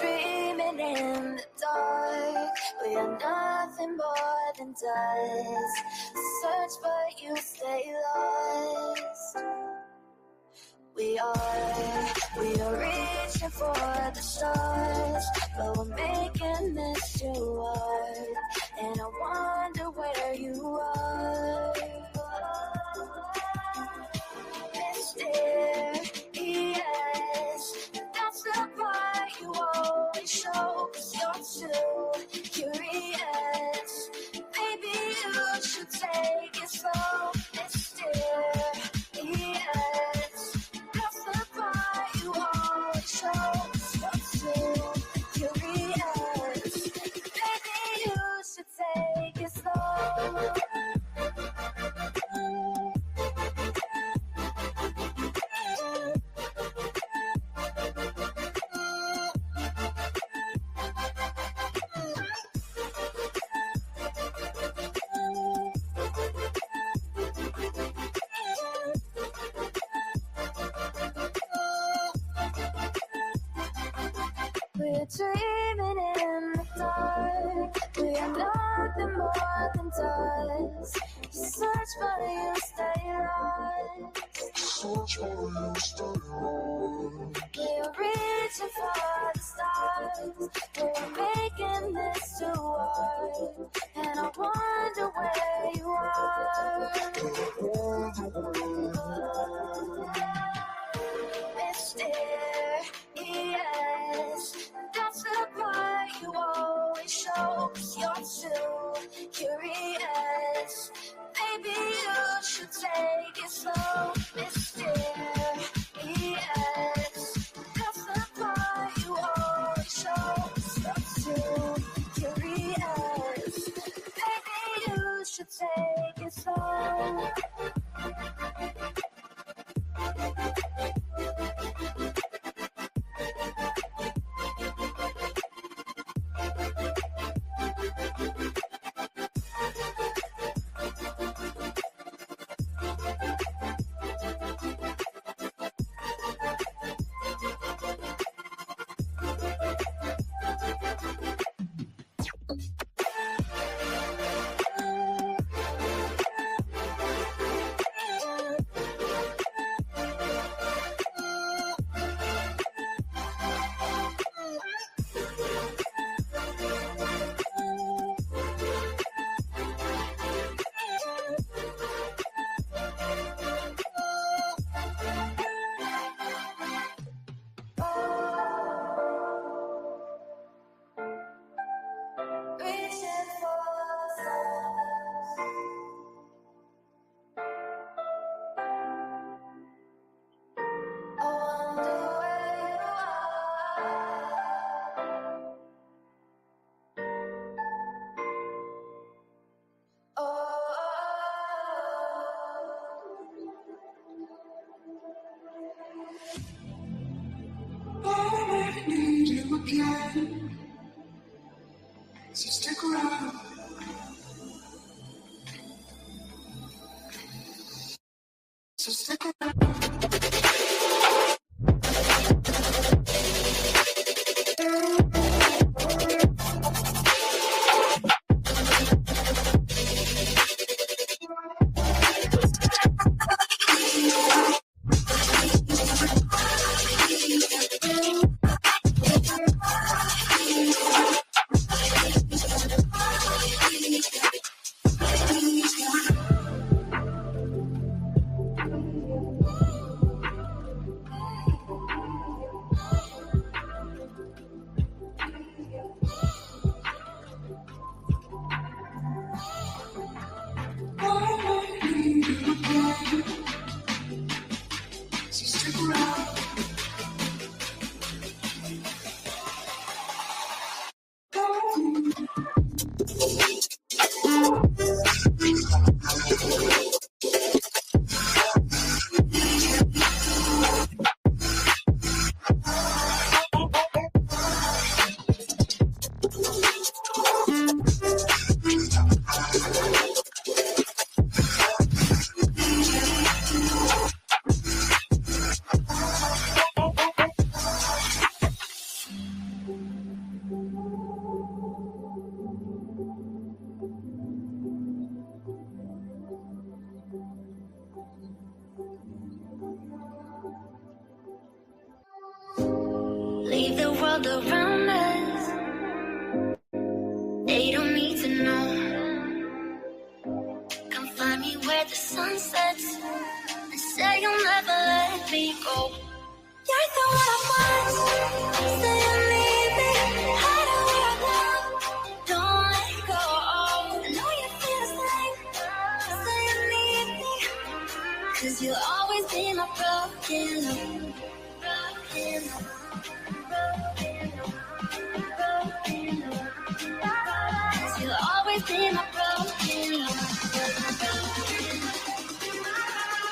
dreaming in the dark. We are nothing more than dust. Search but you stay lost. We are reaching for the stars, but we're making this too hard. And I wonder where you are. Mysterious, that's the part you always show, 'cause you're too curious. Maybe you should take it slow. Mysterious, that's the part you always show, 'cause you're too curious. Maybe you should take it slow. We're dreaming in the dark. We are nothing more than dust. You search but you stay lost. Search but you stay lost. We're reaching for the stars. We're making this too hard. And I wonder where you are. Mysterious, that's the part you always show, 'cause you're too curious. Maybe you should take it slow. Mysterious, that's the part you always show, 'cause you're too curious. Maybe you should take it slow. I need you again, so stick around. So stick around. They don't need to know. Come find me where the sun sets and say you'll never let me go. You're the one I want. Say you need me. Hide where I go. Don't let go. I know you feel the same. Say you need me. 'Cause you'll always be my broken love. Broken love. Broken love. Broken love. 'Cause you'll always be my broken love.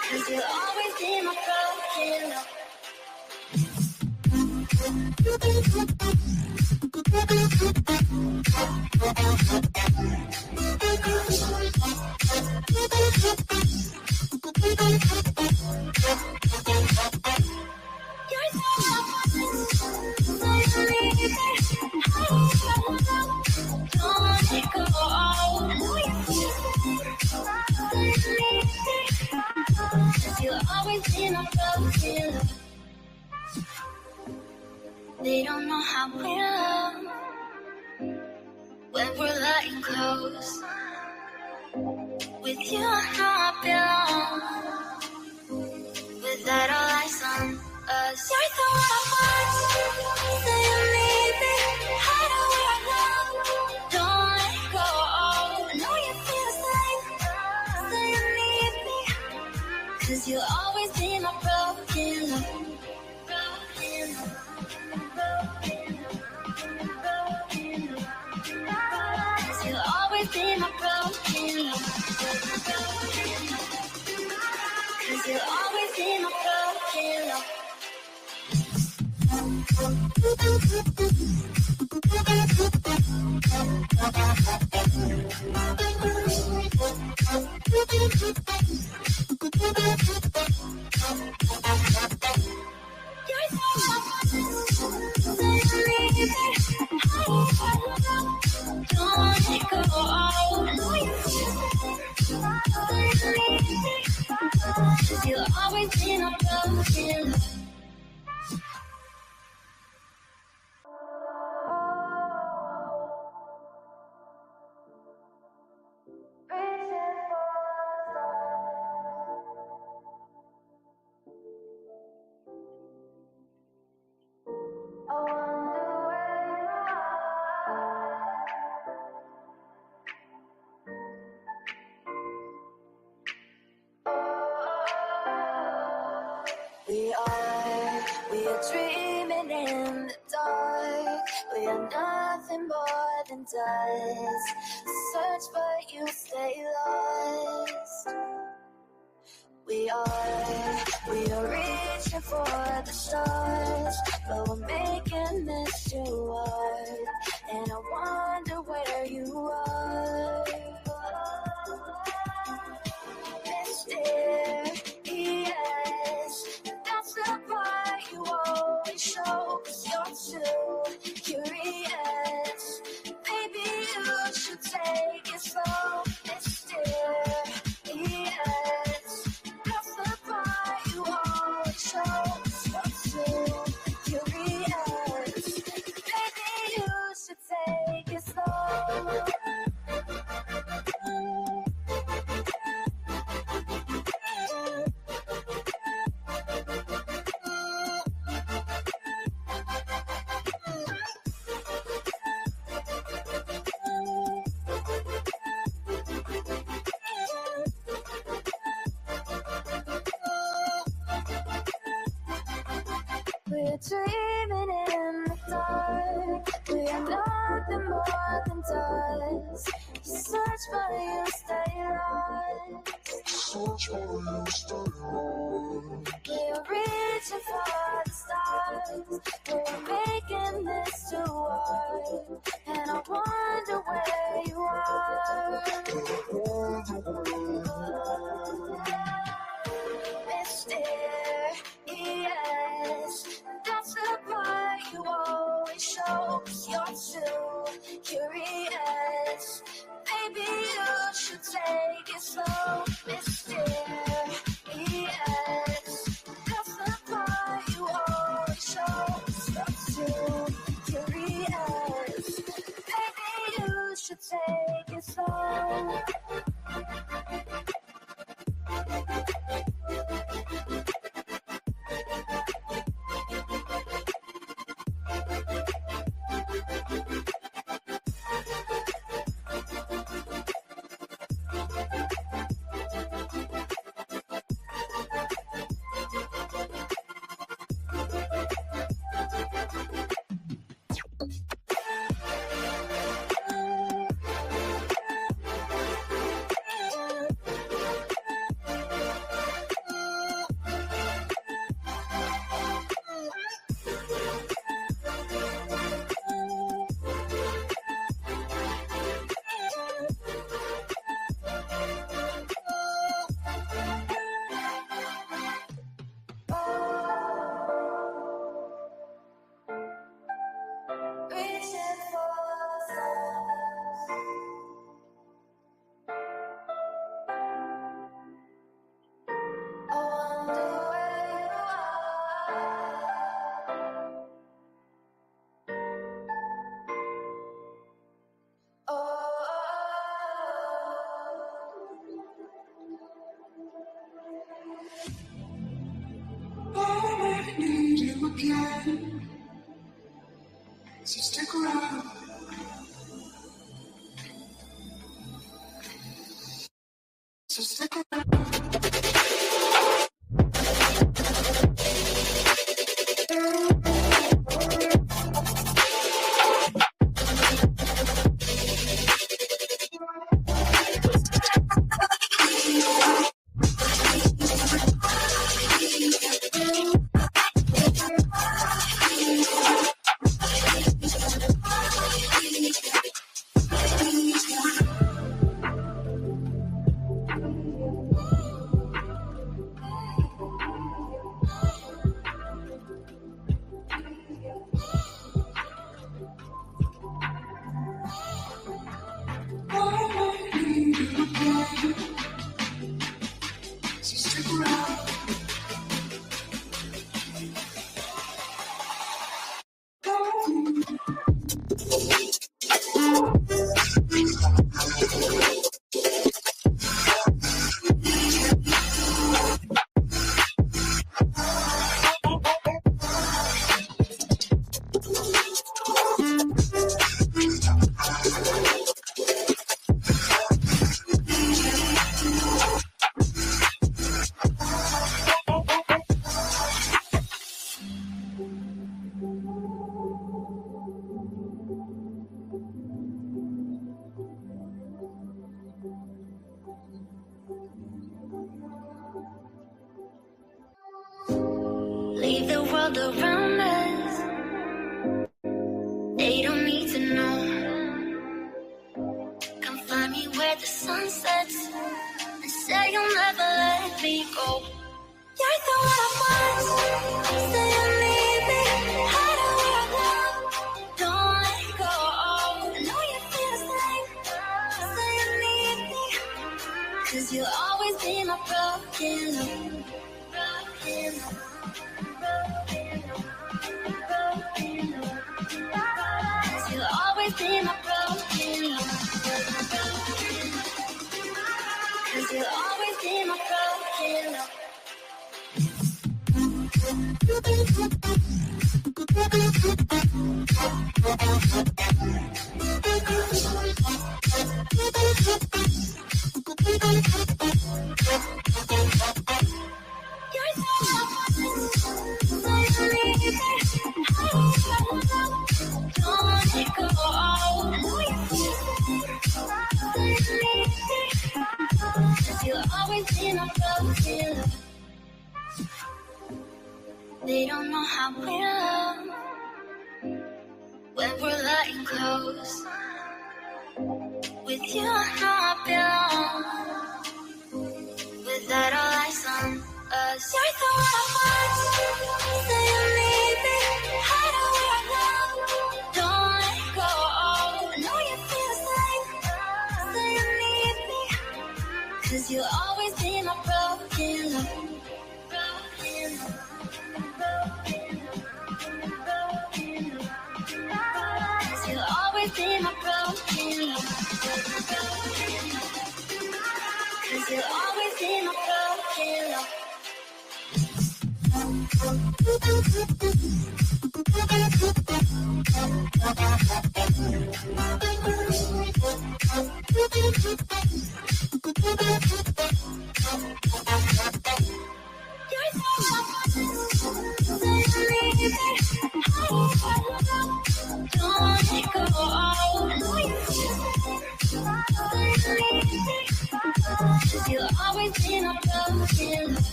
'Cause you'll always be my broken love. They don't know how we love when we're lying close. With you, I know I belong. Without all eyes on us, you're the one I want. Say you need me. Hide where I go. Don't let go. I know you feel the same. Say you need me. 'Cause you'll always be my broken love. Broken love. You'll always be my broken love. 'Cause you'll always be my broken love. You'll always be my broken love. We are dreaming in the dark. We are nothing more than dust. Search but you stay lost. We are reaching for the stars, but we're making this too hard. And I wonder where you are. Mysterious, that's the part you always show. 'Cause you're too curious. Baby, you should take it slow. Mysterious, that's the part you always show. 'Cause you're too curious. Baby, you should take it slow. We're dreaming in the dark. We are nothing more than dust. You search but you stay lost. Search but you stay lost. We're reaching for the stars. We're making this too hard. And I wonder where you are. Mysterious, that's the part you always show. 'Cause you're too curious. Baby, you should take it slow. Mysterious, that's the part you always show. 'Cause you're too curious. Baby, you should again. So stick around. So stick around. Leave the world around us. They don't need to know. Come find me where the sun sets and say you'll never let me go. You're the one I want. Say you need me. Hide where I love. Don't let go. I know you feel the same. Say you need me. 'Cause you'll always be my broken love. Broken love. Cause you'll always be my broken love. Cause you'll always be my broken love. You're so don't let it go. I know you feel it. 'Cause you'll always be my broken love. They don't know how we love when we're letting close. With you, I know I belong. Without all eyes on us, you're the one I want. Say you need me. Hide where I love. Don't let go. I know you feel the same. Say you need me. 'Cause you'll always be my broken love. Broken love. Broken love. Broken love. 'Cause you'll always be my broken love. Cause you'll always be my broken love. You're so don't let go. I know you feel it. 'Cause you'll always be my broken love.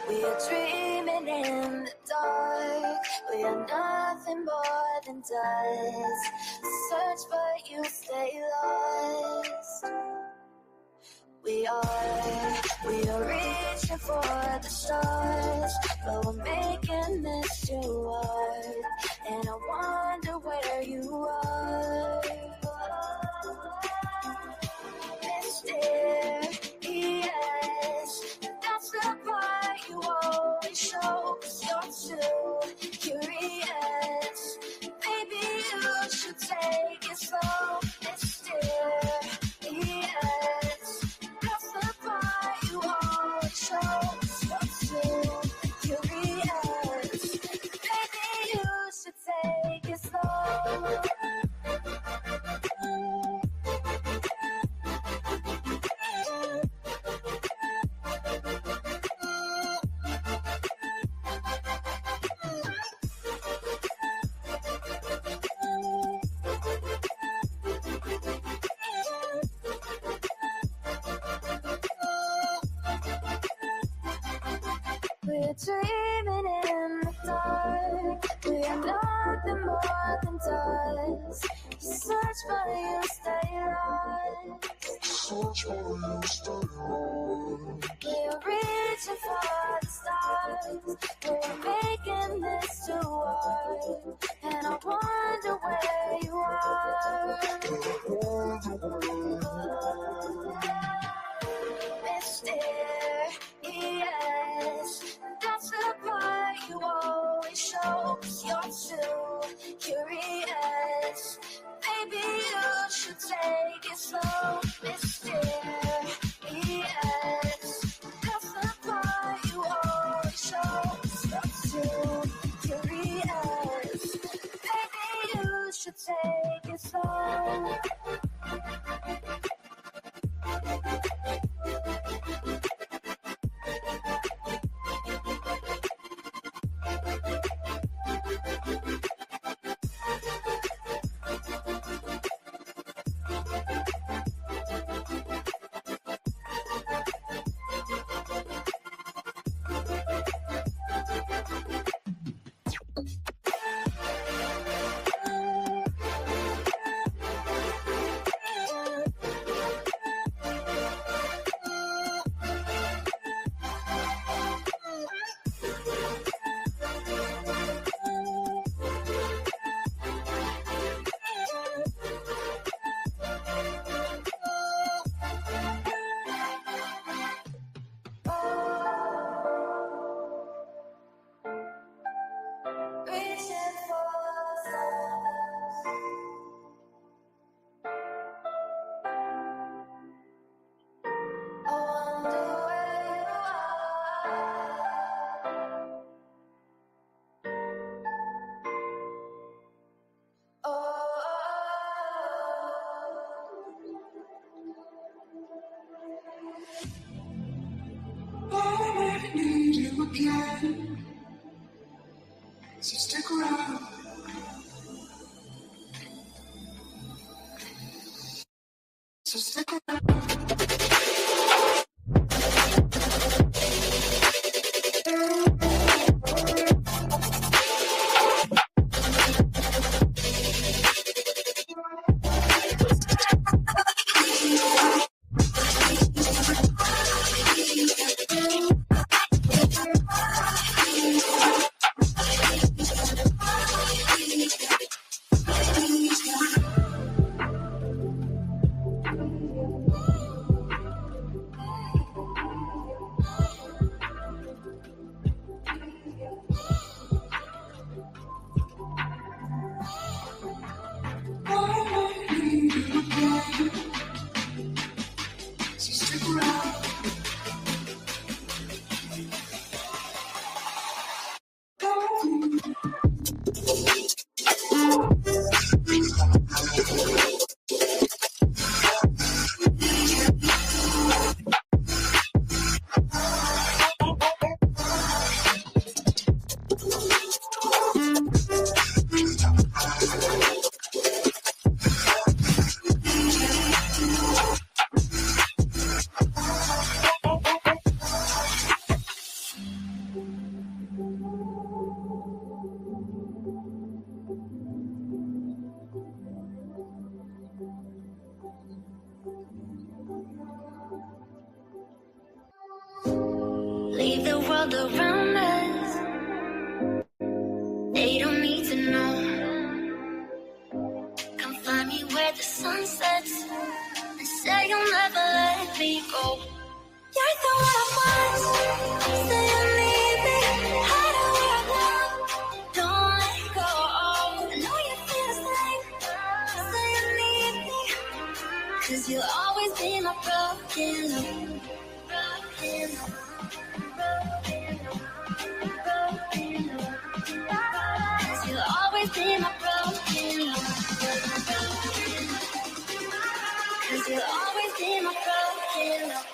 We are dreaming in the dark. We are nothing more than dust. Search but you stay lost. We are reaching for the stars, but we're making this too hard, and I wonder where you are. Mysterious, that's the part you always show, 'cause you're too curious. Maybe you should take it slow. Mysterious, that's the part you always show, 'cause you're too curious. Maybe you should take it slow. We're dreaming in the dark. We are nothing more than dust. You search but you stay lost. Search but you stay lost. We're reaching for the stars. We're making this too hard, and I wonder where you are. Mysterious, that's the part you always show, 'cause you're too curious. Maybe you should take it slow. Mysterious, that's the part you always show, 'cause you're too curious. Maybe you should take it slow. Reaching for the stars. I wonder where you are. Oh, I need you again, so stick around. So stick around. leave the world around us. the sun sets and say you'll never let me go. You're the one I want, say you need me. Hide away now, don't let go. I know you feel the same, say you need me. 'Cause you'll always be my broken love. Broken love. You'll always be my broken love. 'Cause you'll always be my broken love.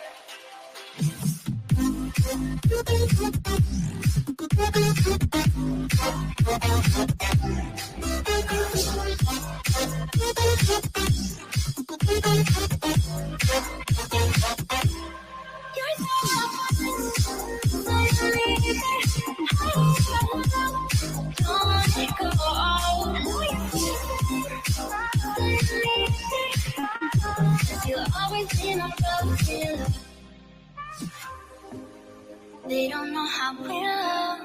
They don't know how we love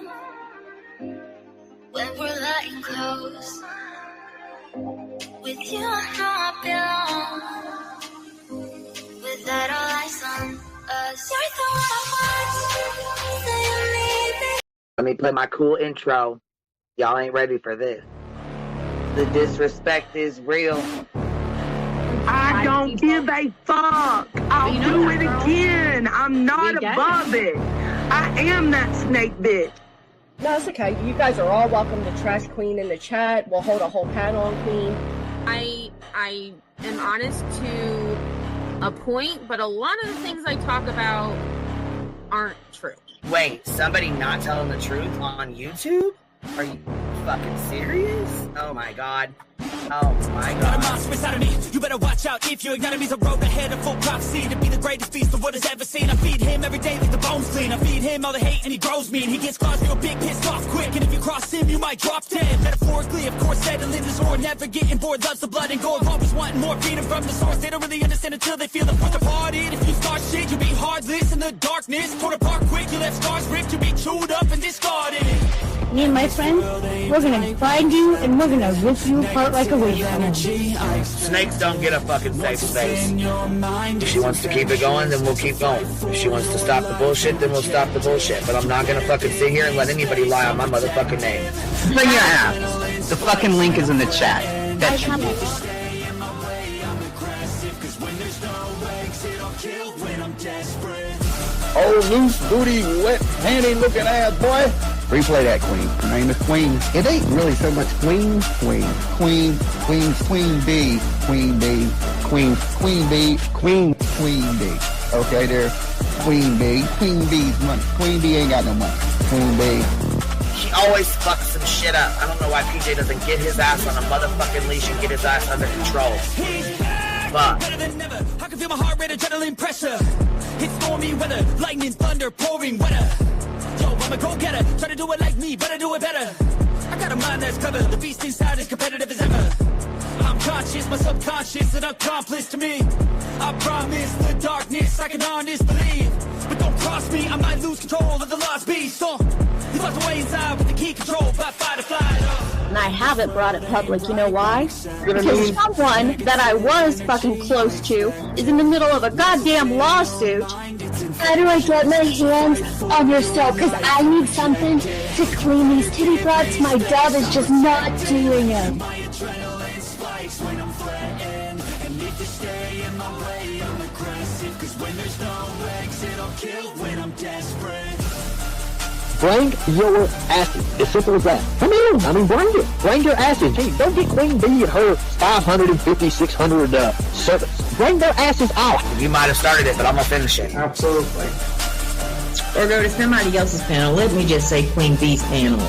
when we're letting close. With you, I know I belong. Without all eyes on us, you're the one I want. Say you need me. Let me play my cool intro. Y'all ain't ready for this. The disrespect is real. I don't give a fuck. I'll do it again. I'm not above it. I am that snake bitch. No, it's okay. You guys are all welcome to trash Queen in the chat. We'll hold a whole panel on Queen. I am honest to a point, but a lot of the things I talk about aren't true. Wait, somebody not telling the truth on YouTube? Are you fucking serious? Oh my god. Oh my god. Got a monster inside of me. You better watch out if you ignite me. The road ahead of full prophecy to be the greatest beast the world has ever seen. I feed him every day like the bones clean. I feed him all the hate and he grows me. And he gets claws real big, pissed off quick. And if you cross him, you might drop dead. Metaphorically, of course, settling this war. Never getting bored, loves the blood and gore. Always wanting more freedom from the source. They don't really understand until they feel the force apart. If you start shit, you'll be heartless in the darkness. Torn apart quick, you left scars ripped. You'll be chewed up and discarded. Me and my friends, we're gonna find you and we're gonna rip you apart like a wasteland. Snakes don't get a fucking safe space. If she wants to keep it going, then we'll keep going. If she wants to stop the bullshit, then we'll stop the bullshit. But I'm not gonna fucking sit here and let anybody lie on my motherfucking name. Bring your ass. The fucking link is in the chat. That's you. Oh, loose booty, wet panty looking ass boy. Replay that, Queen. Her name is Queen. It ain't really so much Queen. Queen B. Queen B. Queen B. Okay, there. Queen B. Queen B's money. Queen B ain't got no money. Queen B. She always fucks some shit up. I don't know why PJ doesn't get his ass on a motherfucking leash and get his ass under control. Fuck. Better than never. I can feel my heart rate, adrenaline pressure. It's stormy weather, lightning, thunder, pouring weather. Yo, I'm a go-getter. Try to do it like me, but I do it better. I got a mind that's clever. The beast inside is competitive as ever. I'm conscious, my subconscious, an accomplice to me. I promise the darkness I can honest believe. But don't cross me, I might lose control of the lost beast. So, he's locked away inside with the key control by fight or flight. And I haven't brought it public. You know why? Because someone that I was fucking close to is in the middle of a goddamn lawsuit. How do I get my hands on your soap? Because I need something to clean these titty broads. My dove is just not doing it. Bring your asses. As simple as that. Come in. I mean, bring it. Bring your asses. Hey, don't get Queen B and her 550, 600 servants. Bring their asses out. You might have started it, but I'm gonna finish it. Absolutely. Or go to somebody else's panel. Let me just say Queen B's panel.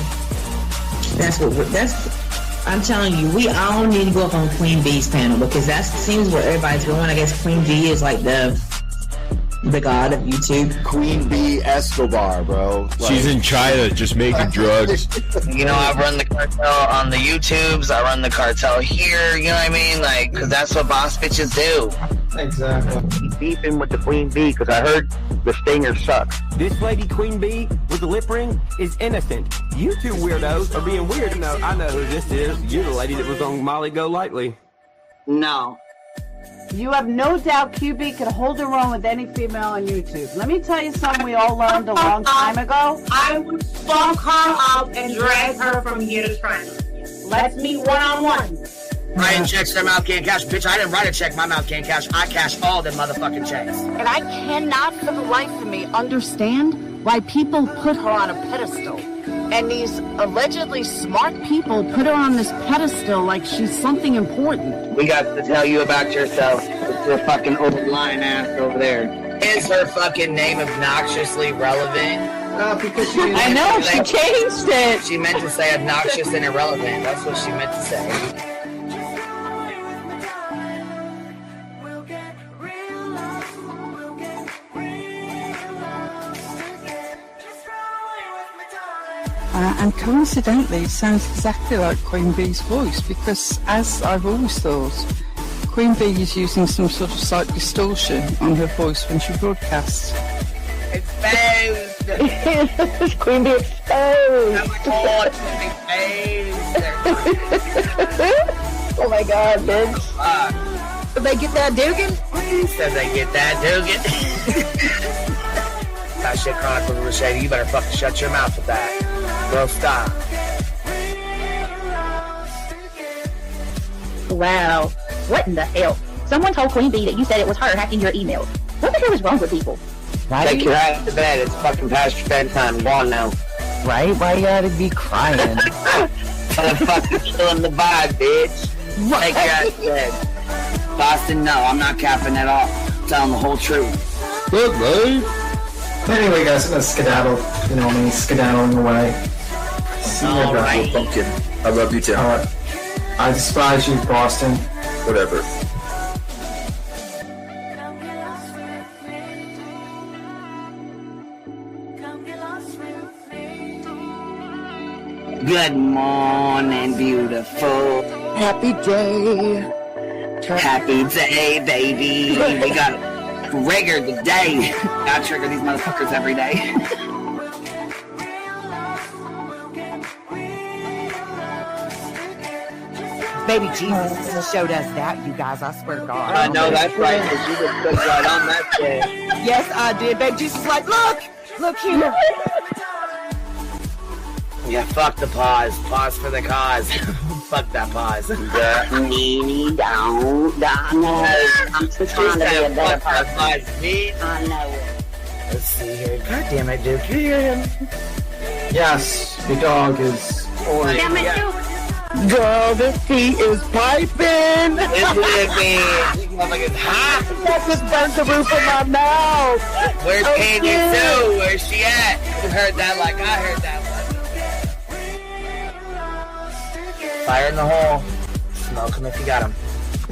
I'm telling you, we all need to go up on Queen B's panel because that seems where everybody's going. I guess Queen B is like the god of YouTube. Queen B Escobar, bro. She's in China just making drugs. You know, I run the cartel on the YouTubes. I run the cartel here. You know what I mean? Like, cause that's what boss bitches do. Exactly. Beefing with the Queen B because I heard the stinger sucks. This lady Queen B with the lip ring is innocent. You two weirdos are being weird. No, I know who this is. You're the lady that was on Molly Go Lightly. No. You have no doubt QB could hold her own with any female on YouTube. Let me tell you something we all learned a long time ago. I would funk her up and drag her from here to China. Let's meet one-on-one. Writing checks, their mouth can't cash. Bitch, I didn't write a check, my mouth can't cash. I cash all them motherfucking checks. And I cannot for the life of me understand why people put her on a pedestal. And these allegedly smart people put her on this pedestal like she's something important. We got to tell you about yourself. It's your fucking old lying ass over there. Is her fucking name obnoxiously relevant? Because she I know, she changed it. She meant to say obnoxious and irrelevant. That's what she meant to say. And coincidentally, it sounds exactly like Queen Bee's voice, because as I've always thought, Queen Bee is using some sort of slight distortion on her voice when she broadcasts. Exposed! Queen Bee exposed! Oh my god, bitch. Did they get that Dugan? Said they get that Dugan. That shit Chronicles of Shady. You better fucking shut your mouth with that. Bro, stop. Wow. What in the hell? Someone told Queen Bee that you said it was her hacking your emails. What the hell is wrong with people? Take your ass to bed. It's fucking past your bedtime. Go on now. Right? Why you gotta be crying? Motherfucking killing the vibe, bitch. Take your ass to bed. Boston, no, I'm not capping at all. I'm telling the whole truth. Good, babe. Anyway, guys, I'm gonna skedaddle. You know me, skedaddling away. See you Alright. Pumpkin. I love you too. I despise you, Boston. Whatever. Good morning, beautiful. Happy day. Happy day, baby. We got trigger today. Gotta trigger these motherfuckers every day. Baby Jesus showed us that, you guys. I swear to God. I know that's right, because you just put right on that shit. Yes, I did. Baby Jesus was like, look here. Yeah, fuck the pause. Pause for the cause. Fuck that pause. I'm just trying to be a better person. I know it. Let's see here. God damn it, Duke. You hear him? Yes, the dog is orange. Damn it, Duke. Girl, this tea is piping. It's living. Motherfucker's hot. That just burnt the roof of my mouth. Where's Candy Sue? Where's she at? You heard that like I heard that one. Fire in the hole. Smoke him if you got him.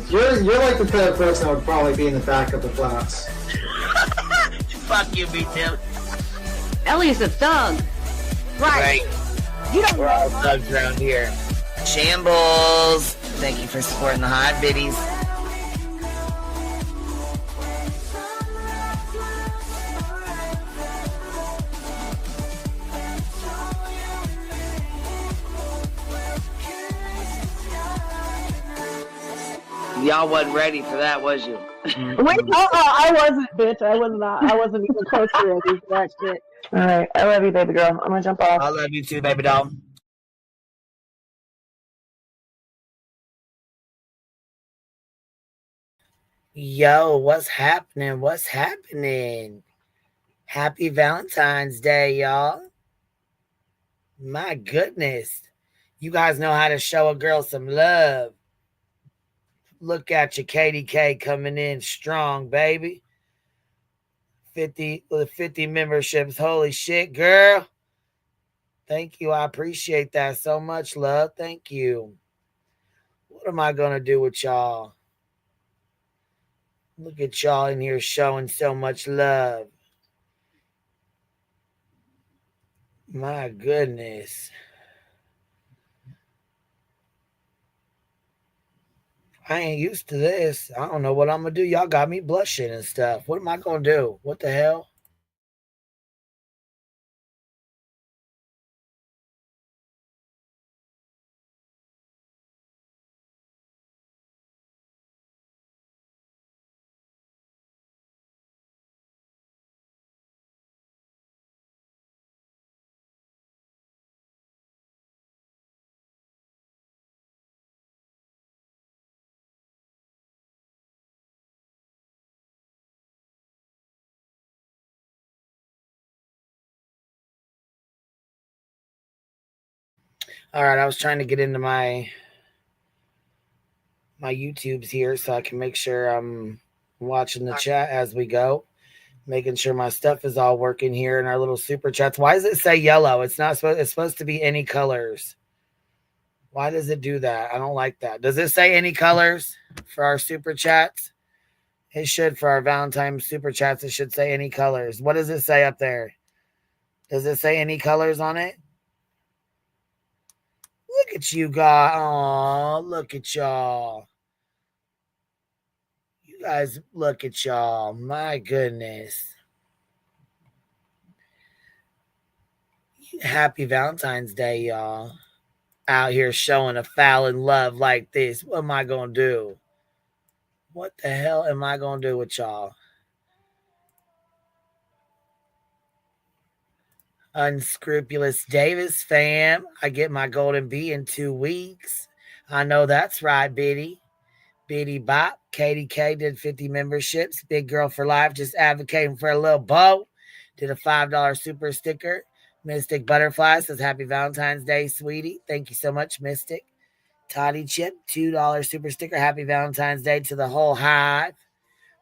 You're like the type of person that would probably be in the back of the class. Fuck you, me too. Ellie's a thug. Right. You don't We're all thugs around here. Shambles. Thank you for supporting the hot biddies. Y'all wasn't ready for that, was you? Wait, I wasn't, bitch. I was not. I wasn't even close to ready for that shit. Alright, I love you, baby girl. I'm gonna jump off. I love you too, baby doll. Yo, what's happening? What's happening? Happy Valentine's Day, y'all. My goodness. You guys know how to show a girl some love. Look at you, KDK coming in strong, baby. 50 memberships. Holy shit, girl. Thank you. I appreciate that so much, love. Thank you. What am I going to do with y'all? Look at y'all in here showing so much love. My goodness. I ain't used to this. I don't know what I'm going to do. Y'all got me blushing and stuff. What am I going to do? What the hell? All right, I was trying to get into my YouTubes here so I can make sure I'm watching the chat as we go. Making sure my stuff is all working here in our little super chats. Why does it say yellow? It's supposed to be any colors. Why does it do that? I don't like that. Does it say any colors for our super chats? It should for our Valentine super chats. It should say any colors. What does it say up there? Does it say any colors on it? Look at you guys. Oh, look at y'all. You guys, look at y'all. My goodness. Happy Valentine's Day, y'all. Out here showing a foul in love like this. What am I going to do? What the hell am I going to do with y'all? Unscrupulous Davis fam. I get my golden bee in 2 weeks. I know that's right, Biddy. Biddy Bop. Katie K did 50 memberships. Big Girl for Life just advocating for a little bow. Did a $5 super sticker. Mystic Butterfly says Happy Valentine's Day, sweetie. Thank you so much, Mystic. Toddy Chip, $2 super sticker. Happy Valentine's Day to the whole hive.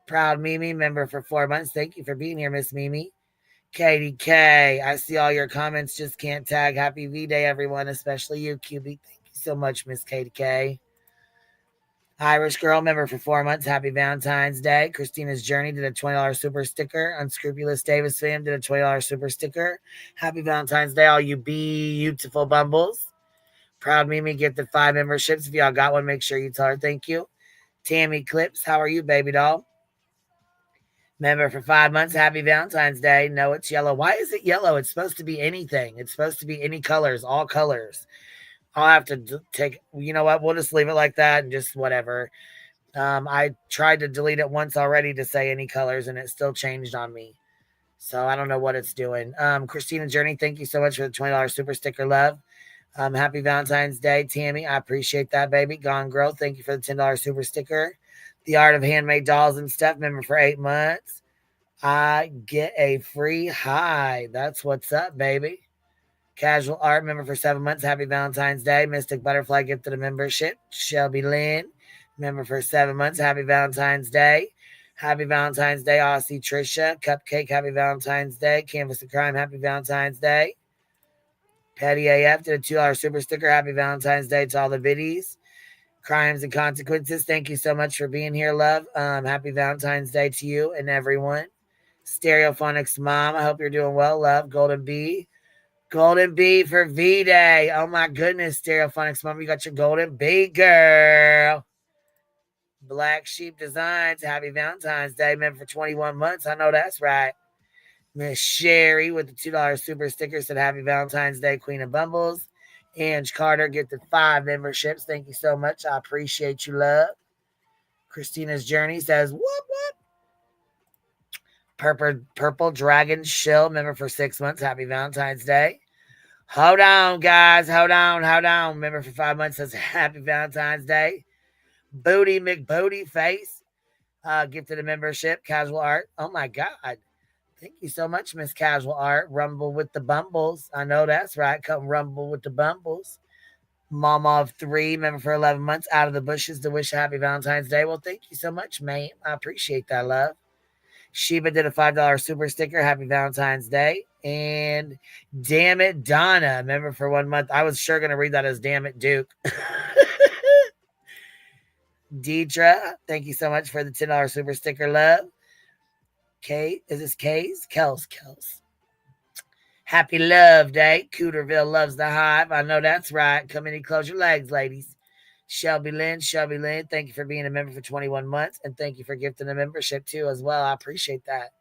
Proud Mimi, member for 4 months. Thank you for being here, Miss Mimi. Katie K, I see all your comments. Just can't tag. Happy V-Day, everyone, especially you, QB. Thank you so much, Miss Katie K. Irish Girl, member for 4 months. Happy Valentine's Day. Christina's Journey did a $20 super sticker. Unscrupulous Davis fam did a $20 super sticker. Happy Valentine's Day, all you beautiful bumbles. Proud Mimi gifted 5 memberships. If y'all got one, make sure you tell her thank you. Tammy Clips, how are you, baby doll? Member for 5 months. Happy Valentine's Day. No, it's yellow. Why is it yellow? It's supposed to be anything. It's supposed to be any colors, all colors. I'll have to take, you know what? We'll just leave it like that and just whatever. I tried to delete it once already to say any colors and it still changed on me. So I don't know what it's doing. Christina Journey, thank you so much for the $20 super sticker, love. Happy Valentine's Day, Tammy. I appreciate that, baby. Gone Girl, thank you for the $10 super sticker. The Art of Handmade Dolls and Stuff, member for 8 months. I get a free high. That's what's up, baby. Casual Art, member for 7 months. Happy Valentine's Day. Mystic Butterfly gifted a membership. Shelby Lynn, member for 7 months. Happy Valentine's Day. Happy Valentine's Day, Aussie Trisha. Cupcake, happy Valentine's Day. Canvas of Crime, happy Valentine's Day. Petty AF did a $2 super sticker. Happy Valentine's Day to all the biddies. Crimes and Consequences, thank you so much for being here, love. Happy Valentine's Day to you and everyone. Stereophonics Mom, I hope you're doing well, love. Golden Bee. Golden Bee for V-Day. Oh, my goodness, Stereophonics Mom, you got your Golden Bee, girl. Black Sheep Designs, happy Valentine's Day, member for 21 months. I know that's right. Miss Sherry with the $2 super sticker said happy Valentine's Day, Queen of Bumbles. Ange Carter gifted 5 memberships. Thank you so much. I appreciate you, love. Christina's Journey says, whoop, whoop. Purple Dragon Shill, member for 6 months. Happy Valentine's Day. Hold on, guys. Hold on. Member for 5 months says happy Valentine's Day. Booty McBooty Face gifted a membership. Casual Art. Oh, my God. Thank you so much, Miss Casual Art. Rumble with the Bumbles. I know that's right. Come rumble with the Bumbles. Mama of 3, member for 11 months. Out of the bushes to wish happy Valentine's Day. Well, thank you so much, mate. I appreciate that, love. Sheba did a $5 super sticker. Happy Valentine's Day. And Damn It Donna, member for 1 month. I was sure going to read that as Damn It Duke. Deidre, thank you so much for the $10 super sticker, love. Kate, is this K's? Kels. Happy Love Day. Cooterville loves the hive. I know that's right. Come in and close your legs, ladies. Shelby Lynn, thank you for being a member for 21 months. And thank you for gifting a membership too as well. I appreciate that.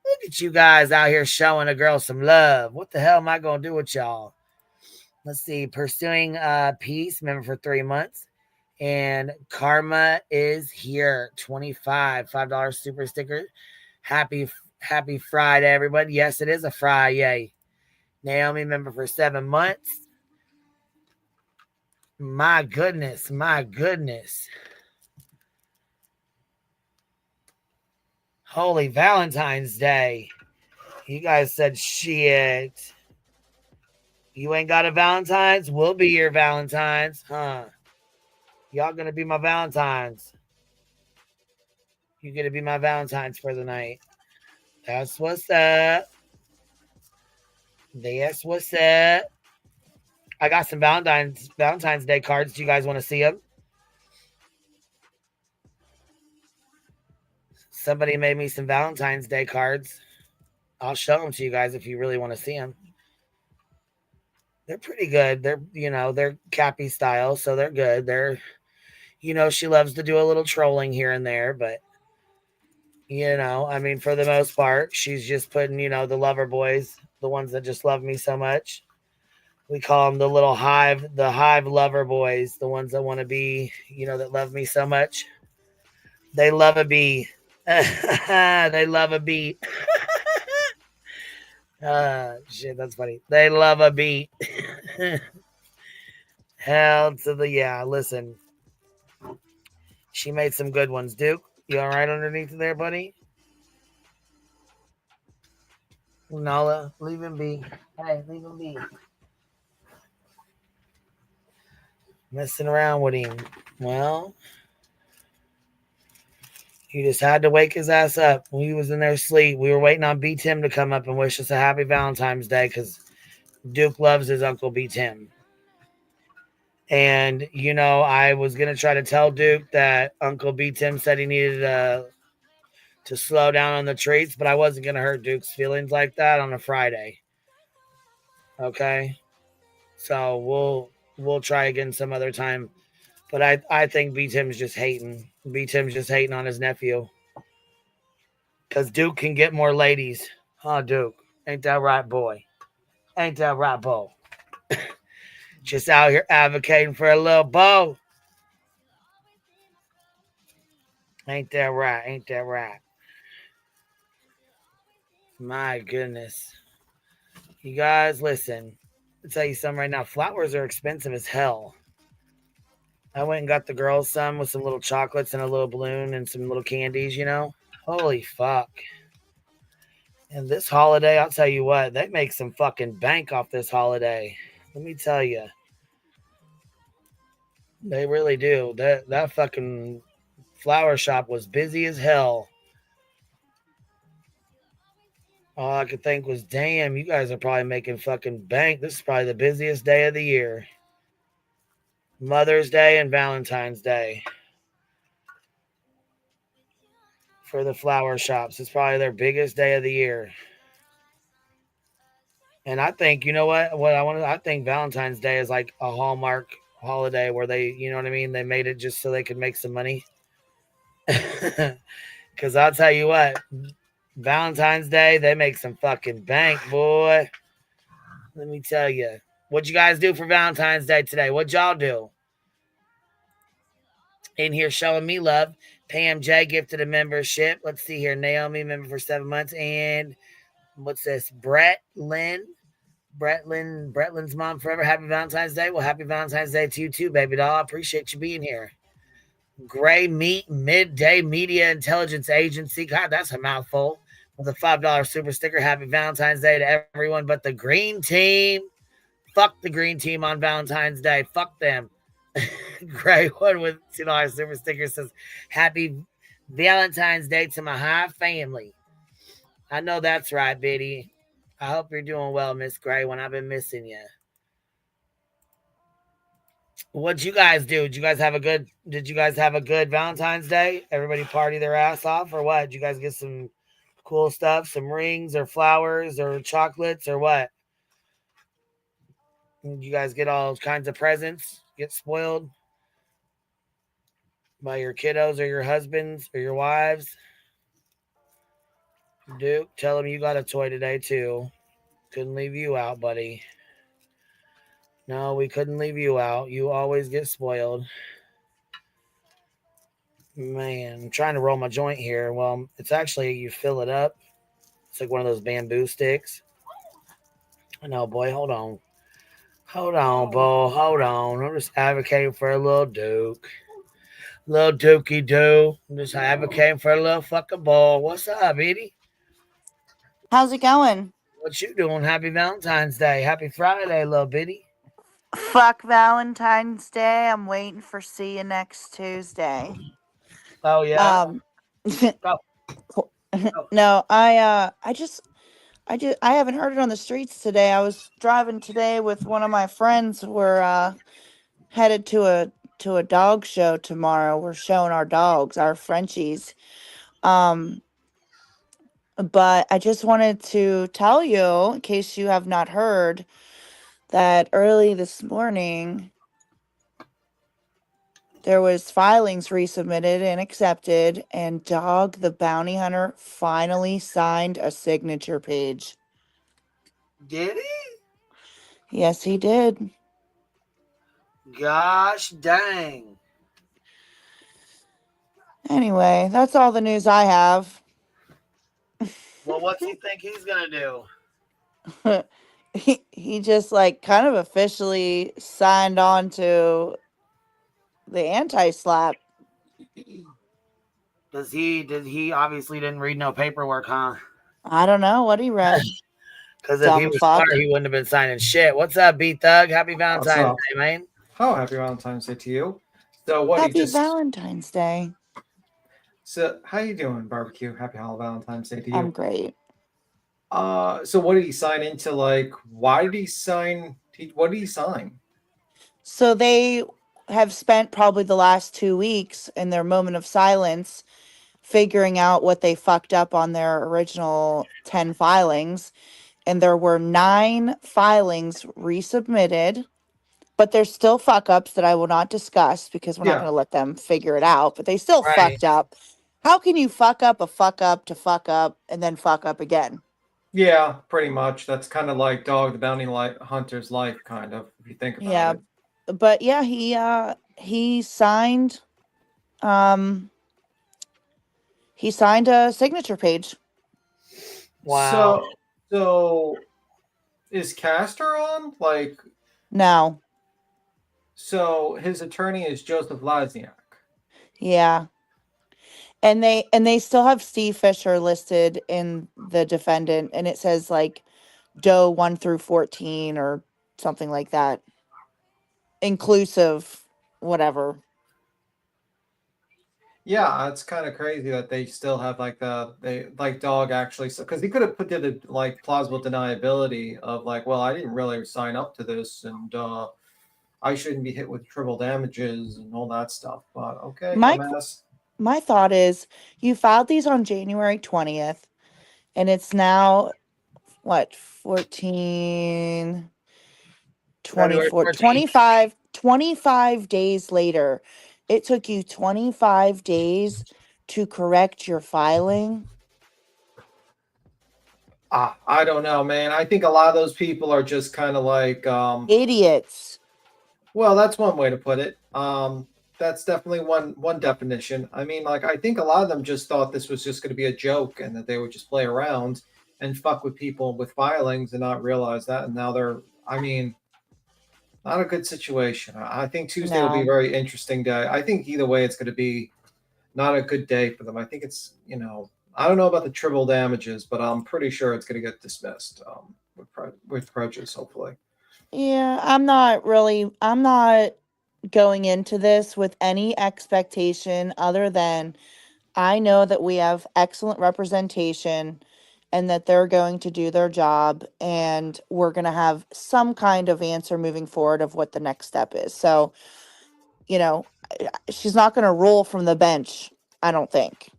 Look at you guys out here showing a girl some love. What the hell am I going to do with y'all? Let's see. Pursuing Peace, member for 3 months. And Karma is here. 25 $5 super sticker. Happy Friday, everybody. Yes, it is a Friday. Naomi, member for 7 months. My goodness. Holy Valentine's Day. You guys said shit. You ain't got a Valentine's? We'll be your Valentine's, huh? Y'all gonna be my Valentines. You gonna be my Valentines for the night. That's what's up. That's what's up. I got some Valentine's Day cards. Do you guys want to see them? Somebody made me some Valentine's Day cards. I'll show them to you guys if you really want to see them. They're pretty good. They're, they're Cappy style, so they're good. They're, she loves to do a little trolling here and there, but, for the most part, she's just putting, the lover boys, the ones that just love me so much. We call them the little hive lover boys, the ones that want to be, that love me so much. They love a bee. They love a bee. Shit, that's funny. They love a beat. Hell to the listen. She made some good ones. Duke, you all right underneath there, buddy? Nala, leave him be. Hey, leave him be. Messing around with him. Well, you just had to wake his ass up when he was in there asleep. We were waiting on B. Tim to come up and wish us a happy Valentine's Day because Duke loves his Uncle B. Tim. And, I was going to try to tell Duke that Uncle B. Tim said he needed to slow down on the treats, but I wasn't going to hurt Duke's feelings like that on a Friday. Okay? So we'll try again some other time. But I think B. Tim's just hating. B. Tim's just hating on his nephew. Because Duke can get more ladies. Huh, Duke? Ain't that right, boy? Ain't that right, boy? Just out here advocating for a little beau. Ain't that right? Ain't that right? My goodness. You guys, listen. I'll tell you something right now. Flowers are expensive as hell. I went and got the girls some with some little chocolates and a little balloon and some little candies, Holy fuck. And this holiday, I'll tell you what, they make some fucking bank off this holiday. Let me tell you. They really do. That fucking flower shop was busy as hell. All I could think was, damn, you guys are probably making fucking bank. This is probably the busiest day of the year. Mother's Day and Valentine's Day. For the flower shops. It's probably their biggest day of the year. And I think, you know what? I think Valentine's Day is like a Hallmark holiday where they, you know what I mean? They made it just so they could make some money. Because I'll tell you what, Valentine's Day, they make some fucking bank, boy. Let me tell you. What'd you guys do for Valentine's Day today? What'd y'all do? In here showing me love. Pam J gifted a membership. Let's see here. Naomi, member for 7 months. And what's this? Bretlin's mom forever. Happy Valentine's Day. Well, happy Valentine's Day to you too, baby doll. I appreciate you being here. Gray Meat Midday Media Intelligence Agency. God, that's a mouthful. With a $5 super sticker. Happy Valentine's Day to everyone but the green team. Fuck the green team on Valentine's Day. Fuck them. Gray one with $2 super sticker says, happy Valentine's Day to my high family. I know that's right, Biddy. I hope you're doing well, Miss Gray, when I've been missing you. What'd you guys do? Did you guys have a good Valentine's Day? Everybody party their ass off or what? Did you guys get some cool stuff, some rings or flowers or chocolates or what? Did you guys get all kinds of presents? Get spoiled by your kiddos or your husbands or your wives? Duke, tell them you got a toy today too. Couldn't leave you out, buddy. No, we couldn't leave you out. You always get spoiled. Man, I'm trying to roll my joint here. Well, it's actually, you fill it up. It's like one of those bamboo sticks. I know, boy. Hold on. Hold on, Bo. Hold on. I'm just advocating for a little Duke. Little Dookie Doo. I'm just advocating for a little fucking ball. What's up, Edie? How's it going? What you doing? Happy Valentine's Day. Happy Friday, little bitty. Fuck Valentine's Day. I'm waiting for see you next Tuesday. Oh yeah. Go. No, I haven't heard it on the streets today. I was driving today with one of my friends. We're headed to a dog show tomorrow. We're showing our dogs, our Frenchies. But I just wanted to tell you, in case you have not heard, that early this morning there was filings resubmitted and accepted, and Dog the Bounty Hunter finally signed a signature page. Did he? Yes, he did. Gosh dang. Anyway, that's all the news I have. Well, what's he think he's gonna do? He just like kind of officially signed on to the anti-slap. Did he obviously didn't read no paperwork, huh? I don't know what he read. Because if he was smart, he wouldn't have been signing shit. What's up, B Thug? Happy Valentine's Day, man. Oh, happy Valentine's Day to you. So what Happy Valentine's Day. So how you doing, Barbecue? Happy Valentine's Day to you. I'm great. So what did he sign into? Like, why did he sign? What did he sign? So they have spent probably the last 2 weeks in their moment of silence figuring out what they fucked up on their original 10 filings. And there were 9 filings resubmitted, but there's still fuck ups that I will not discuss because we're not going to let them figure it out, but they still fucked up. How can you fuck up a fuck up to fuck up and then fuck up again? Yeah, pretty much. That's kind of like Dog the Bounty Hunter's life, kind of, if you think about it. But yeah, he signed a signature page. Wow. So is Castor on? Like, no. So his attorney is Joseph Lazniak. Yeah. And they still have Steve Fisher listed in the defendant, and it says like Doe 1 through 14 or something like that. Inclusive, whatever. Yeah, it's kind of crazy that they still have like Dog actually, because he could have put the like plausible deniability of like, well, I didn't really sign up to this, and I shouldn't be hit with triple damages and all that stuff. But okay, my thought is you filed these on January 20th, and it's now what, 14, 24, 25 days later. It took you 25 days to correct your filing. I don't know, man. I think a lot of those people are just kind of like idiots. Well, that's one way to put it. That's definitely one definition. I mean, like, I think a lot of them just thought this was just going to be a joke and that they would just play around and fuck with people with filings and not realize that. And now they're, I mean, not a good situation. I think Tuesday will be a very interesting day. I think either way, it's going to be not a good day for them. I think it's, I don't know about the triple damages, but I'm pretty sure it's going to get dismissed with prejudice, hopefully. Yeah, I'm not going into this with any expectation other than I know that we have excellent representation and that they're going to do their job, and we're going to have some kind of answer moving forward of what the next step is. So, she's not going to roll from the bench, I don't think,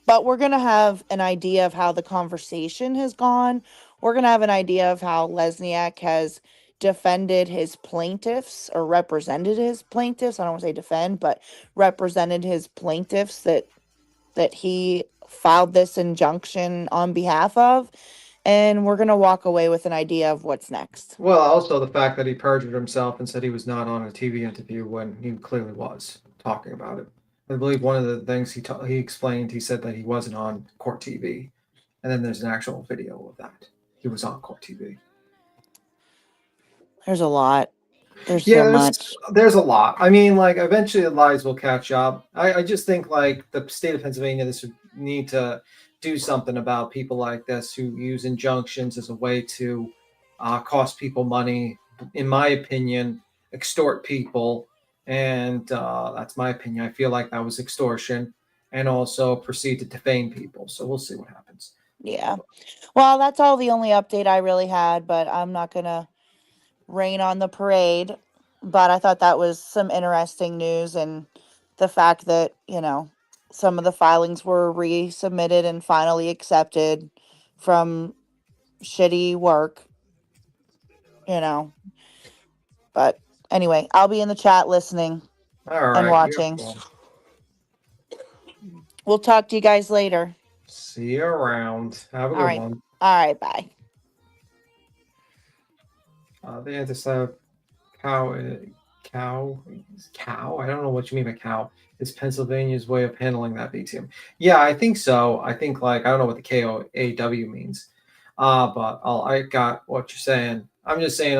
but we're going to have an idea of how the conversation has gone. We're going to have an idea of how Lesniak has defended his plaintiffs or represented his plaintiffs. I don't want to say defend, but represented his plaintiffs that he filed this injunction on behalf of. And we're going to walk away with an idea of what's next. Well, also the fact that he perjured himself and said he was not on a TV interview when he clearly was talking about it. I believe one of the things he explained, he said that he wasn't on court TV. And then there's an actual video of that. He was on court TV. There's a lot. So much. There's a lot. I mean, like, eventually the lies will catch up. I just think, like, the state of Pennsylvania, this would need to do something about people like this who use injunctions as a way to cost people money. In my opinion, extort people, and that's my opinion. I feel like that was extortion, and also proceed to defame people. So we'll see what happens. Yeah. Well, that's all the only update I really had, but I'm not going to rain on the parade. But I thought that was some interesting news, and the fact that, some of the filings were resubmitted and finally accepted from shitty work, But anyway, I'll be in the chat listening All right, and watching. beautiful. We'll talk to you guys later. See you around. Have a All good right. one. All right, bye. The anti-Slav cow. I don't know what you mean by cow. Is Pennsylvania's way of handling that BTM? Yeah, I think so. I think I don't know what the KOAW means. But I got what you're saying. I'm just saying,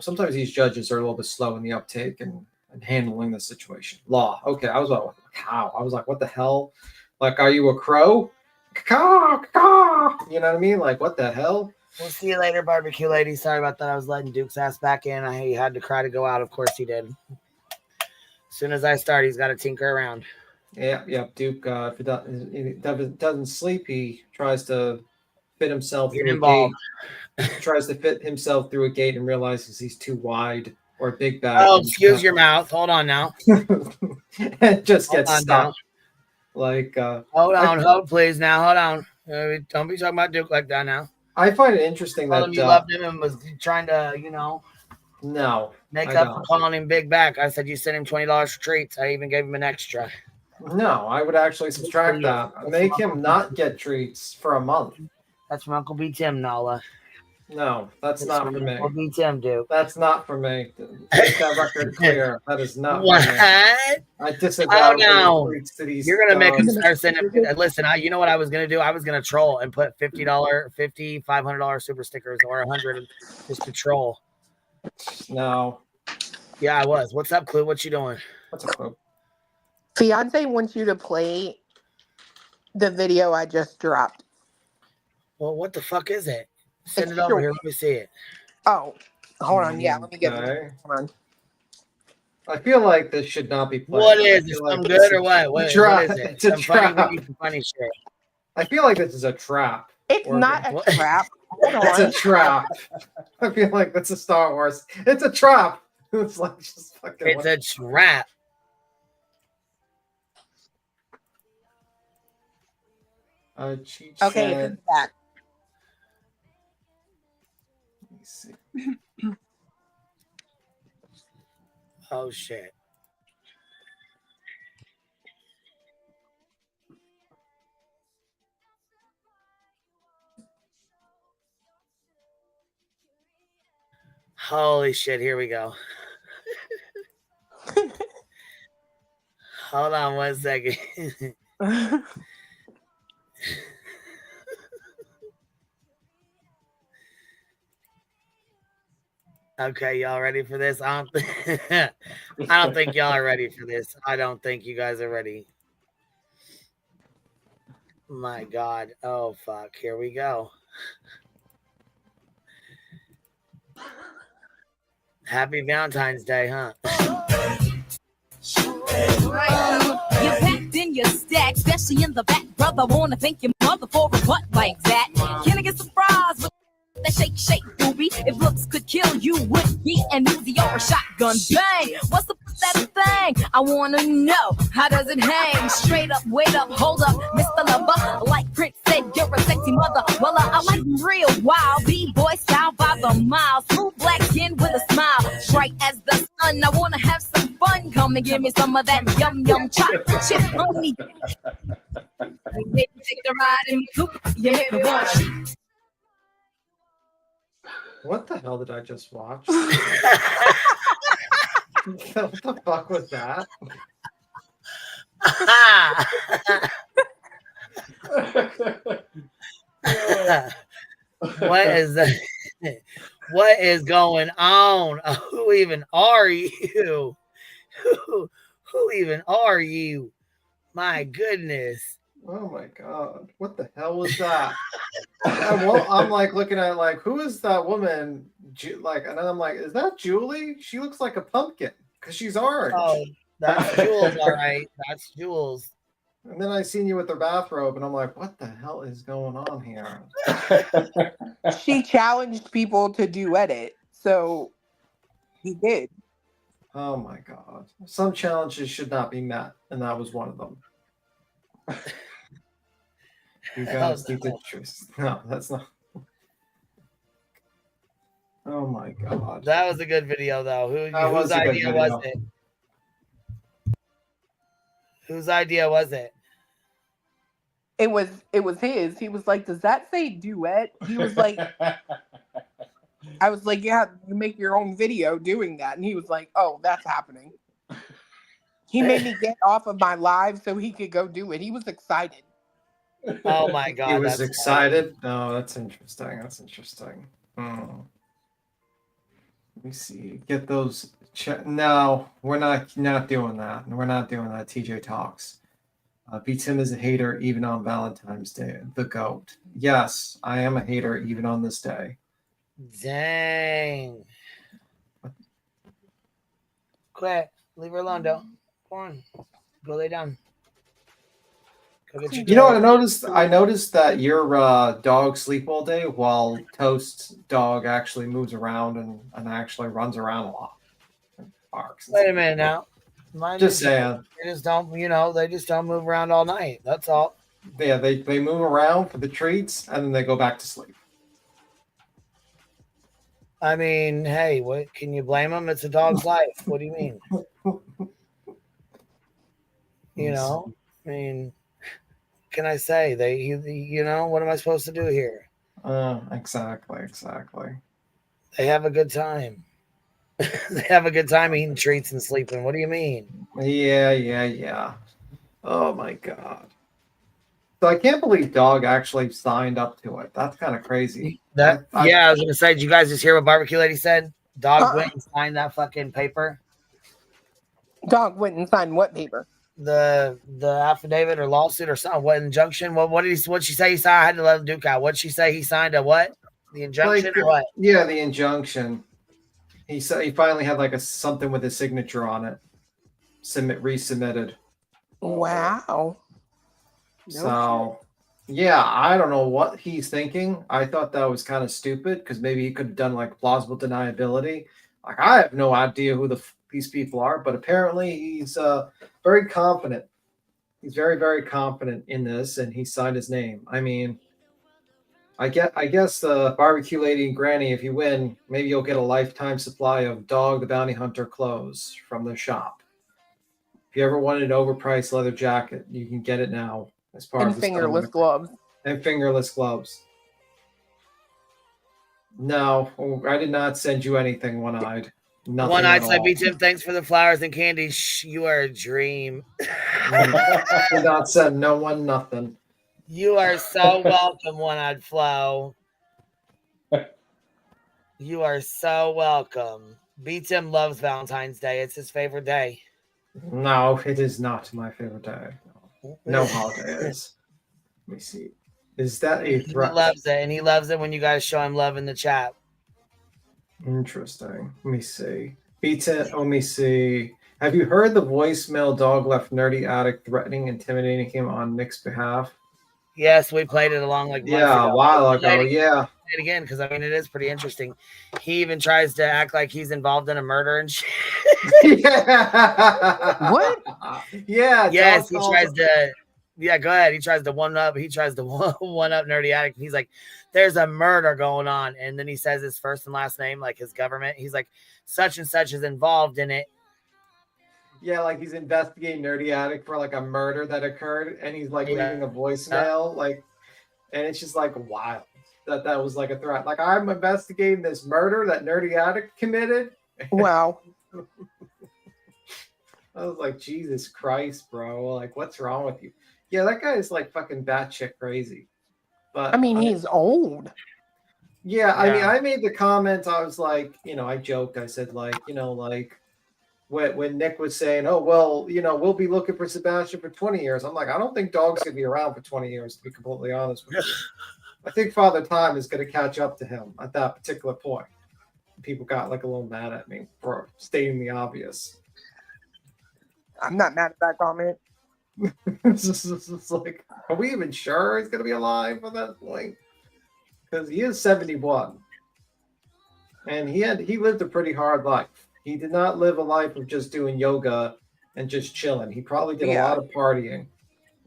sometimes these judges are a little bit slow in the uptake and handling the situation. Law. Okay, I was like, cow. I was like, what the hell? Are you a crow? Caw, caw. You know what I mean? What the hell? We'll see you later, barbecue lady. Sorry about that. I was letting Duke's ass back in. He had to cry to go out. Of course he did. As soon as I start, he's got to tinker around. Yeah. Duke, if he doesn't sleep, he tries to fit himself through a gate. Tries to fit himself through a gate and realizes he's too wide or a big bag. Oh, excuse your mouth. Hold on now. It just gets stuck. Hold on, hold please. Now, hold on. Don't be talking about Duke like that now. I find it interesting that you loved him and was trying to, no, make up for calling him big back. I said you sent him $20 for treats. I even gave him an extra. No, I would actually subtract that. Make him not get treats for a month. That's from Uncle B. Tim, Nala. No, that's not for me. Uncle B. Tim, Duke. That's not for me. Make that record clear. That is not what? For me. I disavow treats to these. You're gonna make us start sending. Listen, you know what I was gonna do? I was gonna troll and put $500 super stickers or 100 just to troll. No. Yeah, I was. What's up, Clue? What you doing? What's up, Clue? Fiance wants you to play the video I just dropped. Well, what the fuck is it? Send it over here. Let me see it. Oh, hold on. Yeah, let me get it. Hold on. I feel like this should not be played. What is it? Some good or what? What is it? It's a trap. Funny shit. I feel like this is a trap. It's not a trap. Hold on. It's a trap. I feel like that's a Star Wars. It's a trap. It's just fucking. It's a trap. Okay, it's back. Let me see. Oh shit. Holy shit, here we go. Hold on 1 second. Okay, y'all ready for this? I don't think y'all are ready for this. I don't think you guys are ready. My God. Oh, fuck. Here we go. Happy Valentine's Day, huh? You're packed in your stack, especially in the back, brother. Wanna thank your mother for a butt like that. Can I get some fries with that shake, booby? If looks could kill you, would be an Uzi or a shotgun. Bang! What's up with that thing? I wanna know, how does it hang? Straight up, wait up, hold up, Mr. Lover. Like Prince said, you're a sexy mother. Well, I like real wild, B-boy style by the mile. Smooth black skin with a smile, bright as the sun. I wanna have some fun. Come and give me some of that yum chocolate chip honey. Take the ride in the coupe. You hit me once. What the hell did I just watch? What the fuck was that? What is that? What is going on? Who even are you? Who even are you? My goodness. Oh my god, what the hell was that? I'm like looking at like, who is that woman? Like, and then I'm like, is that Julie? She looks like a pumpkin because she's orange. Oh, that's Jules, all right. That's Jules. And then I seen you with her bathrobe, and I'm like, what the hell is going on here? She challenged people to duet it, so he did. Oh my god. Some challenges should not be met, and that was one of them. You guys keep the truth. No, that's not. Oh my god. That was a good video, though. Whose idea was it? Whose idea was it? It was his. He was like, "Does that say duet?" He was like, I was like, "Yeah, you make your own video doing that." And he was like, "Oh, that's happening." He made me get off of my live so he could go do it. He was excited. Oh my god. He was excited. Oh, that's interesting. That's interesting. Oh. Let me see. Get those. No, we're not doing that. We're not doing that. TJ Talks. B-Tim is a hater even on Valentine's Day. The GOAT. Yes, I am a hater even on this day. Dang. Quit. Leave her alone, though. Go on. Go lay down. Go get your You know what I noticed? I noticed that your dog sleep all day while Toast's dog actually moves around and actually runs around a lot. Barks. Wait a minute now. Mine Just saying. They just don't, they just don't move around all night. That's all. Yeah, they move around for the treats and then they go back to sleep. I mean, hey, what can you blame them? It's a dog's life. What do you mean? I mean, can I say what am I supposed to do here? Exactly. They have a good time. They have a good time eating treats and sleeping. What do you mean? Yeah. Oh my god. So I can't believe Dog actually signed up to it. That's kind of crazy. I was gonna say, did you guys just hear what Barbecue Lady said? Dog went and signed that fucking paper. Dog went and signed what paper? The affidavit or lawsuit or something. What injunction? What'd she say he signed? I had to let him duke out. What'd she say he signed a what? The injunction or what? Yeah, the injunction. He said he finally had like something with his signature on it. Resubmitted. Wow. So yeah, I don't know what he's thinking. I thought that was kind of stupid because maybe he could have done like plausible deniability. Like I have no idea who these people are, but apparently he's very confident. He's very, very confident in this, and he signed his name. I mean, I guess Barbecue Lady and Granny, if you win, maybe you'll get a lifetime supply of Dog the Bounty Hunter clothes from the shop. If you ever wanted an overpriced leather jacket, you can get it now as part of the fingerless gloves. And fingerless gloves. No, I did not send you anything one-eyed. Nothing. One-eyed said, B-Tim, thanks for the flowers and candy. Shh, you are a dream. Did not send no one nothing. You are so welcome, One-Eyed Flo. You are so welcome. B-Tim loves Valentine's Day. It's his favorite day. No, it is not my favorite day. No holiday is. Let me see. Is that a threat? He loves it, and he loves it when you guys show him love in the chat. Interesting. Let me see. Let me see. Have you heard the voicemail Dog left Nerdy Addict threatening, intimidating him on Nick's behalf? Yes, we played it along like months a ago. while ago. Yeah. Play it again because I mean it is pretty interesting. He even tries to act like he's involved in a murder and shit. What? Yeah. Yes, he tries to. Yeah, go ahead. He tries to one up. He tries to one up Nerdy Addict. He's like, "There's a murder going on," and then he says his first and last name, like his government. He's like, "Such and such is involved in it." Yeah, like he's investigating Nerdy Addict for like a murder that occurred, and he's like leaving a voicemail, like, and it's just like wild that was like a threat. Like, I'm investigating this murder that Nerdy Addict committed. Wow. I was like, Jesus Christ, bro! Like, what's wrong with you? Yeah, that guy is like fucking batshit crazy. But I mean, he's old. Yeah, I mean, I made the comment. I was like, I joked. I said like, when Nick was saying, "Oh well, we'll be looking for Sebastian for 20 years." I'm like, I don't think Dog's gonna be around for 20 years. To be completely honest with you, I think Father Time is gonna catch up to him at that particular point. People got like a little mad at me for stating the obvious. I'm not mad at that comment. It's like, are we even sure he's gonna be alive at that point? Because he is 71, and he lived a pretty hard life. He did not live a life of just doing yoga and just chilling. He probably did a lot of partying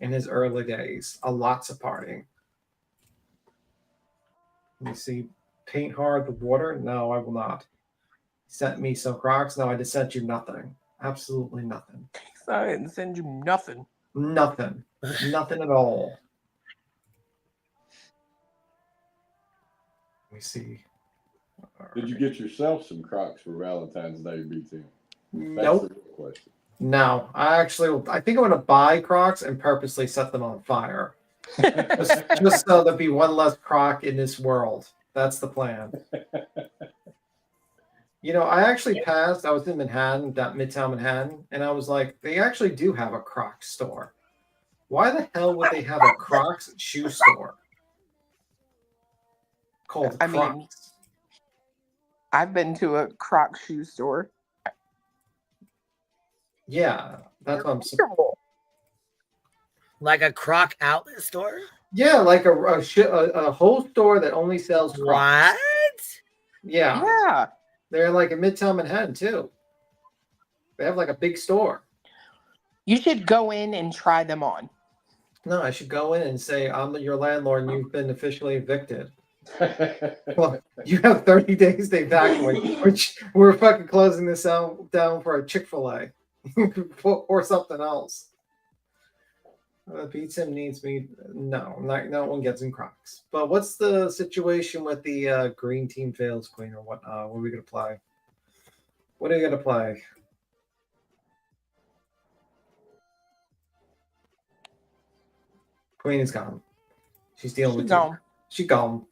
in his early days. Lots of partying. Let me see. Paint hard with water? No, I will not. Sent me some Crocs? No, I just sent you nothing. Absolutely nothing. I didn't send you nothing. Nothing. Nothing at all. Let me see. Did you get yourself some Crocs for Valentine's Day, BT? Nope. That's the real question. No, I think I'm going to buy Crocs and purposely set them on fire. just so there'll be one less Croc in this world. That's the plan. I actually passed. I was in Manhattan, that Midtown Manhattan, and I was like, they actually do have a Crocs store. Why the hell would they have a Crocs shoe store called Crocs? I mean, I've been to a Crocs shoe store. Yeah, that's what I'm saying. Like a Croc outlet store? Yeah, like a whole store that only sells Crocs. What? Yeah. Yeah. They're like in Midtown Manhattan too. They have like a big store. You should go in and try them on. No, I should go in and say, I'm your landlord and you've been officially evicted. Well, you have 30 days to evacuate, which we're fucking closing this down for a Chick-fil-A or something else. Beats him needs me. No one gets in Crocs. But what's the situation with the green team fails queen or whatnot? What are we gonna play? What are you gonna play? Queen is gone. She's dealing with gone. She's gone.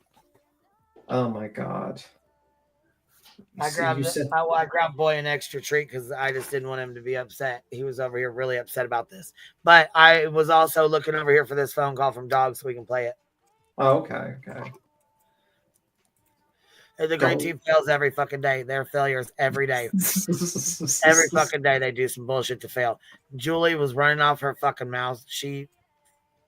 Oh my god. I grabbed Boy an extra treat because I just didn't want him to be upset. He was over here really upset about this. But I was also looking over here for this phone call from Dog so we can play it. Oh, okay. And the green team fails every fucking day. They're failures every day. Every fucking day they do some bullshit to fail. Julie was running off her fucking mouth. She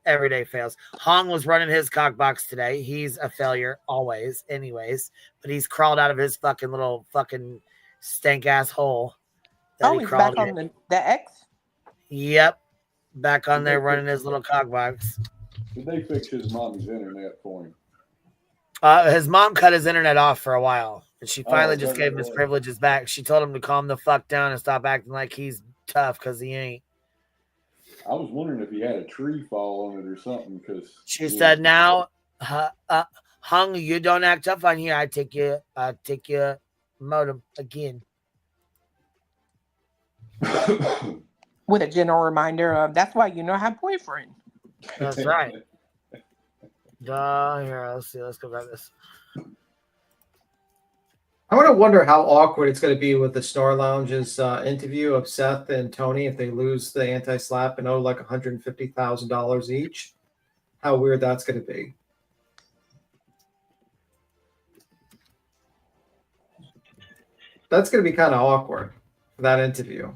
every day fails. Hong was running his cock box today. He's a failure always, anyways. But he's crawled out of his fucking little fucking stank ass hole. He's back on the X? Yep. Back on there running his little cock box. Did they fix his mommy's internet for him? His mom cut his internet off for a while. And she finally just gave him his privileges back. She told him to calm the fuck down and stop acting like he's tough because he ain't. I was wondering if he had a tree fall on it or something because she said, "Now, Hung, you don't act up on here. I take your modem again." With a general reminder of that's why you don't have boyfriend. That's right. Here, let's see. Let's go grab this. I want to wonder how awkward it's going to be with the Star Lounge's interview of Seth and Tony if they lose the anti-slap and owe like $150,000 each. How weird that's going to be. That's going to be kind of awkward for that interview.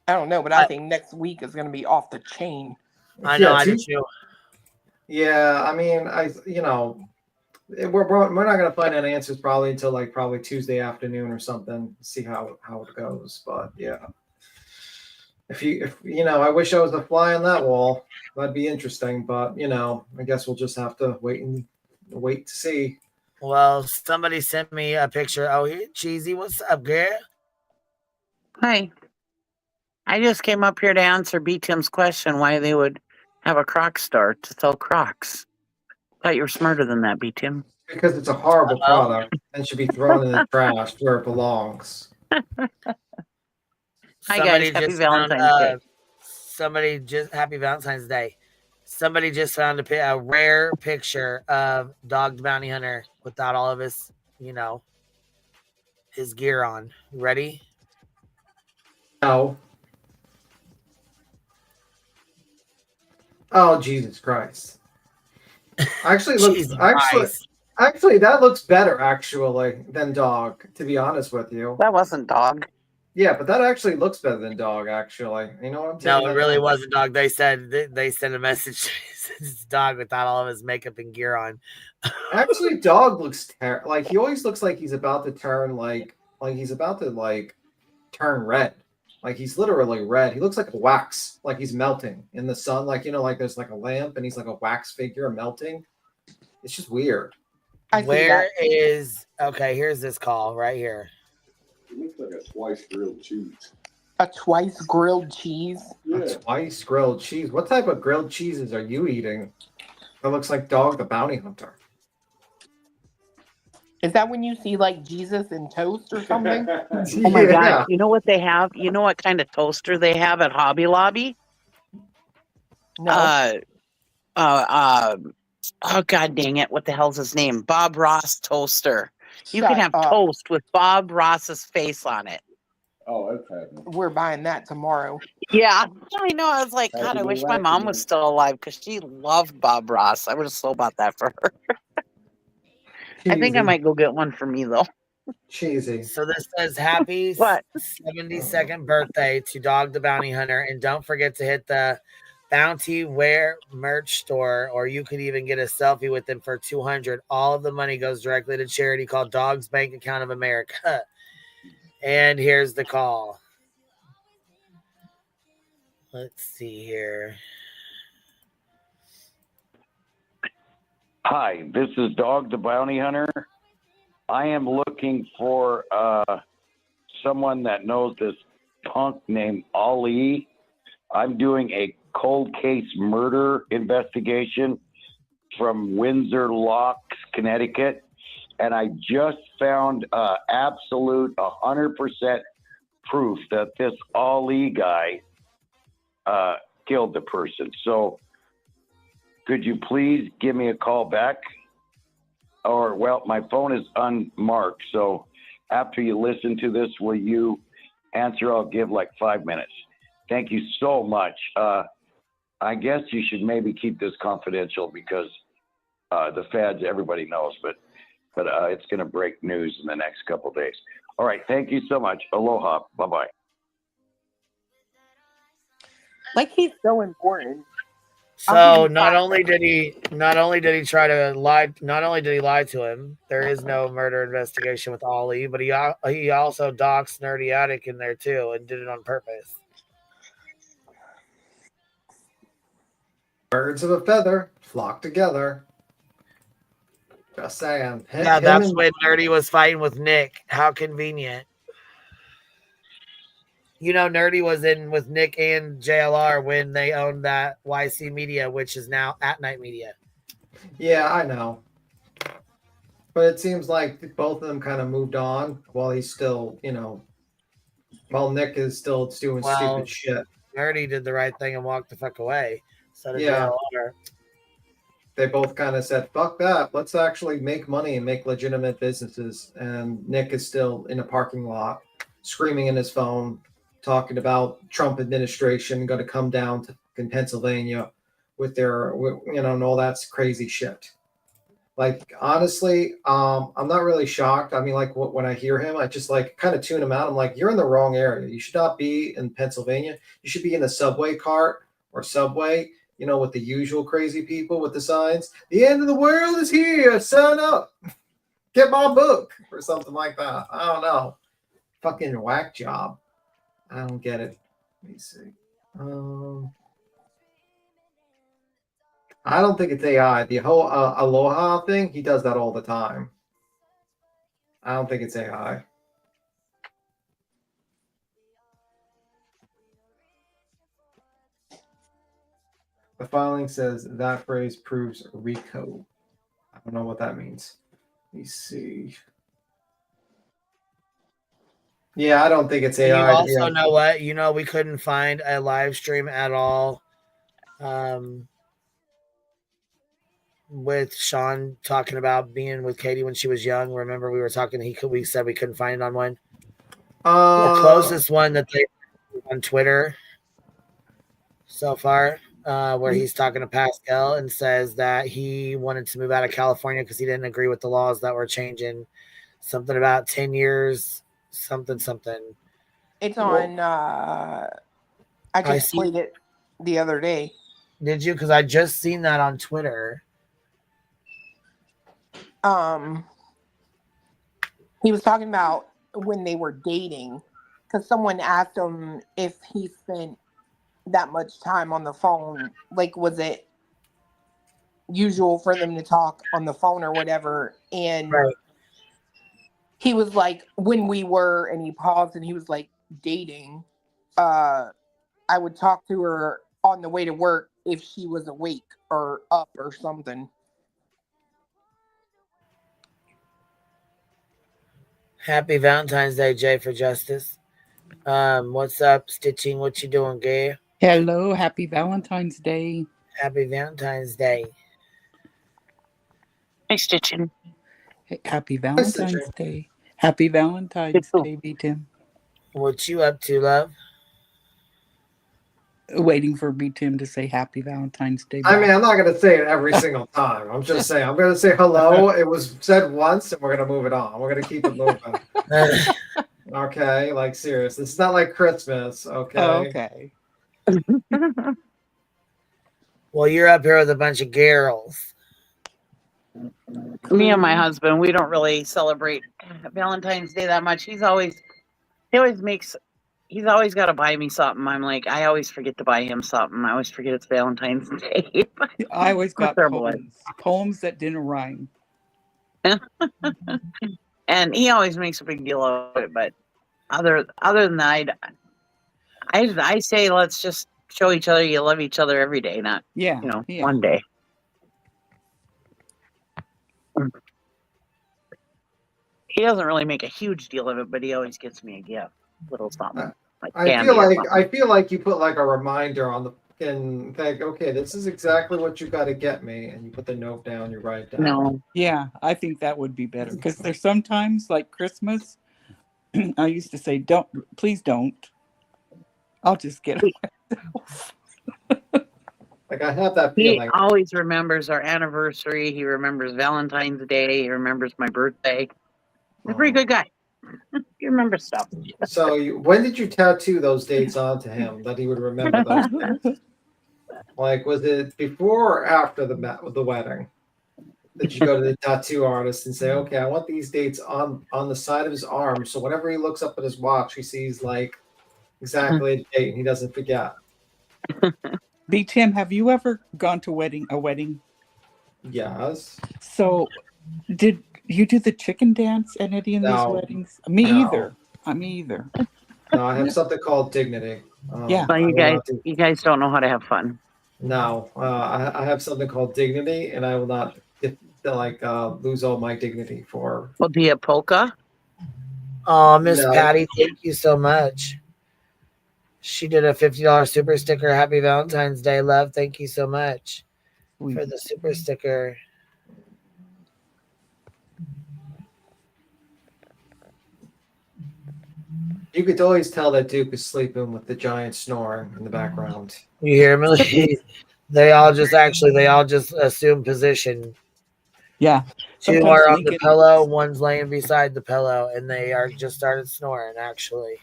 I don't know, but I think next week is going to be off the chain. I know, I do too. Yeah, I mean, we're not going to find any answers probably until probably Tuesday afternoon or something. See how it goes. But yeah, if I wish I was a fly on that wall. That'd be interesting. But I guess we'll just have to wait to see. Well, somebody sent me a picture. Oh, here, Cheesy, what's up, girl? Hi. I just came up here to answer B. Tim's question why they would have a Croc store to sell Crocs. Thought you were smarter than that, B. Tim. Because it's a horrible product and should be thrown in the trash where it belongs. Hi guys, happy Valentine's Day. Happy Valentine's Day. Somebody just found a rare picture of Dog the Bounty Hunter without all of his, his gear on. Ready? No. Oh, Jesus Christ. Actually, looks Jesus Christ. actually that looks better actually than dog. To be honest with you. That wasn't dog. Yeah, but that actually looks better than dog. Actually, you know what I'm No, taking it that really back. wasn't dog. They said they sent a message. It's dog without all of his makeup and gear on. Actually, dog looks like he always looks like he's about to turn like he's about to like turn red. Like he's literally red. He looks like a wax, like he's melting in the sun. Like like there's like a lamp and he's like a wax figure melting. It's just weird. Where is okay? Here's this call right here. It looks like a twice grilled cheese. A twice grilled cheese? A twice grilled cheese. What type of grilled cheeses are you eating? That looks like Dog the Bounty Hunter. Is that when you see like Jesus in toast or something? Oh my God. You know what they have? You know what kind of toaster they have at Hobby Lobby? No. Oh God dang it. What the hell's his name? Bob Ross toaster. You Shut can have up. toast with Bob Ross's face on it. Oh, that's happening. We're buying that tomorrow. Yeah, I know. I was like, God, Happy I to wish my laugh mom again. was still alive because she loved Bob Ross. I would have so bought that for her. I think I Cheesy. might go get one for me though. Cheesy. So this says happy What? 72nd birthday to Dog the Bounty Hunter, and don't forget to hit the Bounty Wear merch store, or you could even get a selfie with them for $200. All of the money goes directly to charity called Dogs Bank Account of America. And here's the call. Let's see here. Hi, this is Dog the Bounty Hunter. I am looking for someone that knows this punk named Ali. I'm doing a cold case murder investigation from Windsor Locks, Connecticut, and I just found absolute 100% proof that this Ali guy killed the person. So could you please give me a call back? Or, well, my phone is unmarked, so after you listen to this, will you answer? I'll give like 5 minutes. Thank you so much. I guess you should maybe keep this confidential because the feds, everybody knows, but it's going to break news in the next couple days. All right, thank you so much. Aloha. Bye-bye. Like he's so important. So not only did he try to lie, not only did he lie to him, there is no murder investigation with Ali, but he also doxed Nerdy Attic in there too and did it on purpose. Birds of a feather flock together. Just saying. Yeah, that's when Nerdy was fighting with Nick. How convenient. You know, Nerdy was in with Nick and JLR when they owned that YC Media, which is now At Night Media. Yeah, I know. But it seems like both of them kind of moved on while he's still, while Nick is still doing stupid shit. Nerdy did the right thing and walked the fuck away. So did Yeah. JLR. They both kind of said, fuck that. Let's actually make money and make legitimate businesses. And Nick is still in a parking lot, screaming in his phone, talking about Trump administration going to come down to in Pennsylvania with their, and all that crazy shit. Like, honestly, I'm not really shocked. I mean, like, when I hear him, I just, like, kind of tune him out. I'm like, you're in the wrong area. You should not be in Pennsylvania. You should be in the subway cart or subway, with the usual crazy people with the signs. The end of the world is here. Sign up. Get my book or something like that. I don't know. Fucking whack job. I don't get it. Let me see. I don't think it's AI. The whole Aloha thing, he does that all the time. I don't think it's AI. The filing says that phrase proves RICO. I don't know what that means. Let me see. Yeah, I don't think it's AI. You also know what? We couldn't find a live stream at all with Sean talking about being with Katie when she was young. Remember, we were talking. We said we couldn't find it on one. The closest one that on Twitter so far, where he's talking to Pascal and says that he wanted to move out of California because he didn't agree with the laws that were changing. Something about 10 years, something. It's on. I just played it the other day. Did you? Because I just seen that on Twitter. He was talking about when they were dating, because someone asked him if he spent that much time on the phone. Like, was it usual for them to talk on the phone or whatever? And he was like, when we were, and he paused and he was like, dating. I would talk to her on the way to work if she was awake or up or something. Happy Valentine's Day, Jay for Justice. What's up, Stitching? What you doing, gay? Hello, happy Valentine's Day. Happy Valentine's Day. Hey, Stitching. Hey, happy Valentine's Day. Happy Valentine's Day, B. Tim. What you up to, love? Waiting for B. Tim to say happy Valentine's Day. I mean, I'm not going to say it every single time. I'm just saying, I'm going to say hello. It was said once, and we're going to move it on. We're going to keep it moving. Okay? Like, serious. It's not like Christmas, okay? Oh, okay. Well, you're up here with a bunch of girls. Me and my husband, we don't really celebrate Valentine's Day that much. He's always got to buy me something. I'm like, I always forget to buy him something. I always forget it's Valentine's Day. I always got poems that didn't rhyme. And he always makes a big deal of it. But other than that, I say let's just show each other you love each other every day, not one day. He doesn't really make a huge deal of it, but he always gets me a gift, little something. I feel like you put like a reminder on the and think, okay, this is exactly what you got to get me, and you put the note down, you write it down. No, yeah, I think that would be better because there's sometimes like Christmas. I used to say, please don't. I'll just get it myself. Like I have that feeling. He always remembers our anniversary. He remembers Valentine's Day. He remembers my birthday. He's a pretty good guy. He remembers stuff. So when did you tattoo those dates onto him that he would remember those dates? Like, was it before or after the wedding? Did you go to the tattoo artist and say, okay, I want these dates on the side of his arm, so whenever he looks up at his watch, he sees like exactly a date and he doesn't forget. B. Tim, have you ever gone to a wedding? Yes. So, did you do the chicken dance at any of these weddings? Me either. No, I have something called dignity. Yeah. Well, you guys don't know how to have fun. No, I have something called dignity, and I will not lose all my dignity for. Well, do you polka? Oh, Miss Patty, thank you so much. She did a $50 super sticker. Happy Valentine's Day, love. Thank you so much for the super sticker. You could always tell that Duke is sleeping with the giant snoring in the background. You hear me? They all just assume position. Yeah. Two are on the pillow, one's laying beside the pillow, and they are just started snoring, actually.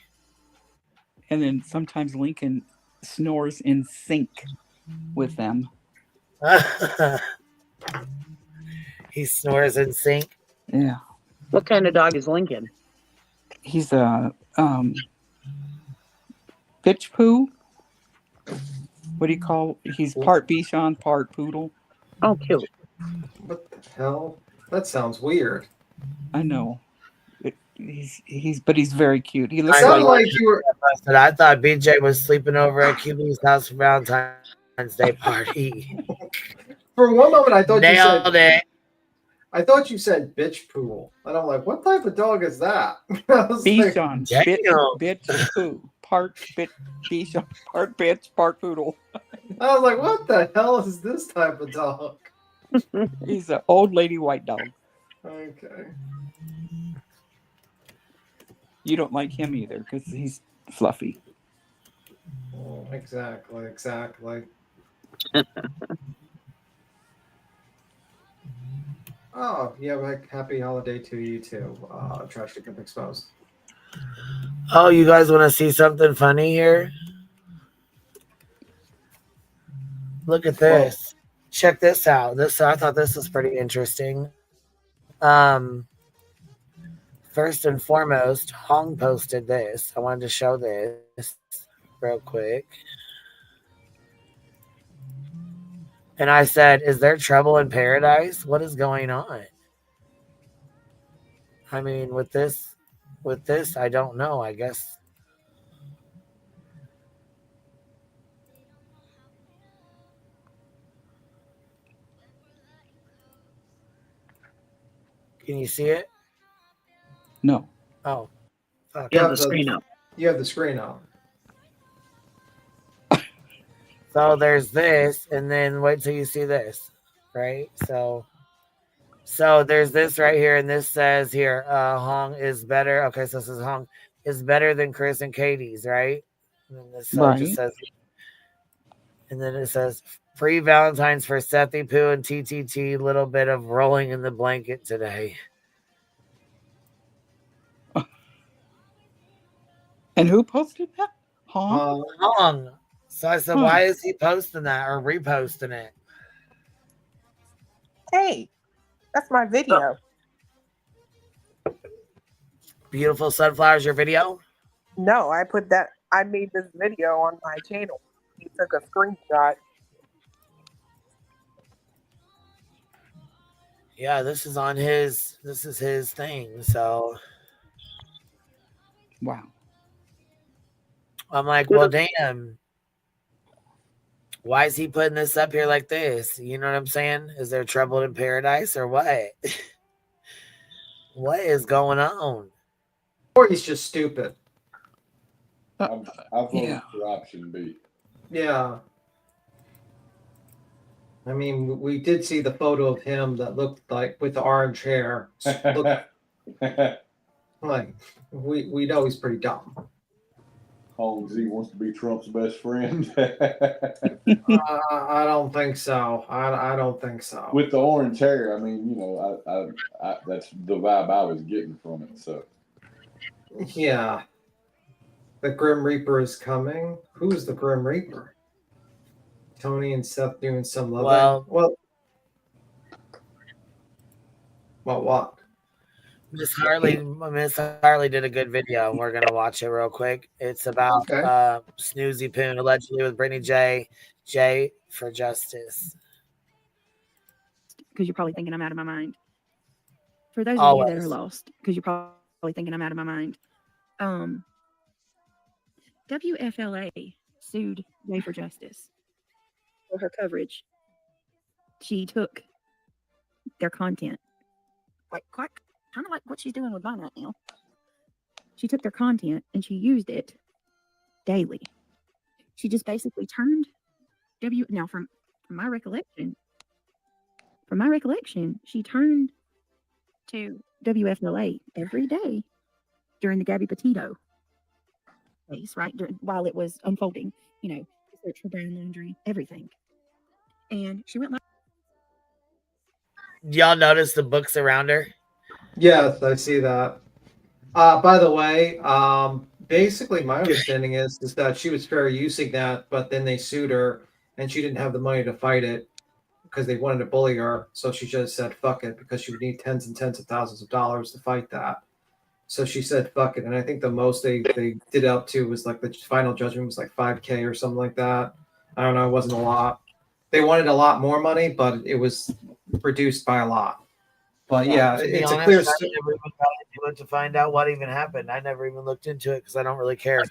And then sometimes Lincoln snores in sync with them. He snores in sync? Yeah. What kind of dog is Lincoln? He's a bitch poo. What do you call? He's part Bichon, part poodle. Oh, cute. What the hell? That sounds weird. I know. He's very cute. He looks like you were. I thought BJ was sleeping over at QB's house for Valentine's Day party. For one moment, I thought Nailed it. I thought you said bitch poodle, and I'm like, what type of dog is that? Bichon, bitch poo, part bitch, Bichon, part bitch, part poodle. I was like, what the hell is this type of dog? He's an old lady white dog. Okay. You don't like him either because he's fluffy. Oh, exactly. Oh, yeah, like happy holiday to you too. Trash to get exposed. Oh, you guys want to see something funny here? Look at this. Check this out. I thought this was pretty interesting. First and foremost, Hong posted this. I wanted to show this real quick. And I said, is there trouble in paradise? What is going on? I mean, with this, I don't know, I guess. Can you see it? No. Oh, fuck. You have the screen up. You have the screen up. So there's this, and then wait till you see this, right? So there's this right here, and this says here, Hong is better. Okay, so this is Hong is better than Chris and Katie's, right? And then this Right. just says, and then it says free Valentines for Sethy Poo and TTT. Little bit of rolling in the blanket today. And who posted that? Hong? Hong. So I said, why is he posting that or reposting it? Hey, that's my video. Beautiful Sunflowers, your video? No, I made this video on my channel. He took a screenshot. Yeah, this is his thing. So wow. I'm like, well, damn. Why is he putting this up here like this? You know what I'm saying? Is there trouble in paradise or what? What is going on? Or he's just stupid. I voted for option B. Yeah. I mean, we did see the photo of him that looked like with the orange hair. Like we know he's pretty dumb. Hong Z wants to be Trump's best friend. I don't think so. I don't think so. With the orange hair, I mean, you know, I that's the vibe I was getting from it. So yeah, the Grim Reaper is coming. Who's the Grim Reaper? Tony and Seth doing some loving. Well, what? Miss Harley did a good video, and we're gonna watch it real quick. It's about Snoozy Poon allegedly with Brittany J for justice. Because you're probably thinking I'm out of my mind. For those of you that are lost, because you're probably thinking I'm out of my mind. WFLA sued Jay for Justice for her coverage. She took their content, kind of like what she's doing with mine right now. She took their content and she used it daily. She just basically turned now from my recollection, she turned to WFLA every day during the Gabby Petito case, right? While it was unfolding, search for brown laundry, everything. And she went like, Y'all notice the books around her? Yes, I see that. By the way, basically my understanding is that she was fair using that, but then they sued her and she didn't have the money to fight it because they wanted to bully her. So she just said, fuck it, because she would need tens and tens of thousands of dollars to fight that. So she said, fuck it. And I think the most they did up to was like the final judgment was like $5,000 or something like that. I don't know. It wasn't a lot. They wanted a lot more money, but it was reduced by a lot. But yeah, it's a clear. I never even got into it to find out what even happened. I never even looked into it because I don't really care.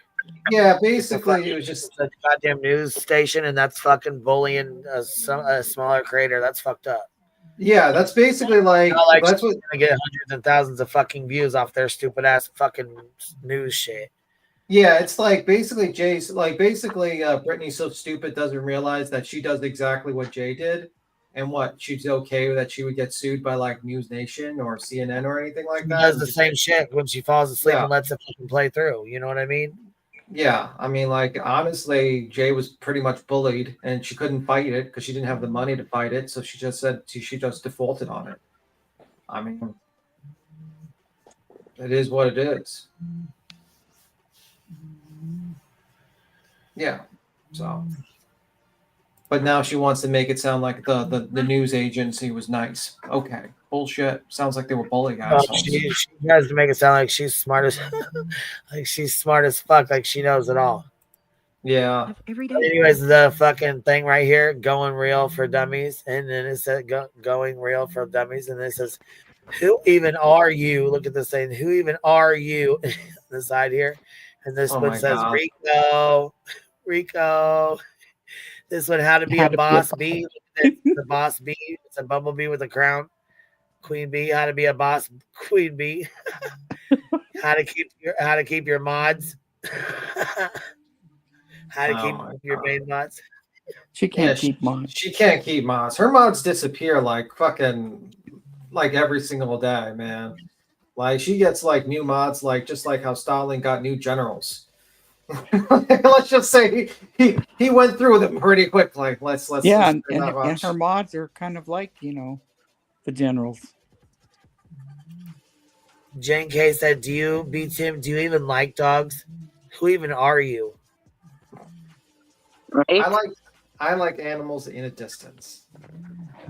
Yeah, basically it was just a goddamn news station, and that's fucking bullying a smaller creator. That's fucked up. Yeah, that's basically like that's what's gonna get hundreds and thousands of fucking views off their stupid ass fucking news shit. Yeah, it's like basically Brittany's so stupid doesn't realize that she does exactly what Jay did. And what, she's okay with that she would get sued by like News Nation or CNN or anything like that? She does the same shit when she falls asleep and lets it fucking play through. You know what I mean? Yeah, I mean, like, honestly, Jay was pretty much bullied, and she couldn't fight it because she didn't have the money to fight it. So she just said she just defaulted on it. I mean, it is what it is. Yeah. So, but now she wants to make it sound like the news agency was nice. Okay, bullshit. Sounds like they were bullying assholes. She tries to make it sound like she's smart as like she's smart as fuck, like she knows it all. Yeah. Every day. Anyways, the fucking thing right here, going real for dummies, and then it said going real for dummies, and then it says, "Who even are you?" Look at this thing. Who even are you? On the side here, and this Oh one my says God. Rico. This one, how to be a boss bee. The boss bee. It's a bumblebee with a crown. Queen bee. How to be a boss queen bee. how to keep your mods. How to keep your main mods. She can't keep mods. She can't keep mods. Her mods disappear like fucking like every single day, man. Like she gets like new mods, like just like how Stalin got new generals. Let's just say he went through them pretty quickly. Let's Yeah, just say that and much. her mods are kind of like, the generals. Jane K said, "Do you beat him? Do you even like dogs? Who even are you?" Right? I like animals in a distance.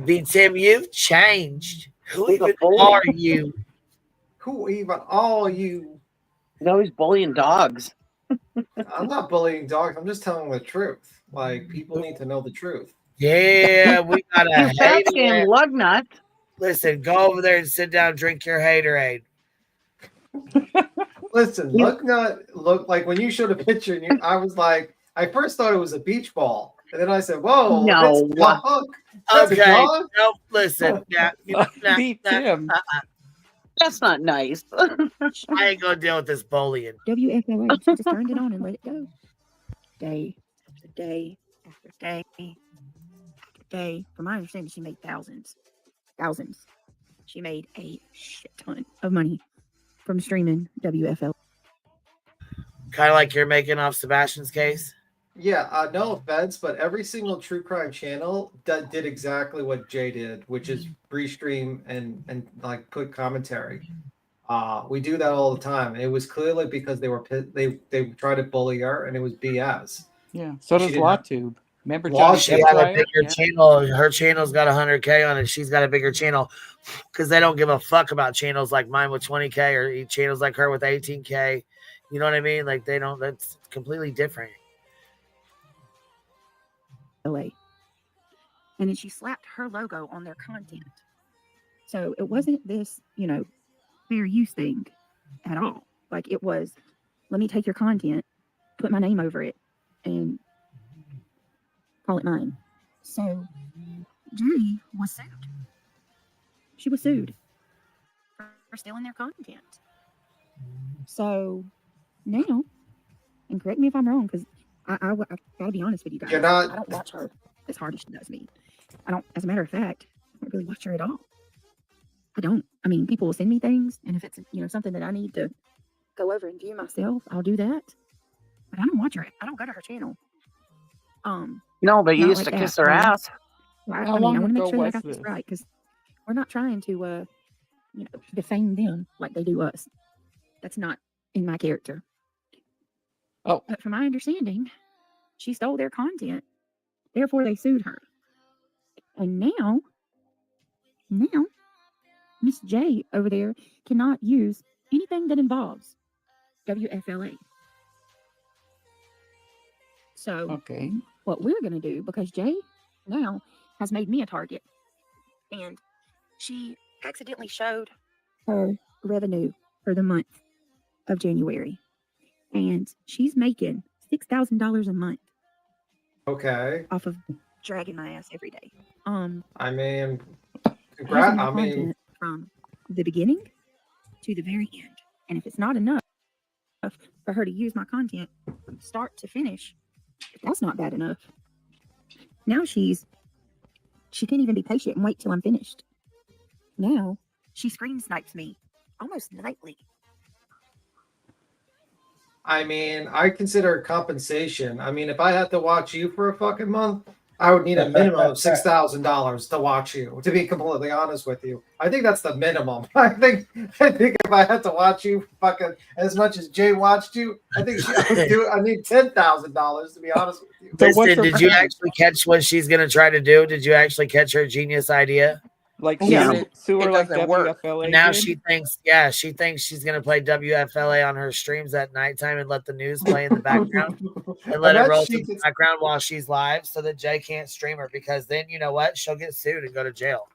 Beat Tim, you've changed. Who He's a even bully. are you? Who even are you? No, he's bullying dogs. I'm not bullying dogs. I'm just telling the truth. Like people need to know the truth. Yeah, we got a You fat hater. damn lug nut. Listen, go over there and sit down, drink your haterade. Listen, look like when you showed a picture, and I was like, I first thought it was a beach ball, and then I said, "Whoa, No. it's a dog." That's a Okay, dog? no, listen. Beat Tim. That's not nice. I ain't gonna deal with this bullying. WFLA. She just turned it on and let it go. Day after day after day after day. From my understanding, she made thousands. She made a shit ton of money from streaming WFL. Kind of like you're making off Sebastian's case. Yeah, no offense, but every single true crime channel did exactly what Jay did, which is restream and like put commentary. We do that all the time. It was clearly because they tried to bully her, and it was BS. Yeah, so does LawTube. Remember She got a bigger channel. Her channel's got 100K on it. She's got a bigger channel because they don't give a fuck about channels like mine with 20K or channels like her with 18K. You know what I mean? Like they don't. That's completely different. LA. And then she slapped her logo on their content. So it wasn't this, fair use thing at all. Like it was, let me take your content, put my name over it, and call it mine. So Jay was sued. She was sued for stealing their content. So now, and correct me if I'm wrong, because I gotta be honest with you guys. You're not- I don't watch her as hard as she does me. I don't, as a matter of fact, I don't really watch her at all. I don't. I mean, people will send me things, and if it's something that I need to go over and view myself, I'll do that. But I don't watch her. I don't go to her channel. No, but you not used like to that. kiss her ass. I How mean, long I want to make ago sure that I was got this this? right, because we're not trying to, defame them like they do us. That's not in my character. Oh. But from my understanding, she stole their content. Therefore, they sued her. And now, Miss J over there cannot use anything that involves WFLA. So, Okay. what we're going to do, because Jay now has made me a target, and she accidentally showed her revenue for the month of January, and she's making $6,000 a month Okay. off of dragging my ass every day. I mean, Using my content from the beginning to the very end. And if it's not enough for her to use my content from start to finish, if that's not bad enough, now she can't even be patient and wait till I'm finished. Now she screen snipes me almost nightly. I mean, I consider it compensation. I mean, if I had to watch you for a fucking month, I would need a minimum of $6,000 to watch you. To be completely honest with you, I think that's the minimum. I think if I had to watch you fucking as much as Jay watched you, I think I need $10,000 to be honest with you. Listen, did you actually catch what she's gonna try to do? Did you actually catch her genius idea? Like No, sue her it like doesn't work. WFLA And now did? she thinks she's gonna play WFLA on her streams at nighttime and let the news play in the background and let it roll in the background while she's live, so that Jay can't stream her. Because then you know what? She'll get sued and go to jail.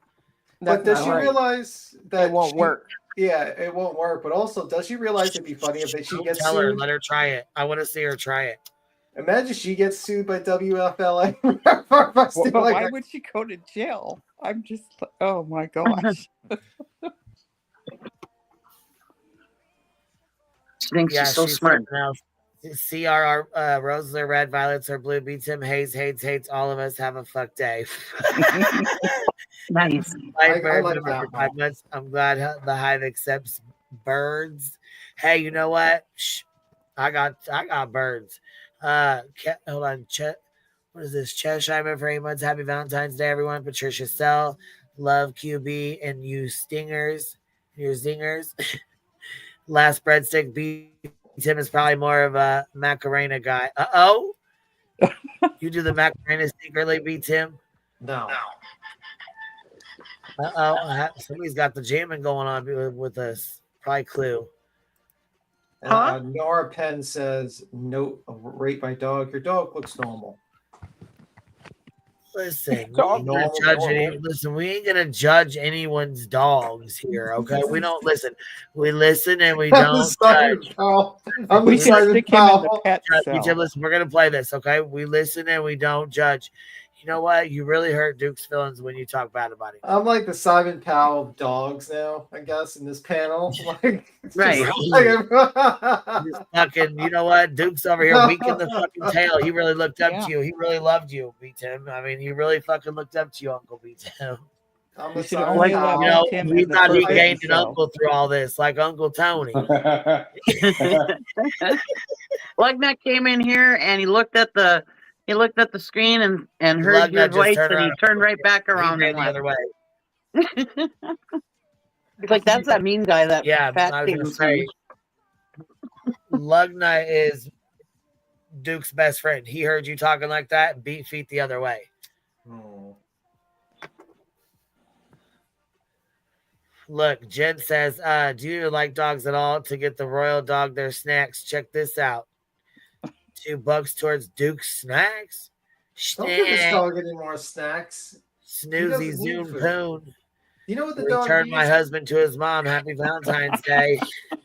But does she realize that it won't work? Yeah, it won't work. But also, does she realize it'd be funny if she gets Tell her, sued? let her try it. I want to see her try it. Imagine she gets sued by WFLA. But why would she go to jail? I'm just, oh my gosh. She thinks she's so smart. CRR, roses are red, violets are blue. Beats him, hates all of us. Have a fuck day. Nice. I like that for 5 months. I'm glad the hive accepts birds. Hey, you know what? Shh. I got birds. Hold on. What is this? Cheshire for 8 months. Happy Valentine's Day, everyone. Patricia Sell, love QB and you stingers. Your zingers. Last breadstick. B. Tim is probably more of a Macarena guy. Uh-oh. You do the Macarena secretly, B. Tim? No. Uh-oh. Somebody's got the jamming going on with us. Probably Clue. Nora Penn says, "Note, rate my dog. Your dog looks normal." Listen, we ain't gonna judge anyone's dogs here, okay? We don't listen. We listen and we don't judge. We can stick him in the pet cell. Listen, we're gonna play this, okay? We listen and we don't judge. You know what? You really hurt Duke's feelings when you talk bad about him. I'm like the Simon Cowell of dogs now, I guess, in this panel. Like, right. Just fucking, you know what? Duke's over here weak in the fucking tail. He really looked up to you. He really loved you, B-Tim. I mean, he really fucking looked up to you, Uncle B-Tim. I'm Like, we thought he gained an uncle through all this, like Uncle Tony. Lugnut came in here and he looked at the screen and heard your voice, and he turned right back around and the other way. He's like, that's that mean guy. That fat I was gonna say, Lugnut is Duke's best friend. He heard you talking like that and beat feet the other way. Oh. Look, Jen says, do you like dogs at all? To get the royal dog their snacks, check this out. $2 towards Duke's snacks. Don't give this dog any more snacks. Snoozy Zoom Poon. You know what the dog Return needs? my husband to his mom. Happy Valentine's Day. Oh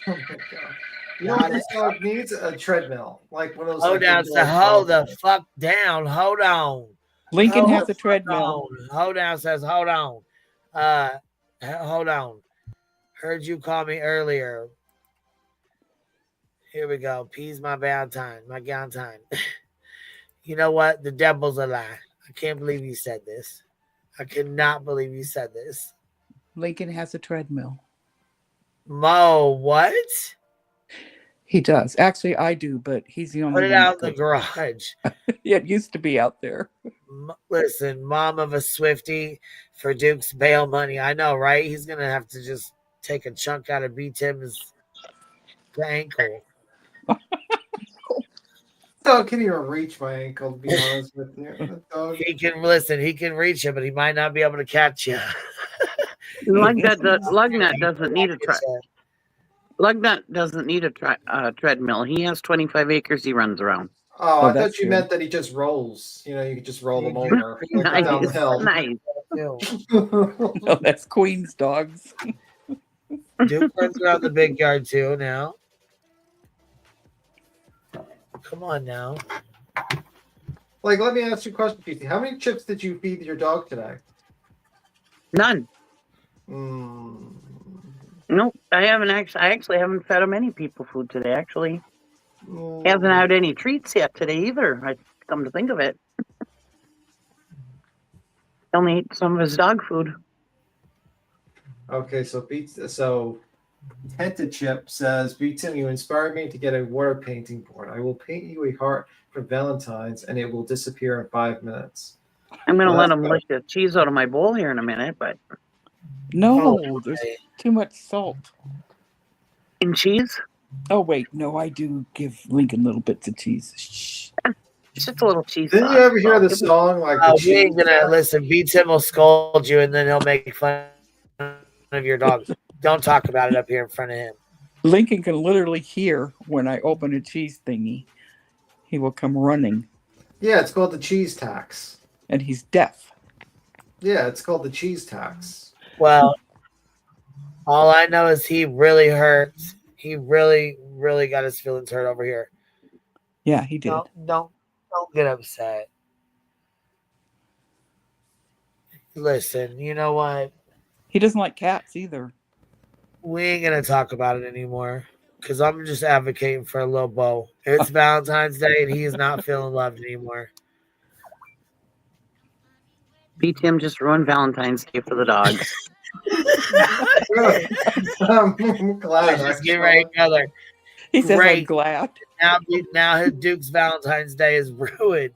my God. You know what this dog needs? A treadmill. Like one of those. Hold down. So hold the fuck down. Hold on. Lincoln has a treadmill. Hold down says, hold on. Hold on. Heard you call me earlier. Here we go. Peas my Valentine. You know what? The devil's a lie. I can't believe you said this. I cannot believe you said this. Lincoln has a treadmill. Mo, what? He does. Actually, I do, but he's the only Put it one out in that the garage. It used to be out there. Listen, mom of a Swiftie for Duke's bail money. I know, right? He's going to have to just take a chunk out of B-Tim's ankle. Dog can't even reach my ankle, to be honest with you. He can reach it, but he might not be able to catch you. Lugnut doesn't need a Lugnut doesn't need a treadmill. He has 25 acres he runs around. Oh, I thought you meant that he just rolls. You know, you could just roll them over like down the hill. Nice. No, that's Queen's dogs. Duke runs around the big yard too now. Come on now. Like, let me ask you a question, PC. How many chips did you feed your dog today? None. Nope. I actually haven't fed him any people food today, actually. He hasn't had any treats yet today either. I come to think of it. He only ate some of his dog food. Okay, so Chip says, B-Tim, you inspired me to get a water painting board. I will paint you a heart for Valentine's, and it will disappear in 5 minutes. I'm going to Well, let that's him good. lick the cheese out of my bowl here in a minute, but Oh, there's too much salt. in cheese? Oh, wait. No, I do give Lincoln little bits of cheese. Shh. It's just a little cheese Didn't sauce. you ever hear Well, the it was- song like Oh, the we cheese? ain't gonna listen. B-Tim will scold you, and then he'll make fun of your dogs. Don't talk about it up here in front of him. Lincoln can literally hear when I open a cheese thingy. He will come running. Yeah, it's called the cheese tax. And he's deaf. Yeah, it's called the cheese tax. Well, all I know is he really hurts. He really, really got his feelings hurt over here. Yeah, he did. Don't get upset. Listen, you know what? He doesn't like cats either. We ain't gonna talk about it anymore because I'm just advocating for a little Bo. It's Valentine's Day and he's not feeling loved anymore. B-Tim just ruined Valentine's Day for the dogs. I'm glad. Just get right together. He says, I'm glad. Now his Duke's Valentine's Day is ruined.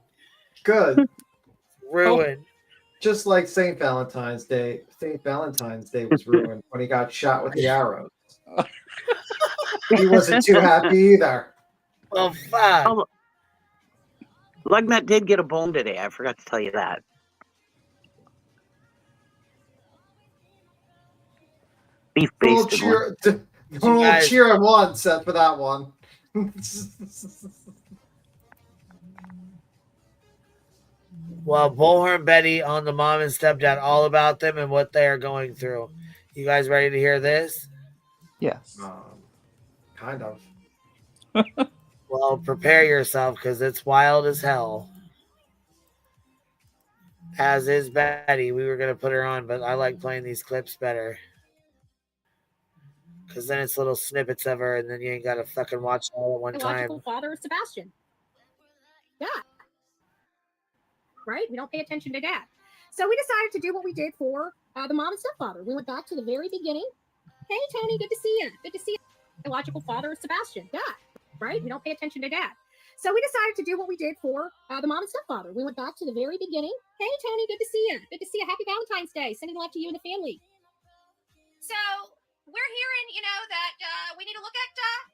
Good. Ruined. Just like St. Valentine's Day. St. Valentine's Day was ruined when he got shot with the arrows. He wasn't too happy either. Well, fuck. Oh, Lugnut did get a bone today. I forgot to tell you that. Beef Don't basted cheer, one. don't cheer him on, Seth, for that one. Well, Bullhorn Betty on the mom and stepdad, all about them and what they are going through. You guys ready to hear this? Yes. Kind of. Well, prepare yourself because it's wild as hell. As is Betty. We were going to put her on, but I like playing these clips better. Because then it's little snippets of her, and then you ain't got to fucking watch it all at one time. Biological father of Sebastian. Yeah. Right? We don't pay attention to dad. So we decided to do what we did for the mom and stepfather. We went back to the very beginning. Hey, Tony, good to see you. Good to see you. Biological father of Sebastian. Dad. Right? We don't pay attention to dad. So we decided to do what we did for the mom and stepfather. We went back to the very beginning. Hey, Tony, good to see you. Good to see you. Happy Valentine's Day. Sending love to you and the family. So we're hearing, that we need to look at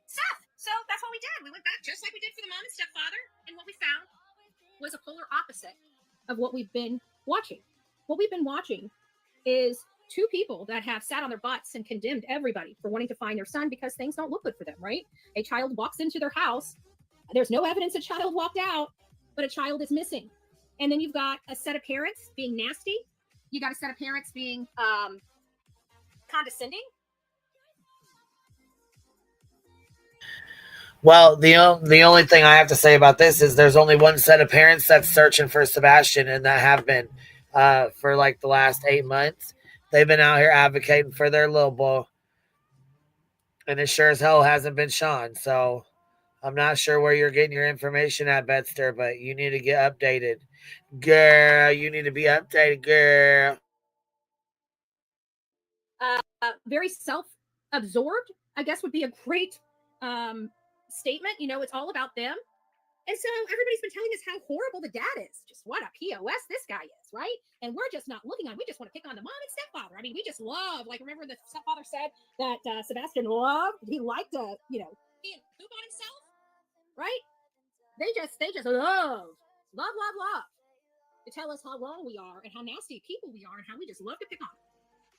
Seth. So that's what we did. We went back just like we did for the mom and stepfather. And what we found was a polar opposite of what we've been watching. What we've been watching is two people that have sat on their butts and condemned everybody for wanting to find their son because things don't look good for them, right? A child walks into their house. There's no evidence a child walked out, but a child is missing. And then you've got a set of parents being nasty. You got a set of parents being condescending. Well, the only thing I have to say about this is there's only one set of parents that's searching for Sebastian, and that have been for like the last 8 months. They've been out here advocating for their little boy, and it sure as hell hasn't been Sean. So I'm not sure where you're getting your information at, Betster, but you need to get updated. Girl, you need to be updated, girl. Very self-absorbed, I guess would be a great statement. It's all about them. And so everybody's been telling us how horrible the dad is. Just what a POS this guy is, right? And we're just not looking on. We just want to pick on the mom and stepfather. I mean, we just love, like, remember the stepfather said that Sebastian loved, he liked to, he and poop on himself, right? They just love to tell us how wrong we are and how nasty people we are and how we just love to pick on.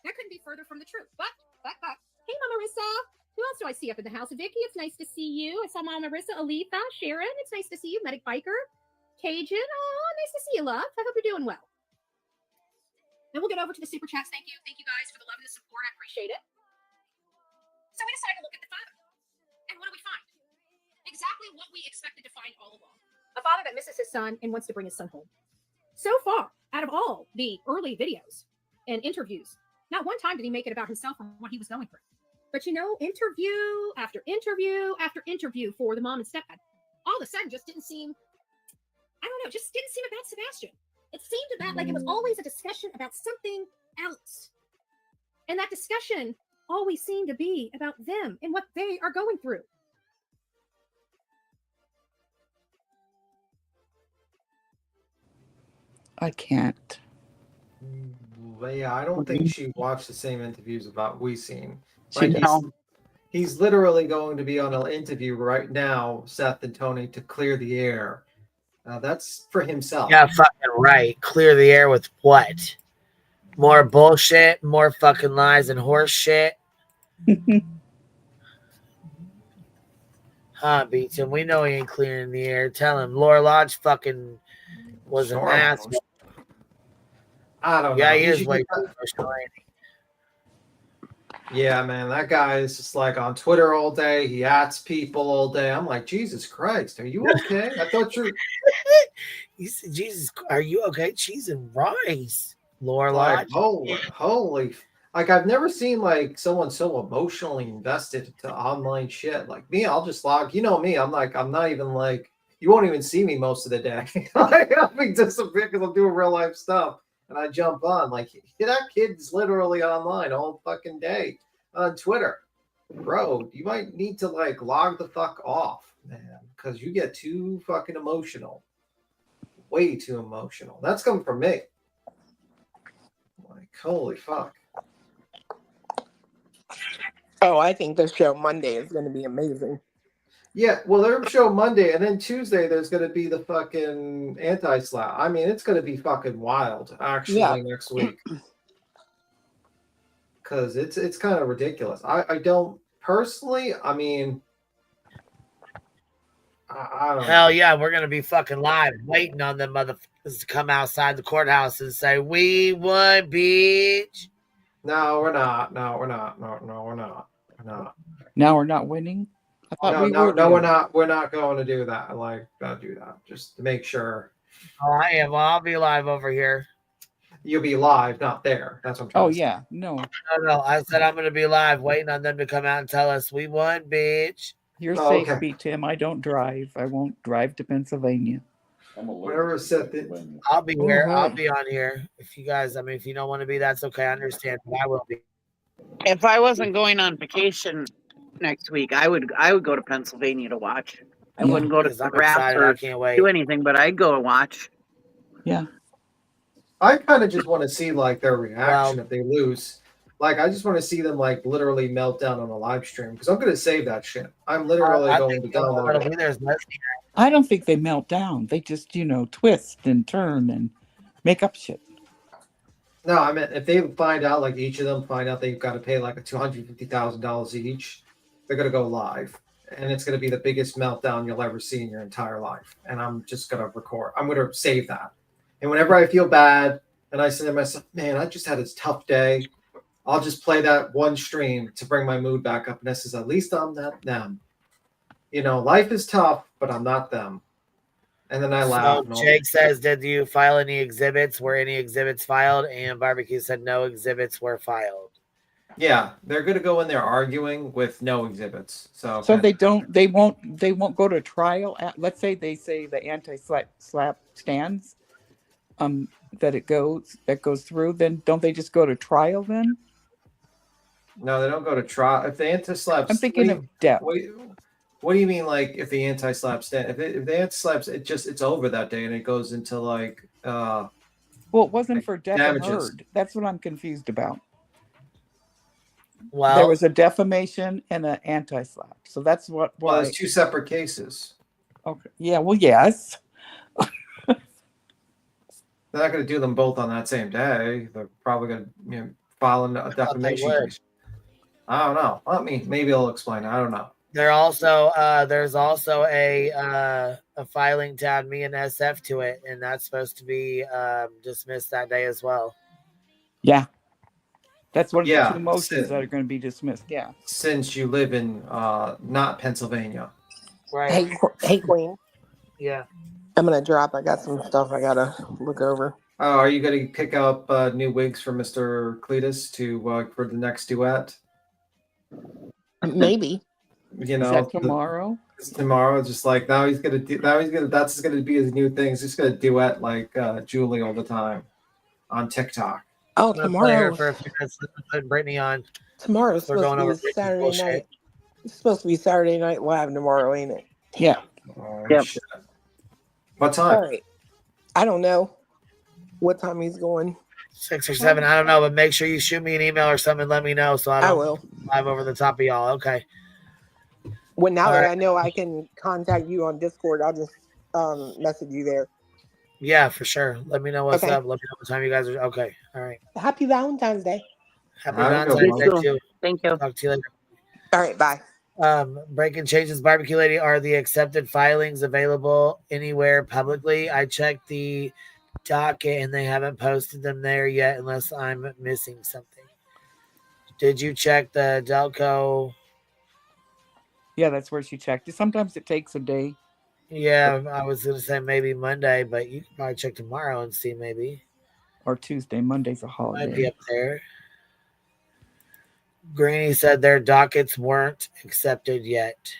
That couldn't be further from the truth. But, hey, Mama Marissa. Who else do I see up in the house? Vicky, it's nice to see you. I saw Mama Marissa, Aletha, Sharon. It's nice to see you. Medic Biker, Cajun. Oh, nice to see you, love. I hope you're doing well. Then we'll get over to the super chats. Thank you. Thank you guys for the love and the support. I appreciate it. So we decided to look at the father. And what do we find? Exactly what we expected to find all along. A father that misses his son and wants to bring his son home. So far, out of all the early videos and interviews, not one time did he make it about himself or what he was going through. But interview after interview after interview for the mom and stepdad, all of a sudden just didn't seem, just didn't seem about Sebastian. It seemed about like it was always a discussion about something else. And that discussion always seem to be about them and what they are going through. I can't. But yeah, I don't think she watched the same interviews about we seen. She Like don't. he's literally going to be on an interview right now, Seth and Tony, to clear the air. That's for himself. Yeah, fucking right. Clear the air with what? More bullshit, more fucking lies and horse shit. Huh, Beaton? We know he ain't clearing the air. Tell him Laura Lodge fucking was an asshole. I don't know. Yeah, he He is should way be- too emotional, ain't he? Yeah, man, that guy is just like on Twitter all day. He ats people all day. I'm like, Jesus Christ, are you okay? I thought you're He said, Jesus, are you okay? Cheese and rice. Laura like, Lodge. holy. Like, I've never seen like someone so emotionally invested to online shit. Like me, I'll just log. You know me, I'm not even like, you won't even see me most of the day. Like, I'll be disappeared because I'm doing real life stuff. And I jump on. Like, that kid's literally online all fucking day on Twitter. Bro, you might need to like log the fuck off, man, because you get too fucking emotional. Way too emotional. That's coming from me. Like, holy fuck. Oh, I think the show Monday is going to be amazing. Yeah, well, their show Monday, and then Tuesday there's going to be the fucking anti-slap. I mean, it's going to be fucking wild, actually, next week. Because it's kind of ridiculous. I don't, personally, I mean, I don't Hell know. yeah, we're gonna be fucking live waiting on them motherfuckers to come outside the courthouse and say, "We won, bitch." No, we're not. No, we're not. No, we're not. We're not. Now we're not winning. I thought No, we no, were. no, we're winning. not. We're not going to do that. Like, gotta do that just to make sure. Oh, I am. Well, I'll be live over here. You'll be live, not there. That's what I'm trying Oh to say. yeah, no. No. I said I'm gonna be live, waiting on them to come out and tell us we won, bitch. You're Oh, safe, okay. B Tim. I don't drive. I won't drive to Pennsylvania. Whenever it's set, I'll be here. Oh, I'll hi. be on here. If you guys, I mean, if you don't want to be, that's okay. I understand, but I will be. If I wasn't going on vacation next week, I would go to Pennsylvania to watch. I Yeah. wouldn't go to Because I'm harass excited. or I can't wait. do anything, but I'd go and watch. Yeah. I kind of just want to see like their reaction if they lose. Like, I just want to see them like literally melt down on a live stream because I'm going to save that shit. I'm literally I going to think what'll download be it. there's Leslie. I don't think they melt down. They just, twist and turn and make up shit. No, I mean, if they find out, like each of them find out they've got to pay like a $250,000 each, they're going to go live. And it's going to be the biggest meltdown you'll ever see in your entire life. And I'm just going to record. I'm going to save that. And whenever I feel bad and I say to myself, man, I just had a tough day, I'll just play that one stream to bring my mood back up. And this is, at least I'm not them. Life is tough, but I'm not them. And then I laugh. So Jake says, did you file any exhibits? Were any exhibits filed? And Barbecue said no exhibits were filed. Yeah, they're going to go in there arguing with no exhibits. So they won't go to trial. Let's say the anti-slap stands, that goes through. Then don't they just go to trial then? No, they don't go to trial. If the anti-slaps, I'm thinking of death. What do you mean, like if the anti-slap stand? If the anti-slaps, it's over that day and it goes into like. Well, it wasn't for death and damages. heard. That's what I'm confused about. Well, there was a defamation and an anti-slap, so that's what. Well, it's two separate cases. Okay. Yeah. Well, yes. They're not going to do them both on that same day. They're probably going to file a defamation case. I don't know. I mean, maybe I'll explain. I don't know. There's also a filing to add me and SF to it, and that's supposed to be dismissed that day as well. Yeah, that's one of the two motions that are going to be dismissed. Yeah, since you live in not Pennsylvania, right? Hey, Queen. Yeah, I'm gonna drop. I got some stuff I gotta look over. Are you going to pick up new wigs for Mr. Cletus for the next duet? Maybe. Is that tomorrow? Tomorrow, just like now he's gonna that's gonna be his new thing. He's just gonna duet like Julie all the time on TikTok. Oh, I'm gonna play her tomorrow. for a few minutes, put Brittany on. Tomorrow's We're supposed to going over be Brittany's Saturday bullshit. night. It's supposed to be Saturday Night Live tomorrow, ain't it? Yeah. Oh, Yep. shit. What time? All right. I don't know what time he's going. 6 or 7, I don't know, but make sure you shoot me an email or something and let me know so I don't will. live over the top of y'all. Okay. Well, now All that right. I know I can contact you on Discord, I'll just message you there. Yeah, for sure. Let me know what's Okay. up. Let me know what time you guys are. Okay. All right. Happy Valentine's Day. Happy Have a good Valentine's one. Day You too. too. Thank you. Talk to you later. All right, bye. Breaking Changes Barbecue Lady, are the accepted filings available anywhere publicly? I checked the docket and they haven't posted them there yet unless I'm missing something. Did you check the Delco? Yeah, that's where she checked it. Sometimes it takes a day. Yeah, I was going to say maybe Monday, but you can probably check tomorrow and see maybe. Or Tuesday. Monday's a Might be holiday. up there. Granny said their dockets weren't accepted yet.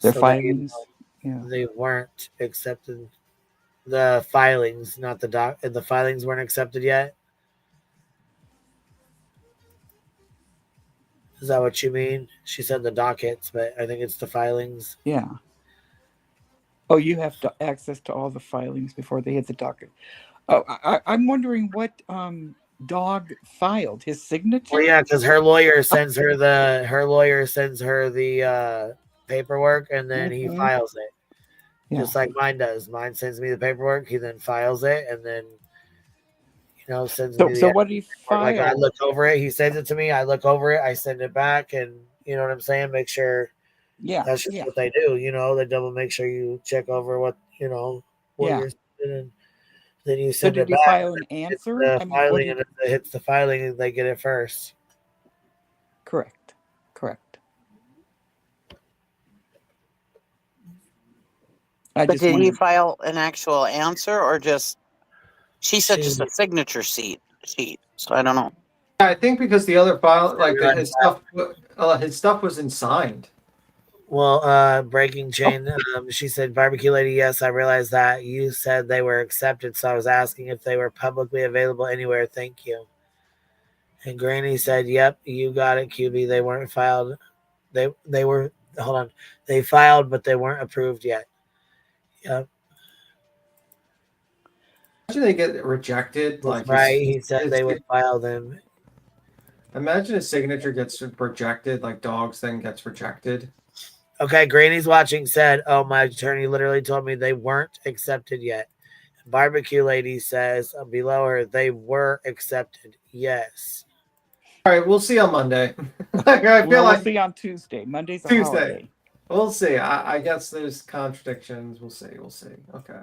Their So there you filings. go. Yeah. They weren't accepted. The filings, not the doc. The filings weren't accepted yet. Is that what you mean? She said the dockets, but I think it's the filings. Yeah. Oh, you have access to all the filings before they hit the docket. Oh, I'm wondering what Dog filed. His signature? Well, yeah, because her lawyer sends her the paperwork, and then he Mhm. files it. Yeah. Just like mine does. Mine sends me the paperwork. He then files it, and then sends me the. So what did he file? Like I look over it. He sends it to me. I look over it. I send it back, and you know what I'm saying. Make sure. Yeah. That's just what they do. They double make sure you check over what what Yeah. you're sending, and then you So send did it he back. file an It's answer? the I mean, filing, and if it hits the filing, they get it first. Correct. But did he file an actual answer or just? She said just a signature sheet. So I don't know. I think because the other file, like his stuff wasn't signed. Well, breaking chain. She said, "Barbecue lady, yes, I realized that. You said they were accepted, so I was asking if they were publicly available anywhere. Thank you." And Granny said, "Yep, you got it, QB. They weren't filed. They were. Hold on. They filed, but they weren't approved yet. Yep." Imagine they get rejected. Like right. He said they would file them. Imagine a signature gets rejected, like Dog's thing gets rejected. Okay, Granny's watching said, "Oh, my attorney literally told me they weren't accepted yet." Barbecue lady says below her, "They were accepted." Yes. All right, we'll see on Monday. I feel we'll like see on Tuesday. Monday's a Tuesday. holiday. We'll see. I guess there's contradictions. We'll see. Okay.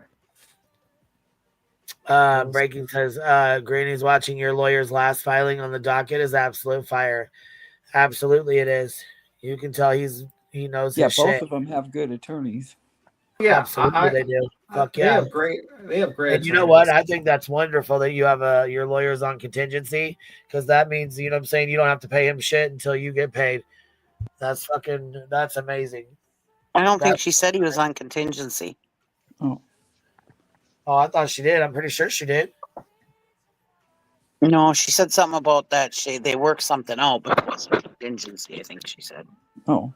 Breaking says, Granny's watching your lawyer's last filing on the docket is absolute fire. Absolutely it is. You can tell he knows Yeah, his both shit. of them have good attorneys. Yeah, absolutely they do. Fuck they yeah. have great. And you know what? I think that's wonderful that you have your lawyers on contingency, because that means, you know what I'm saying, you don't have to pay him shit until you get paid. That's amazing. I don't think she said he was on contingency. Oh, I thought she did. I'm pretty sure she did. No, she said something about that. They worked something out, but it wasn't contingency, I think she said. Oh.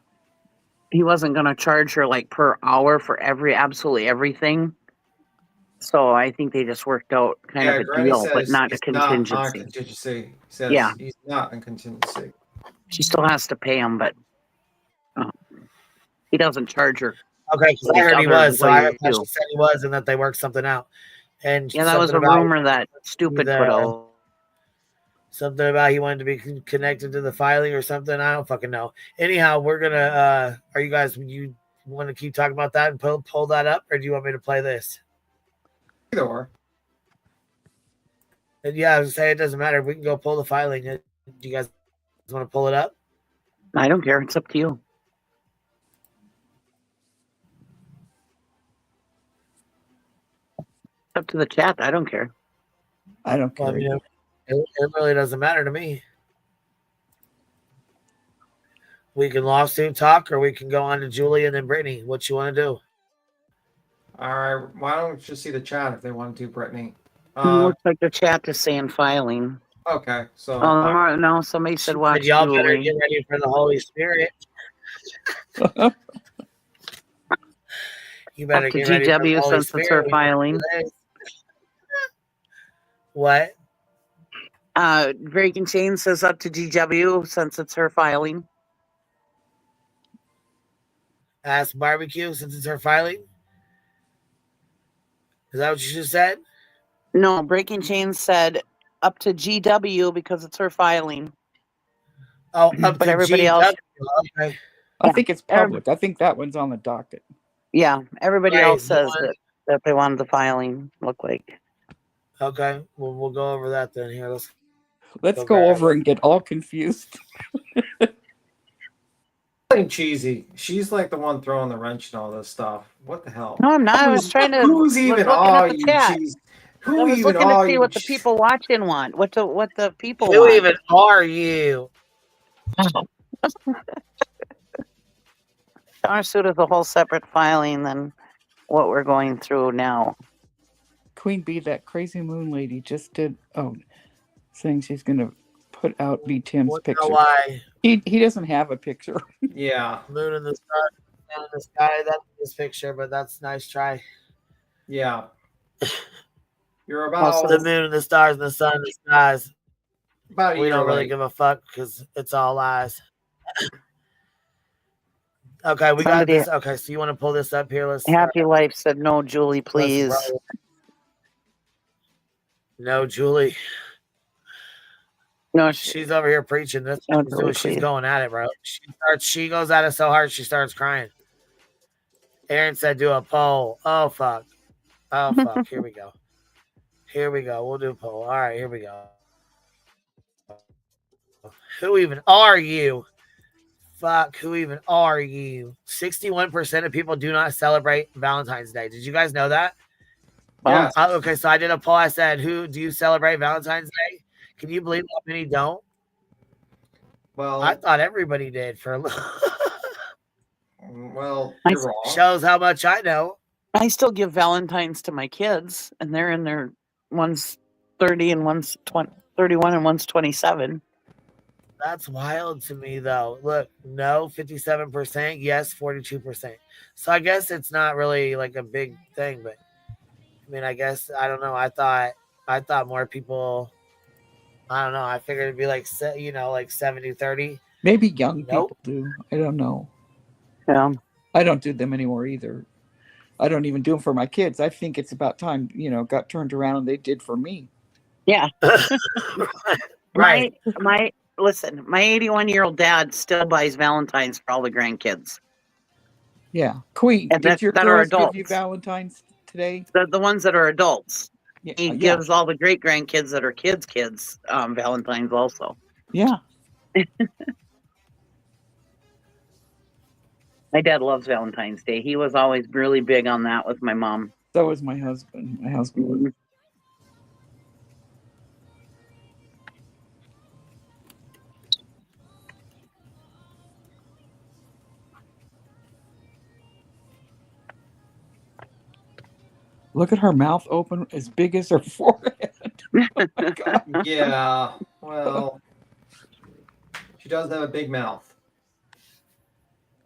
He wasn't going to charge her like per hour for absolutely everything. So I think they just worked out kind of a Granny deal, but says not a he's not on contingency. contingency. He says he's not on contingency. She still has to pay him, but he doesn't charge her. Okay, because I heard he was, so I thought she said he was, and that they worked something out. And yeah, that was a rumor that Stupid put out. Something about he wanted to be connected to the filing or something. I don't fucking know. Anyhow, we're gonna. Are you guys? You want to keep talking about that and pull that up, or do you want me to play this? Either or. And yeah, I was saying it doesn't matter. We can go pull the filing. Do you guys want to pull it up? I don't care. It's up to you. It's up to the chat. I don't care. I don't care. Well, it really doesn't matter to me. We can lawsuit talk, or we can go on to Julie and then Brittany. What you want to do? All right. Why don't we just see the chat if they want to do Brittany? Looks like the chat is saying filing. Okay, so no, somebody said watch But y'all better Julie. get ready for the Holy Spirit. You better Up to get ready for the GW Holy since it's her Spirit. filing. What? Breaking Chain says up to GW since it's her filing. Ask Barbecue since it's her filing? Is that what you just said? No, Breaking Chain said up to GW because it's her filing. Oh, up but to everybody GW. else. Okay. I think it's public. I think that one's on the docket. Yeah, everybody Right, else the says one- that they wanted the filing look like. Okay, well, we'll go over that then. Here, Let's go over and get all confused. Playing cheesy. She's like the one throwing the wrench and all this stuff. What the hell? No, I'm not. I was trying to. Who's was even looking are at the you? chat. Cheese? I Who was even looking to are see you? what the people watching want. What the people Who want. even are you? Countersuit is a whole separate filing than what we're going through now. Queen Bee, that crazy moon lady, just did. Oh, saying she's going to put out B. Tim's picture. Why? He doesn't have a picture. Yeah. Moon in the sky. Moon in the sky. That's this picture, but that's a nice try. Yeah. You're Also, about the moon and the stars and the sun and the skies. about a We year don't really late. give a fuck because it's all lies. Okay, we Somebody- got this. Okay, so you want to pull this up here? Let's. Happy Life said no, Julie, please. roll. No, Julie. No, she's over here preaching. That's No, what she's doing. Julie, She's please. going at it, bro. She goes at it so hard she starts crying. Aaron said, "Do a poll." Oh fuck. Oh fuck. Here we go. Here we go. We'll do a poll. All right, here we go. Who even are you? Fuck, who even are you? 61% of people do not celebrate Valentine's Day. Did you guys know that? Yeah. Okay, so I did a poll. I said, who do you celebrate Valentine's Day? Can you believe how many don't? Well, I thought everybody did for a little. Well, you're wrong. Shows how much I know. I still give Valentines to my kids, and they're in their one's 30 and one's 31 and one's 27. That's wild to me, though. Look, no, 57%. Yes, 42%. So I guess it's not really like a big thing, but I mean, I guess I don't know. I thought more people. I don't know. I figured it'd be like like 70-30. Maybe young people do. I don't know. Yeah. I don't do them anymore either. I don't even do them for my kids. I think it's about time, got turned around and they did for me. Yeah. Right. Listen, my 81-year-old dad still buys Valentines for all the grandkids. Yeah. Queen, And did your that are girls give adults. you Valentine's today? The ones that are adults. Yeah, He yeah. gives all the great grandkids that are kids Valentines also. Yeah. My dad loves Valentine's Day. He was always really big on that with my mom. So was my husband. My husband was. Look at her mouth open as big as her forehead. Oh my God. Yeah. Well, she does have a big mouth.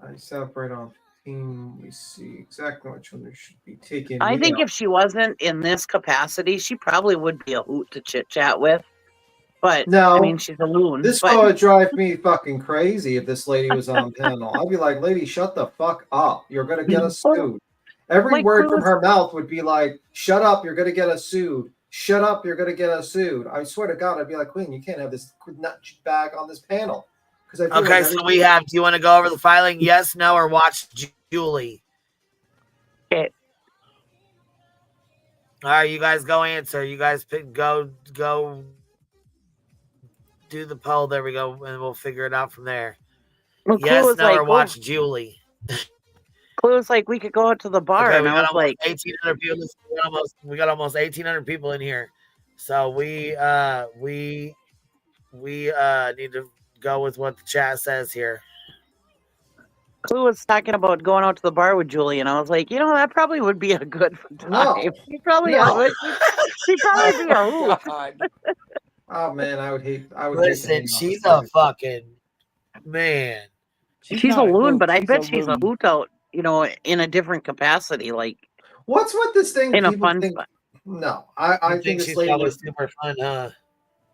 I separate on team. We see exactly which one should be taken. I think if she wasn't in this capacity, she probably would be a hoot to chit chat with. But No, I mean, she's a loon. This but would drive me fucking crazy if this lady was on panel. I'd be like, lady, shut the fuck up. You're going to get us sued. Every Like, word from Cruz- her mouth would be like, shut up, you're going to get us sued. Shut up, you're going to get us sued. I swear to God, I'd be like, Queen, you can't have this nut bag on this panel. I feel Okay, like so we have. Do you want to go over the filing? Yes, no, or watch Julie? Okay. All right, you guys go answer. You guys go do the poll. There we go, and we'll figure it out from there. Well, Clue Yes, was no, like, or watch Julie. Clue was like, we could go out to the bar, Okay, and we I got was almost like, 1,800 people. We got almost 1,800 people in here, so we need to go with what the chat says here. Clue was talking about going out to the bar with Julie, and I was like, that probably would be a good time. No. She probably, No. she'd probably be a hoot. Oh man, I would hate. I would Listen, hate to hang she's out a fucking man. She's a loon, but I bet a she's a loon. hoot out, in a different capacity, like What's with this thing? in a People fun. think. No, I You think this she's lady probably would. super fun, huh?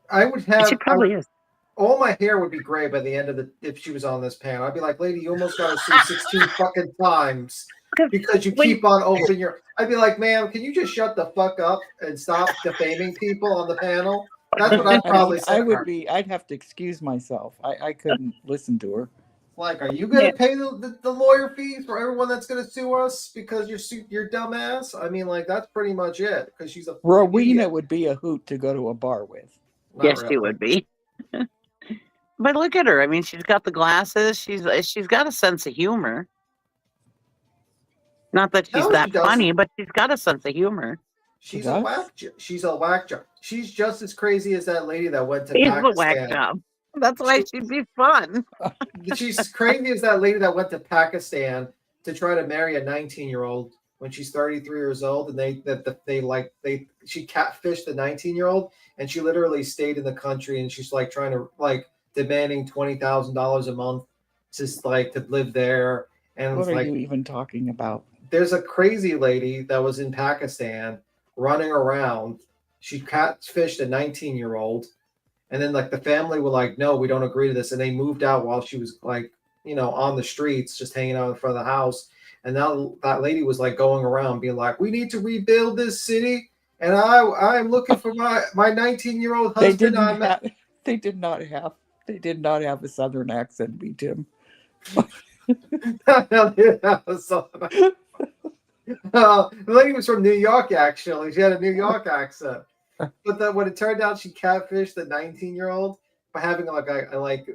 I would have. She probably is. All my hair would be gray by the end of if she was on this panel. I'd be like, lady, you almost got to sue 16 fucking times because you keep on opening your. I'd be like, ma'am, can you just shut the fuck up and stop defaming people on the panel? That's what I'd probably say. I'd have to excuse myself. I couldn't listen to her. Like, are you going to pay the lawyer fees for everyone that's going to sue us because you're dumbass? I mean, like, that's pretty much it. Because she's a Rowena would be a hoot to go to a bar with. Yes, she would be. But look at her. I mean, she's got the glasses. She's got a sense of humor. Not that she's that funny, but she's got a sense of humor. She's a whack. She's a whack job. She's just as crazy as that lady that went to She's Pakistan. a whack job. That's why she'd be fun. She's crazy as that lady that went to Pakistan to try to marry a 19-year-old when she's 33 years old, and she catfished the 19-year-old, and she literally stayed in the country, and she's like trying to demanding $20,000 a month just to live there. And What are you even talking about? There's a crazy lady that was in Pakistan running around. She catfished a 19-year-old, and then the family were like, no, we don't agree to this, and they moved out while she was on the streets just hanging out in front of the house. And now that lady was going around being like, we need to rebuild this city, and I'm looking for my 19-year-old husband. They did not have a southern accent, be Tim. The lady was from New York, actually. She had a New York accent. But when it turned out she catfished the 19-year-old by having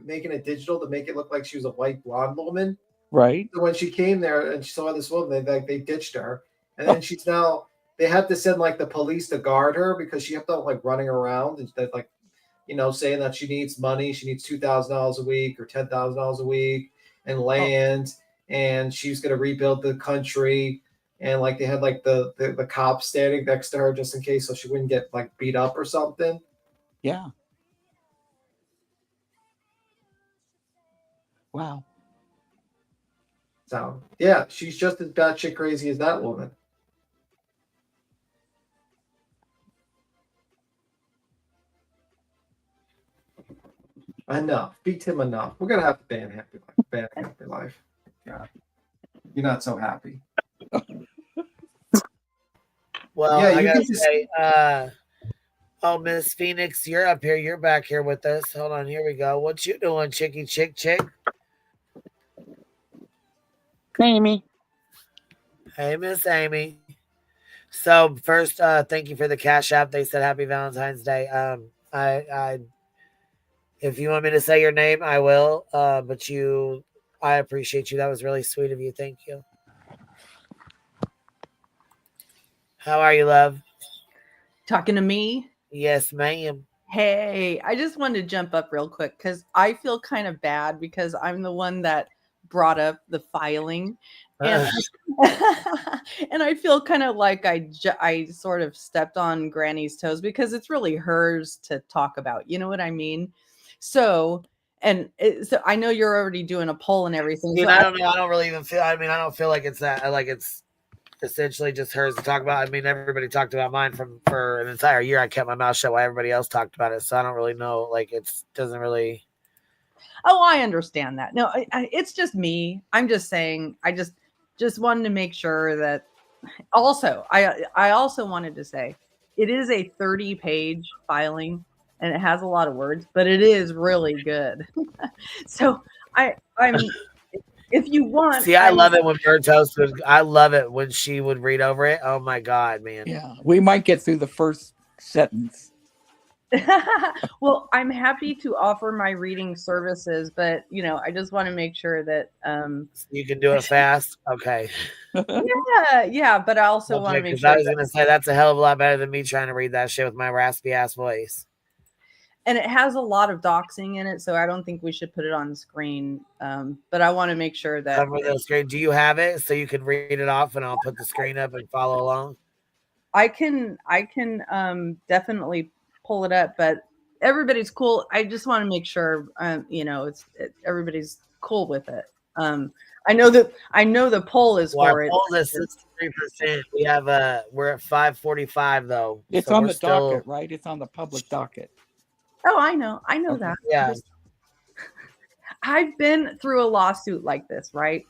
making it digital to make it look like she was a white blonde woman. Right. So when she came there and she saw this woman, they ditched her. And then she's now, they had to send the police to guard her because she kept on running around and saying that she needs money. She needs $2,000 a week or $10,000 a week and land. And she's going to rebuild the country. And they had the cops standing next to her just in case so she wouldn't get beat up or something. Yeah. Wow. So yeah, she's just as batshit crazy as that woman. Enough. Beat him enough. We're gonna have to ban Happy Life. God. You're not so happy. Well, yeah, I gotta say, Miss Phoenix, you're up here. You're back here with us. Hold on, here we go. What you doing, chicky chick? Amy. Hey, Miss Amy. So first, thank you for the Cash App. They said Happy Valentine's Day. I if you want me to say your name, I will. But I appreciate you. That was really sweet of you. Thank you. How are you, love? Talking to me? Yes, ma'am. Hey, I just wanted to jump up real quick because I feel kind of bad because I'm the one that brought up the filing. And, and I feel kind of like I sort of stepped on Granny's toes because it's really hers to talk about. You know what I mean? So I know you're already doing a poll and everything. Dude, so I don't know. I don't really even feel. I mean, I don't feel like it's that. It's essentially just hers to talk about. I mean, everybody talked about mine for an entire year. I kept my mouth shut while everybody else talked about it. So I don't really know. It doesn't really. Oh, I understand that. No, it's just me. I'm just saying. I just wanted to make sure that. Also, I also wanted to say, it is a 30-page filing, and it has a lot of words, but it is really good. So I'm. If you want, see, I love it when Bird Toast would. I love it when she would read over it. Oh my god, man! Yeah, we might get through the first sentence. Well, I'm happy to offer my reading services, but I just want to make sure that you can do it fast. Okay. Yeah, but I also want to make sure. I was going to say that's a hell of a lot better than me trying to read that shit with my raspy ass voice. And it has a lot of doxing in it, so I don't think we should put it on the screen. But I want to make sure that cover the screen. Do you have it so you can read it off, and I'll put the screen up and follow along? I can definitely pull it up, but everybody's cool. I just want to make sure, everybody's cool with it. I know the poll is Well, for our it. poll is 63%. We have we're at 545 though. It's so on we're the still, docket, right? It's on the public docket. Oh, I know Okay. that. Yeah. I've been through a lawsuit like this, right?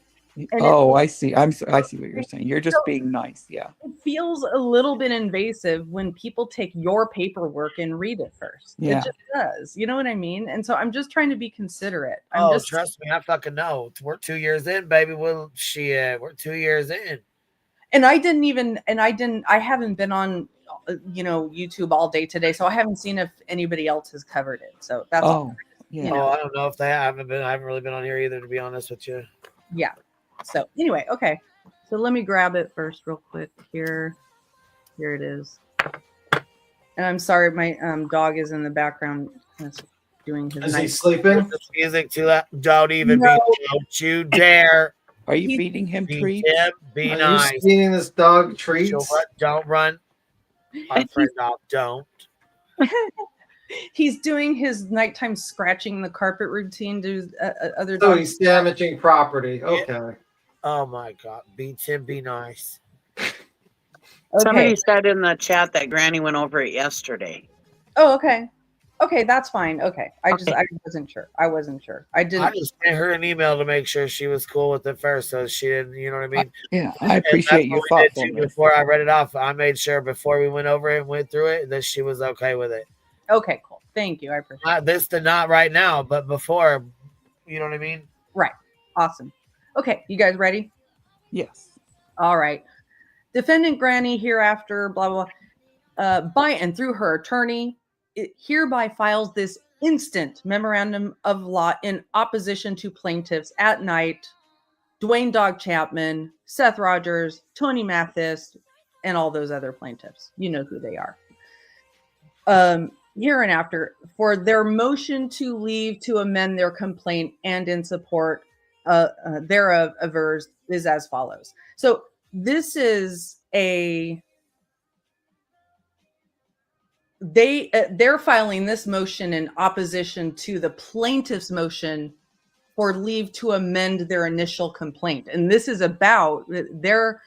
And I see. I see what you're saying. You're just being nice. Yeah. it feels a little bit invasive when people take your paperwork and read it first. Yeah. It just does. You know what I mean? And so I'm just trying to be considerate. Trust me, I fucking know. We're 2 years in, baby. We're 2 years in. And I haven't been on YouTube all day today, so I haven't seen if anybody else has covered it. So that's yeah. I don't know if they haven't been. I haven't really been on here either, to be honest with you. Yeah. So anyway, okay. So let me grab it first real quick here. Here it is. And I'm sorry, my dog is in the background doing his. Is he sleeping? The music too loud. Don't even No. don't you dare. Are you feeding him treats? Be Are nice. you feeding this dog treats? Don't run. Our friend dog, don't. He's doing his nighttime scratching the carpet routine to other So dogs. he's damaging property. Okay. Oh my God. Be nice. Somebody said in the chat that Granny went over it yesterday. Oh, okay. Okay, that's fine. Okay. I wasn't sure. I didn't. I just sent her an email to make sure she was cool with it first, so she didn't, you know what I mean? I appreciate your thoughtfulness. Before I read it off, I made sure before we went over it and went through it that she was okay with it. Okay, cool. Thank you. I appreciate it. Not right now, but before, you know what I mean? Right. Awesome. Okay, you guys ready? Yes. All right. Defendant Granny hereafter, blah, blah, blah, by and through her attorney, it hereby files this instant memorandum of law in opposition to plaintiffs at night, Dwayne Dog Chapman, Seth Rogers, Tony Mathis, and all those other plaintiffs. You know who they are. Hereinafter, for their motion to leave to amend their complaint and in support thereof averse is as follows. So this is they're filing this motion in opposition to the plaintiff's motion for leave to amend their initial complaint. And this is about their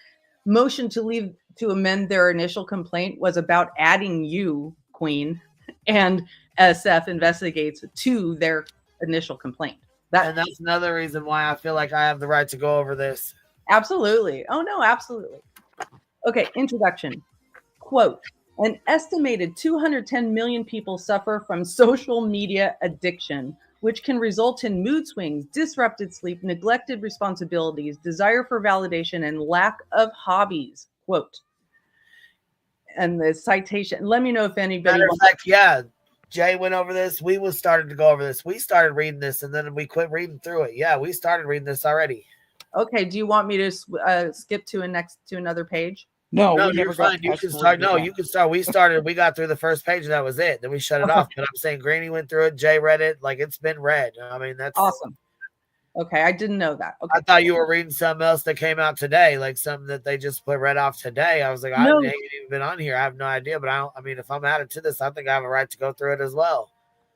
motion to leave to amend their initial complaint was about adding you, Queen, and SF Investigates to their initial complaint. And that's another reason why I feel like I have the right to go over this. Absolutely. Oh, no, absolutely. Okay, introduction. Quote, an estimated 210 million people suffer from social media addiction, which can result in mood swings, disrupted sleep, neglected responsibilities, desire for validation, and lack of hobbies. Quote. And the citation, let me know if anybody Matter of fact, yeah, Jay went over this. We started to go over this. We started reading this, and then we quit reading through it. Yeah, we started reading this already. Okay, do you want me to skip to another page? No, you're fine. You can start. No, you can start. We got through the first page, and that was it. Then we shut it off. But I'm saying Granny went through it. Jay read it. Like, it's been read. I mean, that's awesome. Okay, I didn't know that. Okay. I thought you were reading something else that came out today, like something that they just read off today. I was like, I haven't even been on here. I have no idea. But I mean, if I'm added to this, I think I have a right to go through it as well.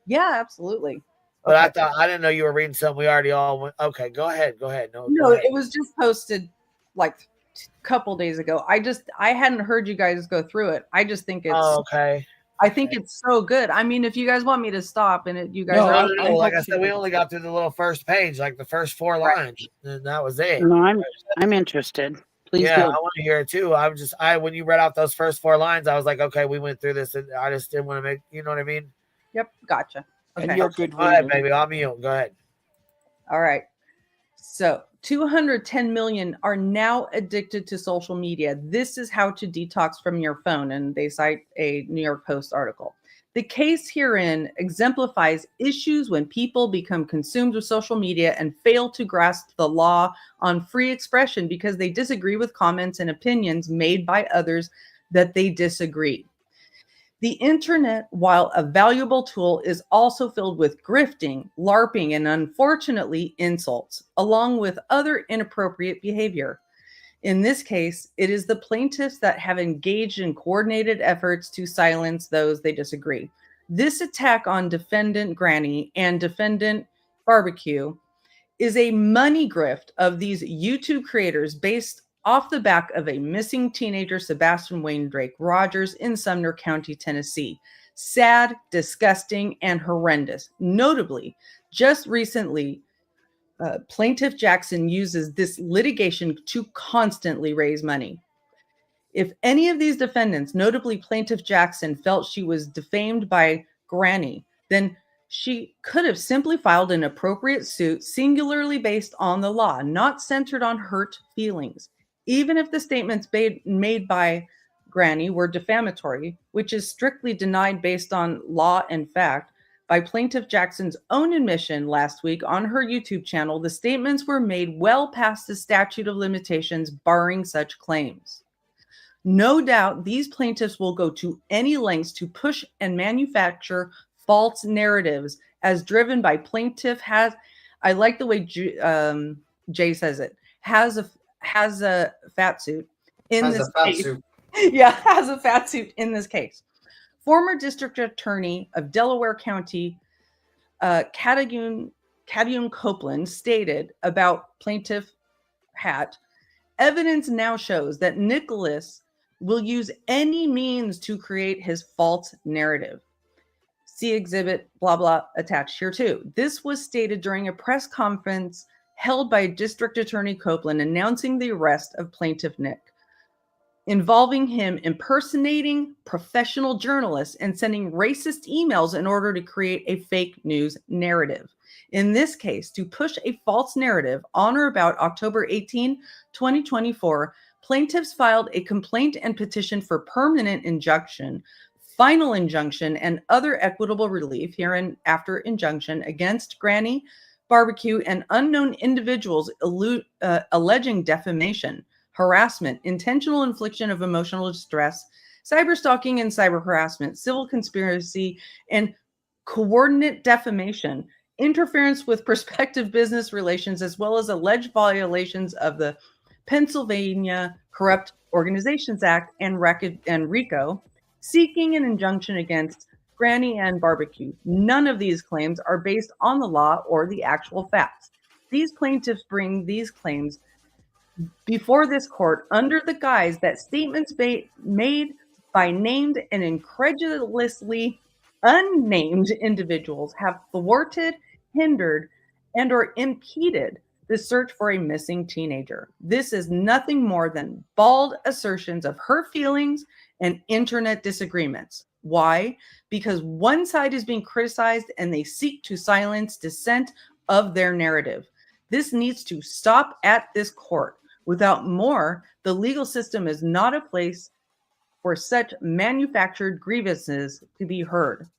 Yeah, absolutely. But I didn't know you were reading something we already all went. Okay, go ahead. No, go ahead. It was just posted like a couple days ago. I hadn't heard you guys go through it. I just think it's okay. I think it's so good. I mean, if you guys want me to stop and you guys no. Like I said, we only got through the little first page, like the first 4 lines, and that was it. No, I'm interested. Please I do. want to hear it too. When you read out those first 4 lines, I was like, okay, we went through this, and I just didn't want to make, you know what I mean? Yep, gotcha. Okay. And you're a good reader. Go ahead, baby. I'm you. Go ahead. All right. So 210 million are now addicted to social media. This is how to detox from your phone. And they cite a New York Post article. The case herein exemplifies issues when people become consumed with social media and fail to grasp the law on free expression because they disagree with comments and opinions made by others that they disagree. The internet, while a valuable tool, is also filled with grifting, LARPing, and unfortunately insults, along with other inappropriate behavior. In this case, it is the plaintiffs that have engaged in coordinated efforts to silence those they disagree. This attack on defendant Granny and defendant Barbecue is a money grift of these YouTube creators based off the back of a missing teenager, Sebastian Wayne Drake Rogers, in Sumner County, Tennessee. Sad, disgusting, and horrendous. Notably, just recently, Plaintiff Jackson uses this litigation to constantly raise money. If any of these defendants, notably Plaintiff Jackson, felt she was defamed by Granny, then she could have simply filed an appropriate suit singularly based on the law, not centered on hurt feelings. Even if the statements made by Granny were defamatory, which is strictly denied based on law and fact, by Plaintiff Jackson's own admission last week on her YouTube channel, the statements were made well past the statute of limitations barring such claims. No doubt these plaintiffs will go to any lengths to push and manufacture false narratives as driven by plaintiff has, I like the way Jay says it, has a fat suit in this case. Yeah, has a fat suit in this case. Former district attorney of Delaware County, Cadigan Copeland, stated about plaintiff Hat, evidence now shows that Nicholas will use any means to create his false narrative. See exhibit blah blah attached here too. This was stated during a press conference held by District Attorney Copeland announcing the arrest of plaintiff Nick, involving him impersonating professional journalists and sending racist emails in order to create a fake news narrative. In this case, to push a false narrative on or about October 18, 2024, plaintiffs filed a complaint and petition for permanent injunction, final injunction, and other equitable relief hereinafter injunction against Granny, Barbecue, and unknown individuals alleging defamation, harassment, intentional infliction of emotional distress, cyberstalking and cyber harassment, civil conspiracy, and coordinate defamation, interference with prospective business relations, as well as alleged violations of the Pennsylvania Corrupt Organizations Act and RICO, seeking an injunction against Granny and Barbecue. None of these claims are based on the law or the actual facts. These plaintiffs bring these claims before this court under the guise that statements made by named and incredulously unnamed individuals have thwarted, hindered, and or impeded the search for a missing teenager. This is nothing more than bald assertions of her feelings and internet disagreements. Why? Because one side is being criticized and they seek to silence dissent of their narrative. This needs to stop at this court. Without more, the legal system is not a place for such manufactured grievances to be heard.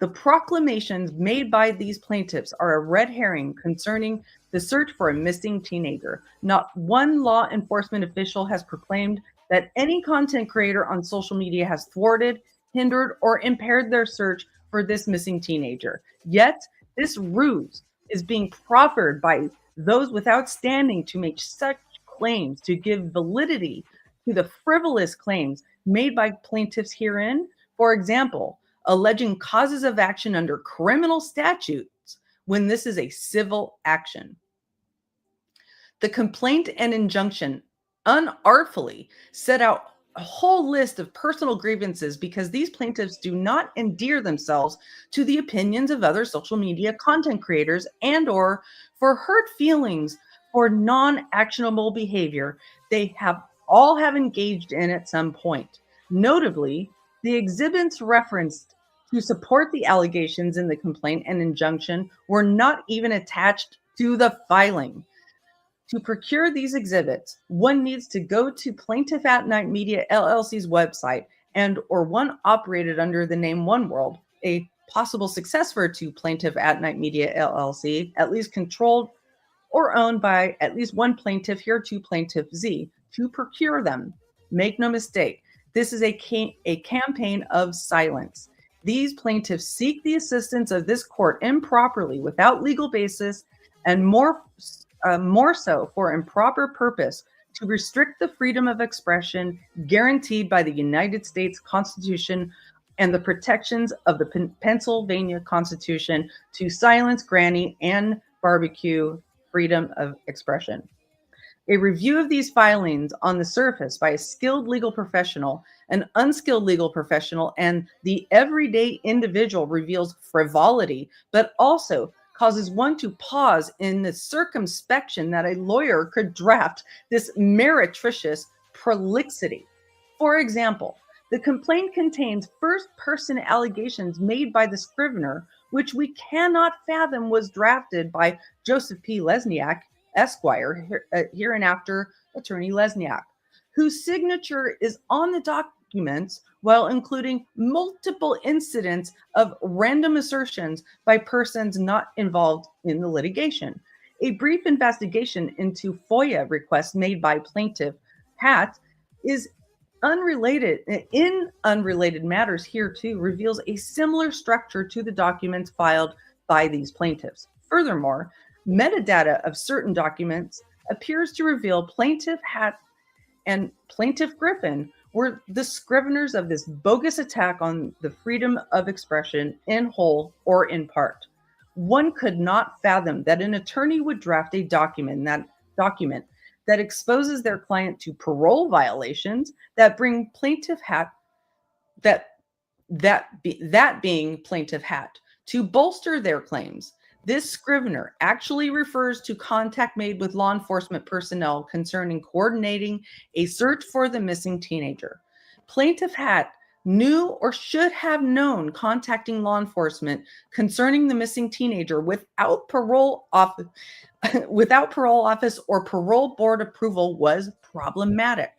The proclamations made by these plaintiffs are a red herring concerning the search for a missing teenager. Not one law enforcement official has proclaimed that any content creator on social media has thwarted, hindered, or impaired their search for this missing teenager. Yet, this ruse is being proffered by those without standing to make such claims, to give validity to the frivolous claims made by plaintiffs herein. For example, alleging causes of action under criminal statutes when this is a civil action. The complaint and injunction unartfully set out a whole list of personal grievances because these plaintiffs do not endear themselves to the opinions of other social media content creators and or for hurt feelings or non-actionable behavior they have engaged in at some point. Notably, the exhibits referenced to support the allegations in the complaint and injunction were not even attached to the filing. To procure these exhibits, one needs to go to Plaintiff at Night Media LLC's website and or one operated under the name One World, a possible successor to Plaintiff at Night Media LLC, at least controlled or owned by at least one plaintiff, here to Plaintiff Z, to procure them. Make no mistake, this is a campaign of silence. These plaintiffs seek the assistance of this court improperly, without legal basis, and more so for improper purpose, to restrict the freedom of expression guaranteed by the United States Constitution and the protections of the Pennsylvania Constitution to silence, granny, and barbecue freedom of expression. A review of these filings on the surface by a skilled legal professional, an unskilled legal professional, and the everyday individual reveals frivolity, but also causes one to pause in the circumspection that a lawyer could draft this meretricious prolixity. For example, the complaint contains first-person allegations made by the scrivener, which we cannot fathom was drafted by Joseph P. Lesniak, Esquire, hereinafter Attorney Lesniak, whose signature is on the documents while including multiple incidents of random assertions by persons not involved in the litigation. A brief investigation into FOIA requests made by plaintiff Hatt is unrelated matters here too reveals a similar structure to the documents filed by these plaintiffs. Furthermore, metadata of certain documents appears to reveal plaintiff Hatt and plaintiff Griffin were the scriveners of this bogus attack on the freedom of expression in whole or in part. One could not fathom that an attorney would draft a document that exposes their client to parole violations that bring plaintiff Hatt, that being plaintiff Hatt, to bolster their claims. This scrivener actually refers to contact made with law enforcement personnel concerning coordinating a search for the missing teenager. Plaintiff Hatt knew or should have known contacting law enforcement concerning the missing teenager without parole office or parole board approval was problematic.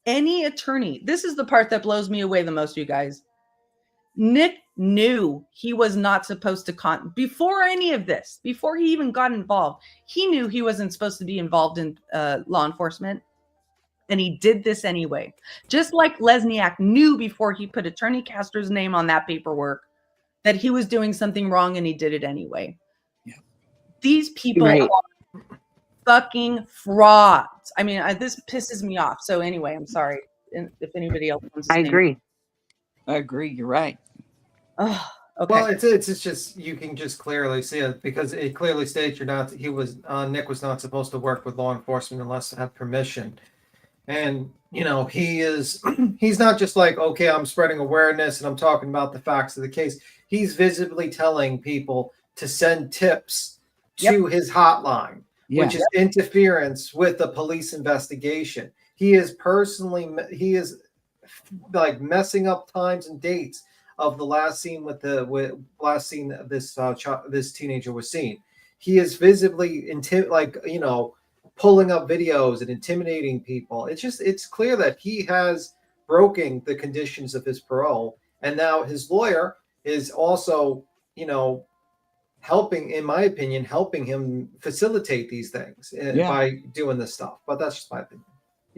Any attorney, this is the part that blows me away the most, you guys. Nick knew he was not supposed to before any of this, before he even got involved, he knew he wasn't supposed to be involved in law enforcement. And he did this anyway. Just like Lesniak knew before he put Attorney Castor's name on that paperwork that he was doing something wrong, and he did it anyway. Yeah. These people are fucking frauds. I mean, this pisses me off. So anyway, I'm sorry if anybody else wants to I agree. You're right. Oh, okay. Well, it's just you can just clearly see it because it clearly states Nick was not supposed to work with law enforcement unless to have permission. And he's not just like, okay, I'm spreading awareness and I'm talking about the facts of the case. He's visibly telling people to send tips to his hotline, which is interference with the police investigation. He is like messing up times and dates of the last scene this teenager was seen. He is visibly pulling up videos and intimidating people. It's clear that he has broken the conditions of his parole, and now his lawyer is also helping him facilitate these things by doing this stuff. But that's just my opinion.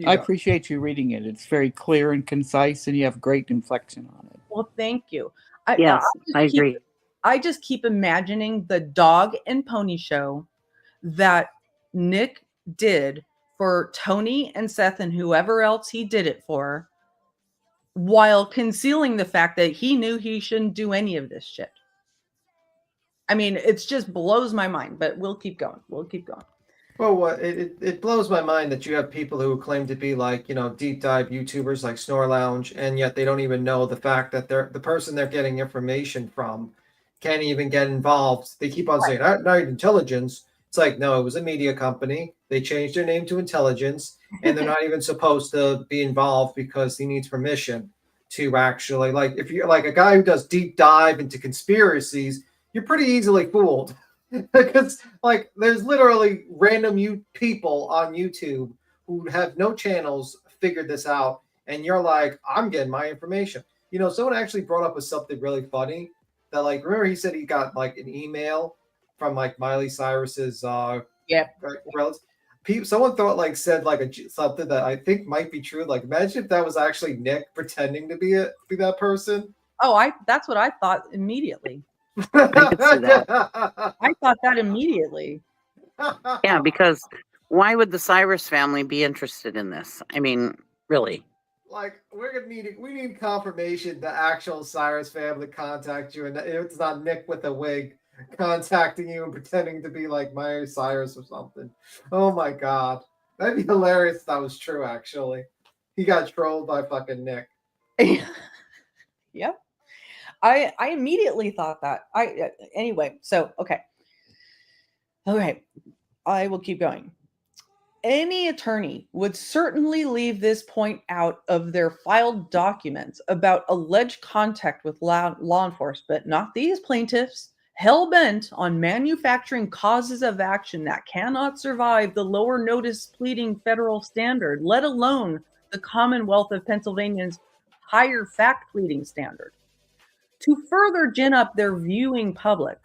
I appreciate you reading it. It's very clear and concise, and you have great inflection on it. Well, thank you. I agree. I just keep imagining the dog and pony show that Nick did for Tony and Seth and whoever else he did it for, while concealing the fact that he knew he shouldn't do any of this shit. I mean, it just blows my mind, but we'll keep going. Well, it blows my mind that you have people who claim to be like, deep dive YouTubers like Snore Lounge, and yet they don't even know the fact that the person they're getting information from can't even get involved. They keep on saying, not intelligence. It's like, no, it was a media company. They changed their name to Intelligence, and they're not even supposed to be involved because he needs permission to actually, like, if you're like a guy who does deep dive into conspiracies, you're pretty easily fooled. Because like there's literally random people on YouTube who have no channels figured this out, and you're like, I'm getting my information. Someone actually brought up something really funny that, like, remember he said he got like an email from like Miley Cyrus's relatives. Someone said something that I think might be true. Like, imagine if that was actually Nick pretending to be that person. Oh, that's what I thought immediately. I could see that. I thought that immediately. Yeah, because why would the Cyrus family be interested in this? I mean, really? like we need confirmation the actual Cyrus family contact you, and it's not Nick with a wig contacting you and pretending to be like Miley Cyrus or something. Oh my god, that'd be hilarious if that was true. Actually, he got trolled by fucking Nick. Yep. I immediately thought that. Anyway, so okay, I will keep going. Any attorney would certainly leave this point out of their filed documents about alleged contact with law enforcement, not these plaintiffs, hell-bent on manufacturing causes of action that cannot survive the lower notice pleading federal standard, let alone the Commonwealth of Pennsylvania's higher fact pleading standard. To further gin up their viewing public,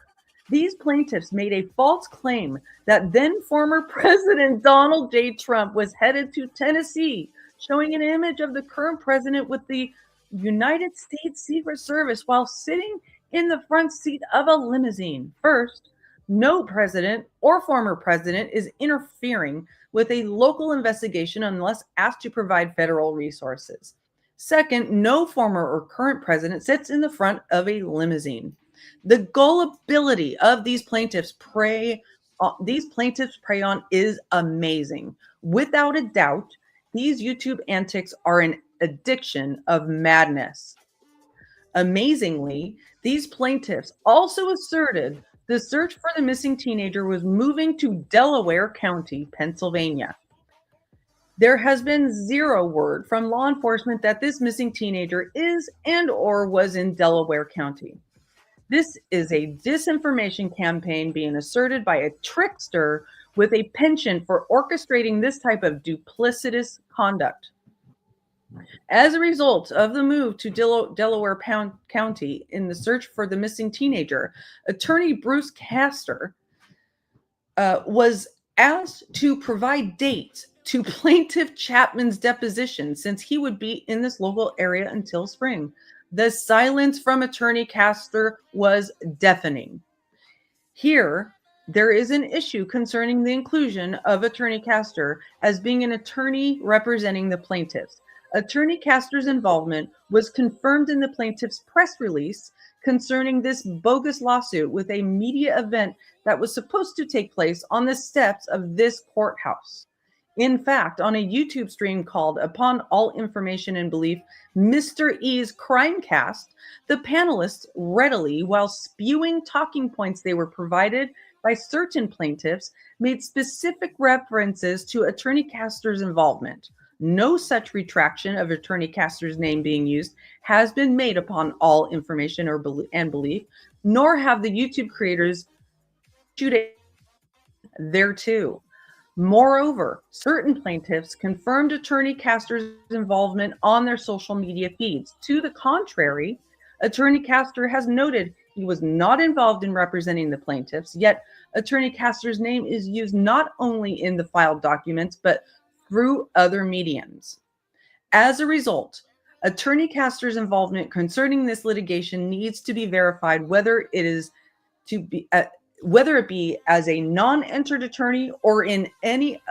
these plaintiffs made a false claim that then former President Donald J. Trump was headed to Tennessee, showing an image of the current president with the United States Secret Service while sitting in the front seat of a limousine. First, no president or former president is interfering with a local investigation unless asked to provide federal resources. Second, no former or current president sits in the front of a limousine. The gullibility of these plaintiffs prey on is amazing. Without a doubt, these YouTube antics are an addiction of madness. Amazingly, these plaintiffs also asserted the search for the missing teenager was moving to Delaware County, Pennsylvania. There has been zero word from law enforcement that this missing teenager is and or was in Delaware County. This is a disinformation campaign being asserted by a trickster with a penchant for orchestrating this type of duplicitous conduct. As a result of the move to Delaware County in the search for the missing teenager, attorney Bruce Castor was asked to provide dates to plaintiff Chapman's deposition since he would be in this local area until spring. The silence from attorney Castor was deafening. Here, there is an issue concerning the inclusion of attorney Castor as being an attorney representing the plaintiffs. Attorney Castor's involvement was confirmed in the plaintiff's press release concerning this bogus lawsuit with a media event that was supposed to take place on the steps of this courthouse. In fact, on a YouTube stream called Upon All Information and Belief, Mr. E's Crimecast, the panelists readily, while spewing talking points they were provided by certain plaintiffs, made specific references to attorney Castor's involvement. No such retraction of attorney Castor's name being used has been made upon All Information and Belief, nor have the YouTube creators thereto. Moreover, certain plaintiffs confirmed attorney Castor's involvement on their social media feeds. To the contrary, attorney Castor has noted he was not involved in representing the plaintiffs, yet attorney Castor's name is used not only in the filed documents, but through other mediums. As a result, attorney Castor's involvement concerning this litigation needs to be verified, whether it be as a non-entered attorney or in any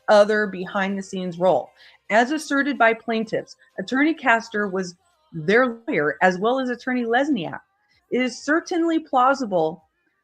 other behind-the-scenes role. As asserted by plaintiffs, attorney Castor was their lawyer as well as attorney Lesniak. It is certainly plausible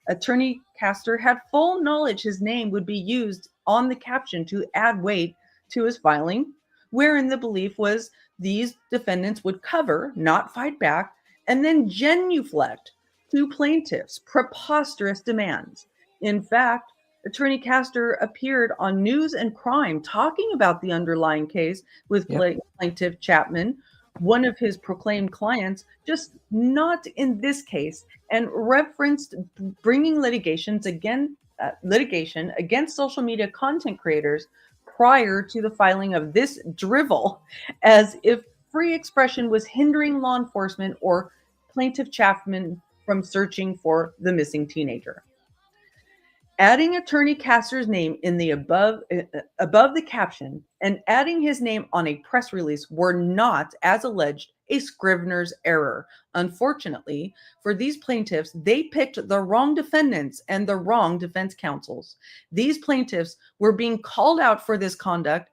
attorney Castor had full knowledge his name would be used on the caption to add weight to his filing, wherein the belief was these defendants would cover, not fight back, and then genuflect to plaintiffs' preposterous demands. In fact, attorney Castor appeared on News and Crime talking about the underlying case with plaintiff Chapman, one of his proclaimed clients, just not in this case, and referenced bringing litigation against social media content creators prior to the filing of this drivel, as if free expression was hindering law enforcement or plaintiff Chapman from searching for the missing teenager. Adding attorney Castor's name in the above the caption and adding his name on a press release were not, as alleged, a Scrivener's error. Unfortunately, for these plaintiffs, they picked the wrong defendants and the wrong defense counsels. These plaintiffs were being called out for this conduct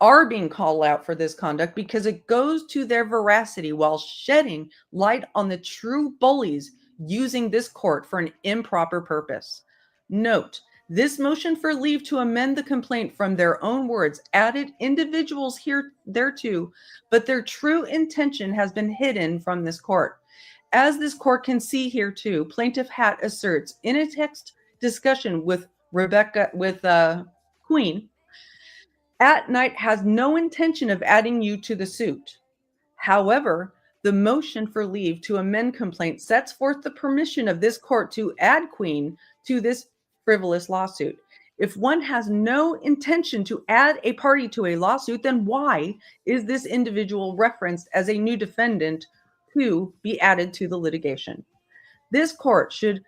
are being called out for this conduct because it goes to their veracity while shedding light on the true bullies using this court for an improper purpose. Note, this motion for leave to amend the complaint from their own words added individuals here thereto, but their true intention has been hidden from this court. As this court can see here too, Plaintiff Hat asserts in a text discussion with Queen, At Night has no intention of adding you to the suit. However, the motion for leave to amend complaint sets forth the permission of this court to add Queen to this frivolous lawsuit. If one has no intention to add a party to a lawsuit, then why is this individual referenced as a new defendant to be added to the litigation? This court should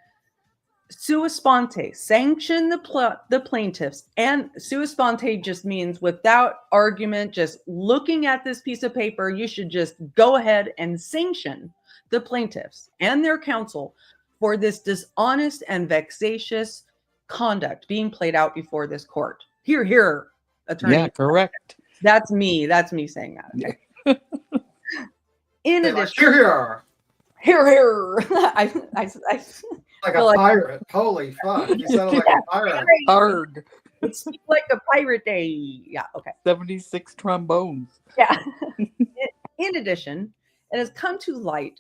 sua sponte sanction the plaintiffs, and sua sponte just means without argument, just looking at this piece of paper, you should just go ahead and sanction the plaintiffs and their counsel for this dishonest and vexatious conduct being played out before this court. Hear, hear, attorney. Yeah, correct. That's me saying that. Okay. In addition, hear, hear. I like a pirate. Holy fuck. You sound like a pirate. Hard. It's like a pirate day. Yeah, okay. 76 trombones. Yeah. In addition, it has come to light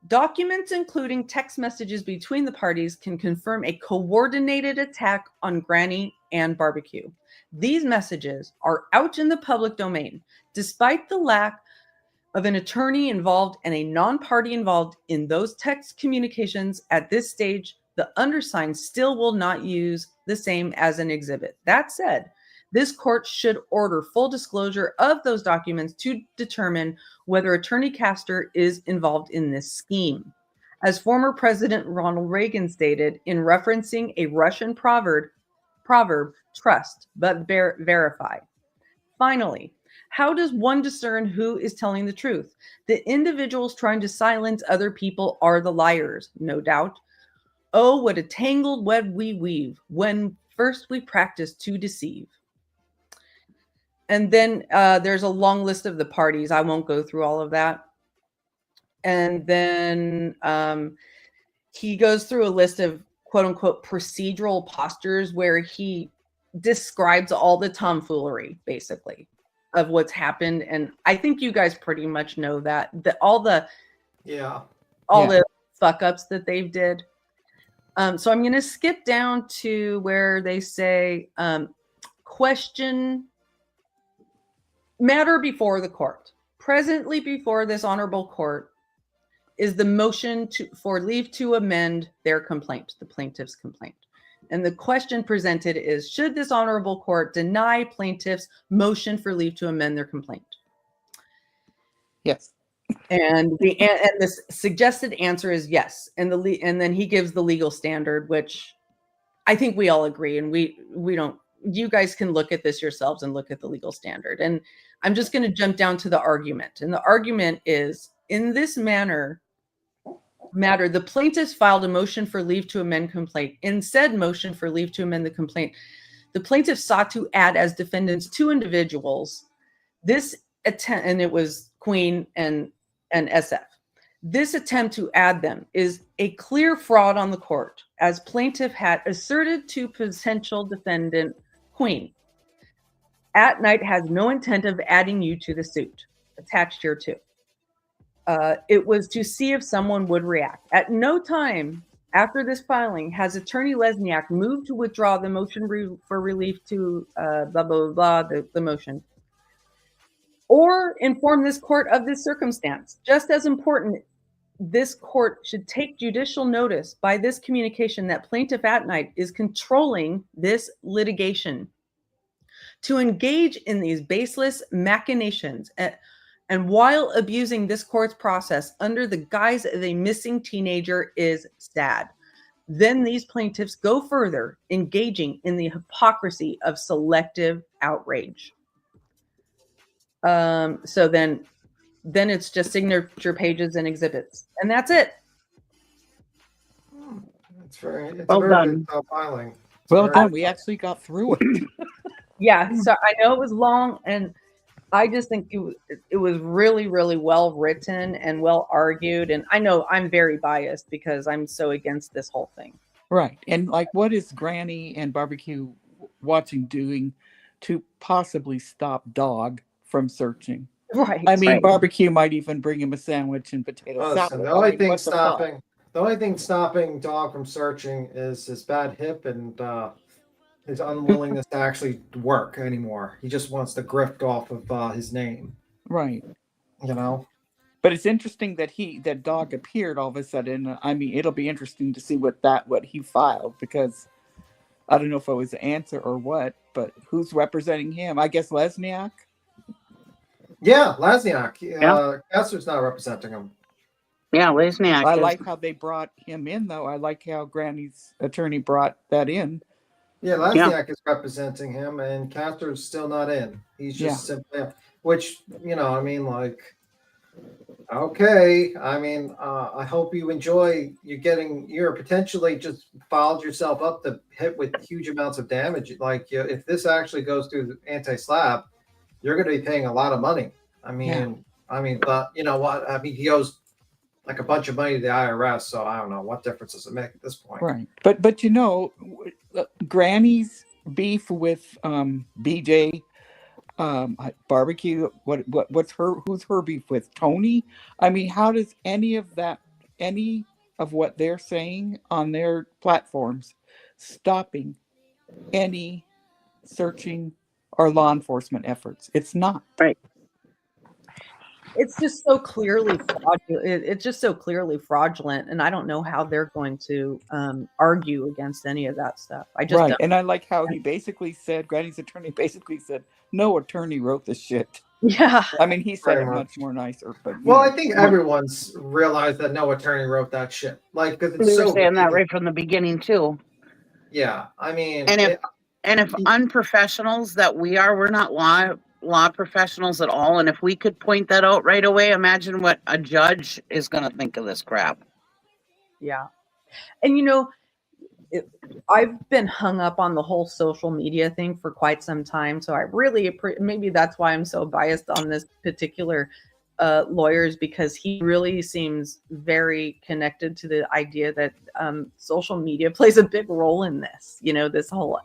documents including text messages between the parties can confirm a coordinated attack on Granny and Barbecue. These messages are out in the public domain, despite the lack of an attorney involved and a non-party involved in those text communications. At this stage, the undersigned still will not use the same as an exhibit. That said, this court should order full disclosure of those documents to determine whether Attorney Castor is involved in this scheme. As former President Ronald Reagan stated in referencing a Russian proverb, trust but verify. Finally, how does one discern who is telling the truth? The individuals trying to silence other people are the liars, no doubt. Oh, what a tangled web we weave when first we practice to deceive. And then there's a long list of the parties. I won't go through all of that. And then he goes through a list of quote unquote procedural postures where he describes all the tomfoolery, basically, of what's happened. And I think you guys pretty much know that all the fuck ups that they've did. So I'm going to skip down to where they say question matter before the court. Presently before this honorable court is the motion for leave to amend their complaint, the plaintiff's complaint. And the question presented is, should this honorable court deny plaintiff's motion for leave to amend their complaint? Yes. And the suggested answer is yes. And then he gives the legal standard, which I think we all agree. And we don't, you guys can look at this yourselves and look at the legal standard. And I'm just going to jump down to the argument. And the argument is, in this matter, the plaintiffs filed a motion for leave to amend complaint. In said motion for leave to amend the complaint, the plaintiffs sought to add as defendants two individuals. This attempt, and it was Queen and SF. This attempt to add them is a clear fraud on the court, as plaintiff had asserted to potential defendant Queen. At Night has no intent of adding you to the suit. Attached here too. It was to see if someone would react. At no time after this filing has Attorney Lesniak moved to withdraw the motion for relief to blah, blah, blah, the motion, or inform this court of this circumstance. Just as important, this court should take judicial notice by this communication that plaintiff At Night is controlling this litigation to engage in these baseless machinations and while abusing this court's process under the guise of a missing teenager is sad. Then these plaintiffs go further, engaging in the hypocrisy of selective outrage. So then it's just signature pages and exhibits, and that's it. It's very Well very done. good filing. Well done. We actually got through it. Yeah, so I know it was long, and I just think it was really, really well written and well argued. And I know I'm very biased because I'm so against this whole thing. Right. And like, what is Granny and Barbecue Watching doing to possibly stop Dog from searching? Right. I mean, Right. Barbecue might even bring him a sandwich and potato Listen, salad. the only I mean, thing what the fuck? stopping Dog from searching is his bad hip and his unwillingness to actually work anymore. He just wants to grift off of his name. Right. You know? But it's interesting that that Dog appeared all of a sudden. I mean, it'll be interesting to see what he filed, because I don't know if it was the answer or what, but who's representing him? I guess Lesniak. Yeah, Lesniak. Castor's not representing him. Yeah, Lesniak. I like how they brought him in, though. I like how Granny's attorney brought that in. Yeah, Lesniak is representing him, and Castor's still not in. He's just simply, which, I mean, like, okay. I mean, I hope you enjoy. You're potentially just fouled yourself up to hit with huge amounts of damage. Like, if this actually goes through the anti-slap, you're going to be paying a lot of money. But you know what? I mean, he owes like a bunch of money to the IRS, so I don't know what difference does it make at this point. Right, but Granny's beef with BJ Barbecue. Who's her beef with? Tony? I mean, how does any of what they're saying on their platforms stopping any searching or law enforcement efforts? It's not. Right. It's just so clearly fraudulent. It's just so clearly fraudulent, and I don't know how they're going to argue against any of that stuff. I just don't. And I like how he basically said, Granny's attorney basically said, no attorney wrote this shit. Yeah. I mean, he said Pretty it much. much more nicer, but I think everyone's realized that no attorney wrote that shit. Like, because it's We so were saying that ridiculous. right from the beginning too. Yeah, I mean, And if unprofessionals that we're not law professionals at all, and if we could point that out right away, imagine what a judge is going to think of this crap. Yeah. And I've been hung up on the whole social media thing for quite some time, so I really maybe that's why I'm so biased on this particular lawyer, is because he really seems very connected to the idea that social media plays a big role in this. This whole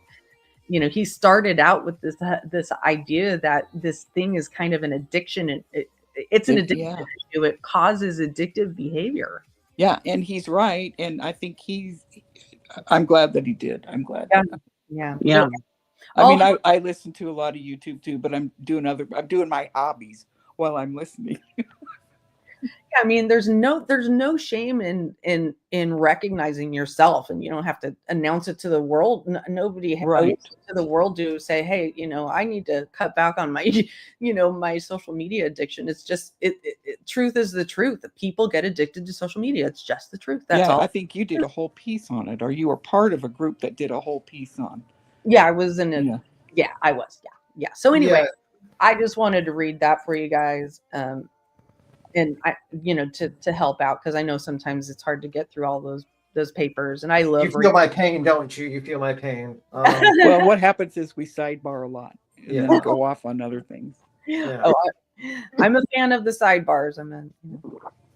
he started out with this idea that this thing is kind of an addiction, and it's an addiction issue. It causes addictive behavior. Yeah, and he's right, and I think I'm glad that he did. I'm glad. Yeah. I mean, I listen to a lot of YouTube too, but I'm doing my hobbies while I'm listening. I mean, there's no shame in recognizing yourself, and you don't have to announce it to the world. Nobody owes it to the world to say, hey, I need to cut back on my, my social media addiction. It's just truth is the truth. People get addicted to social media. It's just the truth. That's all. I think you did a whole piece on it, or you were part of a group that did a whole piece on. Yeah, I was in it. Yeah, I was. Yeah. So anyway, I just wanted to read that for you guys. And I, to help out, because I know sometimes it's hard to get through all those papers, and I love. You feel my pain, don't you? You feel my pain. Well, what happens is we sidebar a lot, and then go off on other things. Yeah. Oh, I'm a fan of the sidebars.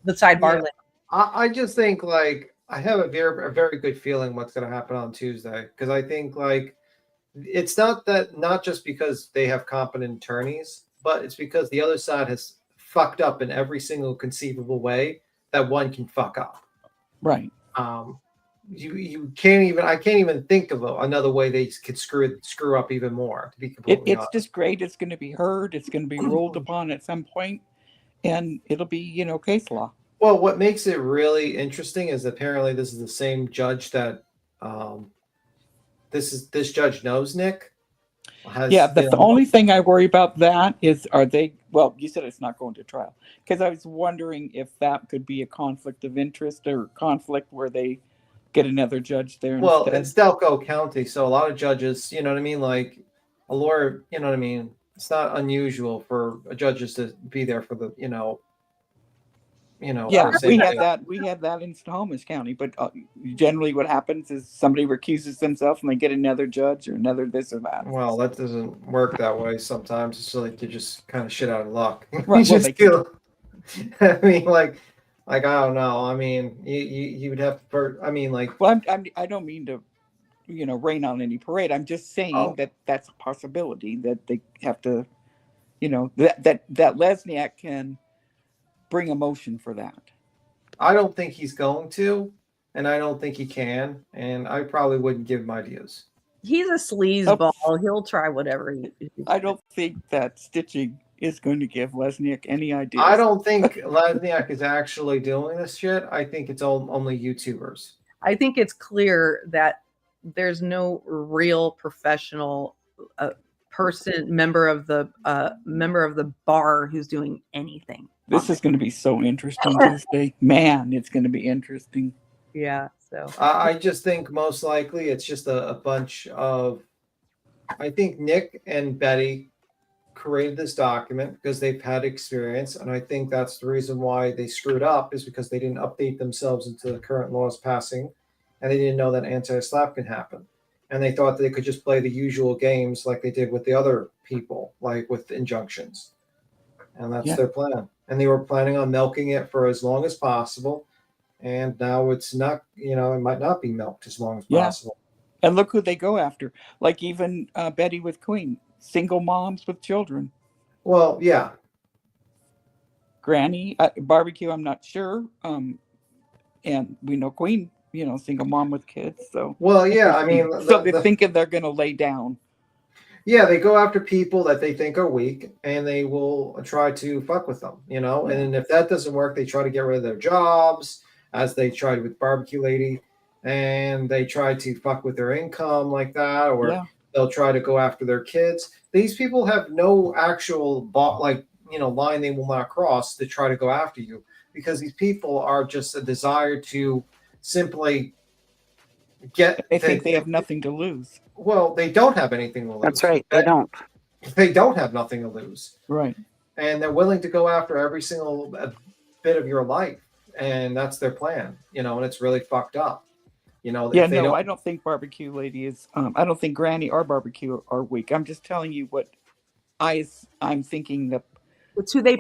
The sidebar. I just think like I have a very good feeling what's going to happen on Tuesday, because I think like it's not just because they have competent attorneys, but it's because the other side has fucked up in every single conceivable way that one can fuck up. Right. You can't even. I can't even think of another way they could screw up even more. To be completely honest. It's just great. It's going to be heard. It's going to be ruled upon at some point, and it'll be case law. Well, what makes it really interesting is apparently this is the same judge that this judge knows Nick. The only thing I worry about that is, you said it's not going to trial, because I was wondering if that could be a conflict of interest or conflict where they get another judge there. Well, instead. it's Delco County, so a lot of judges, you know what I mean? Like a lawyer, you know what I mean? It's not unusual for judges to be there for the, you know, Yeah, for the we same have thing. that. We have that in Snohomish County, but generally, what happens is somebody recuses themselves and they get another judge or another this or that. Well, that doesn't work that way. Sometimes it's like you just kind of shit out of luck. Right, You well, just they feel. I mean, like I don't know. I mean, you would have to. I mean, like. Well, I don't mean to, rain on any parade. I'm just saying that that's a possibility that they have to, that Lesniak can bring emotion for that. I don't think he's going to, and I don't think he can, and I probably wouldn't give him ideas. He's a sleazeball. He'll try whatever. I don't think that stitching is going to give Lesniak any ideas. I don't think Lesniak is actually doing this shit. I think it's only YouTubers. I think it's clear that there's no real professional member of the bar who's doing anything. This is going to be so interesting this day. Man, it's going to be interesting. Yeah. So I just think most likely it's just a bunch of. I think Nick and Betty created this document because they've had experience, and I think that's the reason why they screwed up is because they didn't update themselves into the current laws passing, and they didn't know that anti-slap can happen, and they thought that they could just play the usual games like they did with the other people, like with injunctions, and that's their plan. And they were planning on milking it for as long as possible, and now it's not. It might not be milked as long as possible. And look who they go after. Like even Betty with Queen, single moms with children. Well, yeah. Granny, barbecue, I'm not sure. And we know Queen, single mom with kids. So well, yeah. I mean, so they're thinking they're going to lay down. Yeah, they go after people that they think are weak, and they will try to fuck with them. And if that doesn't work, they try to get rid of their jobs, as they tried with Barbecue Lady. And they try to fuck with their income like that, or they'll try to go after their kids. These people have no actual line they will not cross to try to go after you, because these people are just a desire to simply get. They think they have nothing to lose. Well, they don't have anything to lose. That's right. They don't. They don't have nothing to lose. Right. And they're willing to go after every single bit of your life, and that's their plan. And it's really fucked up. I don't think Barbecue Lady is. I don't think Granny or Barbecue are weak. I'm just telling you what I'm thinking. It's who they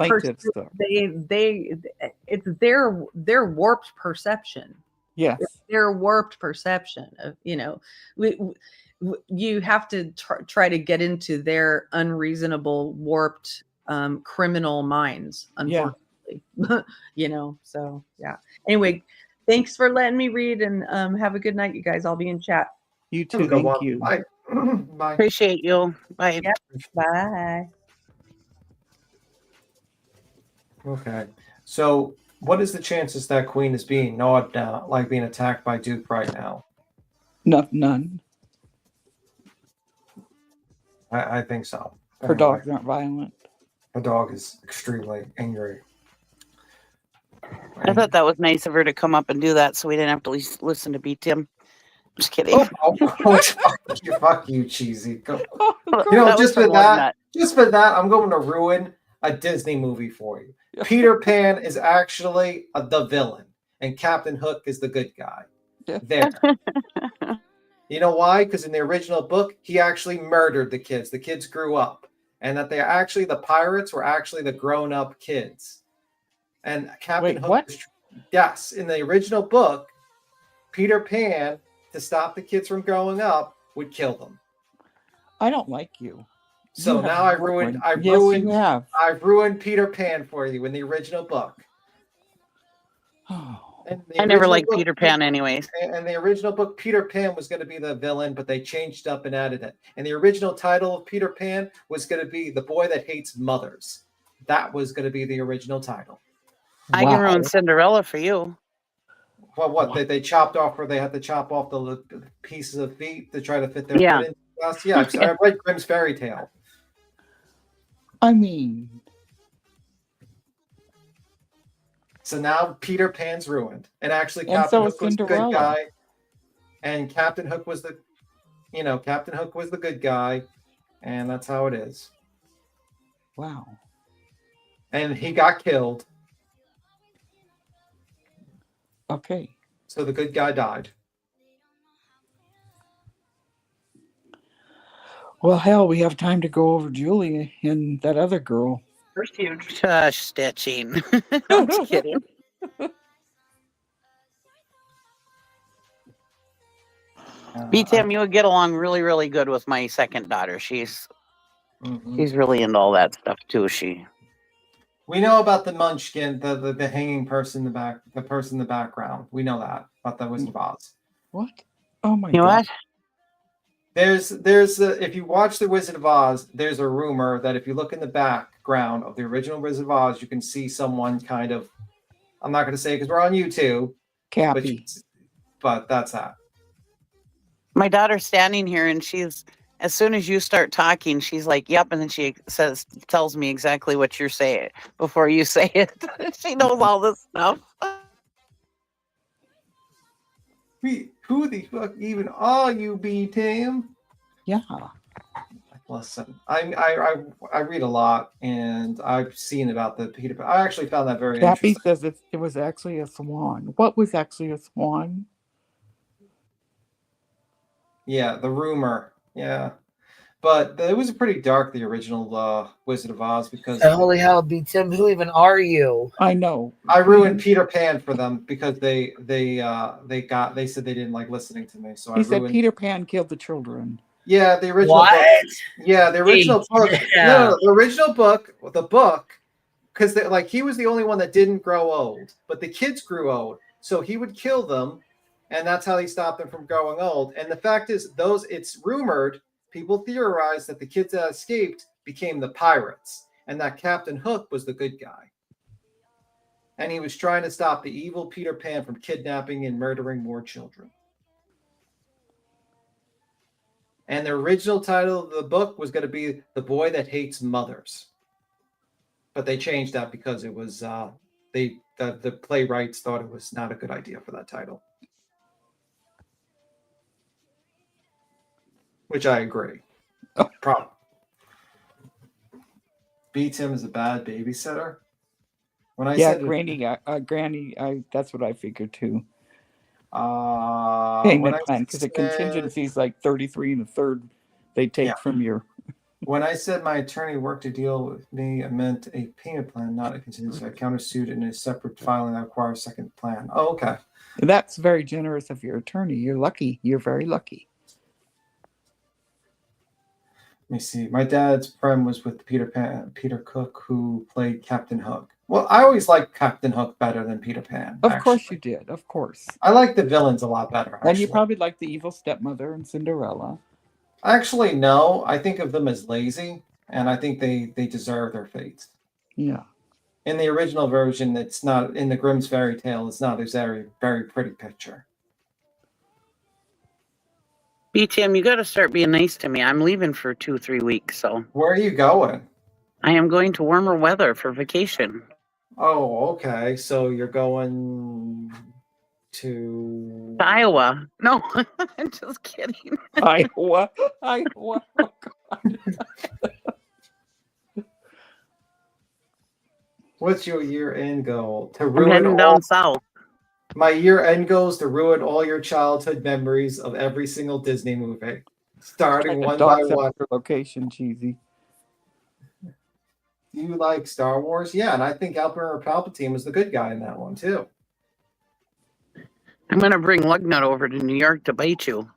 it's their warped perception. Yes, it's their warped perception of you have to try to get into their unreasonable, warped, criminal minds. Unfortunately, So yeah. Anyway. Thanks for letting me read, and have a good night, you guys. I'll be in chat. You too. Thank you. Bye. Bye. Appreciate you. Bye. Yep. Bye. Okay. So, what is the chances that Queen is being gnawed down, like being attacked by Duke right now? None. I think so. Her dogs aren't violent. Her dog is extremely angry. I thought that was nice of her to come up and do that so we didn't have to listen to beat Tim. Just kidding. Fuck you, cheesy. That just for that, I'm going to ruin a Disney movie for you. Peter Pan is actually the villain, and Captain Hook is the good guy. There. You know why? Because in the original book, he actually murdered the kids. The kids grew up, and that the pirates were actually the grown-up kids. And Captain Hook. What? Yes, in the original book, Peter Pan, to stop the kids from growing up, would kill them. I don't like you. So now I've ruined Peter Pan for you in the original book. I never liked Peter Pan anyways. And the original book, Peter Pan was going to be the villain, but they changed up and added it. And the original title of Peter Pan was going to be The Boy That Hates Mothers. That was going to be the original title. I can ruin Cinderella for you. Well, what? They chopped off, or they had to chop off the pieces of feet to try to fit their foot in? Yeah, I read Grimm's Fairy Tale. I mean... So now Peter Pan's ruined. And actually Captain Hook was the good guy. And Captain Hook was the good guy. And that's how it is. Wow. And he got killed. Okay. So the good guy died. Well, hell, we have time to go over Julie and that other girl. First you stitching. I'm just kidding. Tim, you would get along really, really good with my second daughter. She's really into all that stuff too. We know about the Munchkin, the hanging person in the back, the person in the background. We know that about the Wizard of Oz. What? Oh my You know God. what? There's if you watch the Wizard of Oz, there's a rumor that if you look in the background of the original Wizard of Oz, you can see someone kind of. I'm not going to say because we're on YouTube. Cappy. But that's that. My daughter's standing here, and she's as soon as you start talking, she's like, "Yep," and then she tells me exactly what you're saying before you say it. She knows all this stuff. Who the fuck even are you, B-Tim? Yeah. Listen, I read a lot, and I've seen about the Peter Pan. I actually found that very Cappy interesting. says it was actually a swan. What was actually a swan? Yeah, the rumor. Yeah. But it was pretty dark, the original Wizard of Oz, because Holy hell, B-Tim, who even are you? I know. I ruined Peter Pan for them because they said they didn't like listening to me. So He I said ruined. Peter Pan killed the children. Yeah, the original What? book. Yeah, the original book. Yeah. No, the original book, because like he was the only one that didn't grow old, but the kids grew old, so he would kill them, and that's how he stopped them from growing old. And the fact is, it's rumored, people theorize that the kids that escaped became the pirates, and that Captain Hook was the good guy, and he was trying to stop the evil Peter Pan from kidnapping and murdering more children. And the original title of the book was going to be The Boy That Hates Mothers. But they changed that because it was the playwrights thought it was not a good idea for that title. Which I agree. Problem. B-Tim is a bad babysitter. When I said Granny, that's what I figured too. When Payment I plan, because the said- contingency is like 33 1/3 they take Yeah. from your. When I said my attorney worked to deal with me, I meant a payment plan, not a contingency. I countersued in a separate filing that requires a second plan. Oh, okay. That's very generous of your attorney. You're lucky. You're very lucky. Let me see. My dad's friend was with Peter Cook, who played Captain Hook. Well, I always liked Captain Hook better than Peter Pan. Of course you did. Of course. I like the villains a lot better. And you Actually. probably like the evil stepmother and Cinderella. Actually, no. I think of them as lazy, and I think they deserve their fate. Yeah. In the original version, it's not in the Grimm's fairy tale. It's not a very, very pretty picture. BTM, you got to start being nice to me. I'm leaving for 2-3 weeks, so. Where are you going? I am going to warmer weather for vacation. Oh, okay. So you're going to Iowa. No, I'm just kidding. Iowa. Oh, God. What's your year-end goal? To I'm ruin heading down south. My year-end goal is to ruin all your childhood memories of every single Disney movie, starting one by one. Location, cheesy. Do you like Star Wars? Yeah, and I think Emperor Palpatine was the good guy in that one too. I'm going to bring Lugnut over to New York to bite you.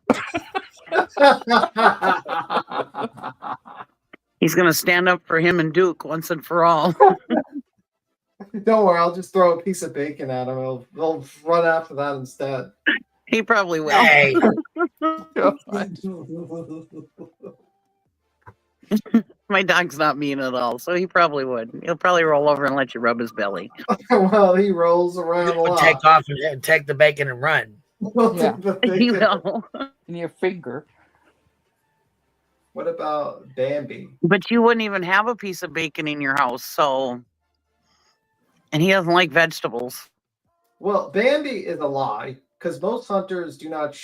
He's going to stand up for him and Duke once and for all. Don't worry, I'll just throw a piece of bacon at him. They'll run after that instead. He probably will. Hey. My dog's not mean at all, so he probably would. He'll probably roll over and let you rub his belly. Well, he rolls around a lot. Take off and take the bacon and run. Yeah. He will. In your finger. What about Bambi? But you wouldn't even have a piece of bacon in your house, so. And he doesn't like vegetables. Well, Bambi is a lie because most hunters do not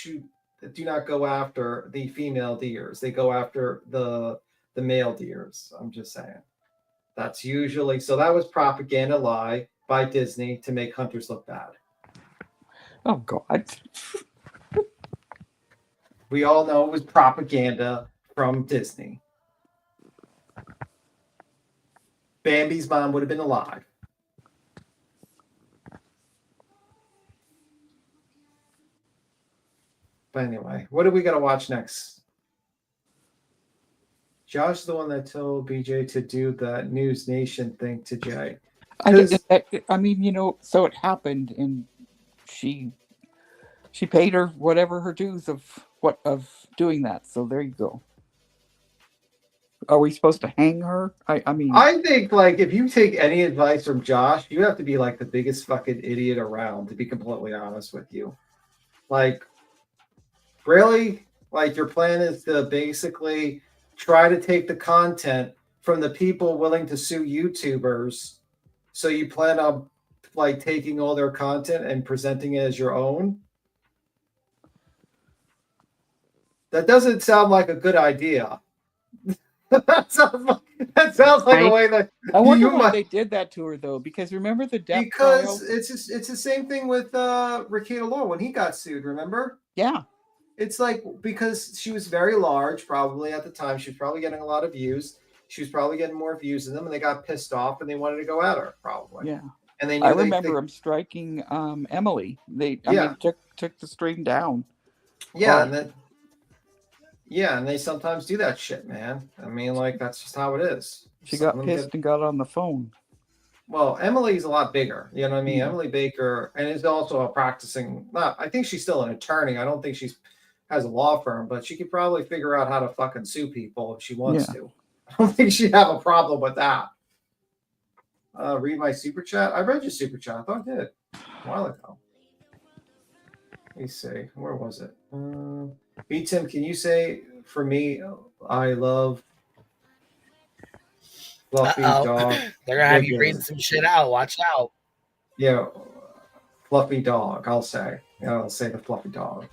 go after the female deers. They go after the male deers. I'm just saying. That's usually so. That was propaganda lie by Disney to make hunters look bad. Oh God. We all know it was propaganda from Disney. Bambi's mom would have been alive. But anyway, what are we going to watch next? Josh is the one that told BJ to do the News Nation thing to Jay. I mean, you know, so it happened, and she paid her whatever her dues of doing that. So there you go. Are we supposed to hang her? I mean, I think, like, if you take any advice from Josh, you have to be like the biggest fucking idiot around, to be completely honest with you. Like, really? Like, your plan is to basically try to take the content from the people willing to sue YouTubers. So you plan on, like, taking all their content and presenting it as your own? That doesn't sound like a good idea. that sounds like a way that I wonder you why might. they did that to her, though, because remember the death Because trial? it's the same thing with Ricardo Law when he got sued, remember? Yeah. It's like, because she was very large, probably at the time. She was probably getting a lot of views. She was probably getting more views than them, and they got pissed off and they wanted to go at her, probably. Yeah. And they I knew remember him striking Emily. I Yeah. mean, took the stream down. Yeah, and they sometimes do that shit, man. I mean, like, that's just how it is. She Some got of them pissed and got on the phone. Well, Emily's a lot bigger. You know what I mean? Yeah. Emily Baker, and is also a practicing. I think she's still an attorney. I don't think she's has a law firm, but she could probably figure out how to fucking sue people if she wants Yeah. to. I don't think she'd have a problem with that. Read my super chat. I read your super chat. I thought I did a while ago. Let me see. Where was it? B Tim, can you say for me? I love Fluffy Dog. They're gonna have you Regular. reading some shit out. Watch out. Yeah, Fluffy Dog. I'll say. Yeah, I'll say the Fluffy Dog.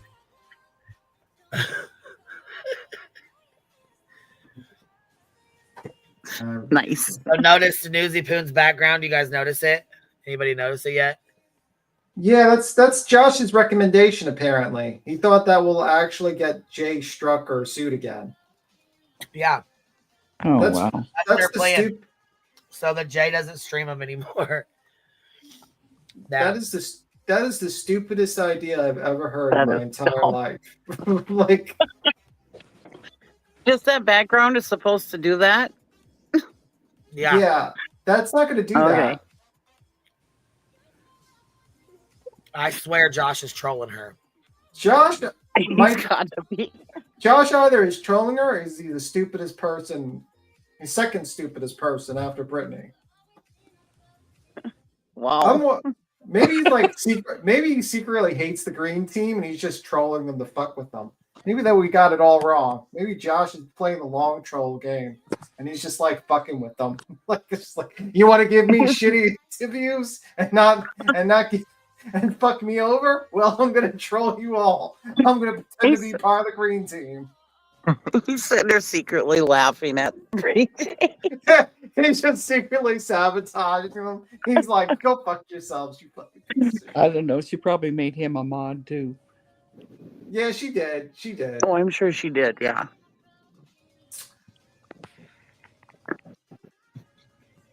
Nice. So notice the Newsy Poon's background. You guys notice it? Anybody notice it yet? Yeah, that's Josh's recommendation. Apparently, he thought that will actually get Jay struck or sued again. Yeah. Oh That's- wow. That's That's their the plan. So that Jay doesn't stream them anymore. That is the stupidest idea I've ever heard in That my is entire dumb. life. Like, Just that background is supposed to do that? yeah, that's not going to do Okay. that. I swear Josh is trolling her. Josh, He's gotta be. Josh either is trolling her or is he the stupidest person, the second stupidest person after Brittany. Wow. Maybe he's like maybe he secretly hates the green team and he's just trolling them to fuck with them. Maybe that we got it all wrong. Maybe Josh is playing the long troll game and he's just like fucking with them. Like, it's like, you want to give me shitty interviews and fuck me over? Well, I'm gonna troll you all. I'm gonna pretend to be part of the green team. He's sitting there secretly laughing at He's just secretly sabotaging them. He's like, go fuck yourselves, you fucking piece of shit. I don't know. She probably made him a mod too. Yeah, she did. She did. Oh, I'm sure she did, yeah.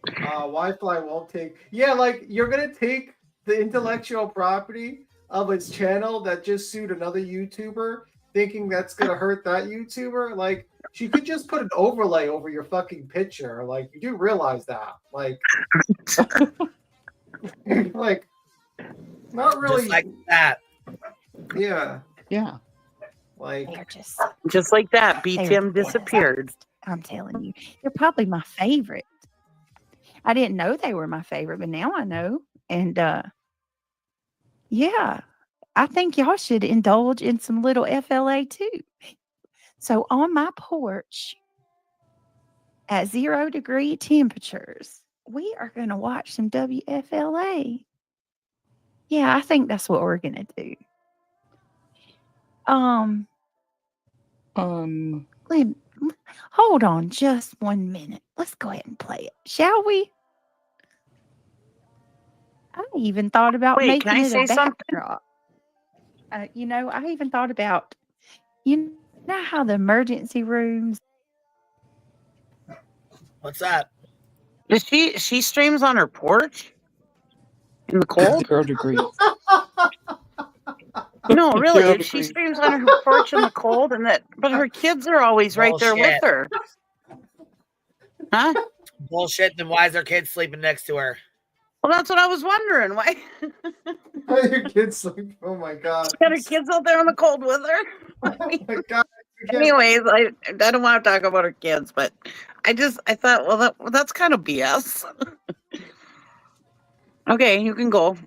Wi-Fi won't take. Yeah, like, you're gonna take the intellectual property of its channel that just sued another YouTuber, thinking that's gonna hurt that YouTuber. Like, she could just put an overlay over your fucking picture. Like, you do realize that. Like, like, not really. Just like that. Yeah. Yeah. Like, They're just Just like that, B They're Tim disappeared. I'm telling you, they're probably my favorite. I didn't know they were my favorite, but now I know. And yeah, I think y'all should indulge in some little FLA too. So on my porch at 0-degree temperatures, we are going to watch some WFLA. Yeah, I think that's what we're going to do. Hold on just 1 minute. Let's go ahead and play it, shall we? I even thought about Wait, making can I it say a something? backdrop. You know, I even thought about, you know how the emergency rooms. What's up? Does she streams on her porch in the cold? 0 degrees. No, really, 0 she degrees. streams on her porch in the cold, but her kids are always right there with Bullshit. her. Huh? Bullshit. Then why is her kid sleeping next to her? Well, that's what I was wondering. Why? Why your kids sleep? Oh my god. She got her kids out there in the cold with her. Oh my god. Anyways, I don't want to talk about her kids, but I thought, well, that's kind of BS. Okay, you can go.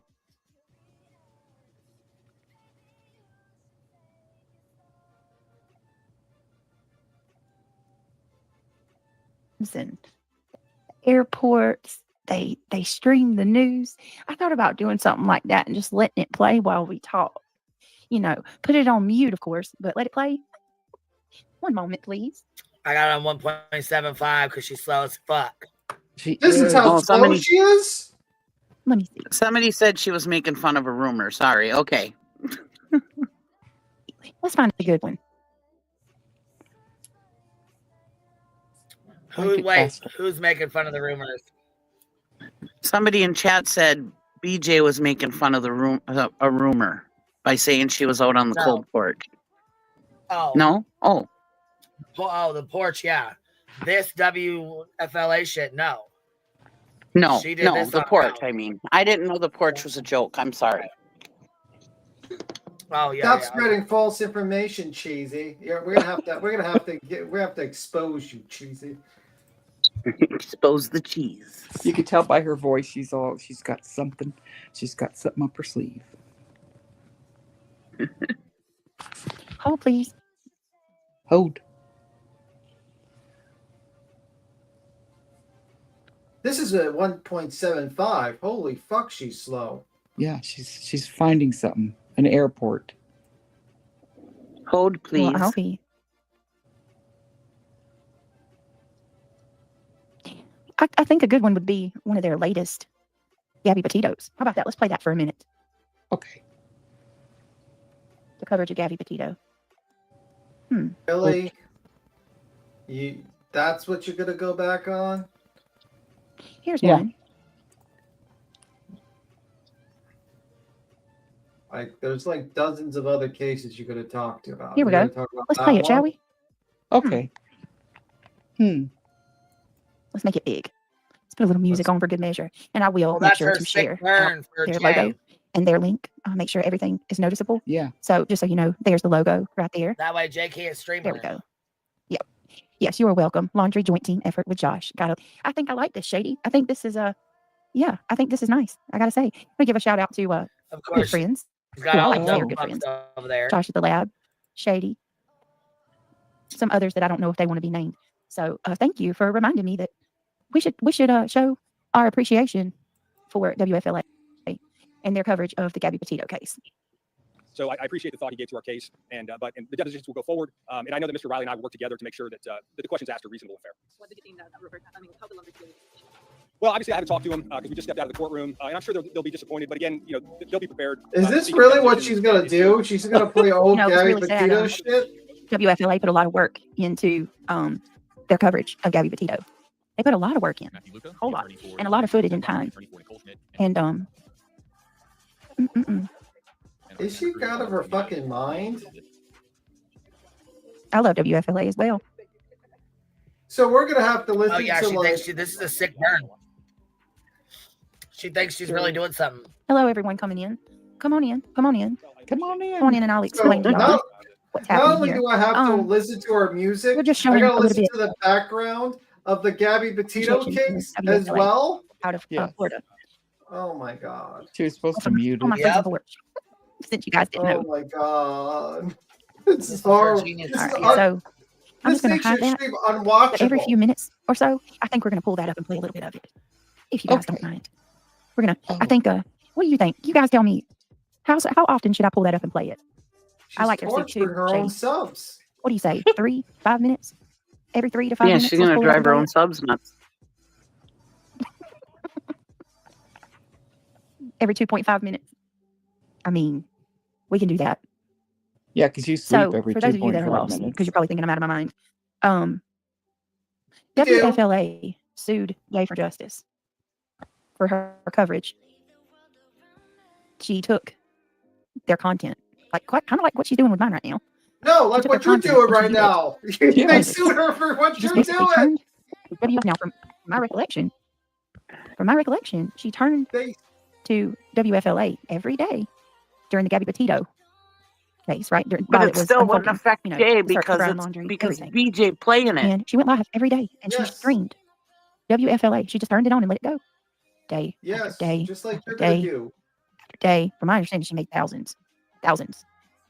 And airports, they stream the news. I thought about doing something like that and just letting it play while we talk. You know, put it on mute, of course, but let it play. One moment, please. I got it on 1.75 because she's slow as fuck. This is how slow she is? Let me see. Somebody said she was making fun of a rumor. Sorry. Okay. Let's find a good one. Who's making fun of the rumors? Somebody in chat said BJ was making fun of a rumor by saying she was out on the cold porch. Oh. No? Oh. Oh, the porch, yeah. This WFLA shit, no. No, She did no, this the on porch, I mean. I didn't know the porch was a joke. I'm sorry. Oh yeah. Stop spreading false information, Cheesy. Yeah, we're gonna have to expose you, Cheesy. Expose the cheese. You can tell by her voice she's got something up her sleeve. Hold, please. Hold. This is a 1.75. Holy fuck, she's slow. Yeah, she's finding something. An airport. Hold, please. Well, Alfie. I think a good one would be one of their latest Gabby Petitos. How about that? Let's play that for a minute. Okay. The coverage of Gabby Petito. Really? That's what you're gonna go back on? Here's one. There's like dozens of other cases you could have talked about. Here we go. Let's play it, shall we? Okay. Let's make it big. Let's put a little music on for good measure. And I will make sure to share their logo and their link. I'll make sure everything is noticeable. Yeah. So just so you know, there's the logo right there. That way Jay can't stream. There we go. Yep. Yes, you are welcome. Laundry joint team effort with Josh. I think I like this, Shady. I think this is I think this is nice. I gotta say. I'm gonna give a shout out to of course, good friends. He's got all I like the to say are good friends. over there. Josh at the lab, Shady, some others that I don't know if they want to be named. So thank you for reminding me that we should show our appreciation for WFLA and their coverage of the Gabby Petito case. So I appreciate the thought he gave to our case, and the depositions will go forward. And I know that Mr. Riley and I will work together to make sure that the questions asked are reasonable and fair. What did you think that Rupert? I mean, how the lumber deal? Well, obviously I haven't talked to him because we just stepped out of the courtroom, and I'm sure they'll be disappointed. But again, they'll be prepared. Is this really what she's gonna do? She's gonna play old Gabby really Petito sad. shit? WFLA put a lot of work into their coverage of Gabby Petito. They put a lot of work in, a whole lot, and a lot of footage and time. And Is she out of her fucking mind? I love WFLA as well. So we're gonna have to listen Oh yeah, to she like, thinks this is a sick burn. She thinks she's really doing something. Hello, everyone coming in. Come on in. Come on in. Come on in. Come on in, and I'll explain to y'all what's not happening only here. do I have to listen to her music, we're just I showing a gotta little listen bit to the background of the Gabby Petito Appreciation case for as WFLA well. out of Florida. Oh my god. She was supposed to mute On my it. front porch. Since you guys didn't Oh know. my god. This is horrible. This is Alright, so I'm this just going thing to hide should that. be But unwatchable. every few minutes or so, I think we're going to pull that up and play a little bit of it. If you guys don't mind. We're going to, I think, what do you think? You guys tell me, how often should I pull that up and play it? I like to see torturing her own Shady. subs. What do you say? 3, 5 minutes? Every 3 to 5 Yeah, minutes? she's let's gonna pull it up drive and her play own it? subs nuts. Every 2.5 minutes. I mean, we can do that. Yeah, because you sleep So every for those of you that are 2.5 lost, minutes. because you're probably thinking I'm out of my mind, You do. WFLA sued Day for Justice for her coverage. She took their content, like kind of like what she's doing with mine right now. No, She like took what their you're content doing and she right did it. now. Yeah. They sued her for what She you're just basically doing. turned now from my recollection. From my recollection, she turned to WFLA every day during the Gabby Petito case, right? But While it it was still wouldn't unfolding, affect you know, Jay the search for because brown it's laundry, because everything. BJ playing it. And she went live every day and she streamed WFLA. She just turned it on and let it go. Day after day, just like after you're gonna day, do. after day. From my understanding, she made thousands.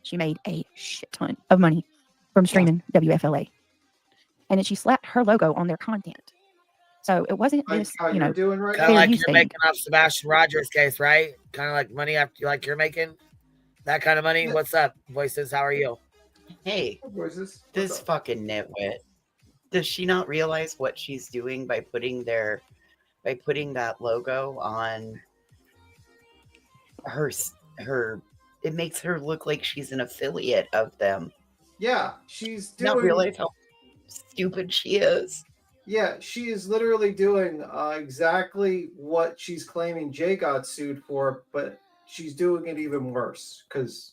She made a shit ton of money from streaming WFLA. And then she slapped her logo on their content. So it wasn't this, you know, doing right Kind of fair like use you're thing. making off Sebastian Rogers' case, right? Kind of like money after like you're making that kind of money. What's up, voices? How are you? Hey, this fucking nitwit. Does she not realize what she's doing by putting that logo on her? It makes her look like she's an affiliate of them. Yeah, she's doing. Not realize how stupid she is. Yeah, she is literally doing exactly what she's claiming Jay got sued for, but she's doing it even worse because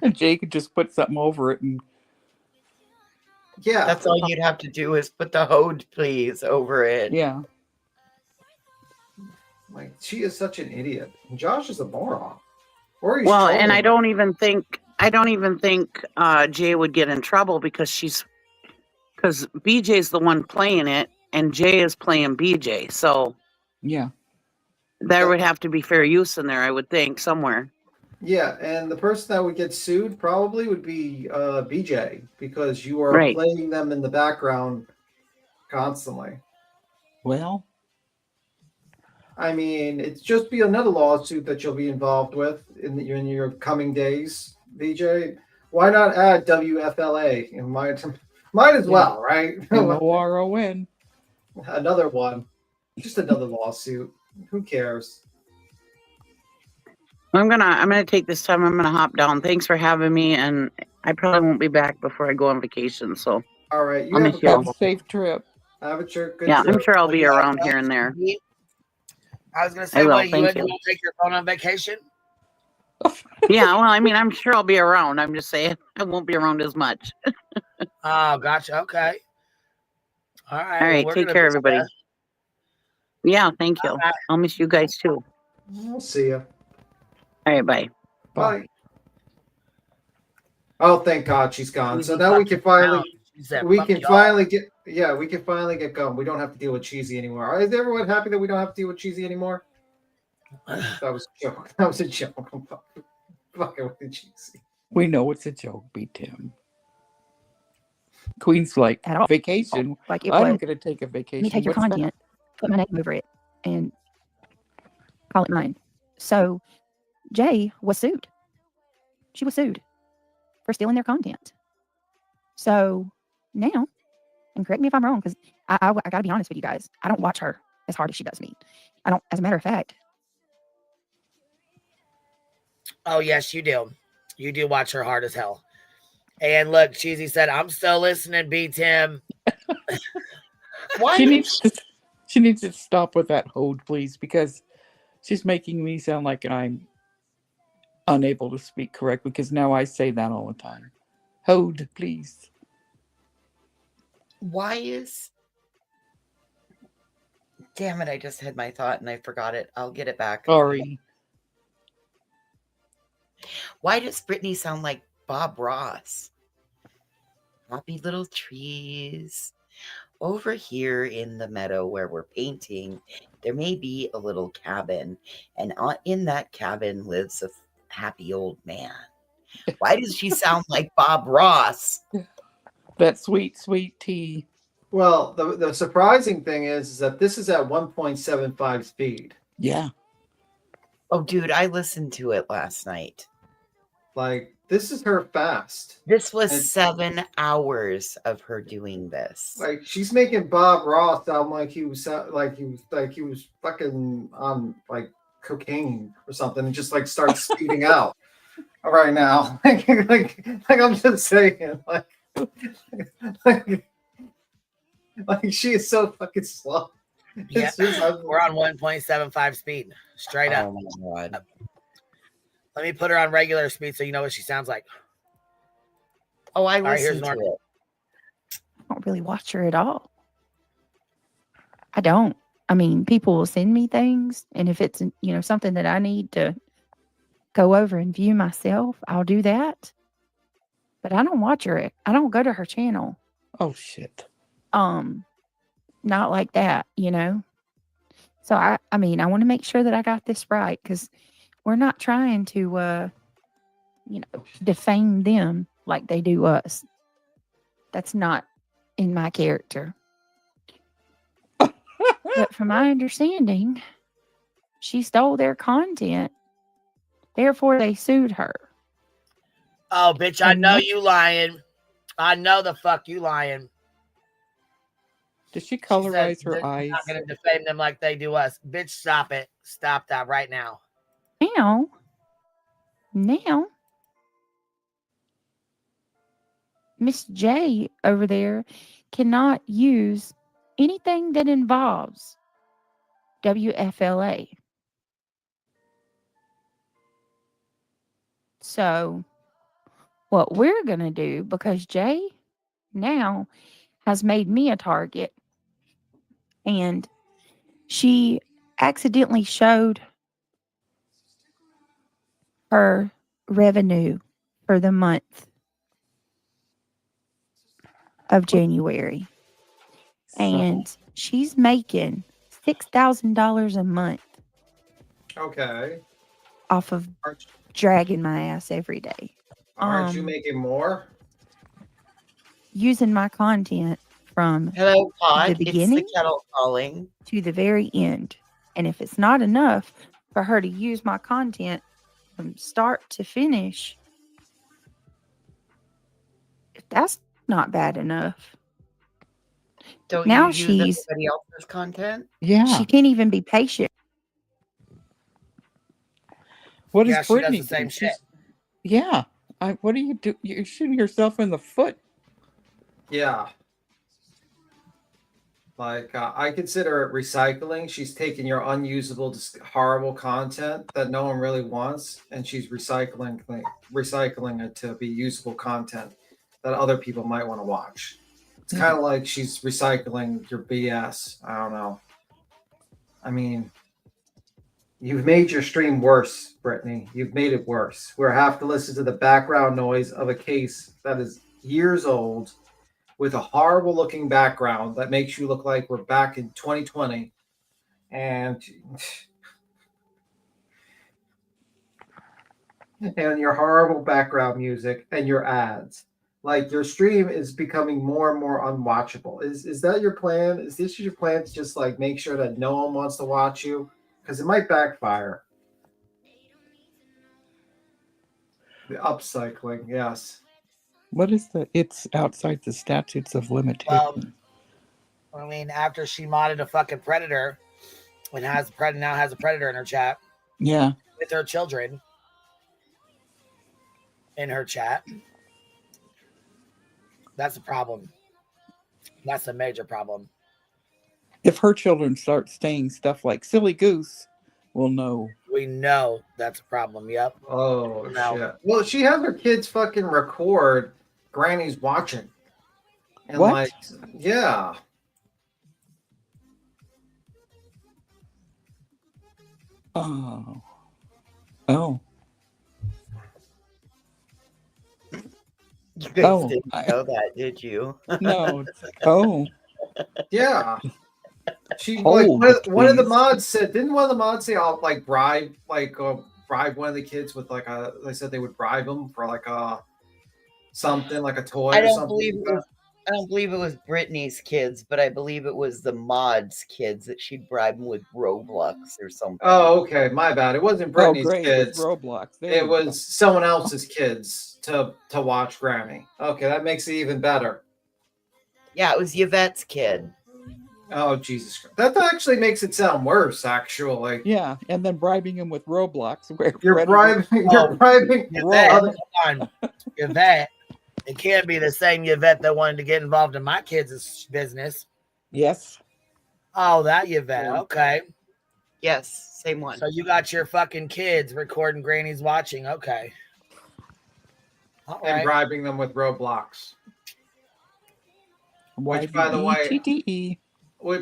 And Jay could just put something over it and That's all you'd have to do is put the "Hode please" over it. Yeah. Like, she is such an idiot. And Josh is a moron. Or he's Well, and trolling I her. don't even think Jay would get in trouble because BJ's the one playing it and Jay is playing BJ. So yeah. There would have to be fair use in there, I would think, somewhere. Yeah, and the person that would get sued probably would be BJ because you are Right. playing them in the background constantly. Well, I mean, it's just be another lawsuit that you'll be involved with in your coming days, BJ. Why not add WFLA? You might as well, right? MORON. Another one. Just another lawsuit. Who cares? I'm gonna take this time. I'm gonna hop down. Thanks for having me, and I probably won't be back before I go on vacation. So All right, you I'll have miss y'all. Have a safe trip. Have a good Yeah, I'm trip. sure I'll be around here and there. I was gonna I say, will, what you thank would you. take your phone on vacation? Yeah, well, I mean, I'm sure I'll be around. I'm just saying I won't be around as much. Oh, gotcha. Okay. All right. All right, we're take gonna care, miss everybody. ya. Yeah, thank you. I'll miss you guys too. We'll see you. All right, bye. Bye. Oh, thank God she's gone. So now we can finally get going. We don't have to deal with Cheesy anymore. Is everyone happy that we don't have to deal with Cheesy anymore? That was a joke. That was a joke. I'm fucking with the Cheesy. We know it's a joke, B. Tim. Queen's like, vacation. Like, it I don't was, get to take a Let vacation. me take your What's that? content, put my name over it, and call it mine. So Jay was sued. She was sued for stealing their content. So now, and correct me if I'm wrong, because I got to be honest with you guys. I don't watch her as hard as she does me. I don't. As a matter of fact, Oh, yes, you do. You do watch her hard as hell. And look, Cheesy said, I'm still listening, B. Tim. She needs to stop with that hold, please, because she's making me sound like I'm unable to speak correctly, because now I say that all the time. Hold, please. Why is... Damn it, I just had my thought and I forgot it. I'll get it back. Sorry. Why does Brittany sound like Bob Ross? Happy little trees. Over here in the meadow where we're painting, there may be a little cabin. And in that cabin lives a happy old man. Why does she sound like Bob Ross? That sweet, sweet tea. Well, the surprising thing is that this is at 1.75 speed. Yeah. Oh, dude, I listened to it last night. Like, this is her fast. This was 7 hours of her doing this. Like, she's making Bob Ross sound like he was fucking on like cocaine or something, and just like starts speeding out. right now. like I'm just saying, like she is so fucking slow. Yeah, It's just we're on 1.75 speed, straight up. Oh my god. Let me put her on regular speed so you know what she sounds like. Oh, I All right, here's listened to normal. it. I don't really watch her at all. I don't. I mean, people will send me things, and if it's something that I need to go over and view myself, I'll do that. But I don't watch her. I don't go to her channel. Oh shit. Not like that, So I mean, I want to make sure that I got this right, because we're not trying to defame them like they do us. That's not in my character. But from my understanding, she stole their content. Therefore, they sued her. Oh, bitch, I know you lying. I know the fuck you lying. Did she colorize her "They're eyes? not going to defame them like they do us." Bitch, stop it. Stop that right now. Now, Miss J over there cannot use anything that involves WFLA. So, what we're going to do, because Jay now has made me a target, and she accidentally showed her revenue for the month of January. And she's making $6,000 a month Okay. off of dragging my ass every day. Aren't you making more? Using my content from Hello, Pod. the It's beginning the kettle calling. to the very end. And if it's not enough for her to use my content from start to finish, if that's not bad enough, Don't now you use she's everybody else's content? Yeah. she can't even be patient. What Yeah, is she does Brittany the same do? shit. Yeah. What do you do? You're shooting yourself in the foot. Yeah. Like I consider it recycling. She's taking your unusable, just horrible content that no one really wants, and she's recycling it to be usable content that other people might want to watch. It's kind of like she's recycling your BS. I don't know. I mean, you've made your stream worse, Brittany. You've made it worse. We're have to listen to the background noise of a case that is years old, with a horrible looking background that makes you look like we're back in 2020. And your horrible background music and your ads. Like, your stream is becoming more and more unwatchable. Is that your plan? Is this your plan to just like make sure that no one wants to watch you? Because it might backfire. The upcycling, yes. What is it's outside the statutes of limitation. Well, I mean, after she modded a fucking predator and now has a predator in her chat. Yeah. With her children in her chat. That's a problem. That's a major problem. If her children start saying stuff like silly goose, we'll know. We know that's a problem. Yep. Oh, shit. Well, she has her kids fucking record Granny's watching. And What? like, yeah. Oh. Oh. You guys Oh, didn't know that, did you? No. Oh. Yeah. She Hold, like one of the please. mods said, didn't one of the mods say I'll like bribe one of the kids with like they said they would bribe them for like something like a toy I or don't something. believe it was. I don't believe it was Brittany's kids, but I believe it was the mods' kids that she'd bribe them with Roblox or something. Oh, okay, my bad. It wasn't Brittany's great. kids. It was Roblox. There It you was someone else's kids to watch Granny. Okay, that makes it even better. Yeah, it was Yvette's kid. Oh, Jesus Christ. That actually makes it sound worse, actually. Yeah, and then bribing him with Roblox. Where You're Predator- bribing. You're bribing. Yvette, Rob. hold on. Yvette. It can't be the same Yvette that wanted to get involved in my kids' business. Yes. Oh, that Yvette. Okay. Yes, same one. So you got your fucking kids recording grannies watching. Okay. All And right. bribing them with Roblox. Which, by the way, YBETTE.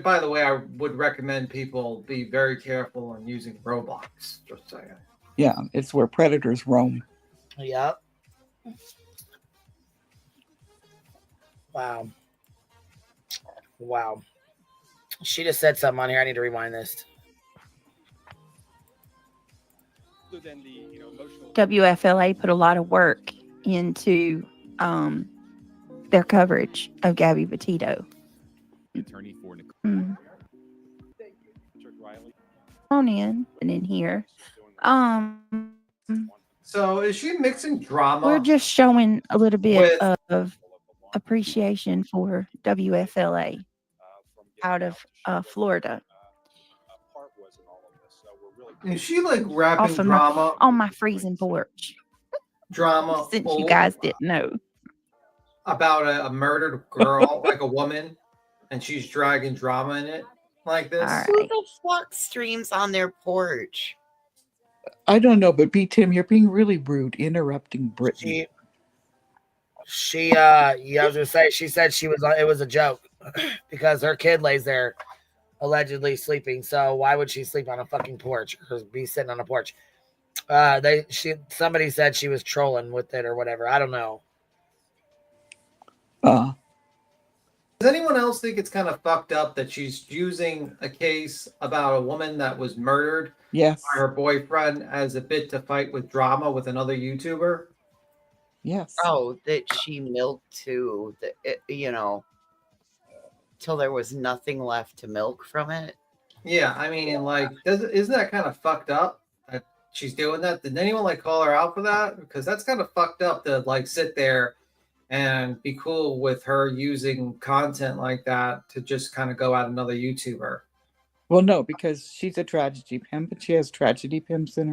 by the way, I would recommend people be very careful on using Roblox. Just saying. Yeah, it's where predators roam. Yep. Wow. Wow. She just said something on here. I need to rewind this. WFLA put a lot of work into their coverage of Gabby Petito. Attorney for On in and in here. So is she mixing drama? We're just showing a little bit with- of appreciation for WFLA out of Florida. Is she like rapping Off of drama? on my freezing porch. Drama. Since you guys didn't know. About a murdered girl, like a woman, and she's dragging drama in it like this. Who the fuck streams on their porch? I don't know, but B. Tim, you're being really rude, interrupting Brittany. I was gonna say, she said it was a joke because her kid lays there allegedly sleeping. So why would she sleep on a fucking porch or be sitting on a porch? Somebody said she was trolling with it or whatever. I don't know. Does anyone else think it's kind of fucked up that she's using a case about a woman that was murdered Yes. by her boyfriend as a bit to fight with drama with another YouTuber? Yes. Oh, that she milked to till there was nothing left to milk from it. Yeah, I mean, like, isn't that kind of fucked up that she's doing that? Did anyone like call her out for that? Because that's kind of fucked up to like sit there and be cool with her using content like that to just kind of go at another YouTuber. Well, no, because she's a tragedy pimp, and she has tragedy pimps in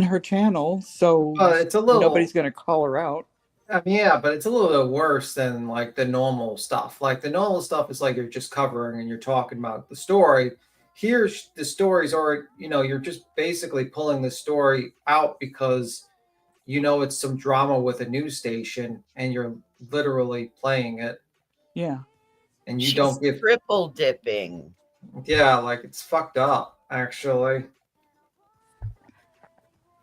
her channel, so it's a little, nobody's going to call her out. I mean, yeah, but it's a little bit worse than like the normal stuff. Like the normal stuff is like you're just covering and you're talking about the story. Here, the stories are, you're just basically pulling the story out because it's some drama with a news station and you're literally playing it. Yeah. And you She's don't give triple dipping. Yeah, like it's fucked up, actually.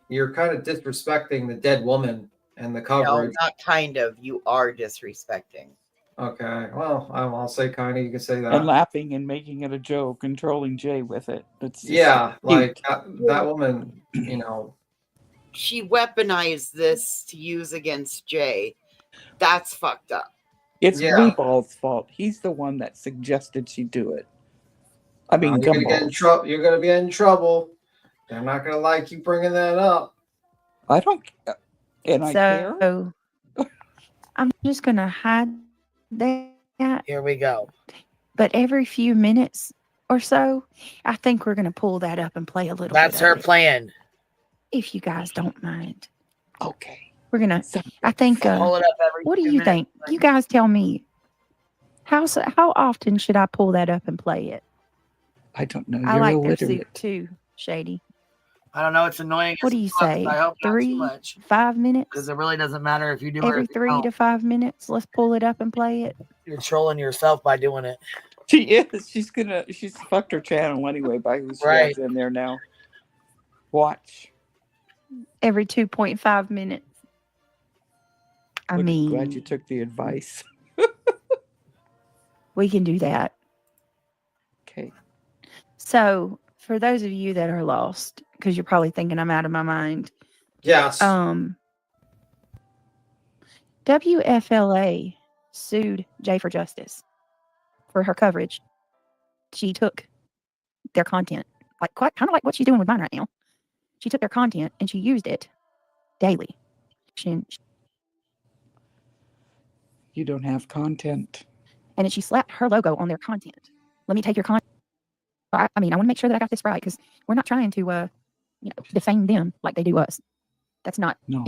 You're kind of disrespecting the dead woman and the No, coverage. not kind of. You are disrespecting. Okay, well, I'll say kind of. You can say that. And laughing and making it a joke and trolling Jay with it. It's just Yeah, like cute. that woman, She weaponized this to use against Jay. That's fucked up. It's Yeah. Blueball's fault. He's the one that suggested she do it. I mean, you're gonna get in Gumball. trouble. You're gonna be in trouble. They're not gonna like you bringing that up. I don't, and I care. So I'm just gonna hide that. Here we go. But every few minutes or so, I think we're gonna pull that up and play a little. That's bit her of it, plan. if you guys don't mind. Okay. We're gonna. I think. Pull it up every What do few you minutes. think? You guys tell me. How often should I pull that up and play it? I don't know. I You're like their illiterate. suit too, Shady. I don't know. It's annoying. What do you say? I hope not too 3, much 5 minutes? because it really doesn't matter if you do it or Every if you 3 don't. to 5 minutes. Let's pull it up and play it. You're trolling yourself by doing it. She is. She's fucked her channel anyway by who she Right. has in there now. Watch. Every 2.5 minutes. I Glad mean, you took the advice. we can do that. Okay. So, for those of you that are lost, because you're probably thinking I'm out of my mind. Yes. WFLA sued Jay for Justice for her coverage. She took their content, kind of like what she's doing with mine right now. She took their content and she used it daily. You don't have content. And then she slapped her logo on their content. let me take your content. I mean, I want to make sure that I got this right because we're not trying to, defame them like they do us. That's not in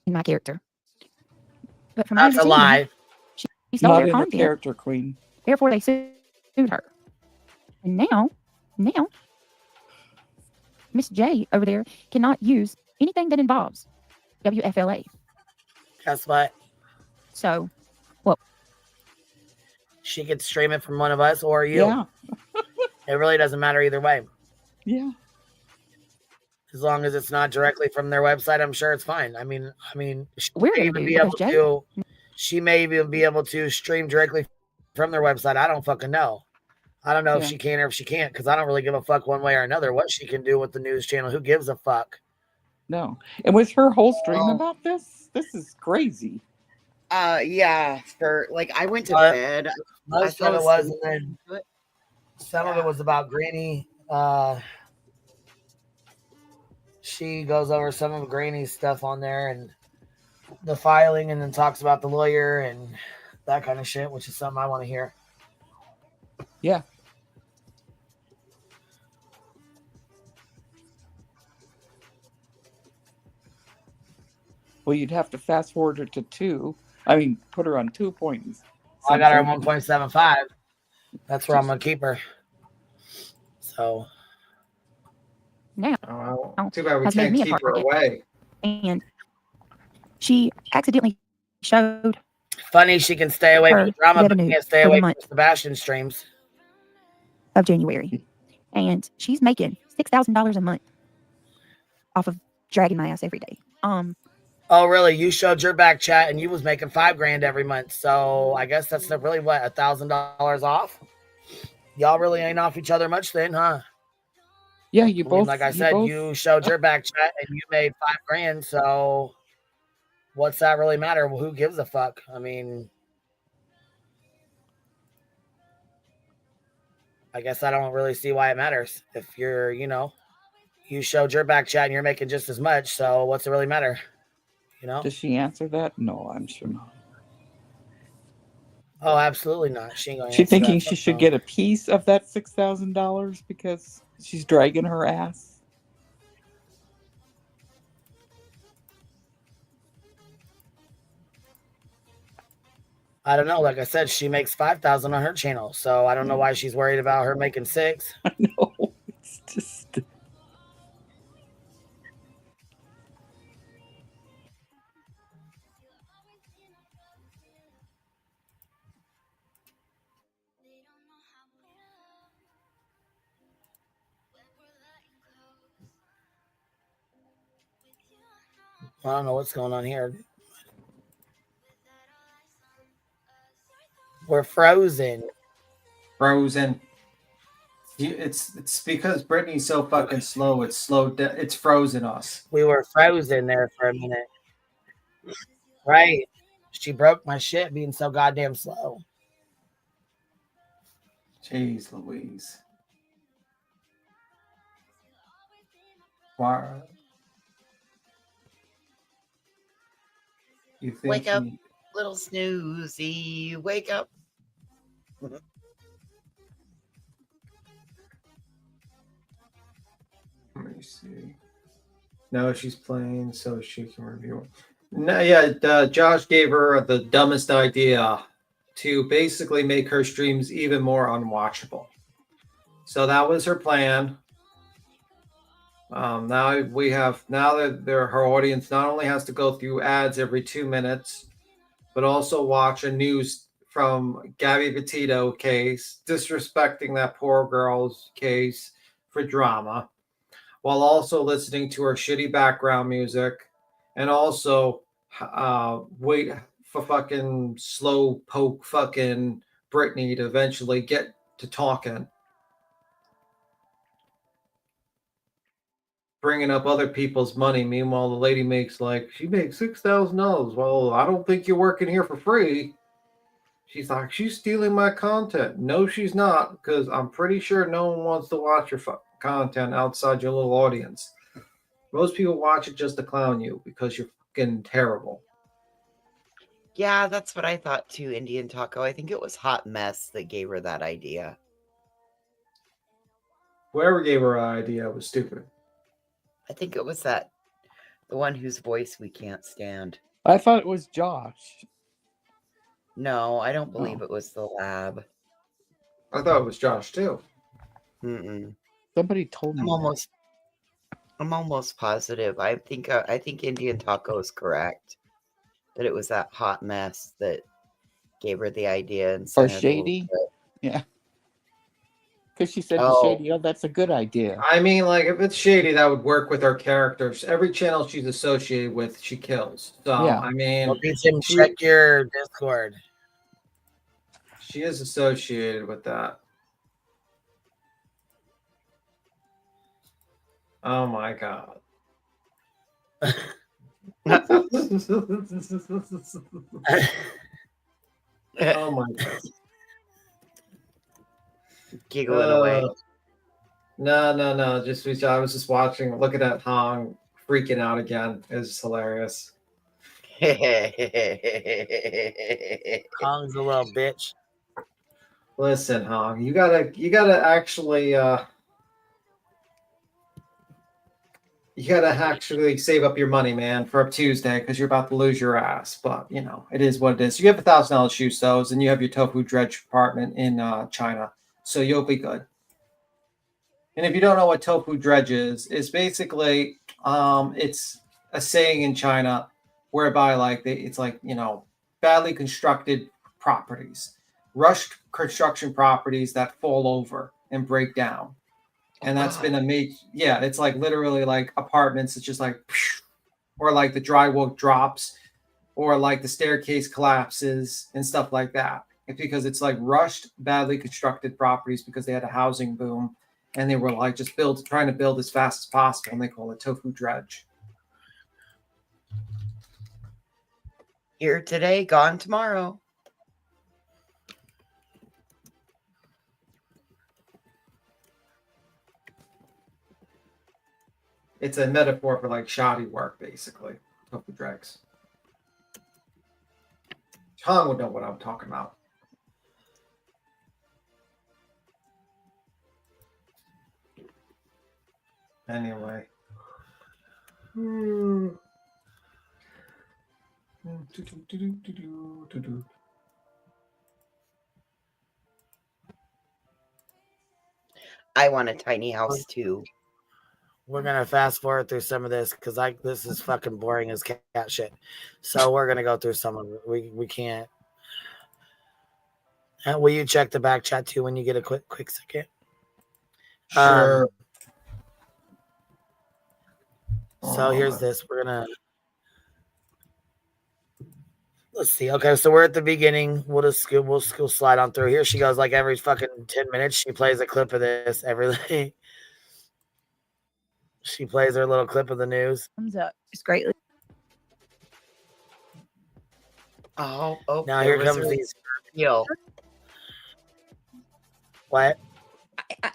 my character. But from my That's a lie. understanding, she stole Not their in her content. character, Queen. Therefore, they sued her. And now, Miss J over there cannot use anything that involves WFLA. Guess what? So, well, she could stream it from one of us or you. Yeah. It really doesn't matter either way. Yeah. As long as it's not directly from their website, I'm sure it's fine. I mean, she may even be able to stream directly from their website. I don't fucking know. I don't know if she can or if she can't, because I don't really give a fuck one way or another what she can do with the news channel. Who gives a fuck? No. And was her whole stream about this? This is crazy. Yeah. For like, I went to bed. Most of it was, and then some of it was about Granny. She goes over some of Granny's stuff on there and the filing, and then talks about the lawyer and that kind of shit, which is something I want to hear. Yeah. Well, you'd have to fast forward her to 2. I mean, put her on 2 points. I got her at 1.75. That's where I'm gonna keep her. So now, too bad we can't keep her away. And she accidentally showed. Funny, she can stay away from drama, but can't stay away from month Sebastian streams. Of January, and she's making $6,000 a month off of dragging my ass every day. Oh, really? You showed your back chat, and you was making $5,000 every month. So I guess that's really what, $1,000 off. Y'all really ain't off each other much then, huh? Yeah, you both. Like I said, you showed your back chat, and you made $5,000. So what's that really matter? Well, who gives a fuck? I mean, I guess I don't really see why it matters. If you're, you showed your back chat and you're making just as much. So what's it really matter? Does she answer that? No, I'm sure not. Oh, absolutely not. She ain't gonna She answer thinking that. she should get a piece of that $6,000 because she's dragging her ass. I don't know. Like I said, she makes $5,000 on her channel, so I don't know why she's worried about her making $6,000. I know. It's just. I don't know what's going on here. We're frozen. Frozen. It's because Brittany's so fucking slow. It's slowed down. It's frozen us. We were frozen there for a minute. Right. She broke my shit being so goddamn slow. Jeez Louise. Why? You think Wake up, little snoozy. Wake up. Let me see. No, she's playing, so she can review it. No, yeah, Josh gave her the dumbest idea to basically make her streams even more unwatchable. So that was her plan. Now that her audience not only has to go through ads every 2 minutes, but also watch a news from Gabby Petito case, disrespecting that poor girl's case for drama, while also listening to her shitty background music, and also wait for fucking slow poke fucking Brittany to eventually get to talking. Bringing up other people's money. Meanwhile, the lady makes she makes $6,000. Well, I don't think you're working here for free. She's like, she's stealing my content. No, she's not, because I'm pretty sure no one wants to watch your content outside your little audience. Most people watch it just to clown you because you're fucking terrible. Yeah, that's what I thought too, Indian Taco. I think it was Hot Mess that gave her that idea. Whoever gave her an idea was stupid. I think it was the one whose voice we can't stand. I thought it was Josh. No, I don't believe it was the lab. I thought it was Josh too. Somebody told me. I'm almost positive. I think Indian Taco is correct. That it was that hot mess that gave her the idea and Or sent her the little Shady. clip. Yeah. Because she said to Shady, "Oh, that's a good idea." I mean, like, if it's Shady, that would work with her characters. Every channel she's associated with, she kills. So, Yeah. I mean, Well, Tim, check your Discord. she is associated with that. Oh my god. Oh my god. Giggling away. No. I was just watching, looking at Hong freaking out again. It was hilarious. Hong's a little bitch. Listen, Hong, you gotta actually save up your money, man, for a Tuesday because you're about to lose your ass. But you know, it is what it is. You have $1,000 shoe stoves, and you have your tofu dredge apartment in China, so you'll be good. And if you don't know what tofu dredge is, it's basically it's a saying in China whereby it's like, you know, badly constructed properties, rushed construction properties that fall over and break down. And that's been a major, yeah, it's like literally like apartments. It's just like, or like the drywall drops, or like the staircase collapses and stuff like that. It's because it's like rushed, badly constructed properties because they had a housing boom and they were like just trying to build as fast as possible. And they call it tofu dredge. Here today, gone tomorrow. It's a metaphor for like shoddy work, basically. Tofu dregs. Hong would know what I'm talking about. Anyway. I want a tiny house too. We're gonna fast forward through some of this because this is fucking boring as cat shit. So we're gonna go through some of it. We can't. Will you check the back chat too when you get a quick second? Sure. So here's this. We're gonna. Let's see. Okay, so we're at the beginning. We'll slide on through. Here she goes. Like every fucking 10 minutes, she plays a clip of this every day. She plays her little clip of the news. Thumbs up. It's greatly. Oh, now here comes these. What?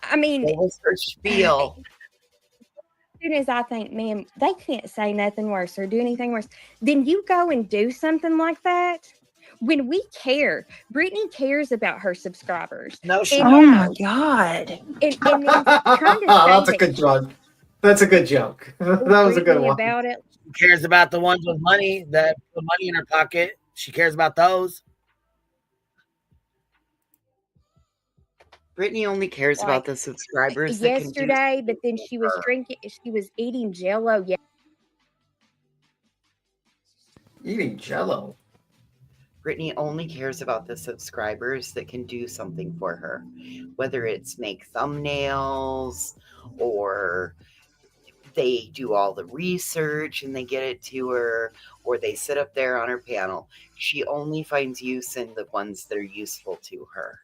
I mean, what was her spiel? As soon as I think, man, they can't say nothing worse or do anything worse, then you go and do something like that. When we care, Brittany cares about her subscribers. No, she. And Oh my god! And then trying to That's say a good joke. That's a good joke. That was a good Brittany one. about it. She cares about the ones with money that put money in her pocket. She cares about those. Brittany only cares about the subscribers. Yesterday, but then she was drinking. She was eating Jello. Yeah. Eating Jello. Brittany only cares about the subscribers that can do something for her, whether it's make thumbnails or they do all the research and they get it to her, or they sit up there on her panel. She only finds use in the ones that are useful to her.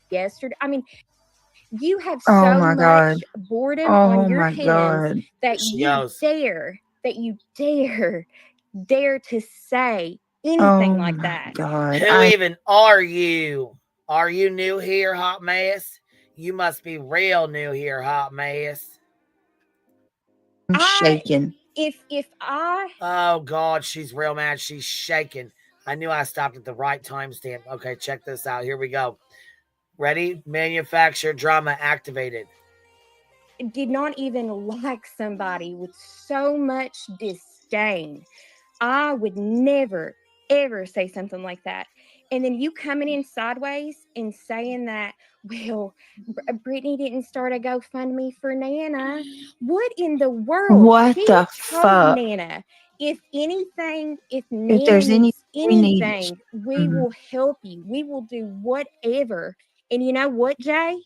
Yesterday, I mean, you have Oh so my much God. boredom Oh on your my hands God. that you dare to say anything like that. God. Who even are you? Are you new here, hot mess? You must be real new here, hot mess. I'm shaking. if I Oh God, she's real mad. She's shaking. I knew I stopped at the right timestamp. Okay, check this out. Here we go. Ready? Manufacturer drama activated. did not even like somebody with so much disdain, I would never, ever say something like that. And then you coming in sideways and saying that, well, Brittany didn't start a GoFundMe for Nana. What in the world? What She the told fuck? Nana, if anything, if If Nana there's needs we need anything, we Mhm. will help you. We will do whatever. And you know what, Jay?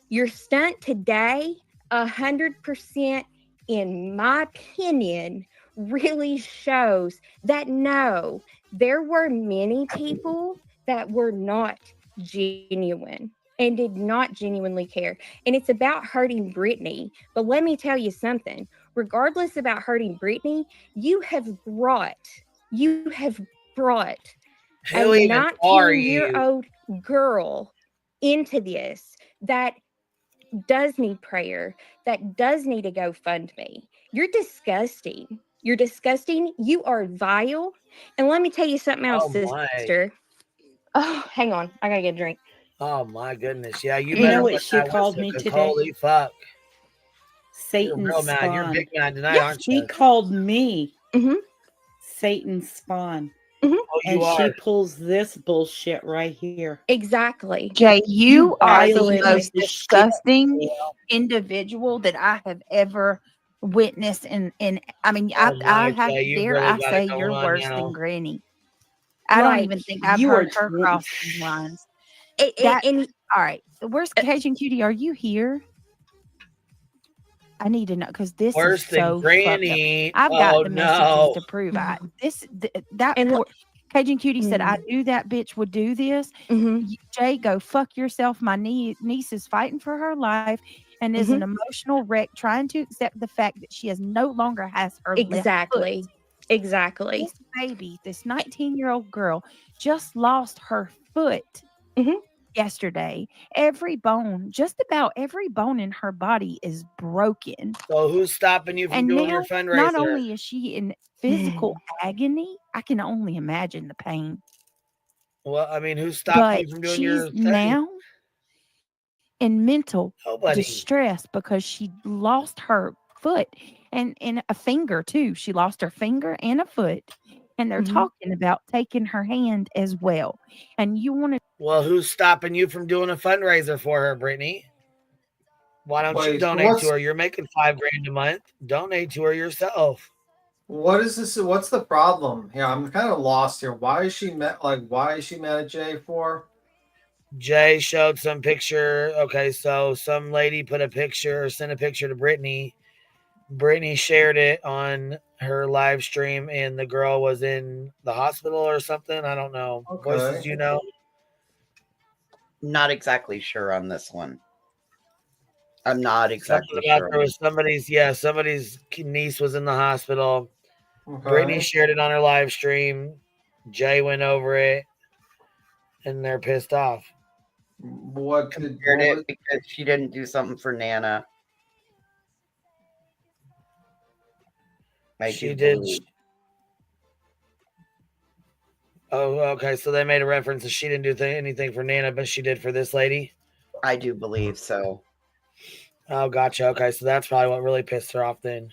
Your stunt today, 100%, in my opinion, really shows that no, there were many people that were not genuine and did not genuinely care. And it's about hurting Brittany. But let me tell you something, regardless about hurting Brittany, you have brought Who a even are you? 19-year-old girl into this that does need prayer, that does need a GoFundMe. You're disgusting. You're disgusting. You are vile. And let me tell you something else, Oh my. sister. Oh, hang on. I gotta get a drink. Oh my goodness. Yeah, you You better know what put she that called whiskey, me 'cause today? holy fuck. You're Satan's real mad. You're spawn. big mad tonight, Yeah, aren't she you? called me Mm-hmm. Satan's spawn. Mm-hmm. Oh, And you she are. pulls this bullshit right here. Exactly. Jay, you are the Absolutely. most disgusting individual that I have ever witnessed. And I mean, Oh I my, have Jay, you dare really I got say it going you're on worse now. than Granny. I don't even think I've You heard are her cross these lines. And All right, where's Cajun Cutie? Are you here? I need to know because this Worse is than so fucked up. Granny. I've Oh got the messages no. to prove that poor Cajun Cutie said I knew that bitch would do this. Jay, go fuck yourself. My niece is fighting for her life and is an emotional wreck, trying to accept the fact that she no longer has her Exactly. left foot. Exactly. This baby, this 19-year-old girl, just lost her foot yesterday. Every bone, just about every bone in her body is broken. So who's stopping you from And doing now, your fundraiser? not only is she in physical agony, I can only imagine the pain. Well, I mean, who's stopping But you from doing she's your thing? now in mental Nobody. distress because she lost her foot and a finger too. She lost her finger and a foot. And they're talking about taking her hand as well. And you want to Well, who's stopping you from doing a fundraiser for her, Brittany? Why don't you Wait, so donate to her? You're making $5,000 a month. Donate to her yourself. What is this? What's the problem here? I'm kind of lost here. Why is she mad? Like, why is she mad at Jay for? Jay showed some picture. Okay, so some lady put a picture or sent a picture to Brittany. Brittany shared it on her live stream, and the girl was in the hospital or something. I don't know. Voices, you know? Not exactly sure on this one. I'm not exactly Something about sure. there was somebody's niece was in the hospital. Okay. Brittany shared it on her live stream. Jay went over it, and they're pissed off. What compared it because she didn't do something for Nana. She did. Oh, okay. So they made a reference that she didn't do anything for Nana, but she did for this lady. I do believe so. Oh, gotcha. Okay, so that's probably what really pissed her off then.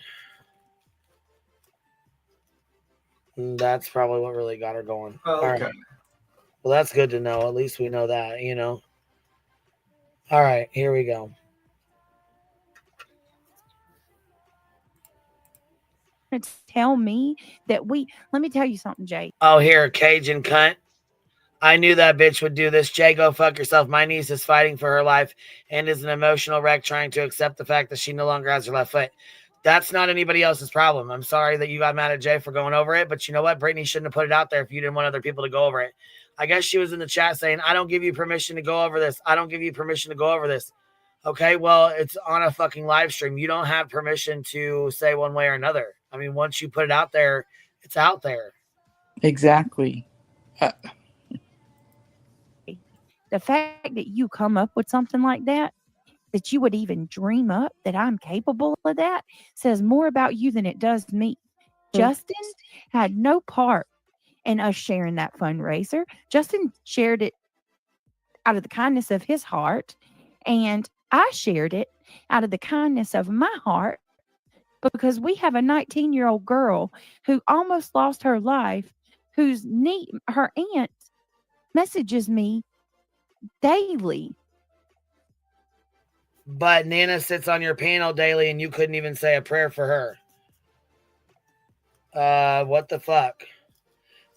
That's probably what really got her going. Oh, All okay. right. Well, that's good to know. At least we know that, you know. All right, here we go. tell me that let me tell you something, Jay. Oh, here, Cajun cunt. I knew that bitch would do this. Jay, go fuck yourself. My niece is fighting for her life and is an emotional wreck trying to accept the fact that she no longer has her left foot. That's not anybody else's problem. I'm sorry that you got mad at Jay for going over it, but you know what? Brittany shouldn't have put it out there if you didn't want other people to go over it. I guess she was in the chat saying, I don't give you permission to go over this. I don't give you permission to go over this. Okay, well, it's on a fucking live stream. You don't have permission to say one way or another. I mean, once you put it out there, it's out there. Exactly. The fact that you come up with something like that that you would even dream up that I'm capable of that says more about you than it does me. Justin had no part in us sharing that fundraiser. Justin shared it out of the kindness of his heart, and I shared it out of the kindness of my heart because we have a 19-year-old girl who almost lost her life, her aunt messages me daily. But Nana sits on your panel daily and you couldn't even say a prayer for her. What the fuck?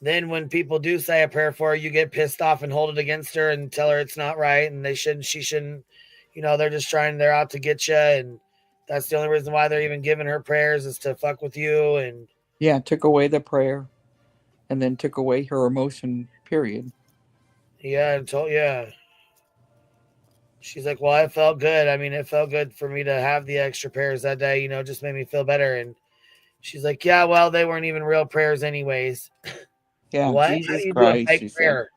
Then when people do say a prayer for her, you get pissed off and hold it against her and tell her it's not right and she shouldn't, they're out to get you, and that's the only reason why they're even giving her prayers is to fuck with you. And yeah, took away the prayer and then took away her emotion, period. Yeah. She's like, well, it felt good. I mean, it felt good for me to have the extra prayers that day, just made me feel better. And she's like, yeah, well, they weren't even real prayers anyways. Yeah, what? Jesus How do you Christ, do a fake prayer?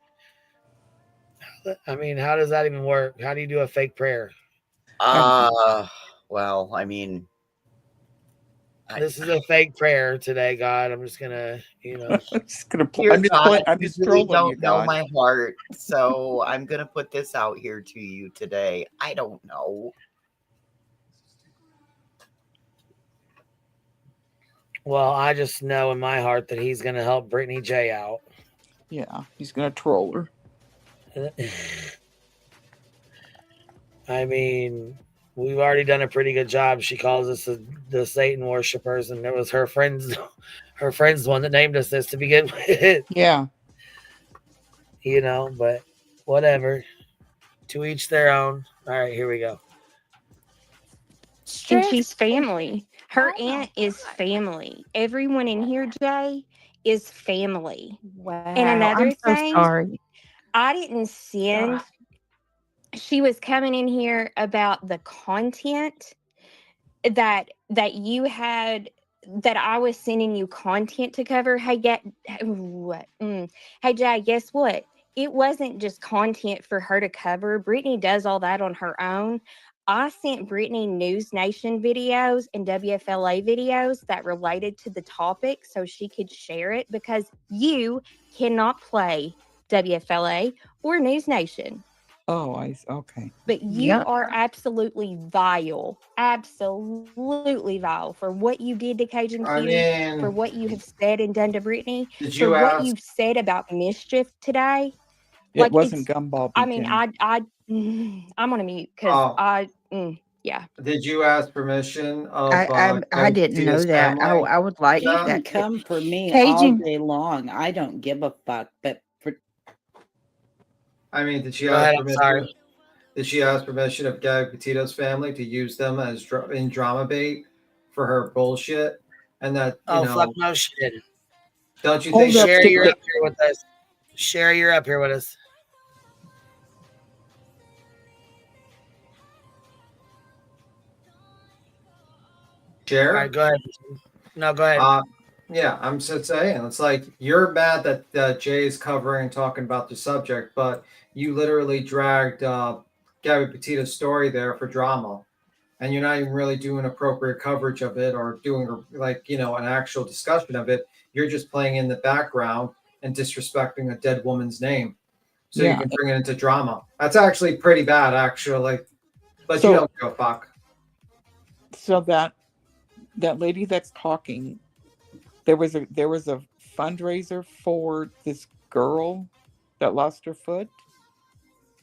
I mean, how does that even work? How do you do a fake prayer? Well, I mean, this is a fake prayer today, God. I'm just gonna, Dear God, I'm you just really trolling don't you, know God. my heart, so I'm gonna put this out here to you today. I don't know. Well, I just know in my heart that he's gonna help Brittany J out. Yeah, he's gonna troll her. I mean, we've already done a pretty good job. She calls us the Satan worshipers, and it was her friend's one that named us this to begin with. Yeah. But whatever. To each their own. All right, here we go. And she's family. Her aunt is family. Everyone in here, Jay, is family. Wow. And another I'm so thing, sorry. I didn't send. She was coming in here about the content that you had, that I was sending you content to cover. Hey, hey, Jay, guess what? It wasn't just content for her to cover. Brittany does all that on her own. I sent Brittany News Nation videos and WFLA videos that related to the topic so she could share it, because you cannot play WFLA or News Nation. Oh, okay. But you are absolutely vile for what you did to Cajun Cutie, for what you have said and done to Brittany, for what you've said about mischief today. It wasn't Gumball. I mean, I'm gonna mute because yeah. Did you ask permission of? I didn't know that. family? I would like She that. can come for me Cajun- all day long. I don't give a fuck. But I mean, did she Go ask ahead, I'm permission? sorry. Did she ask permission of Gabby Petito's family to use them as in drama bait for her bullshit? And that fuck no, she didn't. Don't you think? Sherry, you're up here with us. Sherry, you're up here with us. Share? All right, go ahead. No, go ahead. Yeah, I'm just saying. It's like you're mad that Jay is covering and talking about the subject, but you literally dragged Gabby Petito's story there for drama, and you're not even really doing appropriate coverage of it or doing an actual discussion of it. You're just playing in the background and disrespecting a dead woman's name, so you can bring it into drama. That's actually pretty bad, actually. But you don't give a fuck. So that lady that's talking, there was a fundraiser for this girl that lost her foot,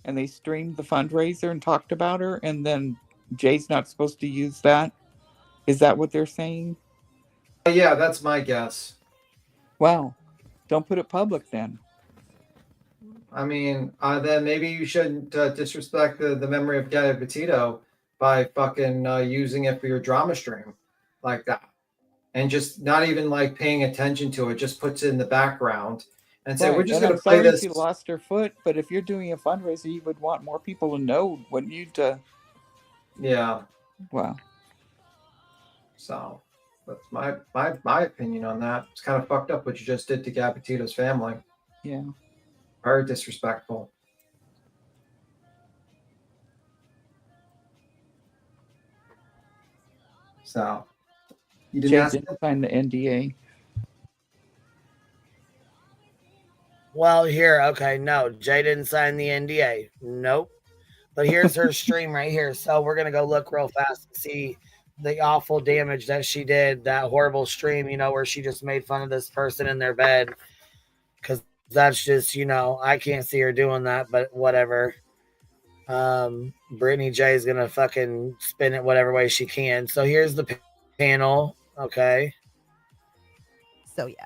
and they streamed the fundraiser and talked about her, and then Jay's not supposed to use that. Is that what they're saying? Yeah, that's my guess. Wow. Don't put it public then. I mean, then maybe you shouldn't disrespect the memory of Gabby Petito by fucking using it for your drama stream like that. And just not even paying attention to it, just puts it in the background and say, we're just going to play this. She lost her foot, but if you're doing a fundraiser, you would want more people to know, wouldn't you? Yeah. Wow. So that's my opinion on that. It's kind of fucked up what you just did to Gabby Petito's family. Yeah. Very disrespectful. So you didn't Jay ask. didn't sign the NDA. Well, here, okay, no, Jay didn't sign the NDA. Nope. But here's her stream right here. So we're gonna go look real fast and see the awful damage that she did. That horrible stream, where she just made fun of this person in their bed. Because that's just, I can't see her doing that, but whatever. Brittany J is gonna fucking spin it whatever way she can. So here's the panel. Okay. So yeah.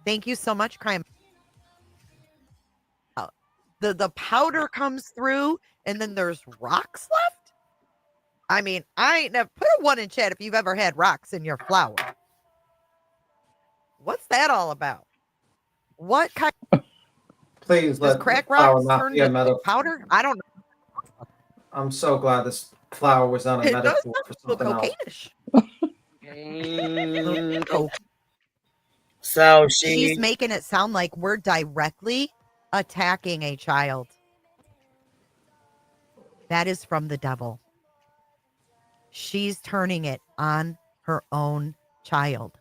Thank you so much, Crime. The powder comes through and then there's rocks left. I mean, I ain't never put a 1 in chat if you've ever had rocks in your flour. What's that all about? What kind Please does let crack the flour rocks not turn be a to metaphor. powder? I don't know. I'm so glad this flour was not a It does metaphor for look something else. cocaine-ish. So She's making it sound like we're directly attacking a child. That is from the devil. She's turning it on her own child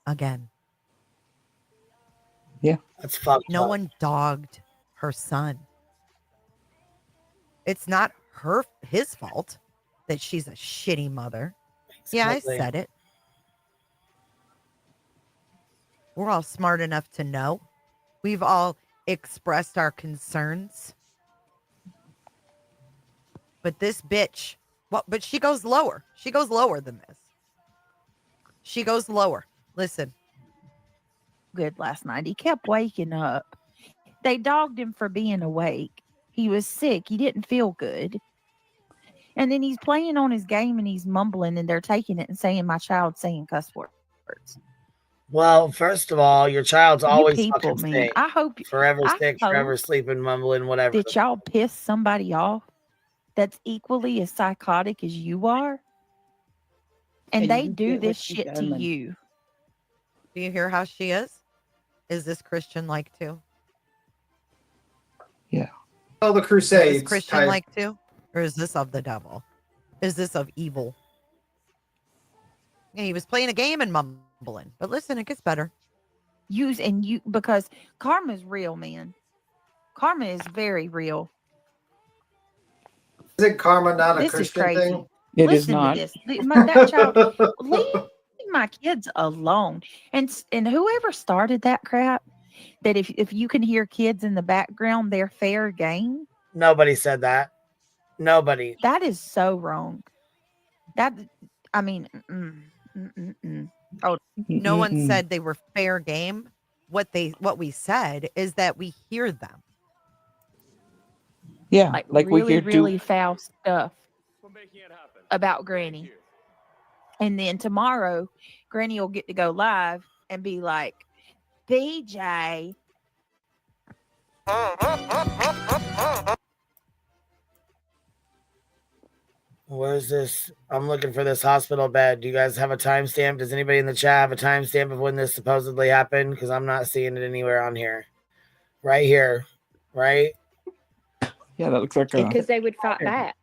again. Yeah. That's fucked No up. one dogged her son. It's not his fault that she's a shitty mother. Yeah, I Exactly. said it. We're all smart enough to know. We've all expressed our concerns. But this bitch, but she goes lower. She goes lower than this. She goes lower. Listen. Good last night. He kept waking up. They dogged him for being awake. He was sick. He didn't feel good. And then he's playing on his game and he's mumbling and they're taking it and saying my child's saying cuss words. Well, first of all, your child's You always people, fucking man. sick. I hope Forever I sick, hope forever sleeping, mumbling, whatever. that y'all piss somebody off that's equally as psychotic as you are. And they you do get this what you shit to done. you. Do you hear how she is? Is this Christian like too? Well, the Is Crusades. this Christian type- like too? Or is this of the devil? Is this of evil? Yeah, he was playing a game and mumbling. But listen, it gets better. Because karma's real, man. Karma is very real. Is it karma not a This is Christian crazy. thing? It is Listen not. to this. That child, leave my kids alone. And whoever started that crap, that if you can hear kids in the background, they're fair game. Nobody said that. Nobody. That is so wrong. Oh, No one said they were fair game. What we said is that we hear them. Yeah, like we really, hear really foul stuff about Granny. And then tomorrow, Granny will get to go live and be like, BJ. Where's this? I'm looking for this hospital bed. Do you guys have a timestamp? Does anybody in the chat have a timestamp of when this supposedly happened? Because I'm not seeing it anywhere on here. Right here. Right? Yeah, that looks like Because they would fight back.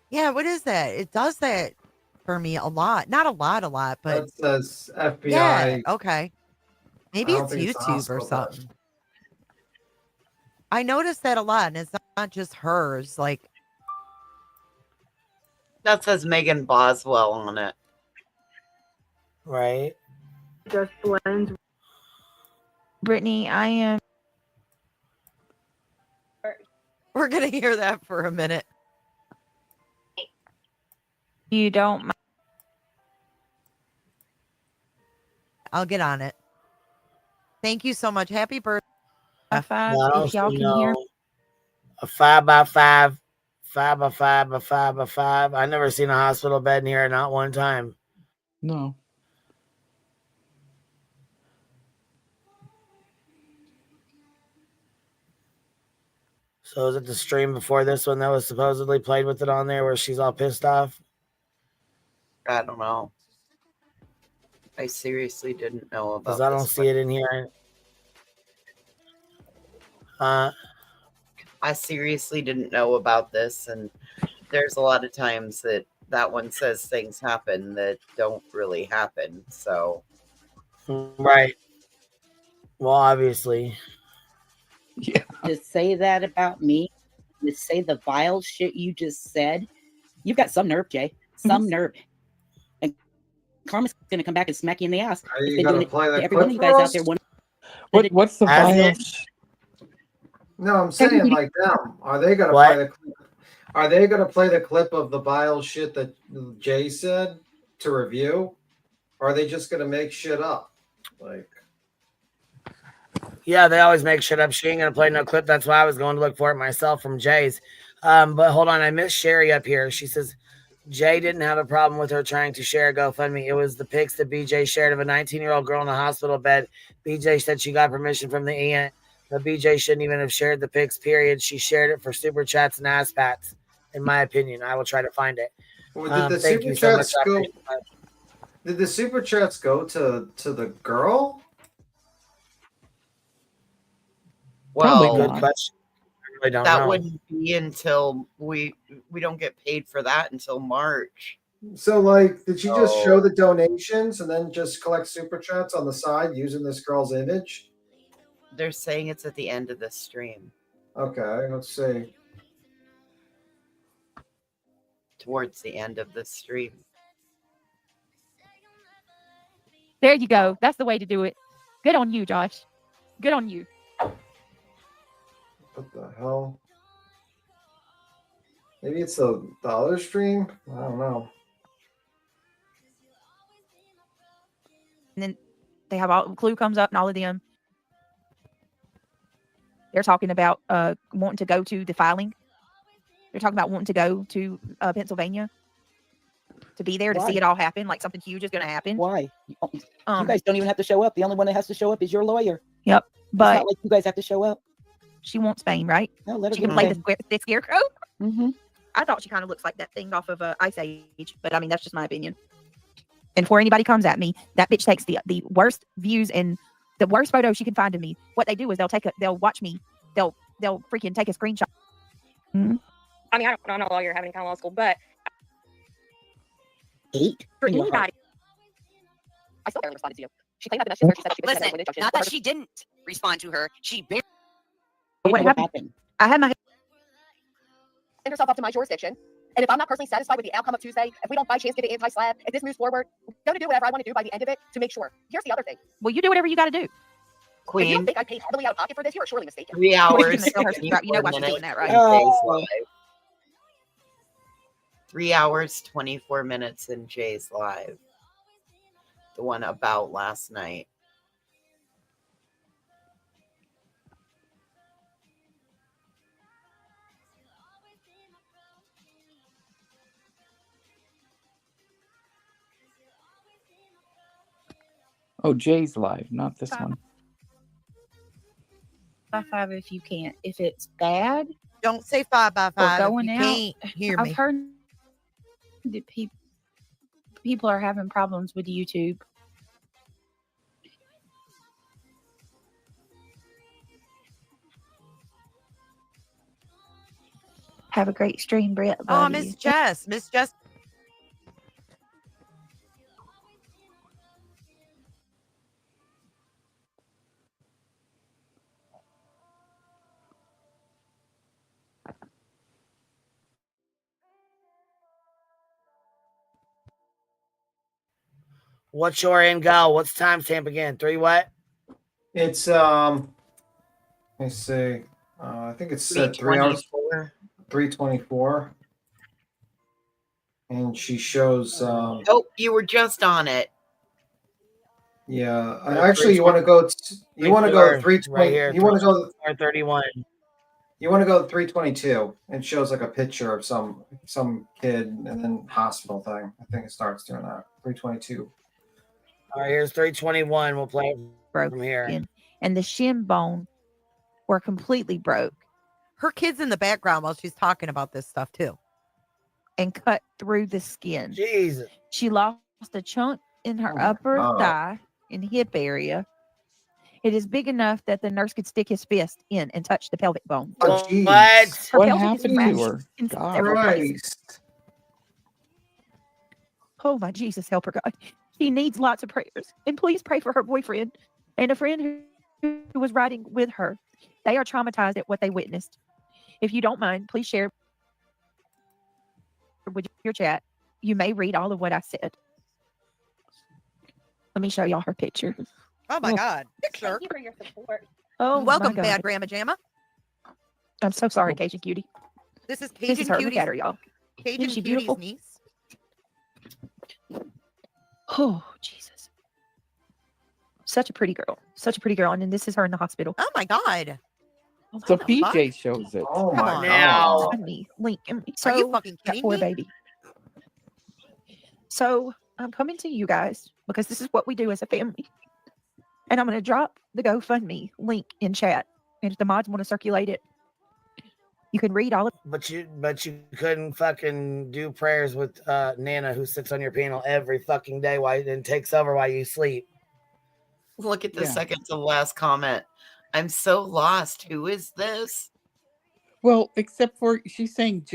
Yeah, what is that? It does that for me a lot. Not a lot, but It says FBI. yeah, okay. Maybe I don't it's think it's a YouTube or hospital bed. something. I noticed that a lot, and it's not just hers. Like, That says Megan Boswell on it. Right. Just blends. Brittany, I am. we're gonna hear that for a minute. You don't. I'll get on it. Thank you so much. Happy birthday. Well, if y'all you can hear. know, a 5x5, 5x5 by 5x5. I never seen a hospital bed in here, not one time. No. So is it the stream before this one that was supposedly played with it on there where she's all pissed off? I don't know. I seriously didn't know about Because I don't this see it in here. I seriously didn't know about this, and there's a lot of times that one says things happen that don't really happen. So, Right. Well, obviously. Yeah. To say that about me, to say the vile shit you just said, you've got some nerve, Jay. Some nerve. And karma's gonna come back and smack you in the ass. Are It's you been gonna doing it play to the every one clip of you guys for out there. us? What's the Has vile? it? No, I'm saying like them. Are they gonna What? play the clip? Are they gonna play the clip of the vile shit that Jay said to review? Or are they just gonna make shit up? Like, Yeah, they always make shit up. She ain't gonna play no clip. That's why I was going to look for it myself from Jay's. But hold on, I missed Sherry up here. She says Jay didn't have a problem with her trying to share a GoFundMe. It was the pics that BJ shared of a 19-year-old girl in a hospital bed. BJ said she got permission from the aunt, but BJ shouldn't even have shared the pics, period. She shared it for super chats and ass pats, in my opinion. I will try to find it. well, did the Thank super you so much. chats go? Did the super chats go to the girl? well, Good question. I really don't that know. wouldn't be until we don't get paid for that until March. So, like, did she just show So- the donations and then just collect super chats on the side using this girl's image? They're saying it's at the end of the stream, Okay, let's see. towards the end of the stream. There you go. That's the way to do it. Good on you, Josh. Good on you. What the hell? Maybe it's the other stream? I don't know. And then they have all Clue comes up and all of them. They're talking about wanting to go to the filing. They're talking about wanting to go to Pennsylvania to be there to Why? see it all happen, like something huge is going to happen. Why? You guys don't even have to show up. The only one that has to show up is your lawyer. Yep, It's but not like you guys have to show up. she wants Spain, right? No, let her She get can play Spain. the scarecrow. Mm-hmm. I thought she kind of looks like that thing off of Ice Age, but I mean that's just my opinion. And before anybody comes at me, that bitch takes the worst views and the worst photos she can find of me. What they do is they'll watch me. They'll freaking take a screenshot. Mm-hmm. I mean, I'm not a lawyer, having kind of law school, but 8 for in your anybody, heart. I still barely responded to you. She claimed that message. She said she Listen, not that she didn't respond to her. She barely. What happened? I had my send herself up to my jurisdiction. And if I'm not personally satisfied with the outcome of Tuesday, if we don't by chance get an anti-slab, if this moves forward, I'm going to do whatever I want to do by the end of it to make sure. Here's the other thing. Well, you do whatever you got to do. If you Queen, don't think I paid heavily out of pocket for this, you are surely mistaken. 3 hours. You know why she's doing that, right? Jay's live. 3 hours, 24 minutes in Jay's live. The one about last night. Oh, Jay's live, not this one. High five if you can't. If it's bad, Don't say 5 by 5. or if going you out, can't hear me. I've heard that people are having problems with YouTube. Have a great stream, Brett. Oh, Love Miss you. Jess. Miss Jess. What's your end goal? What's the timestamp again? 3 what? It's let me see. I think it's set 3 hours. 3:24. And she shows Oh, you were just on it. yeah. Actually you want to go you want to go to 320 right here. you want to go 31. You want to go to 322. It shows like a picture of some kid and then hospital thing. I think it starts doing that. 322. All right, here's 321. We'll play it from here. And the shin bone were completely broke. Her kid's in the background while she's talking about this stuff too. And cut through the skin. Jesus. She lost a chunk in her upper thigh and hip area. It is big enough that the nurse could stick his fist in and touch the pelvic bone. Oh, jeez. What? Her What pelvic is happened to fractured her? in God. several places. Christ. Oh my Jesus, help her, God. She needs lots of prayers. And please pray for her boyfriend and a friend who was riding with her. They are traumatized at what they witnessed. If you don't mind, please share with your chat. You may read all of what I said. Let me show y'all her picture. Oh my God. Picture. Thank you for your support. Oh, Welcome, my God. Bad Grandma Jamma. I'm so sorry, Cajun Cutie. This is This is Cajun her. Look Cutie's, at her, y'all. Cajun Isn't she Cutie's beautiful? niece. Oh, Jesus. Such a pretty girl. Such a pretty girl. And then this is her in the hospital. Oh my God. So PJ shows it. Oh Come my on. Now, Send me link. Are you fucking that kidding poor me? baby. So I'm coming to you guys because this is what we do as a family. And I'm going to drop the GoFundMe link in chat. And if the mods want to circulate it, you can read all of but you couldn't fucking do prayers with Nana, who sits on your panel every fucking day and takes over while you sleep. Look at the Yeah. second to last comment. I'm so lost. Who is this? Well, except for she's saying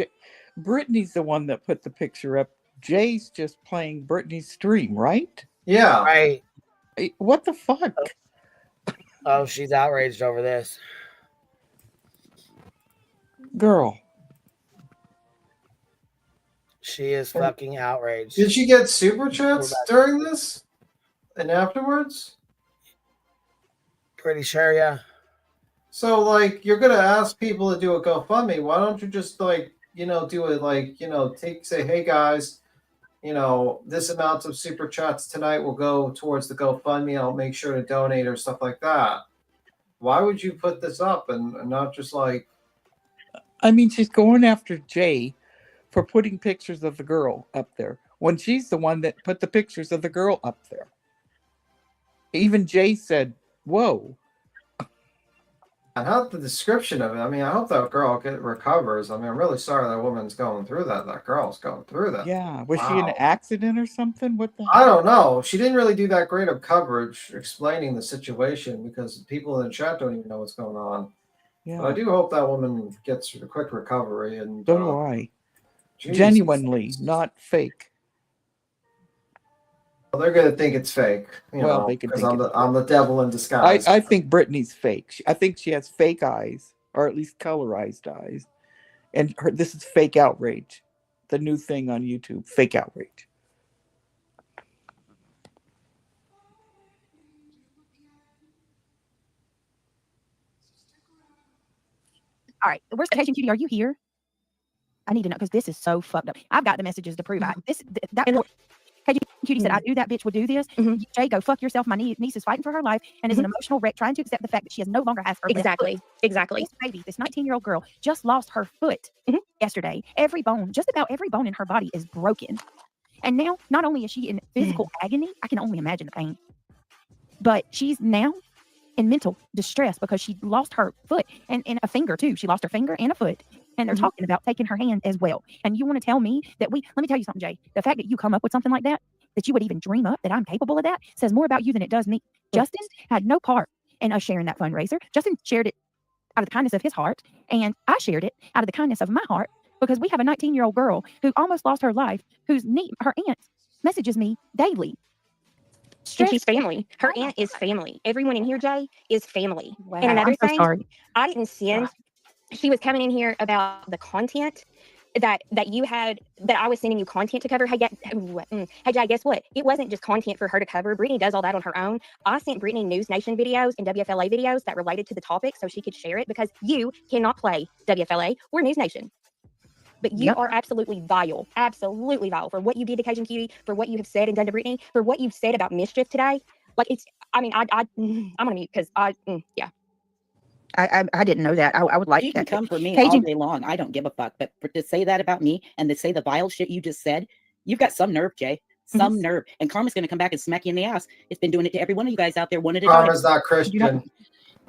Brittany's the one that put the picture up. Jay's just playing Brittany's stream, right? Yeah. Right. What the fuck? Oh, she's outraged over this. Girl. She is fucking outraged. Did she get super chats during this and afterwards? Pretty sure, yeah. So, like, you're gonna ask people to do a GoFundMe. Why don't you just, like, do it, like, say, hey guys, this amount of super chats tonight will go towards the GoFundMe. I'll make sure to donate or stuff like that. Why would you put this up and not just like? I mean, she's going after Jay for putting pictures of the girl up there when she's the one that put the pictures of the girl up there. Even Jay said, whoa. I hope the description of it. I mean, I hope that girl recovers. I mean, I'm really sorry that woman's going through that. That girl's going through that. Yeah. Was she in an accident or something? What the I don't know. She didn't really do that great of coverage explaining the situation because people in the chat don't even know what's going on. Yeah. But I do hope that woman gets a quick recovery. And So do I. Jesus. Genuinely, not fake. Well, they're gonna think it's fake. Well, they can because think I'm the devil in disguise. I think Brittany's fake. I think she has fake eyes, or at least colorized eyes. And this is fake outrage. The new thing on YouTube, fake outrage. All right. Where's Cajun Cutie? Are you here? I need to know because this is so fucked up. I've got the messages to prove Cajun Cutie said, I knew that bitch would do this. Jay, go fuck yourself. My niece is fighting for her life and is an emotional wreck trying to accept the fact that she no longer has her best foot. Exactly. This baby, this 19-year-old girl, just lost her foot yesterday. Every bone, just about every bone in her body is broken. And now, not only is she in physical agony, I can only imagine the pain, but she's now in mental distress because she lost her foot and a finger too. She lost her finger and a foot. And they're talking about taking her hand as well. And you want to tell me that let me tell you something, Jay. The fact that you come up with something like that you would even dream up that I'm capable of that, says more about you than it does me. Justin had no part in us sharing that fundraiser. Justin shared it out of the kindness of his heart. And I shared it out of the kindness of my heart because we have a 19-year-old girl who almost lost her life, her aunt messages me daily. And she's family. Her aunt is family. Everyone in here, Jay, is family. Wow, And another I'm so thing, sorry. I didn't send. She was coming in here about the content that you had, that I was sending you content to cover. Hey, Jay, guess what? It wasn't just content for her to cover. Brittany does all that on her own. I sent Brittany News Nation videos and WFLA videos that related to the topic so she could share it because you cannot play WFLA or News Nation. But you are absolutely vile for what you did to Cajun Cutie, for what you have said and done to Brittany, for what you've said about Mischief today. Like I'm gonna mute because yeah. I didn't know that. I would like You that. can come for me Cajun, all day long. I don't give a fuck. But to say that about me and to say the vile shit you just said, you've got some nerve, Jay. Some nerve. And Karma's going to come back and smack you in the ass. It's been doing it to every one of you guys out there one at a time. Karma's not Christian.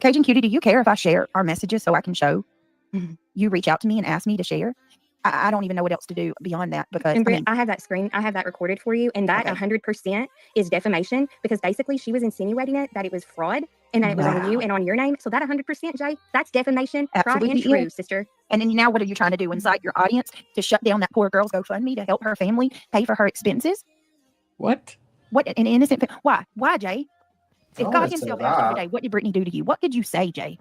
Cajun Cutie, do you care if I share our messages so I can show you reach out to me and ask me to share? I don't even know what else to do beyond that because and Britt, I have that screen. I have that recorded for you, and that 100% is defamation because basically she was insinuating that it was fraud. And then it was on you and on your name. So that 100%, Jay, that's defamation, tried and Absolutely true, is. sister. And then now what are you trying to do? Incite your audience to shut down that poor girl's GoFundMe to help her family pay for her expenses? What? What an innocent why? Why, Jay? If I God wouldn't say himself asked you that. today, what did Brittany do to you? What could you say, Jay?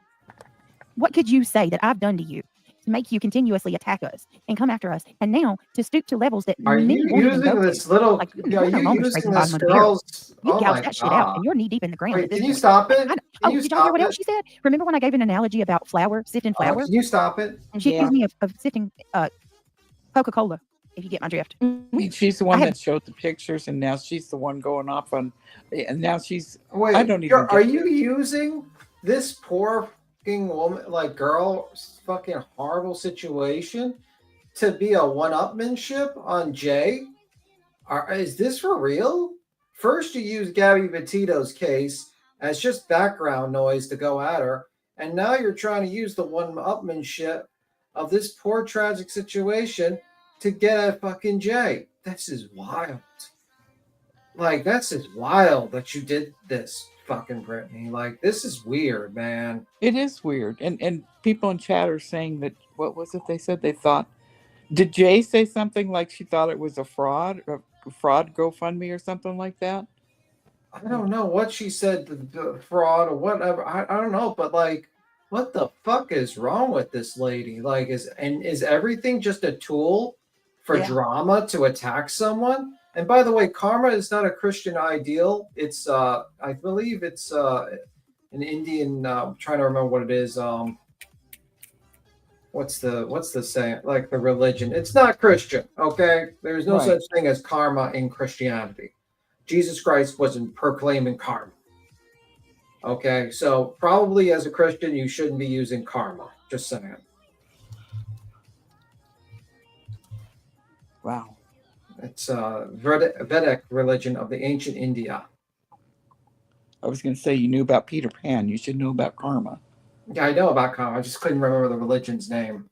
What could you say that I've done to you to make you continuously attack us and come after us? And now to stoop to levels that Are many you won't even using go this to. little? Like Are you're no you longer using scraping the this bottom of the barrel. girl's? You Oh gouged my that shit out god! and you're knee deep in the ground at Wait, this can you point. stop it? Did Can y'all you hear stop what else it? she said? Remember when I gave an analogy about flour, sifting flour? Can you stop it? She Yeah. accused me of sifting Coca-Cola, if you get my drift. She's the one that showed the pictures, and now she's the one going off on. And now she's. Wait, I don't even. are you using this poor fucking woman, like girl's fucking horrible situation, to be a one-upmanship on Jay? Is this for real? First, you use Gabby Petito's case as just background noise to go at her, and now you're trying to use the one-upmanship of this poor tragic situation to get at fucking Jay. This is wild. Like, that's just wild that you did this, fucking Brittany. Like, this is weird, man. It is weird, and people in chat are saying that. What was it they said? They thought. Did Jay say something like she thought it was a fraud GoFundMe or something like that? I don't know what she said, the fraud or whatever. I don't know, but like, what the fuck is wrong with this lady? Like, is everything just a tool for drama to attack someone? And by the way, karma is not a Christian ideal. It's I believe it's an Indian. I'm trying to remember what it is. What's the saying? Like the religion. It's not Christian. Okay, there's no such thing as karma in Christianity. Jesus Christ wasn't proclaiming karma. Okay, so probably as a Christian, you shouldn't be using karma. Just saying. Wow. It's Vedic religion of the ancient India. I was going to say you knew about Peter Pan. You should know about karma. Yeah, I know about karma. I just couldn't remember the religion's name.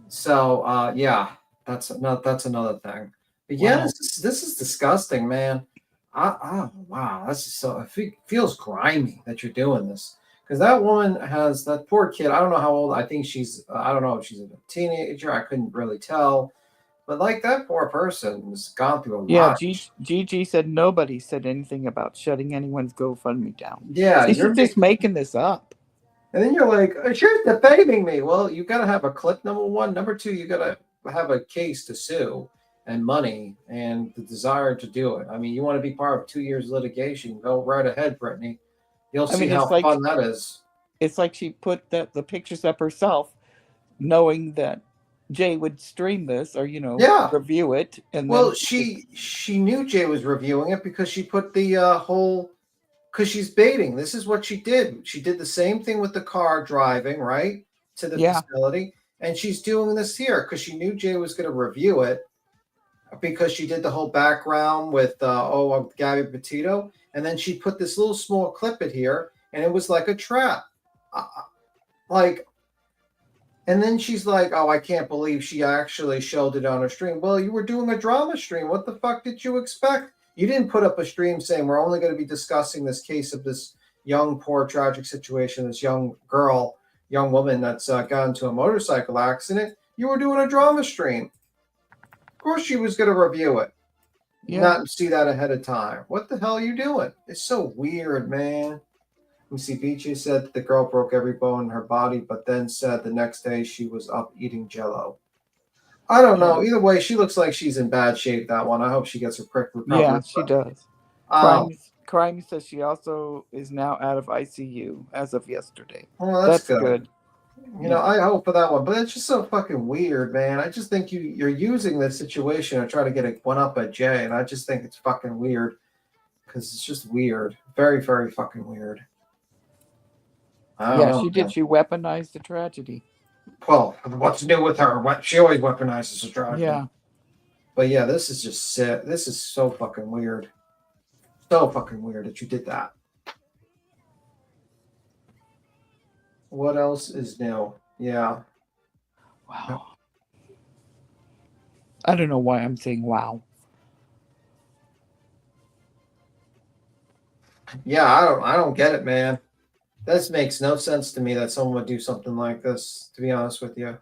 So yeah, that's another thing. But yeah, Wow. this is disgusting, man. Wow, that's just so. It feels grimy that you're doing this because that woman has that poor kid. I don't know how old. I think she's. I don't know if she's a teenager. I couldn't really tell. But like that poor person has gone through a lot. Gigi said nobody said anything about shutting anyone's GoFundMe down. Yeah, See, she's just making this up. And then you're like, "You're defaming me." Well, you got to have a clip. Number one, number two, you got to have a case to sue and money and the desire to do it. I mean, you want to be part of 2 years litigation? Go right ahead, Brittany. You'll see how fun that is. It's like she put the pictures up herself, knowing that Jay would stream this or review it, and then she knew Jay was reviewing it because she put the whole because she's baiting. This is what she did. She did the same thing with the car driving right to the facility, and she's doing this here because she knew Jay was going to review it because she did the whole background with Gabby Petito, and then she put this little small clip in here, and it was like a trap, And then she's like, "Oh, I can't believe she actually showed it on her stream." Well, you were doing a drama stream. What the fuck did you expect? You didn't put up a stream saying we're only going to be discussing this case of this young, poor, tragic situation, this young woman that's got into a motorcycle accident. You were doing a drama stream. Of course she was going to review it. Not see that ahead of time. What the hell are you doing? It's so weird, man. Let me see. BJ said the girl broke every bone in her body, but then said the next day she was up eating Jello. I don't know. Either way, she looks like she's in bad shape, that one. I hope she gets a quick recovery. Yeah, she does. Crime says she also is now out of ICU as of yesterday. Well, that's good. You know, I hope for that one. But it's just so fucking weird, man. I just think you're using this situation to try to get one up at Jay, and I just think it's fucking weird because it's just weird. Very, very fucking weird. She did. She weaponized the tragedy. Well, what's new with her? She always weaponizes the tragedy. Yeah. But yeah, this is just sick. This is so fucking weird. So fucking weird that you did that. What else is new? Yeah. Wow. I don't know why I'm saying wow. Yeah, I don't get it, man. This makes no sense to me that someone would do something like this, to be honest with you.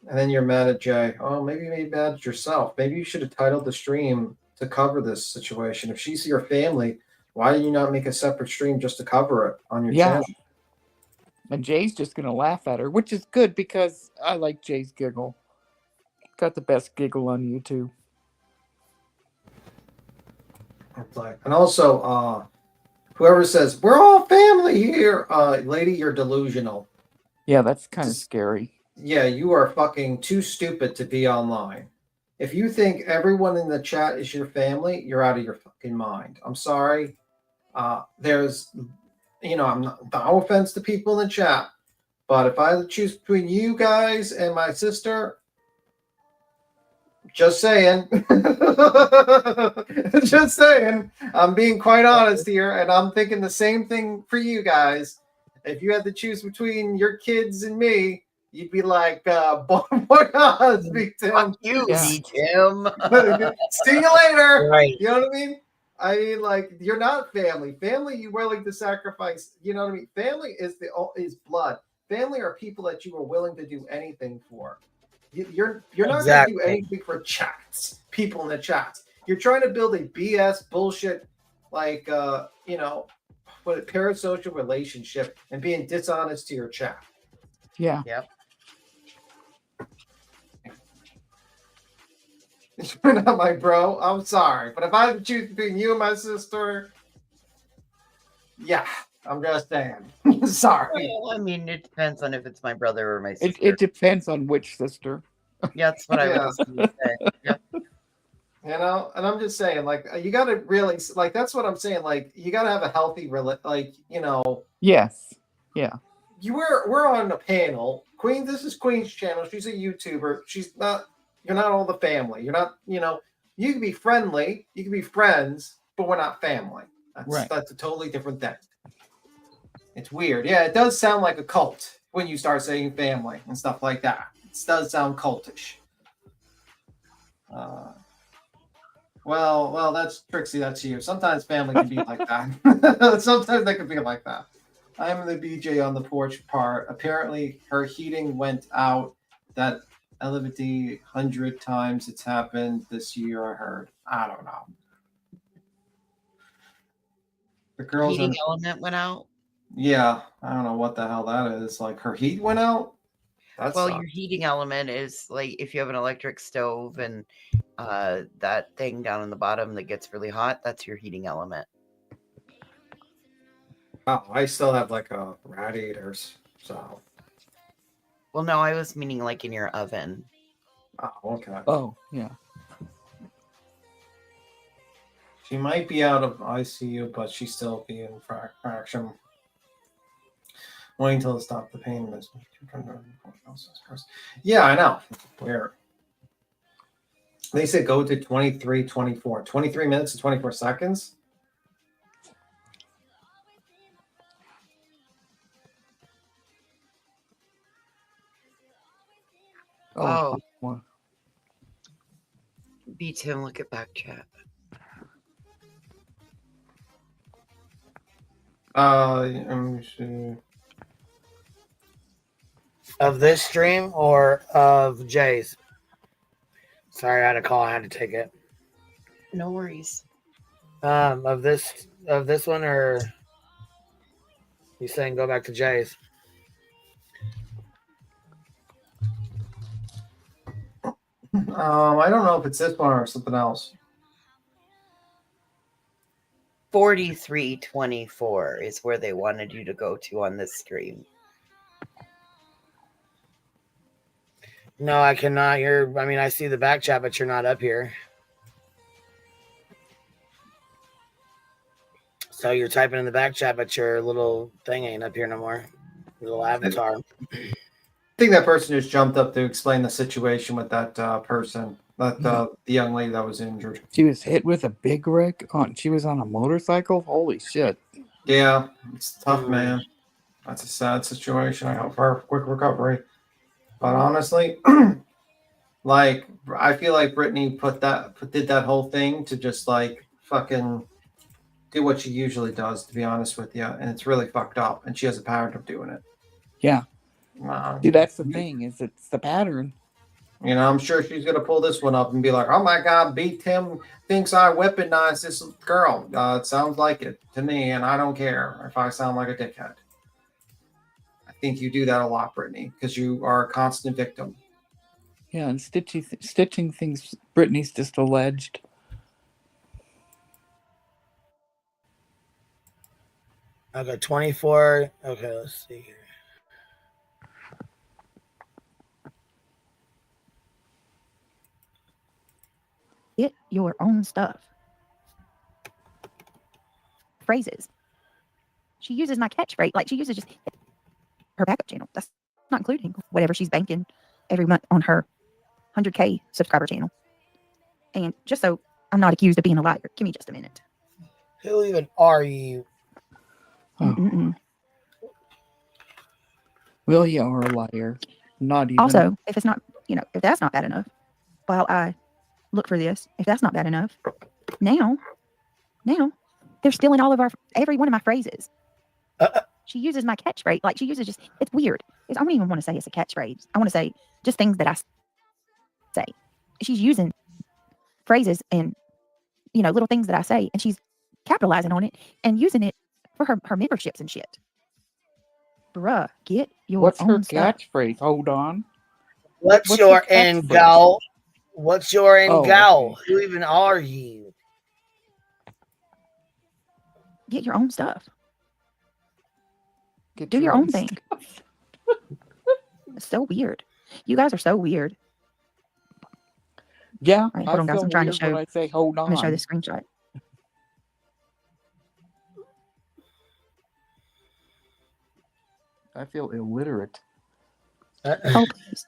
And then you're mad at Jay. Oh, maybe you're mad at yourself. Maybe you should have titled the stream to cover this situation. If she's your family, why did you not make a separate stream just to cover it on your channel? And Jay's just going to laugh at her, which is good because I like Jay's giggle. Got the best giggle on YouTube. And also, whoever says, we're all family here, lady, you're delusional. Yeah, that's kind of scary. Yeah, you are fucking too stupid to be online. If you think everyone in the chat is your family, you're out of your fucking mind. I'm sorry. There's, I'm not, no offense to people in the chat, but if I had to choose between you guys and my sister, just saying, just saying, I'm being quite honest here, and I'm thinking the same thing for you guys. If you had to choose between your kids and me, you'd be like, boy, Big Tim. Fuck you, Big Tim. See you later. Right. You know what I mean? I mean, like, you're not family. Family, you're willing to sacrifice. You know what I mean? Family is blood. Family are people that you are willing to do anything for. You're not going to do anything for chats. People in the chats. You're trying to build a BS bullshit, like parasocial relationship and being dishonest to your chat. Yeah. Yep. You're not my bro. I'm sorry, but if I had to choose between you and my sister, yeah, I'm just saying. Sorry. Well, I mean, it depends on if it's my brother or my sister. It depends on which sister. Yeah, that's what I was going to say. Yep. And I'm just saying, like, you got to really, like, that's what I'm saying. Like, you got to have a healthy, Yes. Yeah. We're on a panel. Queen, this is Queen's channel. She's a YouTuber. You're not all the family. You're not, you can be friendly, you can be friends, but we're not family. That's a totally different thing. It's weird. Yeah, it does sound like a cult when you start saying family and stuff like that. It does sound cultish. Well, that's Trixie. That's you. Sometimes family can be like that. Sometimes they can be like that. I am the BJ on the porch part. Apparently, her heating went out. That elevated 100 times it's happened this year. I heard. I don't know. The girls Heating element went out. Yeah, I don't know what the hell that is. Like her heat went out. Your heating element is like if you have an electric stove and that thing down in the bottom that gets really hot, that's your heating element. Oh, I still have like radiators, so. Well, no, I was meaning like in your oven. Oh, okay. Oh, yeah. She might be out of ICU, but she still be in fraction. Waiting until it stopped the pain. Yeah, I know. Weird. They said go to 23:24. 23 minutes and 24 seconds. Oh. Beat him. Look at back chat. Let me see. Of this stream or of Jay's? Sorry, I had a call. I had to take it. No worries. Of this one, or you saying go back to Jay's? I don't know if it's this one or something else. 43:24 is where they wanted you to go to on this stream. No, I cannot. I see the back chat, but you're not up here. So you're typing in the back chat, but your little thing ain't up here no more. Your little avatar. I think that person just jumped up to explain the situation with that person, the young lady that was injured. She was hit with a big wreck. She was on a motorcycle. Holy shit! Yeah, it's tough, man. That's a sad situation. I hope for a quick recovery. But honestly, like I feel like Brittany did that whole thing to just like fucking do what she usually does, to be honest with you, and it's really fucked up. And she has a pattern of doing it. Yeah. See, that's the thing, is it's the pattern. You know, I'm sure she's gonna pull this one up and be like, "Oh my God, B Tim thinks I weaponized this girl." It sounds like it to me, and I don't care if I sound like a dickhead. I think you do that a lot, Brittany, because you are a constant victim. Yeah, and stitching things Brittany's just alleged. Okay, 24. Okay, let's see here. Get your own stuff. Phrases. She uses my catchphrase. Like, she uses just her backup channel. That's not including whatever she's banking every month on her 100K subscriber channel. And just so I'm not accused of being a liar, give me just a minute. Who even are you? Well, you are a liar. Not even. Also, if it's not, if that's not bad enough, while I look for this, if that's not bad enough, now they're stealing every one of my phrases. She uses my catchphrase. Like, she uses it's weird. I don't even want to say it's a catchphrase. I want to say just things that I say. She's using phrases and, little things that I say, and she's capitalizing on it and using it for her memberships and shit. Bruh, get your What's own her stuff. catchphrase? Hold on. What's your end goal? What's your end goal? Okay. Who even are you? Get your own stuff. Get Do your own thing. It's so weird. You guys are so weird. Yeah, right, hold on, guys. I'm trying to show. When I say hold on. I'm going to show this screenshot. I feel illiterate. Oh, please.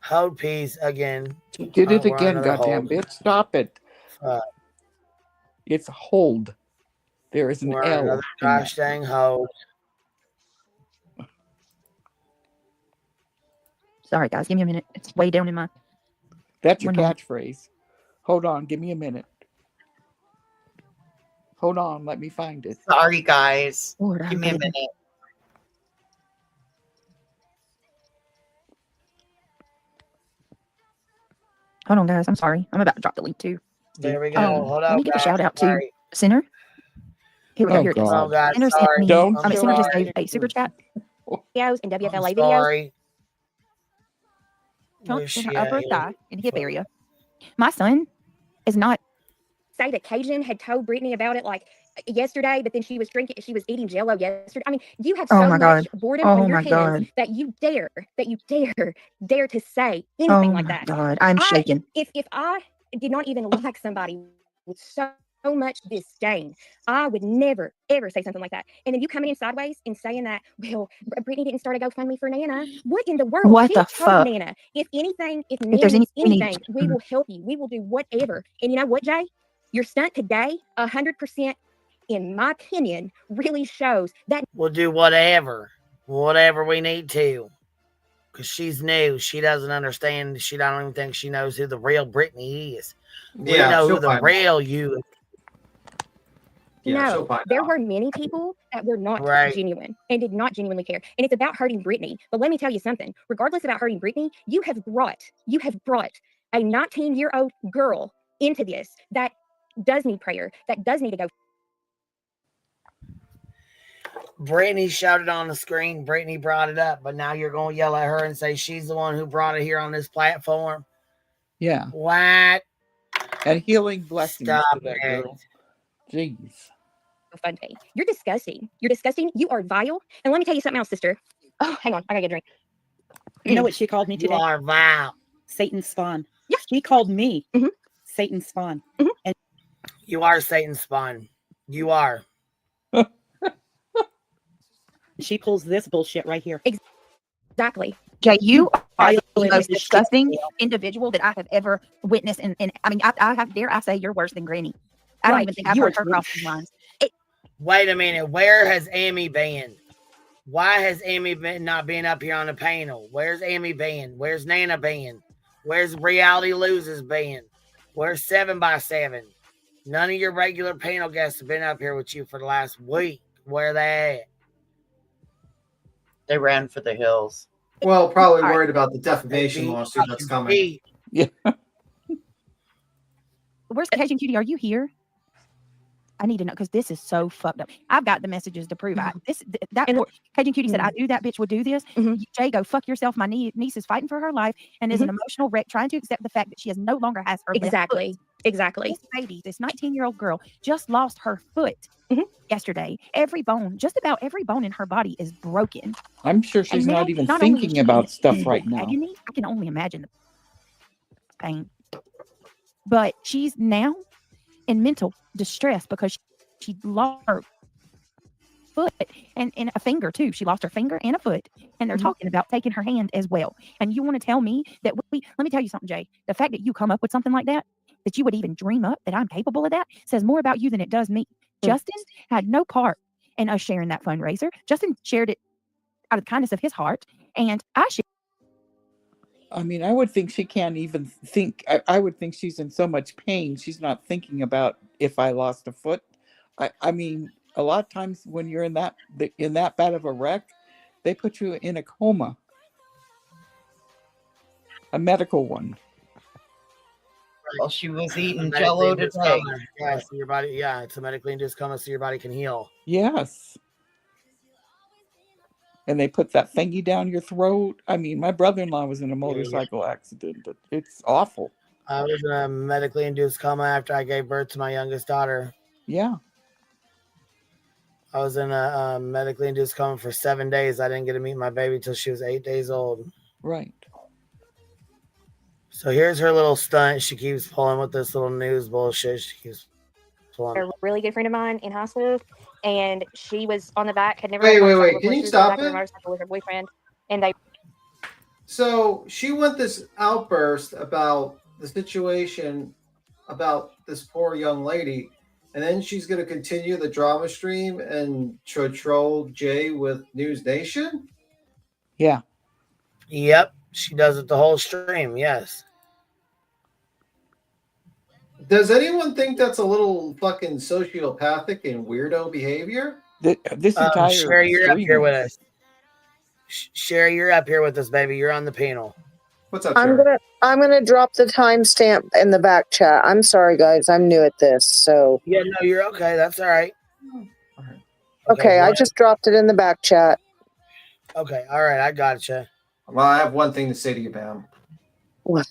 Hold peace again. You did it We're on again, another goddamn hold. bitch. Stop it. It's hold. There is an We're on L. another in that. gosh dang hold. Sorry, guys. Give me a minute. It's way down in my. That's your One moment. catchphrase. Hold on. Give me a minute. Hold on. Let me find it. Sorry, guys. Lord, Give me a minute. Hold on, guys. I'm sorry. I'm about to drop the link too. There we go. Hold Let on, me give a guys. shout out to Sorry. Sinner. Here we go. Oh, Here it is. God. Oh, God. Sinner sent Sorry. me. Don't I'm Sinner just sorry. gave a super chat. Videos and WFLA I'm videos. sorry. Chunk Wish in her you upper had- thigh and hip area. My son is not. Say that Cajun had told Brittany about it like yesterday, but then she was eating Jell-O yesterday. I mean, you have Oh so my much God. boredom Oh on your my hands God. that you dare to say anything Oh like my that. God. I'm shaking. If I did not even like somebody with so much disdain, I would never ever say something like that. And then you coming in sideways and saying that, well, Brittany didn't start a GoFundMe for Nana. What in the world? What She the told fuck? Nana, if anything, if If Nana there's needs we need- anything, we will help you. We will do whatever. And you know what, Jay? Your stunt today, 100%, in my opinion, really shows that. We'll do whatever we need to. Because she's new. She doesn't understand. She don't even think she knows who the real Brittany is. We Yeah, know who she'll the find out. real you is. Yeah, she'll No, find there out. were many people that were not Right. genuine and did not genuinely care. And it's about hurting Brittany. But let me tell you something. Regardless about hurting Brittany, you have brought a 19-year-old girl into this that does need prayer, that does need to go. Brittany showed it on the screen. Brittany brought it up. But now you're going to yell at her and say she's the one who brought it here on this platform. Yeah. What? And healing blessings Stop to that it. girl. Jeez. Fund pay. You're disgusting. You're disgusting. You are vile. And let me tell you something else, sister. Oh, hang on. I gotta get a drink. You know what she called me today? You are vile. Satan's spawn. Yeah. She called me Satan's spawn. And You are Satan's spawn. You are. she pulls this bullshit right here. Exactly. Jay, you are the Violent most as shit. disgusting individual that I have ever witnessed. And I mean, I have, dare I say, you're worse than Granny. I don't Right. even think I've You heard are her cross these lines. Wait a minute. Where has Amy been? Why has Amy not been up here on the panel? Where's Amy been? Where's Nana been? Where's Reality Losers been? Where's 7x7? None of your regular panel guests have been up here with you for the last week. Where they at? They ran for the hills. Well, probably worried about the defamation lawsuit that's coming. Yeah. Where's Cajun Cutie? Are you here? I need to know because this is so fucked up. I've got the messages to prove. Cajun Cutie said, I knew that bitch would do this. Jay, go fuck yourself. My niece is fighting for her life and is an emotional wreck trying to accept the fact that she no longer has her Exactly. left foot. This baby, this 19-year-old girl, just lost her foot yesterday. Every bone, just about every bone in her body is broken. I'm sure she's And now, not even not only is thinking she about in stuff right now. agony, I can only imagine the pain. But she's now in mental distress because she lost her foot and a finger too. She lost her finger and a foot, and they're talking about taking her hand as well. And you want to tell me that let me tell you something, Jay. The fact that you come up with something like that you would even dream up that I'm capable of that says more about you than it does me. Justin had no part in us sharing that fundraiser. Justin shared it out of the kindness of his heart, and I shared. I mean, I would think she can't even think. I would think she's in so much pain. She's not thinking about if I lost a foot. I mean, a lot of times when you're in that bad of a wreck, they put you in a coma, a medical one. Well, she was eating Jello today. Yeah, so your body. Yeah, it's a medically induced coma, so your body can heal. Yes. And they put that thingy down your throat. I mean, my brother-in-law was in a motorcycle accident, but it's awful. I was in a medically induced coma after I gave birth to my youngest daughter. Yeah. I was in a medically induced coma for 7 days. I didn't get to meet my baby till she was 8 days old. Right. So here's her little stunt. She keeps pulling with this little news bullshit. She keeps pulling. A really good friend of mine in high school, and she was on the back. Had never. Wait. Can you stop it? Motorcycle with her boyfriend, and they. So she went this outburst about the situation about this poor young lady, and then she's going to continue the drama stream and troll Jay with News Nation. Yeah. Yep, she does it the whole stream. Yes. Does anyone think that's a little fucking sociopathic and weirdo behavior? This entire Sherry, you're up here with us. Sherry, you're up here with us, baby. You're on the panel. What's up, Sherry? I'm gonna drop the timestamp in the back chat. I'm sorry, guys. I'm new at this, so. Yeah, no, you're okay. That's all right. Okay, I just dropped it in the back chat. Okay, all right. I gotcha. Well, I have one thing to say to you, Bam. What?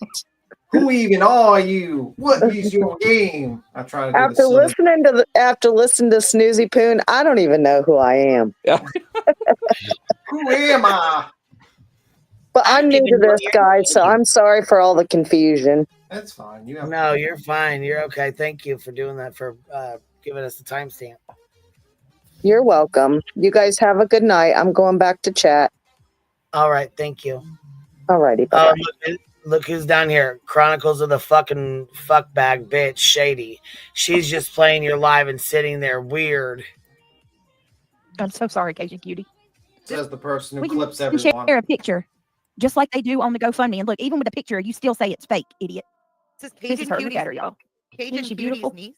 Who even are you? What is your game? I'm trying to. After listening to Snoozy Poon, I don't even know who I am. Who am I? But I'm new to this, guys, so I'm sorry for all the confusion. That's fine. No, you're fine. You're okay. Thank you for doing that, for giving us the timestamp. You're welcome. You guys have a good night. I'm going back to chat. All right. Thank you. All righty. Look who's down here. Chronicles of the fucking fuckbag bitch, Shady. She's just playing your live and sitting there weird. I'm so sorry, Cajun Cutie. Says the person who We clips can everyone. share a picture, just like they do on the GoFundMe. And look, even with the picture, you still say it's fake, idiot. This is her. Look at her, y'all. Cajun Isn't she Cutie's beautiful? niece.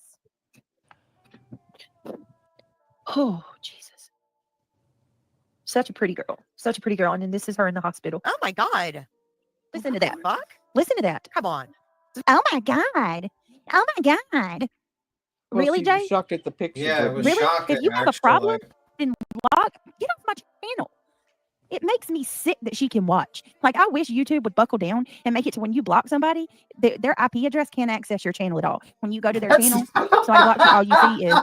Oh, Jesus. Such a pretty girl. Such a pretty girl. And then this is her in the hospital. Oh my God. Listen to that. Fuck. Listen to that. Come on. Oh my God. Oh my God. Well, Really, she Jay? was shocked at the picture. Yeah, it was Really? shocking. If you have a problem, then log. Get off my channel. It makes me sick that she can watch. Like, I wish YouTube would buckle down and make it to when you block somebody, their IP address can't access your channel at all. When you go to their channel, so I watch it, all you see is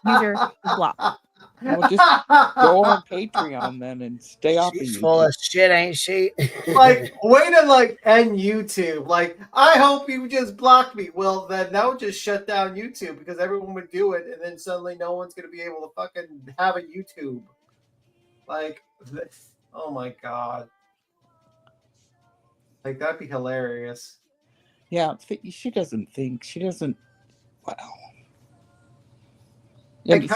user is blocked. Well, just go on Patreon then and stay off of She's YouTube. full of shit, ain't she? Like, way to end YouTube. Like, I hope you just block me. Well, then that would just shut down YouTube because everyone would do it, and then suddenly no one's gonna be able to fucking have a YouTube. Like, oh my God. Like, that'd be hilarious. Yeah, she doesn't think. She doesn't. Wow. Yeah, Like,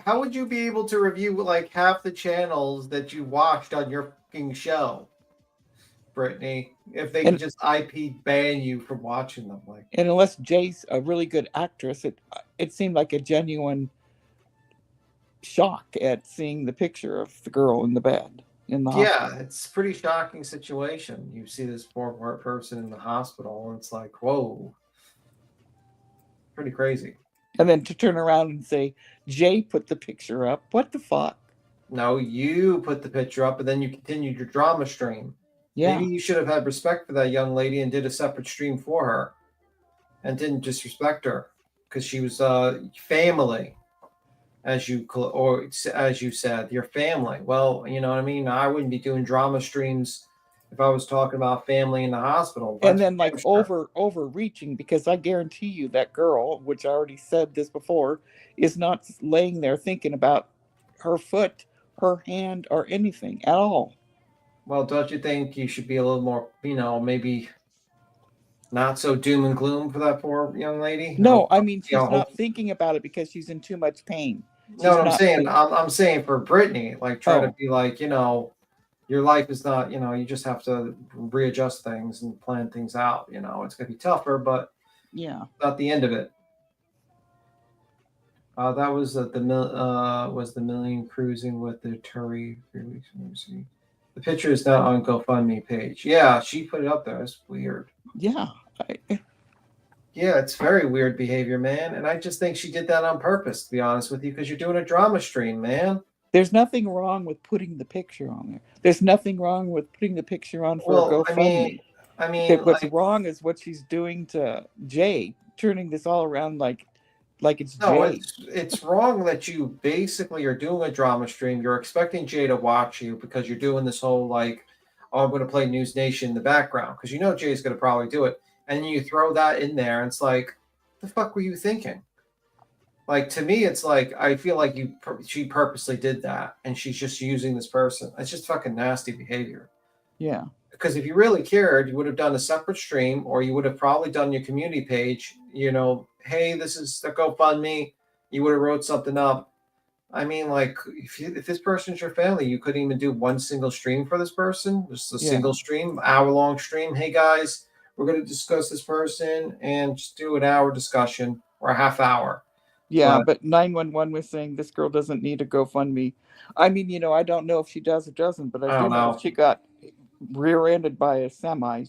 how would you be able to review like half the channels that you watched on your fucking show? Brittany. If they could just IP ban you from watching them, like. And unless Jay's a really good actress, it seemed like a genuine shock at seeing the picture of the girl in the bed in the hospital. Yeah, it's a pretty shocking situation. You see this poor person in the hospital, and it's like, whoa, pretty crazy. And then to turn around and say, Jay put the picture up. What the fuck? No, you put the picture up, and then you continued your drama stream. Yeah. Maybe you should have had respect for that young lady and did a separate stream for her, and didn't disrespect her because she was family, as you said, your family. Well, you know what I mean. I wouldn't be doing drama streams if I was talking about family in the hospital. And then like overreaching, because I guarantee you that girl, which I already said this before, is not laying there thinking about her foot, her hand, or anything at all. Well, don't you think you should be a little more, maybe not so doom and gloom for that poor young lady? No, I mean, she's not thinking about it because she's in too much pain. No, I'm saying, I'm saying for Brittany, like, try to be like, your life is not, you just have to readjust things and plan things out. It's going to be tougher, but yeah, not the end of it. That was the million cruising with the Turi 3 weeks. Let me see. The picture is not on GoFundMe page. Yeah, she put it up there. That's weird. Yeah. Yeah, it's very weird behavior, man. And I just think she did that on purpose, to be honest with you, because you're doing a drama stream, man. There's nothing wrong with putting the picture on there. There's nothing wrong with putting the picture on for a GoFundMe. I mean, what's wrong is what she's doing to Jay, turning this all around like it's Jay. It's wrong that you basically are doing a drama stream. You're expecting Jay to watch you because you're doing this whole like, oh, I'm going to play News Nation in the background because Jay's going to probably do it. And you throw that in there, and it's like, the fuck were you thinking? Like, to me, it's like, I feel like she purposely did that, and she's just using this person. It's just fucking nasty behavior. Yeah. Because if you really cared, you would have done a separate stream, or you would have probably done your community page, hey, this is the GoFundMe. You would have wrote something up. I mean, like, if this person's your family, you couldn't even do one single stream for this person. Just a single stream, hour-long stream. Hey, guys, we're going to discuss this person and just do an hour discussion or a half hour. Yeah, but 911 was saying this girl doesn't need a GoFundMe. I mean, I don't know if she does or doesn't, but I do know she got rear-ended by a semi.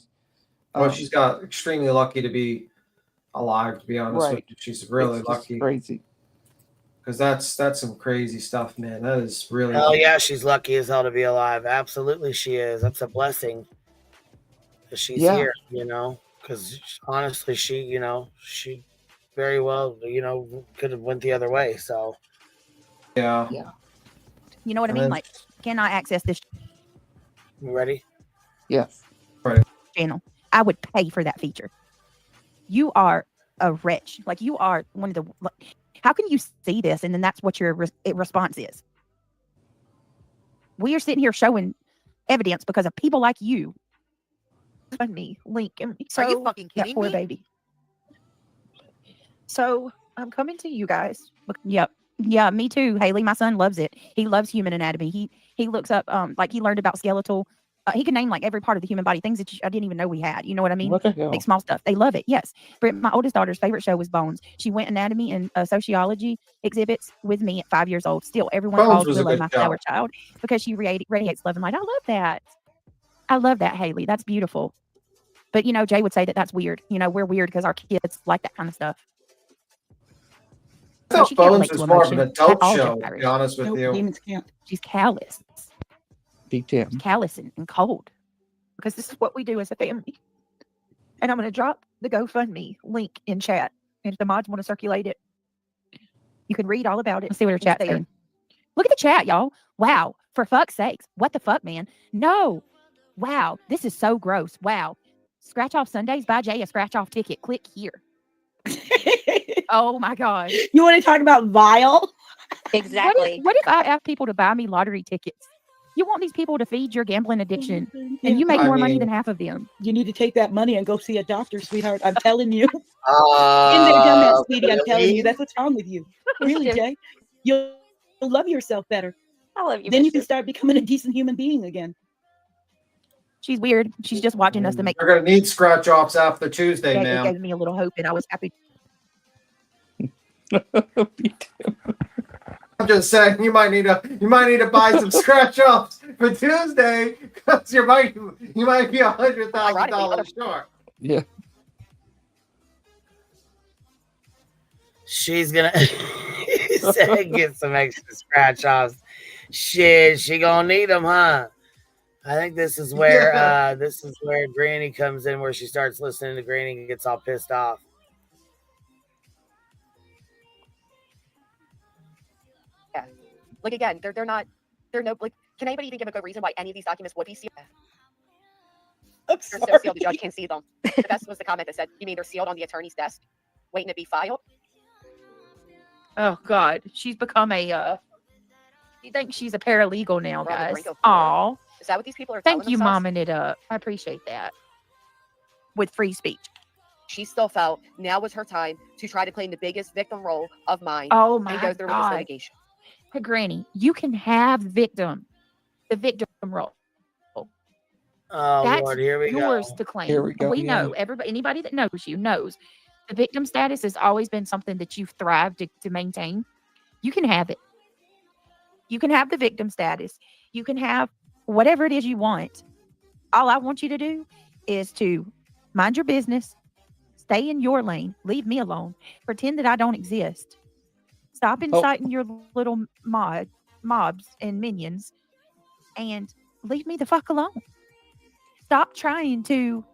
Well, she's got extremely lucky to be alive, to be honest with you. She's really lucky. Crazy. Because that's some crazy stuff, man. That is really. Oh yeah, she's lucky as hell to be alive. Absolutely, she is. That's a blessing. She's here, because honestly, she very well, could have went the other way. So, yeah. You know what I mean? Like, cannot access this. You ready? Yes. Right. Channel. I would pay for that feature. You are a wretch. Like, you are one of the. How can you see this and then that's what your response is? We are sitting here showing evidence because of people like you. Me, link. Are you fucking kidding poor me? Baby. So I'm coming to you guys. Yep. Yeah, me too, Haley. My son loves it. He loves human anatomy. He looks up like he learned about skeletal. He can name like every part of the human body, things that I didn't even know we had. You know what I mean? What the hell? Like small stuff. They love it. Yes. My oldest daughter's favorite show was Bones. She went anatomy and sociology exhibits with me at 5 years old. Still, everyone calls Willow my flower child because she radiates love and light. I love that. I love that, Haley. That's beautiful. But, Jay would say that that's weird. We're weird because our kids like that kind of stuff. I thought Bones was more of an adult show, to be honest with you. Demons can't. She's callous. Big Tim. Callous and cold. Because this is what we do as a family. And I'm going to drop the GoFundMe link in chat. And if the mods want to circulate it, you can read all about it. Let's see what her chat's saying. Look at the chat, y'all. Wow. For fuck's sakes. What the fuck, man? No. Wow. This is so gross. Wow. Scratch off Sundays. Buy Jay a scratch off ticket. Click here. Oh my God. You want to talk about vile? Exactly. What if I ask people to buy me lottery tickets? You want these people to feed your gambling addiction, and you make more money than half of them. You need to take that money and go see a doctor, sweetheart. I'm telling you. Been there, done that, sweetie. I'm telling you. That's what's wrong with you. Really, Jay. You'll love yourself better. I love you. Then you can start becoming a decent human being again. She's weird. She's just watching us to make. We're gonna need scratch offs after Tuesday, It ma'am. gave me a little hope, and I was happy. I'm just saying you might need to buy some scratch offs for Tuesday because you might be $100,000 short. Yeah. She's gonna get some extra scratch offs. Shit, she gonna need them, huh? I think this is where Granny comes in, where she starts listening to Granny and gets all pissed off. Yeah. Like again, they're no like. Can anybody even give a good reason why any of these documents would be sealed? They're still sealed. The judge can't see them. The best was the comment that said, "You mean they're sealed on the attorney's desk, waiting to be filed?" Oh God, she's become a. She thinks she's a paralegal now, We're on the guys. brink of war. Aw, Is that what these people are thank telling you, themselves? momming it up. I appreciate that. With free speech. She still felt now was her time to try to claim the biggest victim role of mine. Oh my and go through with this God. litigation. Hey, Granny, you can have the victim role. Oh That's Lord, here we yours go. to claim. Here we go, We yeah. know anybody that knows you knows the victim status has always been something that you've thrived to maintain. You can have it. You can have the victim status. You can have whatever it is you want. All I want you to do is to mind your business, stay in your lane, leave me alone, pretend that I don't exist. Stop inciting your little mobs and minions and leave me the fuck alone. Stop trying to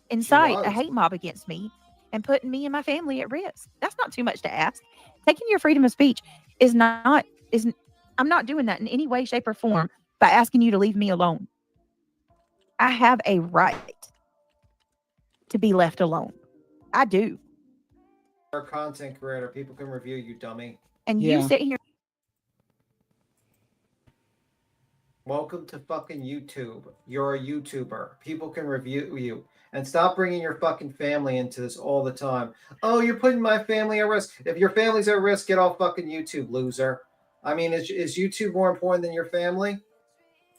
incite a hate mob against me and putting me and my family at risk. That's not too much to ask. Taking your freedom of speech I'm not doing that in any way, shape, or form by asking you to leave me alone. I have a right to be left alone. I do. You're a content creator. People can review you, dummy. And you sit here. Welcome to fucking YouTube. You're a YouTuber. People can review you. And stop bringing your fucking family into this all the time. Oh, you're putting my family at risk. If your family's at risk, get off fucking YouTube, loser. I mean, is YouTube more important than your family?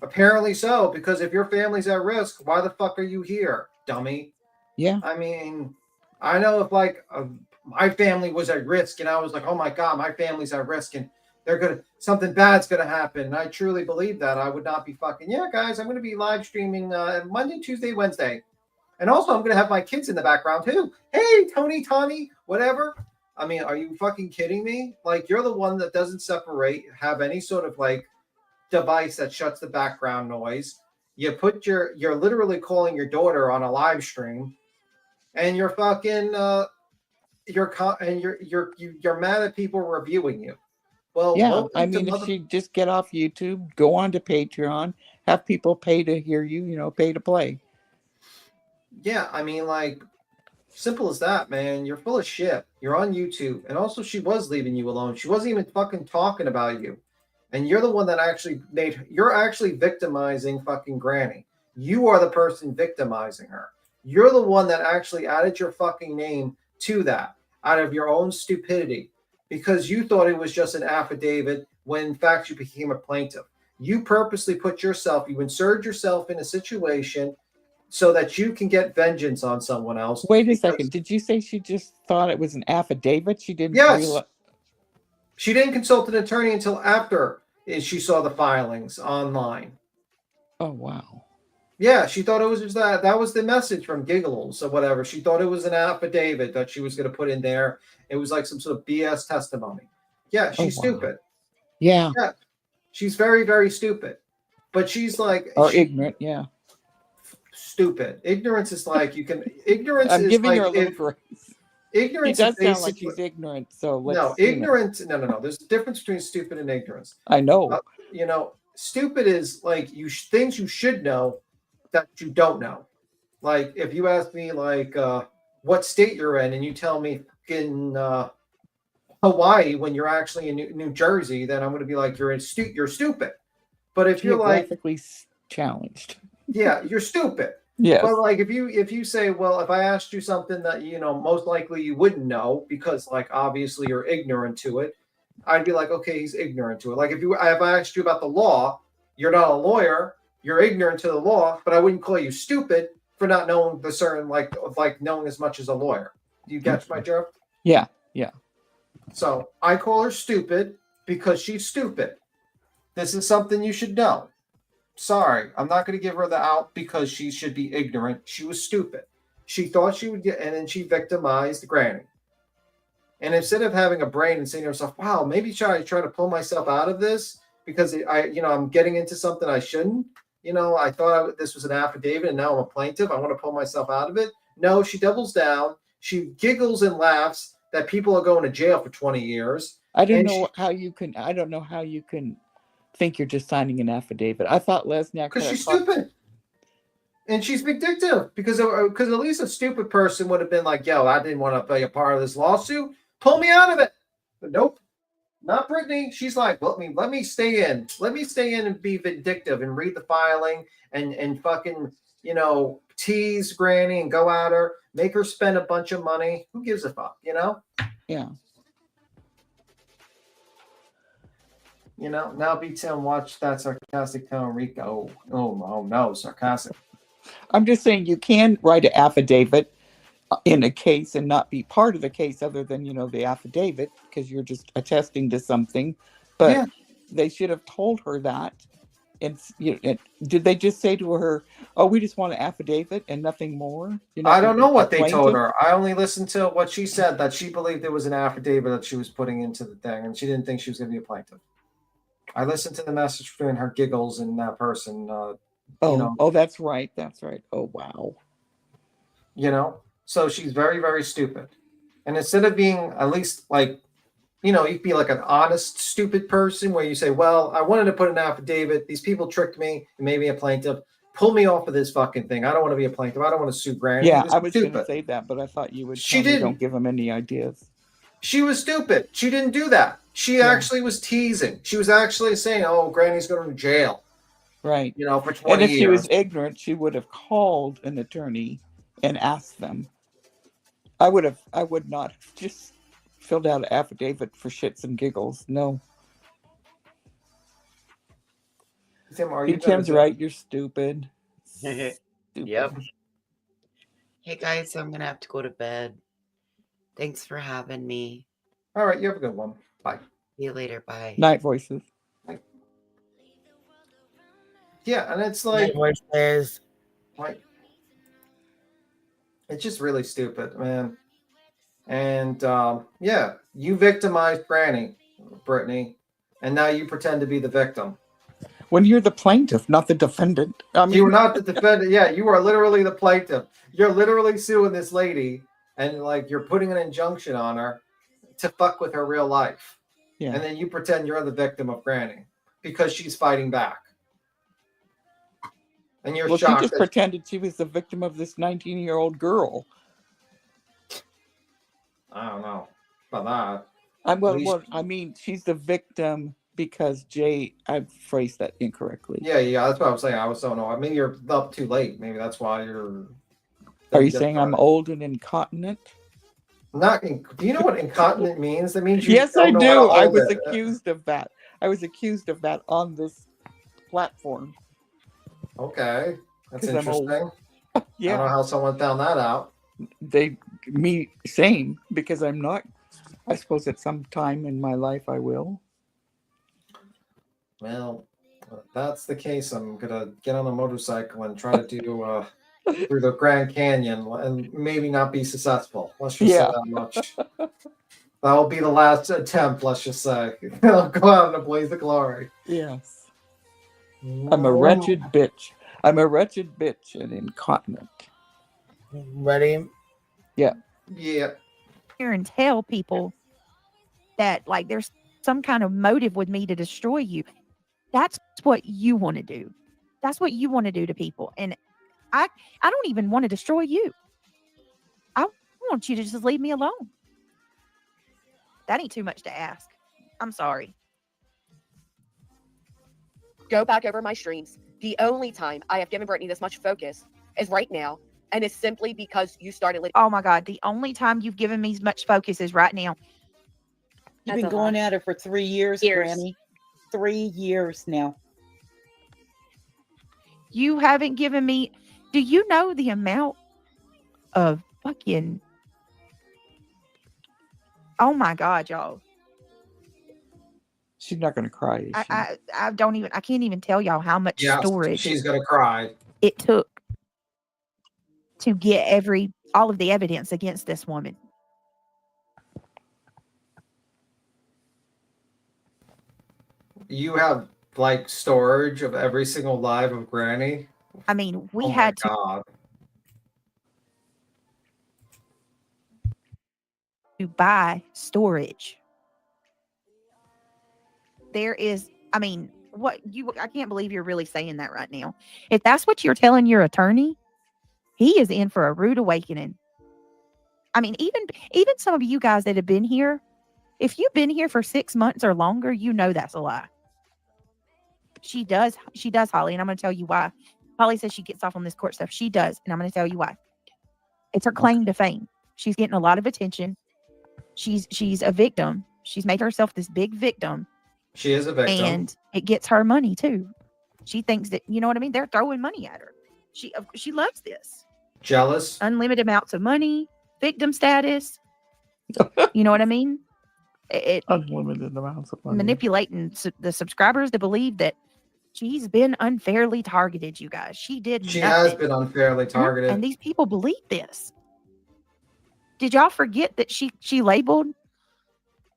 Apparently so, because if your family's at risk, why the fuck are you here, dummy? Yeah. I mean, I know if like my family was at risk and I was like, oh my God, my family's at risk and something bad's gonna happen. And I truly believe that. I would not be fucking, yeah, guys, I'm gonna be live streaming Monday, Tuesday, Wednesday. And also I'm gonna have my kids in the background too. Hey, Tony, Tommy, whatever. I mean, are you fucking kidding me? Like, you're the one that doesn't have any sort of like device that shuts the background noise. You're literally calling your daughter on a live stream, and you're fucking you're mad at people reviewing you. Well, yeah, I mean, if you just get off YouTube, go on to Patreon, have people pay to hear you, pay to play. Yeah, I mean, like, simple as that, man. You're full of shit. You're on YouTube. And also, she was leaving you alone. She wasn't even fucking talking about you. And you're the one that you're actually victimizing fucking Granny. You are the person victimizing her. You're the one that actually added your fucking name to that out of your own stupidity because you thought it was just an affidavit when in fact you became a plaintiff. You purposely you insert yourself in a situation so that you can get vengeance on someone else. Wait a second. Did you say she just thought it was an affidavit? She didn't realize. She didn't consult an attorney until after she saw the filings online. Oh, wow. Yeah, she thought it was just that was the message from Giggles or whatever. She thought it was an affidavit that she was going to put in there. It was like some sort of BS testimony. Yeah, she's stupid. Yeah. She's very, very stupid. But she's like... ignorant, yeah. Stupid. Ignorance is like I'm giving her a little grace. Ignorance does is sound like she's ignorant. So let's, no. There's a difference between stupid and ignorance. I know. Stupid is like things you should know that you don't know. Like if you ask me like what state you're in and you tell me in Hawaii when you're actually in New Jersey, then I'm going to be like you're stupid. But if you're like geographically challenged, yeah, you're stupid. Yeah. But like if you say, well, if I asked you something that most likely you wouldn't know because like obviously you're ignorant to it, I'd be like, okay, he's ignorant to it. Like if I asked you about the law, you're not a lawyer, you're ignorant to the law, but I wouldn't call you stupid for not knowing the certain, like knowing as much as a lawyer. Do you catch my joke? Yeah, yeah. So I call her stupid because she's stupid. This is something you should know. Sorry, I'm not going to give her the out because she should be ignorant. She was stupid. She thought she would get, and then she victimized Granny. And instead of having a brain and saying to herself, wow, maybe should I try to pull myself out of this because I'm getting into something I shouldn't. I thought this was an affidavit and now I'm a plaintiff. I want to pull myself out of it. No, she doubles down. She giggles and laughs that people are going to jail for 20 years. I don't know how you can think you're just signing an affidavit. I thought Lesniak because she's stupid. And she's vindictive because at least a stupid person would have been like, yo, I didn't want to be a part of this lawsuit. Pull me out of it. But nope. Not Brittany. She's like, let me stay in. Let me stay in and be vindictive and read the filing and fucking, tease Granny and go at her, make her spend a bunch of money. Who gives a fuck, Yeah. Now B10 watch that sarcastic tone, Rico. Oh no, sarcastic. I'm just saying you can write an affidavit in a case and not be part of the case other than, the affidavit because you're just attesting to something. But they should have told her that. And did they just say to her, oh, we just want an affidavit and nothing more? I don't know what they told her. I only listened to what she said, that she believed there was an affidavit that she was putting into the thing and she didn't think she was going to be a plaintiff. I listened to the message between her giggles and that person. Oh, that's right. That's right. Oh, wow. So she's very, very stupid. And instead of being at least you'd be like an honest, stupid person where you say, well, I wanted to put an affidavit. These people tricked me and made me a plaintiff. Pull me off of this fucking thing. I don't want to be a plaintiff. I don't want to sue Granny. Yeah, I was going to say that, but I thought you would. She didn't. Don't give them any ideas. She was stupid. She didn't do that. She actually was teasing. She was actually saying, oh, Granny's going to jail. Right. For 20 years. And if she was ignorant, she would have called an attorney and asked them. I would not have just filled out an affidavit for shits and giggles. No. Tim's right. You're stupid. Yep. Hey guys, so I'm gonna have to go to bed. Thanks for having me. All right, you have a good one. Bye. See you later. Bye. Night voices. Bye. Yeah, and it's like Night voices. It's just really stupid, man. And you victimized Granny, Brittany, and now you pretend to be the victim. When you're the plaintiff, not the defendant. You were not the defendant. Yeah, you are literally the plaintiff. You're literally suing this lady, and you're putting an injunction on her to fuck with her real life. Yeah. And then you pretend you're the victim of Granny because she's fighting back. And you're shocked. She just pretended she was the victim of this 19-year-old girl. I don't know about that. I mean, she's the victim because I phrased that incorrectly. Yeah, that's what I'm saying. I was so no. Maybe you're up too late. Maybe that's why you're. Are you saying I'm old and incontinent? Do you know what incontinent means? That means you. Yes, I do. I was accused of that. I was accused of that on this platform. Okay, that's interesting. Yeah, I don't know how someone found that out. Same, because I'm not. I suppose at some time in my life I will. Well, if that's the case, I'm gonna get on a motorcycle and try to do through the Grand Canyon and maybe not be successful. Let's just say that much. That will be the last attempt. Let's just say I'll go out in a blaze of glory. Yes. I'm a wretched bitch. I'm a wretched bitch and incontinent. Ready? Yeah. Yeah. Here and tell people that there's some kind of motive with me to destroy you. That's what you want to do. That's what you want to do to people. And I don't even want to destroy you. I want you to just leave me alone. That ain't too much to ask. I'm sorry. Go back over my streams. The only time I have given Brittany this much focus is right now. And it's simply because you started. Oh my God. The only time you've given me as much focus is right now. You've been going at her for 3 years, Granny. 3 years now. You haven't given me. Do you know the amount of fucking? Oh my God, y'all! She's not going to cry, is she? I don't even. I can't even tell y'all how much Yes, storage she's gonna cry. it took to get all of the evidence against this woman. You have like storage of every single live of Granny. I mean, we Oh my had to. God. To buy storage. There is, I mean, I can't believe you're really saying that right now. If that's what you're telling your attorney, he is in for a rude awakening. I mean, even some of you guys that have been here, if you've been here for 6 months or longer, you know that's a lie. She does, Holly, and I'm going to tell you why. Holly says she gets off on this court stuff. She does, and I'm going to tell you why. It's her claim to fame. She's getting a lot of attention. She's a victim. She's made herself this big victim. She is a victim. And it gets her money too. She thinks that, you know what I mean? They're throwing money at her. She loves this. Jealous. Unlimited amounts of money, victim status. You know what I mean? Unlimited amounts of money. Manipulating the subscribers to believe that she's been unfairly targeted, you guys. She did She nothing. has been unfairly targeted. And these people believe this. Did y'all forget that she labeled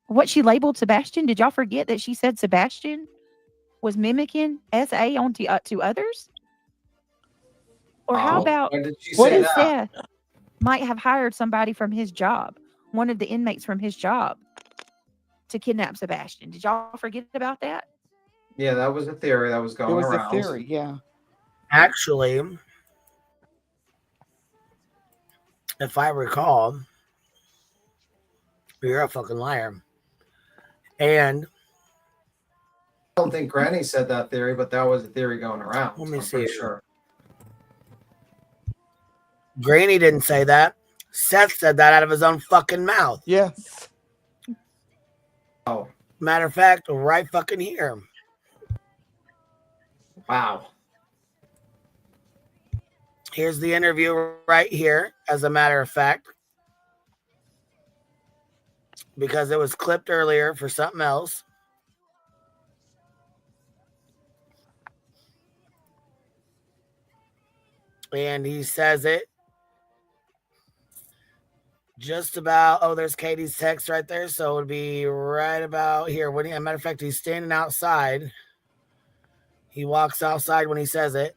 what she labeled Sebastian? Did y'all forget that she said Sebastian was mimicking SA onto to others? Or how about when did she say that? Seth might have hired somebody from his job, one of the inmates from his job, to kidnap Sebastian? Did y'all forget about that? Yeah, that was a theory that was going around. It was a theory, yeah. Actually, if I recall, you're a fucking liar. And I don't think Granny said that theory, but that was a theory going around. Let me I'm see pretty it. sure. Granny didn't say that. Seth said that out of his own fucking mouth. Yes. Oh. Matter of fact, right fucking here. Wow. Here's the interview right here, as a matter of fact. Because it was clipped earlier for something else. And he says it just about, oh, there's Katie's text right there. So it would be right about here. As a matter of fact, he's standing outside. He walks outside when he says it.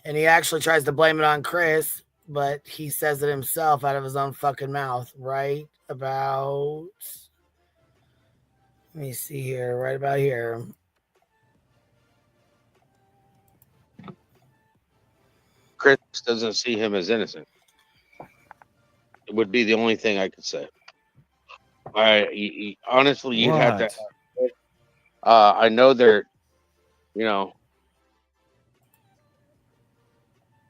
And he actually tries to blame it on Chris, but he says it himself out of his own fucking mouth. Right about, let me see here, right about here. Chris doesn't see him as innocent. It would be the only thing I could say. Honestly, you'd have to. I know they're,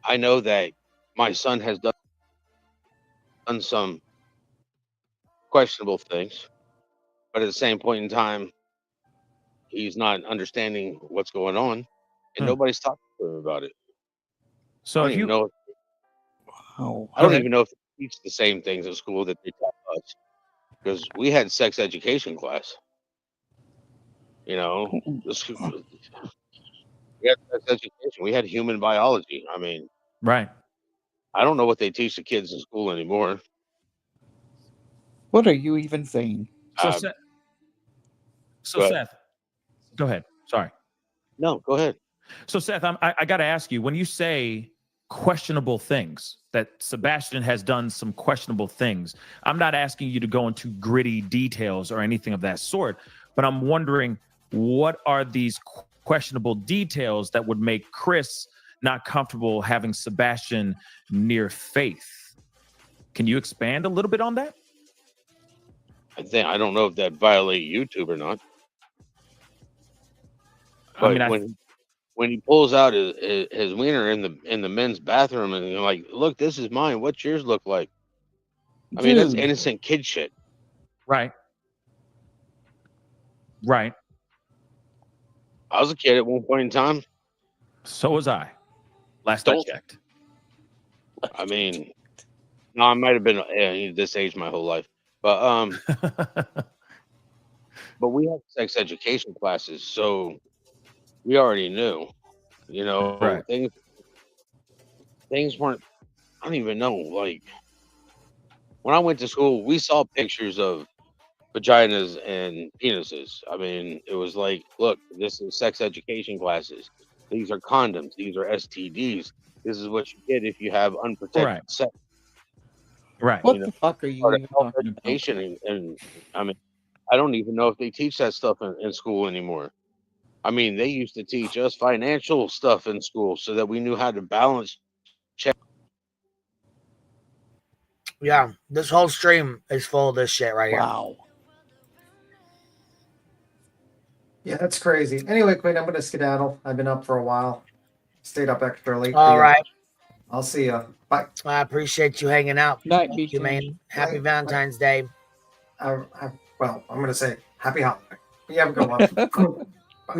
I know that my son has done some questionable things, but at the same point in time, he's not understanding what's going on, and nobody's talking to him about it. So I if don't even you, know. I don't even know if they teach the same things in school that they taught us, because we had sex education class. We had sex education. We had human biology. I mean, right. I don't know what they teach the kids in school anymore. What are you even saying? So Seth, go ahead. Sorry. No, go ahead. So Seth, I got to ask you, when you say questionable things, that Sebastian has done some questionable things, I'm not asking you to go into gritty details or anything of that sort, but I'm wondering, what are these questionable details that would make Chris not comfortable having Sebastian near Faith? Can you expand a little bit on that? I don't know if that violate YouTube or not. But when he pulls out his wiener in the men's bathroom and you're like, look, this is mine. What's yours look like? I mean, that's innocent kid shit. Right. Right. I was a kid at one point in time. So was I. Last I checked. I mean, no, I might have been this age my whole life, but but we had sex education classes, so we already knew. You know, Right. things weren't. I don't even know. Like when I went to school, we saw pictures of vaginas and penises. I mean, it was like, look, this is sex education classes. These are condoms. These are STDs. This is what you get if you have unprotected sex. Right. What the fuck are you part of even health talking about? education, and I mean, I don't even know if they teach that stuff in school anymore. I mean, they used to teach us financial stuff in school so that we knew how to balance check. Yeah, this whole stream is full of this shit right here. Wow. Yeah, that's crazy. Anyway, Queen, I'm gonna skedaddle. I've been up for a while. Stayed up extra late. All right. I'll see you. Bye. I appreciate you hanging out. Night, Thank you, BT. man. Happy Night. Valentine's Day. Well, I'm gonna say happy holiday. You have a good one. Happy Jokes on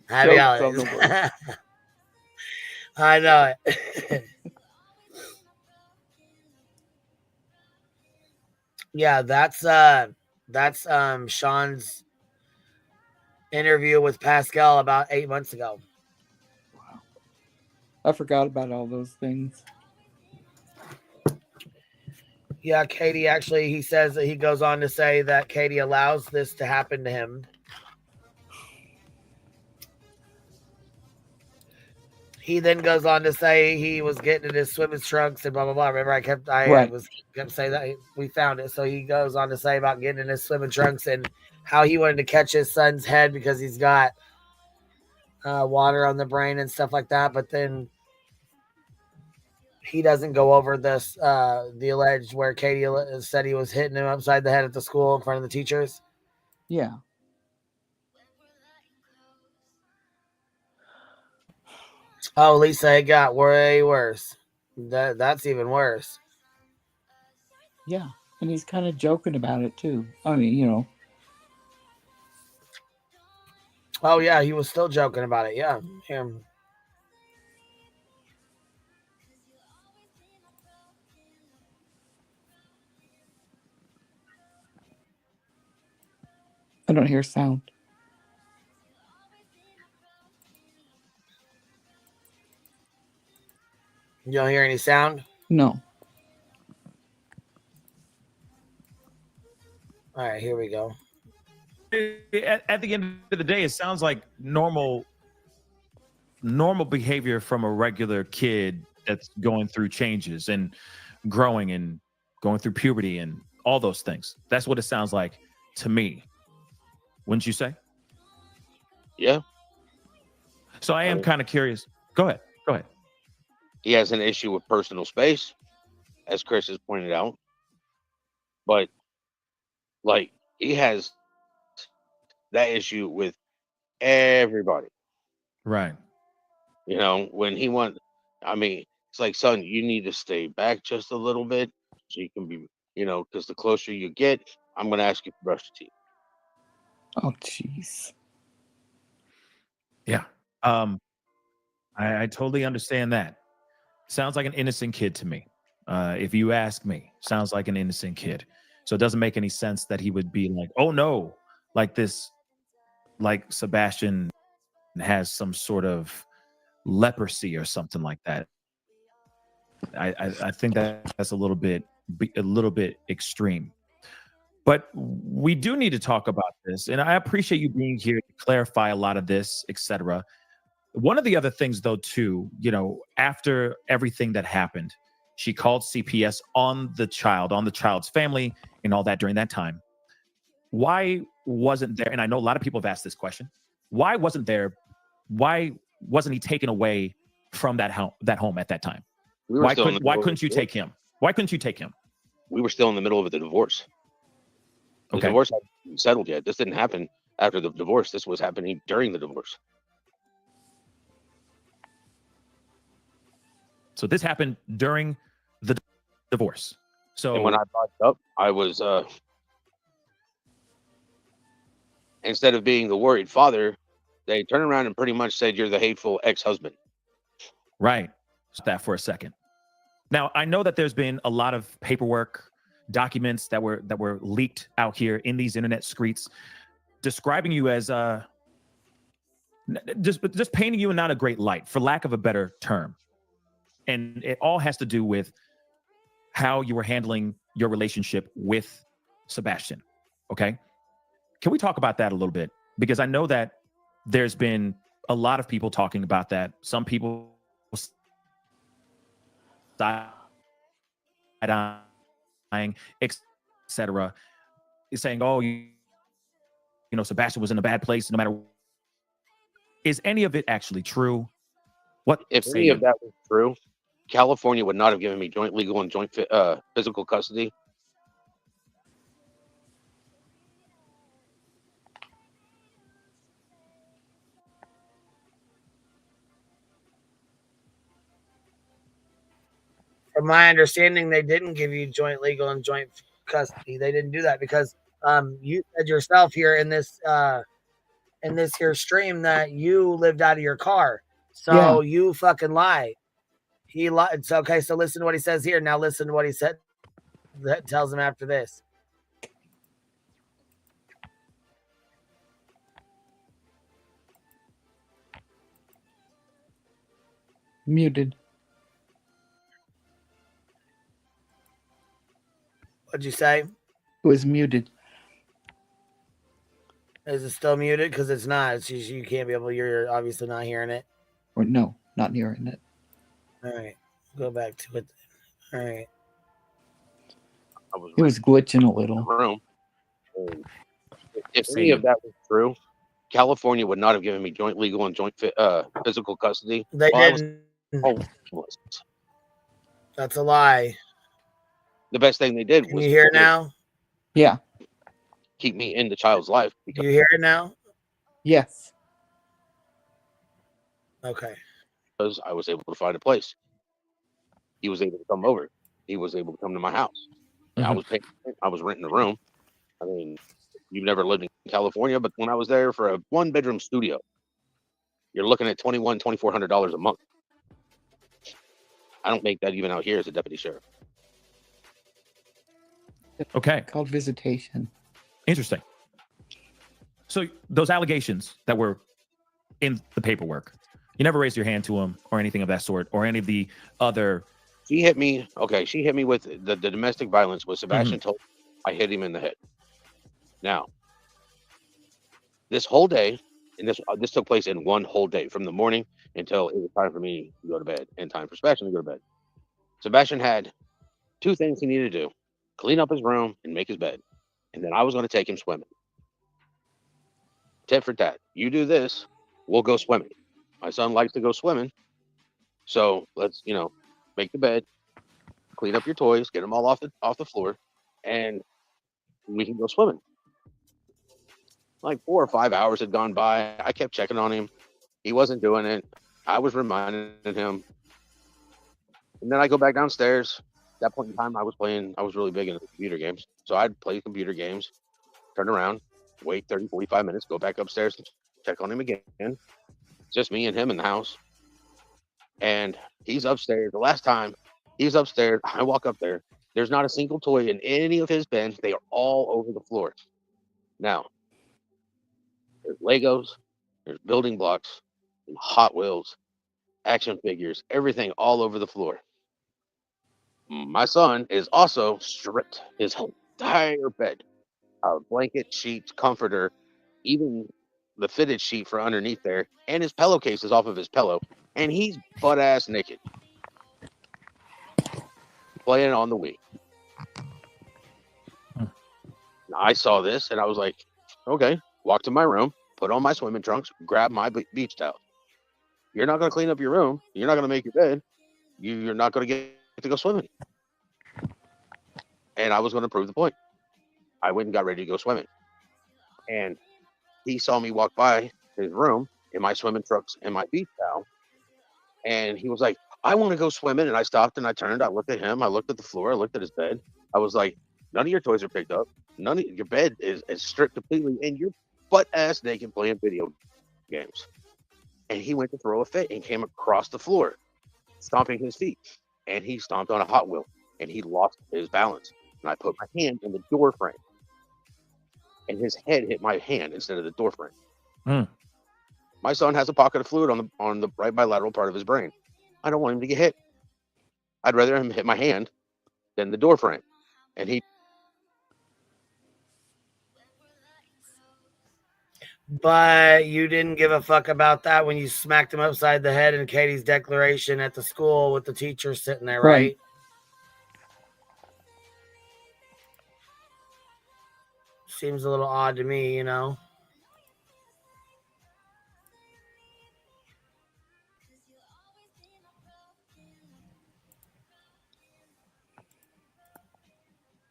holidays. the word. I know it. Yeah, that's Sean's interview with Pascal about 8 months ago. I forgot about all those things. Yeah, Katie actually, he says that he goes on to say that Katie allows this to happen to him. He then goes on to say he was getting in his swimming trunks and blah blah blah. Remember, I kept saying that we found it. So he goes on to say about getting in his swimming trunks and how he wanted to catch his son's head because he's got water on the brain and stuff like that. But then he doesn't go over this the alleged where Katie said he was hitting him upside the head at the school in front of the teachers. Yeah. Oh, Lisa, it got way worse. That's even worse. Yeah. And he's kind of joking about it too. I mean, you know. Oh yeah, he was still joking about it. Yeah. I don't hear sound. You don't hear any sound? No. All right, here we go. At the end of the day, it sounds like normal behavior from a regular kid that's going through changes and growing and going through puberty and all those things. That's what it sounds like to me. Wouldn't you say? Yeah. So I am kind of curious. Go ahead. He has an issue with personal space, as Chris has pointed out. But like he has that issue with everybody. Right. You know, when he it's like, son, you need to stay back just a little bit so you can be, because the closer you get, I'm going to ask you to brush your teeth. Oh, jeez. Yeah. I totally understand that. Sounds like an innocent kid to me. If you ask me, sounds like an innocent kid. So it doesn't make any sense that he would be like, oh no, like this, like Sebastian has some sort of leprosy or something like that. I think that's a little bit extreme. But we do need to talk about this, and I appreciate you being here to clarify a lot of this, etc. One of the other things, though, too, after everything that happened, she called CPS on the child's family and all that during that time. Why wasn't there, and I know a lot of people have asked this question, why wasn't he taken away from that home at that time? Why couldn't you take him? Why couldn't you take him? We were still in the middle of the divorce. The divorce hadn't settled yet. This didn't happen after the divorce. This was happening during the divorce. So this happened during the divorce. So and when I brought it up, I was instead of being the worried father, They turned around and pretty much said you're the hateful ex-husband. Right. Stop that for a second. Now, I know that there's been a lot of paperwork, documents that were leaked out here in these internet streets, describing you as just painting you in not a great light, for lack of a better term. And it all has to do with how you were handling your relationship with Sebastian. Okay. Can we talk about that a little bit? Because I know that there's been a lot of people talking about that. Some people dying, etc., is saying, "Oh, you know, Sebastian was in a bad place. No matter." Is any of it actually true? What If any of that was true, California would not have given me joint legal and joint physical custody. From my understanding, they didn't give you joint legal and joint custody. They didn't do that because you said yourself here in this here stream that you lived out of your car. So you fucking lied. He lied. It's okay. So listen to what he says here. Now listen to what he said. That tells him after this. Muted. What'd you say? It was muted. Is it still muted? Because it's not. It's just, you can't be able. You're obviously not hearing it. Or no, not hearing it. All right, go back to it. All right. It was glitching a little. Room. If any of that was true, California would not have given me joint legal and joint physical custody. They didn't. Homeless. That's a lie. The best thing they did Can was you hear it now? Yeah. keep me in the child's life. Do you hear it now? Yes. Okay. Because I was able to find a place. He was able to come over. He was able to come to my house. I was paying. I was renting a room. I mean, you've never lived in California, but when I was there for a one-bedroom studio, you're looking at $2,400 a month. I don't make that even out here as a deputy sheriff. Okay. Called visitation. Interesting. So those allegations that were in the paperwork, you never raised your hand to them or anything of that sort, or any of the other. She hit me. Okay, she hit me with the domestic violence. With Sebastian told me I hit him in the head. Now, this whole day, and this took place in one whole day, from the morning until it was time for me to go to bed and time for Sebastian to go to bed. Sebastian had two things he needed to do: clean up his room and make his bed. And then I was going to take him swimming. Tit for tat. You do this, we'll go swimming. My son likes to go swimming. So let's, make the bed, clean up your toys, get them all off the floor, and we can go swimming. Like 4 or 5 hours had gone by. I kept checking on him. He wasn't doing it. I was reminding him. And then I go back downstairs. At that point in time, I was really big into computer games. So I'd play computer games, turn around, wait 30, 45 minutes, go back upstairs and check on him again. Just me and him in the house. And he's upstairs. The last time he was upstairs, I walk up there. There's not a single toy in any of his bins. They are all over the floor. Now, there's Legos, there's building blocks, and Hot Wheels, action figures, everything all over the floor. My son is also stripped his entire bed, blanket, sheets, comforter, even the fitted sheet for underneath there, and his pillowcase is off of his pillow, and he's butt ass naked, playing on the Wii. I saw this and I was like, okay, walk to my room, put on my swimming trunks, grab my beach towel. You're not going to clean up your room. You're not going to make your bed. You're not going to get to go swimming. And I was going to prove the point. I went and got ready to go swimming. And he saw me walk by his room in my swimming trunks and my beach towel. And he was like, I want to go swimming. And I stopped and I turned. I looked at him. I looked at the floor. I looked at his bed. I was like, none of your toys are picked up. None of your bed is stripped completely. And you're butt ass naked playing video games. And he went to throw a fit and came across the floor, stomping his feet. And he stomped on a Hot Wheel and he lost his balance. And I put my hand in the door frame. And his head hit my hand instead of the door frame. My son has a pocket of fluid on the right bilateral part of his brain. I don't want him to get hit. I'd rather him hit my hand than the door frame. And he. But you didn't give a fuck about that when you smacked him upside the head in Katie's declaration at the school with the teacher sitting there, right? Seems a little odd to me, you know.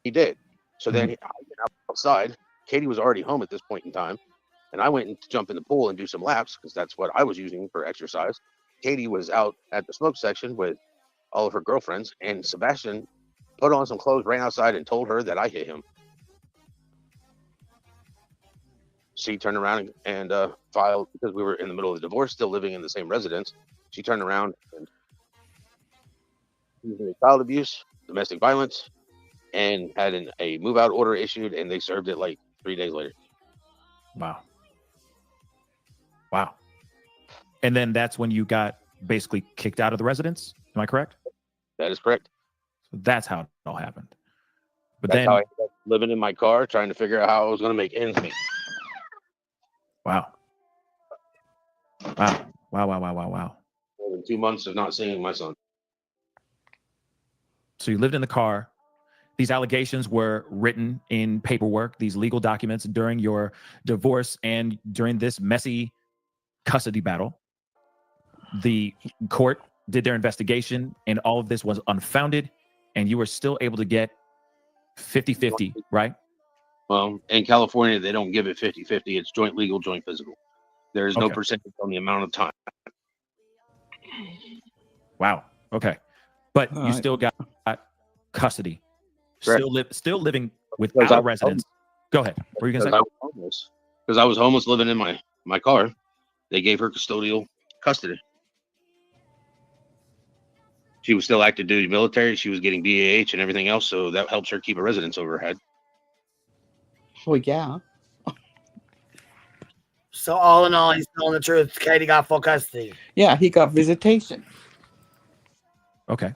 He did. So then I went outside. Katie was already home at this point in time. And I went to jump in the pool and do some laps because that's what I was using for exercise. Katie was out at the smoke section with all of her girlfriends. And Sebastian put on some clothes, ran outside, and told her that I hit him. She turned around and filed, because we were in the middle of the divorce, still living in the same residence. She turned around and using child abuse, domestic violence, and had a move-out order issued, and they served it like 3 days later. Wow. And then that's when you got basically kicked out of the residence. Am I correct? That is correct. So that's how it all happened. But That's then, how I ended up living in my car, trying to figure out how I was going to make ends meet. Wow. More than 2 months of not seeing my son. So you lived in the car. These allegations were written in paperwork, these legal documents during your divorce and during this messy custody battle. The court did their investigation and all of this was unfounded and you were still able to get 50-50, right? Well, in California, they don't give it 50-50. It's joint legal, joint physical. There is no percentage on the amount of time. Wow. Okay. But you still got custody. Still living without a residence. Go ahead. What were you going to say? Because I was homeless living in my car. They gave her custodial custody. She was still active duty military. She was getting BAH and everything else. So that helps her keep a residence over her head. Well, yeah. So all in all, he's telling the truth. Katie got full custody. Yeah, he got visitation. Okay.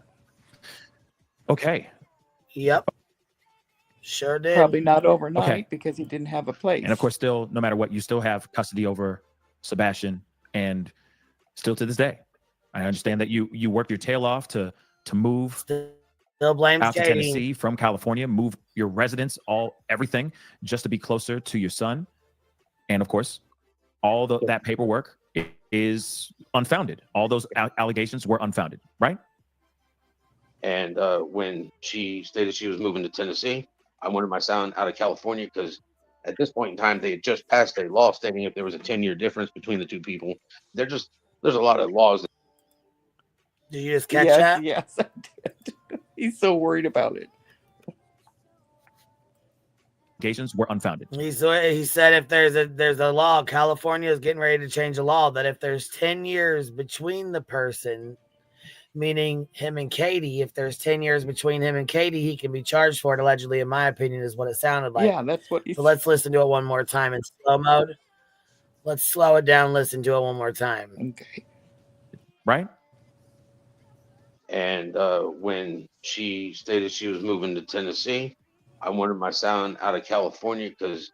Yep. Sure did. Probably not overnight because he didn't have a place. And of course, still, no matter what, you still have custody over Sebastian, and still to this day, I understand that you worked your tail off to move still blames out to Katie. Tennessee from California, move your residence, everything, just to be closer to your son. And of course, all that paperwork is unfounded. All those allegations were unfounded, right? And when she stated she was moving to Tennessee, I wanted my son out of California because at this point in time, they had just passed a law stating if there was a 10-year difference between the two people. There's a lot of laws. Did you just catch that? Yes, I did. He's so worried about it. Allegations were unfounded. He said if there's a law, California is getting ready to change a law that if there's 10 years between the person, meaning him and Katie, if there's 10 years between him and Katie, he can be charged for it, allegedly, in my opinion, is what it sounded like. Yeah, that's what So let's listen to it one more time in slow mode. Let's slow it down, listen to it one more time. Okay. Right? And when she stated she was moving to Tennessee, I wanted my son out of California because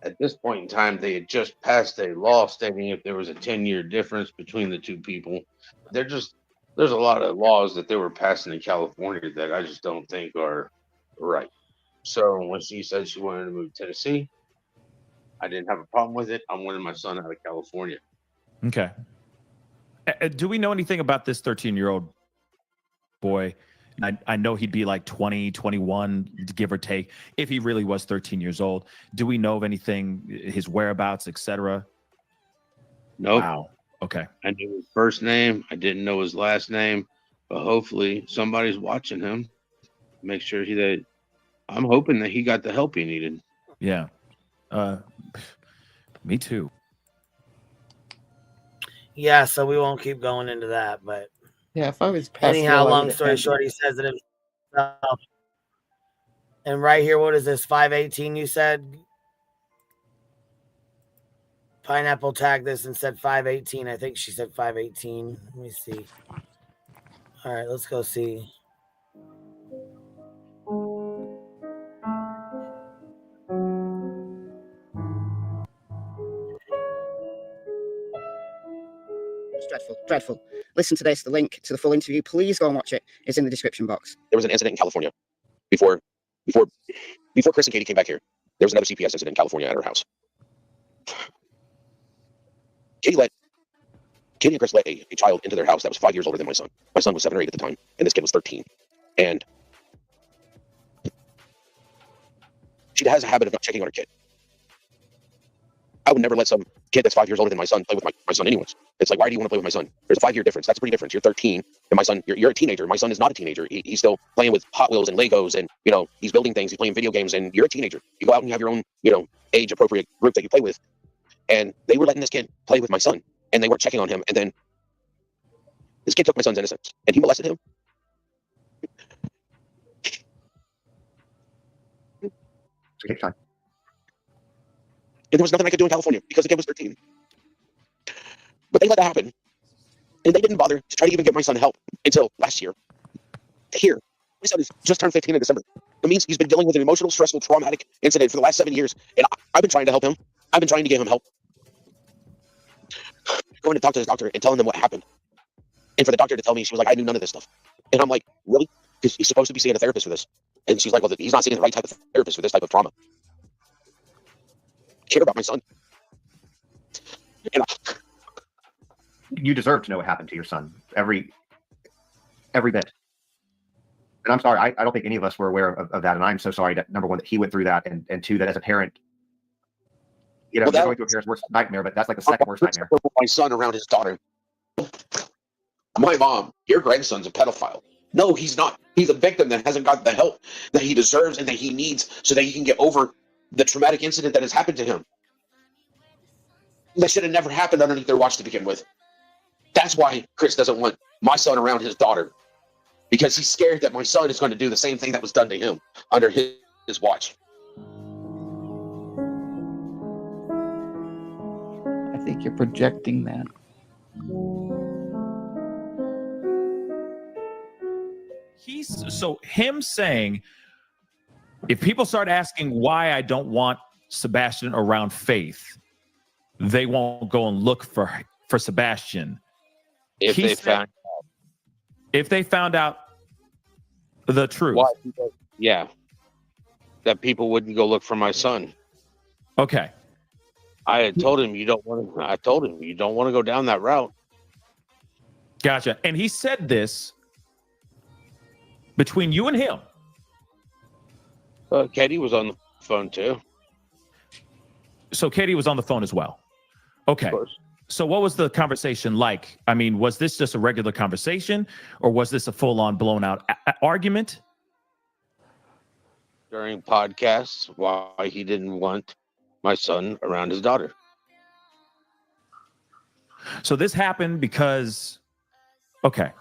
at this point in time, they had just passed a law stating if there was a 10-year difference between the two people. There's a lot of laws that they were passing in California that I just don't think are right. So when she said she wanted to move to Tennessee, I didn't have a problem with it. I wanted my son out of California. Okay. Do we know anything about this 13-year-old boy? I know he'd be like 20, 21, give or take, if he really was 13 years old. Do we know of anything, his whereabouts, etc.? Nope. Wow. Okay. I knew his first name. I didn't know his last name, but hopefully somebody's watching him. Make sure I'm hoping that he got the help he needed. Yeah. Me too. Yeah, so we won't keep going into that, but Yeah, if I was Pascal, anyhow, I long would've story handled short, it. he says it himself. And right here, what is this? 518, you said? Pineapple tagged this and said 518. I think she said 518. Let me see. All right, let's go see. It's dreadful, dreadful. Listen to this. The link to the full interview, please go and watch it. It's in the description box. There was an incident in California before Chris and Katie came back here. There was another CPS incident in California at her house. Katie and Chris let a child into their house that was 5 years older than my son. My son was 7 or 8 at the time, and this kid was 13. And she has a habit of not checking on her kid. I would never let some kid that's 5 years older than my son play with my son anyways. It's like, why do you want to play with my son? There's a 5-year difference. That's a pretty difference. You're 13, and my son, you're a teenager. My son is not a teenager. He's still playing with Hot Wheels and Legos, and, you know, he's building things. He's playing video games, and you're a teenager. You go out and you have your own, you know, age-appropriate group that you play with. And they were letting this kid play with my son, and they weren't checking on him. And then this kid took my son's innocence, and he molested him. Take time. And there was nothing I could do in California because the kid was 13. But they let that happen. And they didn't bother to try to even get my son help until last year. Here, my son has just turned 15 in December. It means he's been dealing with an emotional, stressful, traumatic incident for the last 7 years. And I've been trying to help him. I've been trying to give him help. Going to talk to his doctor and telling them what happened. And for the doctor to tell me, she was like, I knew none of this stuff. And I'm like, really? Because he's supposed to be seeing a therapist for this. And she's like, well, he's not seeing the right type of therapist for this type of trauma. I care about my son. And You deserve to know what happened to your son. Every bit. And I'm sorry, I don't think any of us were aware of that. And I'm so sorry that, number one, that he went through that, and two, that as a parent, you know, Well, you're going through a parent's worst nightmare, but that's like the second worst nightmare. my son around his daughter. My mom, your grandson's a pedophile. No, he's not. He's a victim that hasn't got the help that he deserves and that he needs so that he can get over the traumatic incident that has happened to him. That should have never happened underneath their watch to begin with. That's why Chris doesn't want my son around his daughter, because he's scared that my son is going to do the same thing that was done to him under his watch. I think you're projecting that. So him saying, if people start asking why I don't want Sebastian around Faith, they won't go and look for Sebastian. If they found out the truth. Why? Yeah. That people wouldn't go look for my son. Okay. I had told him you don't want to go down that route. Gotcha. And he said this between you and him. Katie was on the phone too. So Katie was on the phone as well. Okay. So what was the conversation like? I mean, was this just a regular conversation, or was this a full-on blown-out argument? During podcasts, why he didn't want my son around his daughter. So this happened because, okay.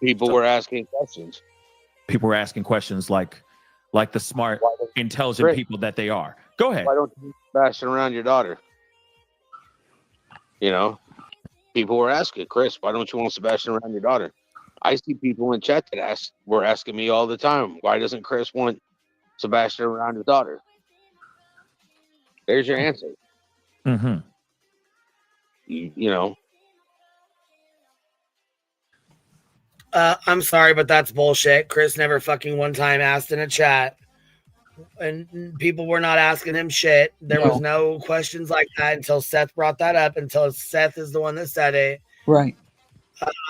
People were asking questions. People were asking questions like the smart, intelligent Great. people that they are. Go ahead. Why don't you bash around your daughter? You know, people were asking, Chris, why don't you want Sebastian around your daughter? I see people in chat that were asking me all the time, why doesn't Chris want Sebastian around his daughter? There's your answer. Mm-hmm. You know. I'm sorry, but that's bullshit. Chris never fucking one time asked in a chat, and people were not asking him shit. There was no questions like that until Seth brought that up. Until Seth is the one that said it. Right.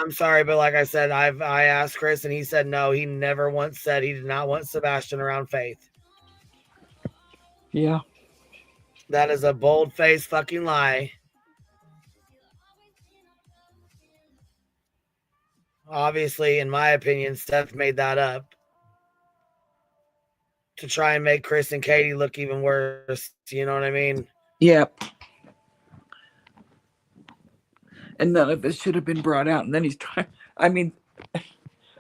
I'm sorry, but like I said, I asked Chris, and he said no. He never once said he did not want Sebastian around Faith. Yeah. That is a bold-faced fucking lie. Obviously, in my opinion, Seth made that up to try and make Chris and Katie look even worse. You know what I mean? Yeah. and none of this should have been brought out. And then he's trying. I mean,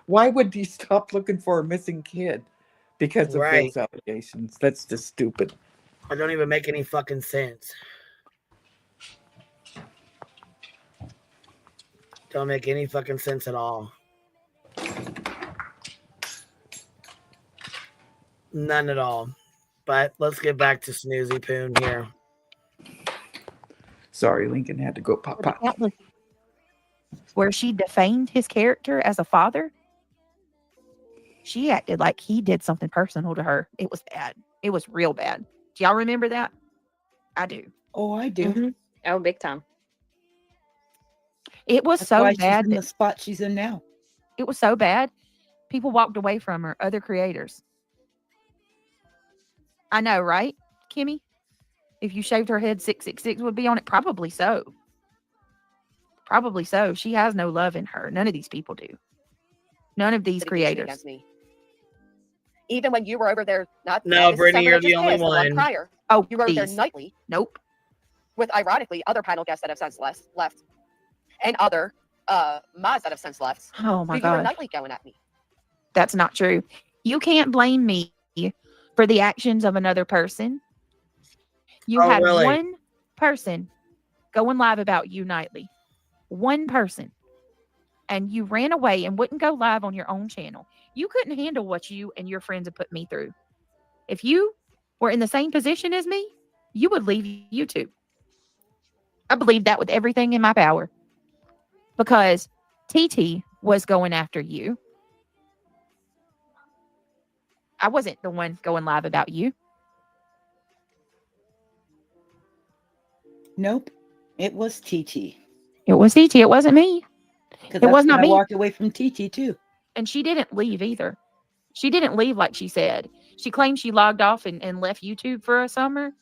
why would he stop looking for a missing kid because of Right. those allegations? That's just stupid. It don't even make any fucking sense. Don't make any fucking sense at all. None at all. But let's get back to Snoozy Poon here. Sorry, Lincoln had to go pop pop. Where she defamed his character as a father. She acted like he did something personal to her. It was bad. It was real bad. Do y'all remember that? I do. Oh, I do. Oh, big time. It was That's so why bad. she's in the spot she's in now. It was so bad. People walked away from her, other creators. I know, right, Kimmy? If you shaved her head, 666 would be on it. Probably so. Probably so. She has no love in her. None of these people do. None of these creators. Against me. Even when you were over there, not No, this Brittany, summer, you're just the only past, the one. prior. Oh, you were over there please. nightly. Nope. With ironically other panel guests that have since left, and other mods that have since left. Oh my You were God. nightly going at me. That's not true. You can't blame me for the actions of another person. You Oh, had really? one person going live about you nightly. One person. And you ran away and wouldn't go live on your own channel. You couldn't handle what you and your friends have put me through. If you were in the same position as me, you would leave YouTube. I believe that with everything in my power. Because TT was going after you. I wasn't the one going live about you. Nope. It was TT. It was TT. It wasn't me. Because It was not I me. walked away from TT too. And she didn't leave either. She didn't leave like she said. She claimed she logged off and left YouTube for a summer.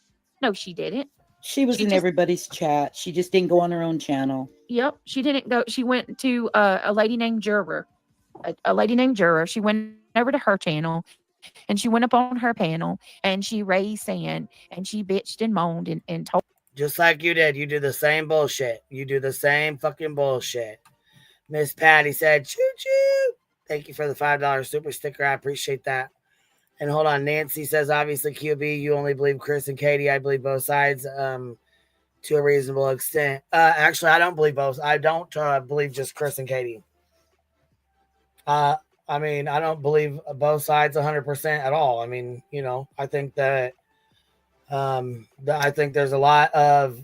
No, she didn't. She was in everybody's chat. She just didn't go on her own channel. Yep. She didn't go. She went to a lady named Juror. A lady named Juror. She went over to her channel and she went up on her panel and she raised sand and she bitched and moaned and told. Just like you did. You do the same bullshit. You do the same fucking bullshit. Miss Patty said, choo choo. Thank you for the $5 super sticker. I appreciate that. And hold on. Nancy says, obviously, QB, you only believe Chris and Katie. I believe both sides to a reasonable extent. Actually, I don't believe both. I don't believe just Chris and Katie. I mean, I don't believe both sides 100% at all. I mean, you know, I think that I think there's a lot of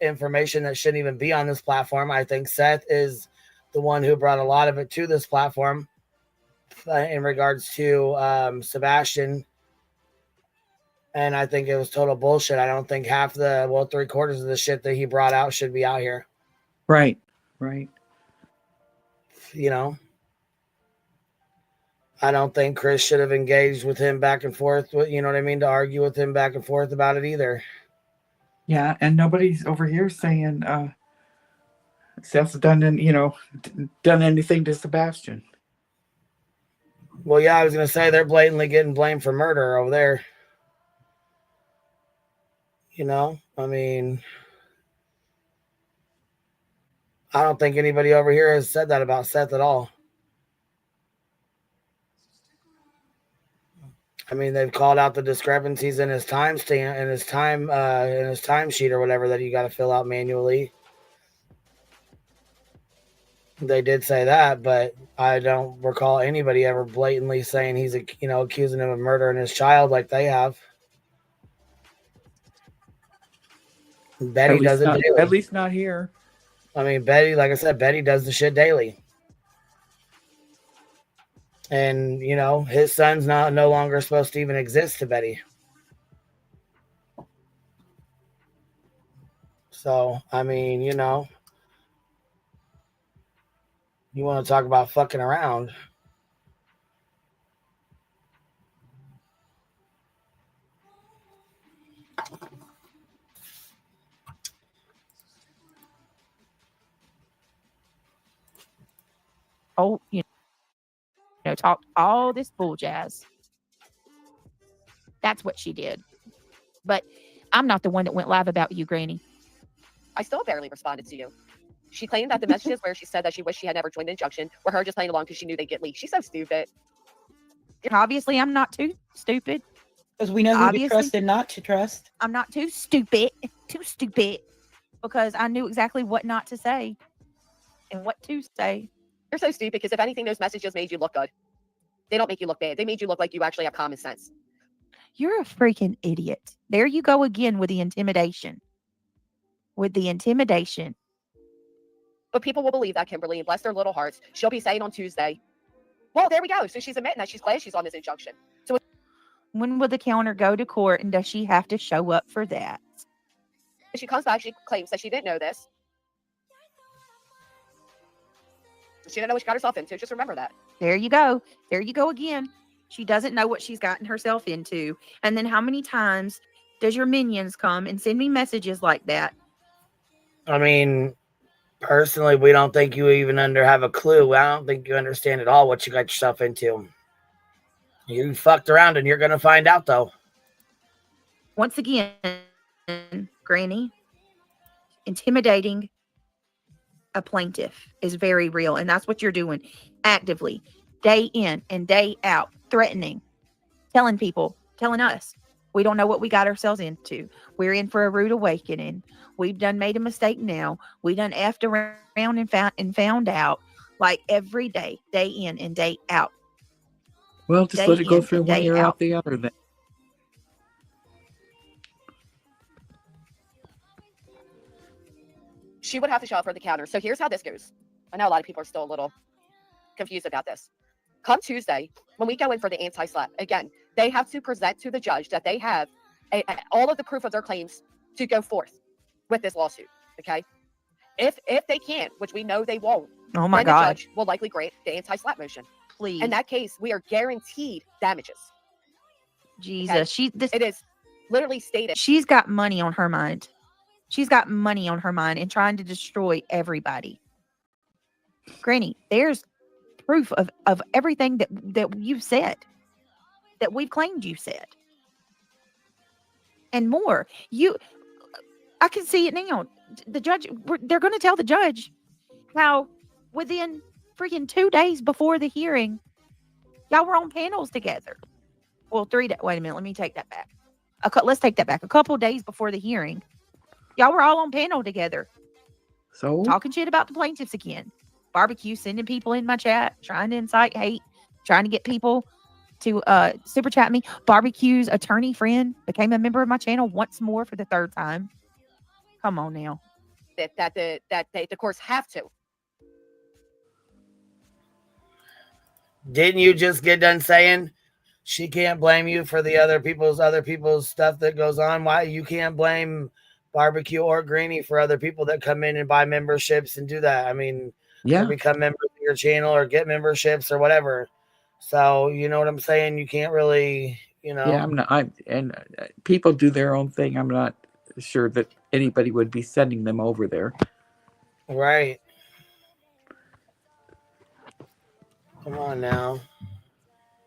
information that shouldn't even be on this platform. I think Seth is the one who brought a lot of it to this platform in regards to Sebastian. And I think it was total bullshit. I don't think half the, well, 3/4 of the shit that he brought out should be out here. Right. Right. You know, I don't think Chris should have engaged with him back and forth. You know what I mean? To argue with him back and forth about it either. Yeah, and nobody's over here saying Seth's done anything to Sebastian. Well, yeah, I was going to say they're blatantly getting blamed for murder over there. You know, I mean, I don't think anybody over here has said that about Seth at all. I mean, they've called out the discrepancies in his timestamp and his timesheet or whatever that you got to fill out manually. They did say that, but I don't recall anybody ever blatantly saying he's, accusing him of murdering his child like they have. Betty does it daily. At least not here. I mean, Betty, like I said, Betty does the shit daily. And, his son's no longer supposed to even exist to Betty. So, I mean, you want to talk about fucking around. Oh, talk all this bull jazz. That's what she did. But I'm not the one that went live about you, Granny. I still barely responded to you. She claimed that the messages where she said that she wished she had never joined the injunction were her just playing along because she knew they'd get leaked. She's so stupid. Obviously, I'm not too stupid. Because we know who to Obviously, trust and not to trust. I'm not too stupid. Because I knew exactly what not to say and what to say. You're so stupid because if anything, those messages made you look good. They don't make you look bad. They made you look like you actually have common sense. You're a freaking idiot. There you go again with the intimidation. But people will believe that, Kimberly, and bless their little hearts. She'll be saying on Tuesday, well, there we go. So she's admitting that she's glad she's on this injunction. So when will the counter go to court, and does she have to show up for that? if she comes back, she claims that she didn't know this. She didn't know what she got herself into. Just remember that. There you go. There you go again. She doesn't know what she's gotten herself into. And then how many times does your minions come and send me messages like that? I mean, personally, we don't think you even have a clue. I don't think you understand at all what you got yourself into. You fucked around and you're going to find out, though. Once again, Granny, intimidating a plaintiff is very real. And that's what you're doing actively, day in and day out, threatening, telling people, telling us, we don't know what we got ourselves into. We're in for a rude awakening. We've done made a mistake now. We done effed around and found out, like every day, day in and day out. Well, just Day let it go in through and one day ear out. out the other then. She would have to show up for the counter. So here's how this goes. I know a lot of people are still a little confused about this. Come Tuesday, when we go in for the anti-slap, again, they have to present to the judge that they have all of the proof of their claims to go forth with this lawsuit. Okay, if they can't, which we know they won't, oh my then God, the judge will likely grant the anti-slap motion. Please. In that case, we are guaranteed damages. Jesus, Okay? It is literally stated. She's got money on her mind. She's got money on her mind and trying to destroy everybody. Granny, there's proof of everything that you've said, that we've claimed you said, and more. I can see it now. The judge, they're going to tell the judge how within freaking 2 days before the hearing, y'all were on panels together. Well, 3 days. Wait a minute. Let me take that back. Let's take that back. A couple days before the hearing, y'all were all on panel together. So talking shit about the plaintiffs again. Barbecue sending people in my chat, trying to incite hate, trying to get people to super chat me. Barbecue's attorney friend became a member of my channel once more for the 3rd time. Come on now. That the courts have to. Didn't you just get done saying she can't blame you for the other people's stuff that goes on? Why you can't blame Barbecue or Greenie for other people that come in and buy memberships and do that? I mean, yeah, or become members of your channel or get memberships or whatever. So you know what I'm saying? You can't really, Yeah, I'm not. People do their own thing. I'm not sure that anybody would be sending them over there. Right. Come on now.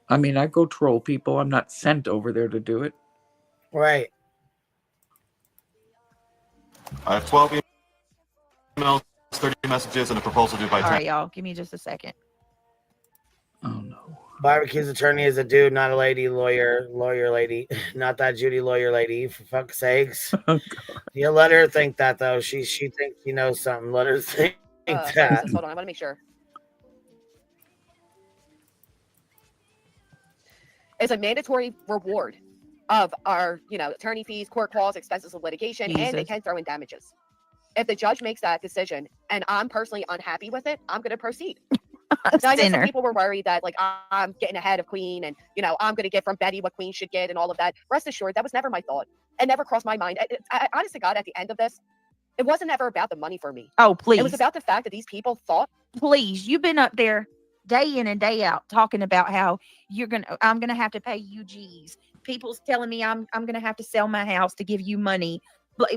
I mean, I go troll people. I'm not sent over there to do it. Right. I have 12 emails, 30 messages, and a proposal due by 10. All right, y'all. Give me just a second. Oh, no. Barbecue's attorney is a dude, not a lady. Lawyer lady. Not that Judy lawyer lady, for fuck's sakes. Oh, you let her think that, though. She thinks she knows something. Let her think that. Hold on, I want to make sure. It's a mandatory reward of our, attorney fees, court costs, expenses of litigation, and they can throw in damages. If the judge makes that decision and I'm personally unhappy with it, I'm going to proceed. Now, I know some people were worried that, like, I'm getting ahead of Queen and, I'm going to get from Betty what Queen should get and all of that. Rest assured, that was never my thought. It never crossed my mind. I honest to God, at the end of this, it wasn't ever about the money for me. Oh, please. It was about the fact that these people thought. Please, you've been up there day in and day out talking about how I'm gonna have to pay you G's. People's telling me I'm gonna have to sell my house to give you money.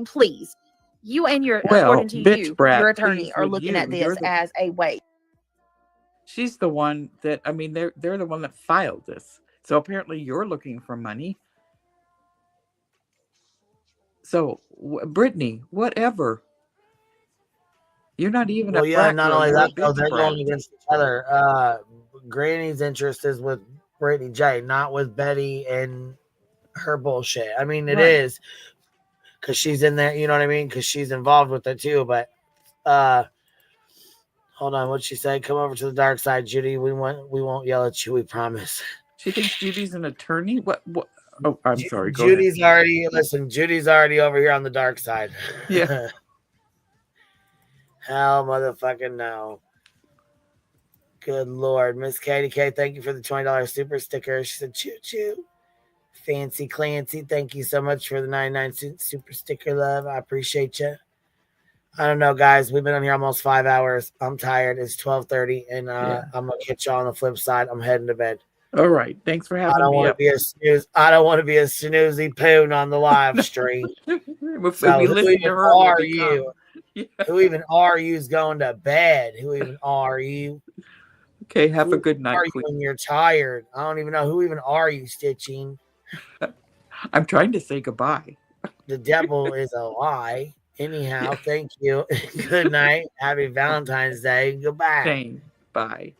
Please, you and according to you, your attorney are looking at this as a way. She's the one that, I mean, they're the one that filed this. So apparently you're looking for money. So Brittany, whatever. You're not even Well, a yeah, frat not girl. only You're a that, though, bitch they're brat. going against each other. Granny's interest is with Brittany J, not with Betty and her bullshit. I mean, it Right. is because she's in there, you know what I mean? Because she's involved with it too. But hold on, what'd she say? Come over to the dark side, Judy. We won't yell at you, we promise. She thinks Judy's an attorney. What? Oh, I'm sorry. Go Judy's already over here on the dark side. Yeah. Hell motherfucking no. Good Lord. Miss Katie K, thank you for the $20 super sticker. She said, choo choo. Fancy Clancy, thank you so much for the 99 super sticker, love. I appreciate you. I don't know, guys. We've been on here almost 5 hours. I'm tired. It's 12:30, and Yeah. I'm going to catch you on the flip side. I'm heading to bed. All right. Thanks for I having don't me want to up. be a snooze. I don't want to be a snoozy poon on the live stream. If So we who listen to even her, we'll are become. you? Who even are you's going to bed? Who even are you? Okay. Have Who a good night, are you Queen. when you're tired? I don't even know. Who even are you, Stitching? I'm trying to say goodbye. The devil is a lie. Anyhow, thank you. Good night. Happy Valentine's Day. Goodbye. Same. Bye.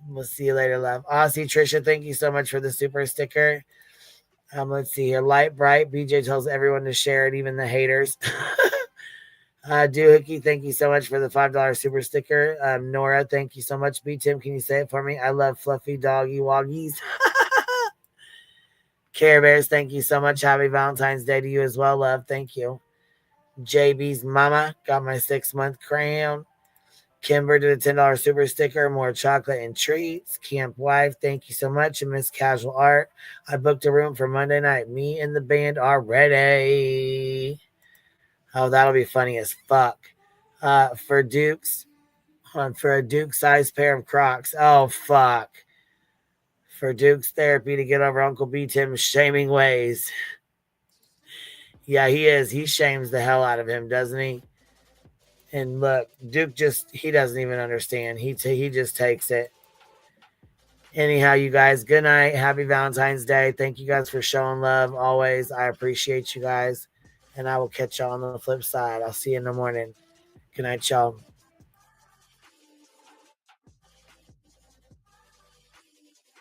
We'll see you later, love. Aussie Trisha, thank you so much for the super sticker. Let's see here. Light Bright. BJ tells everyone to share it, even the haters. Doohickey, thank you so much for the $5 super sticker. Nora, thank you so much. B Tim, can you say it for me? I love fluffy doggy woggies. Care Bears, thank you so much. Happy Valentine's Day to you as well, love. Thank you. JB's mama got my 6-month crown. Kimber did a $10 super sticker. More chocolate and treats. Camp Wife, thank you so much. And Miss Casual Art, I booked a room for Monday night. Me and the band are ready. Oh, that'll be funny as fuck. For Dukes, for a Duke-sized pair of Crocs. Oh, fuck. For Duke's therapy to get over Uncle B. Tim's shaming ways. Yeah, he is. He shames the hell out of him, doesn't he? And look, Duke he doesn't even understand. He just takes it. Anyhow, you guys, good night. Happy Valentine's Day. Thank you guys for showing love always. I appreciate you guys. And I will catch y'all on the flip side. I'll see you in the morning. Good night, y'all.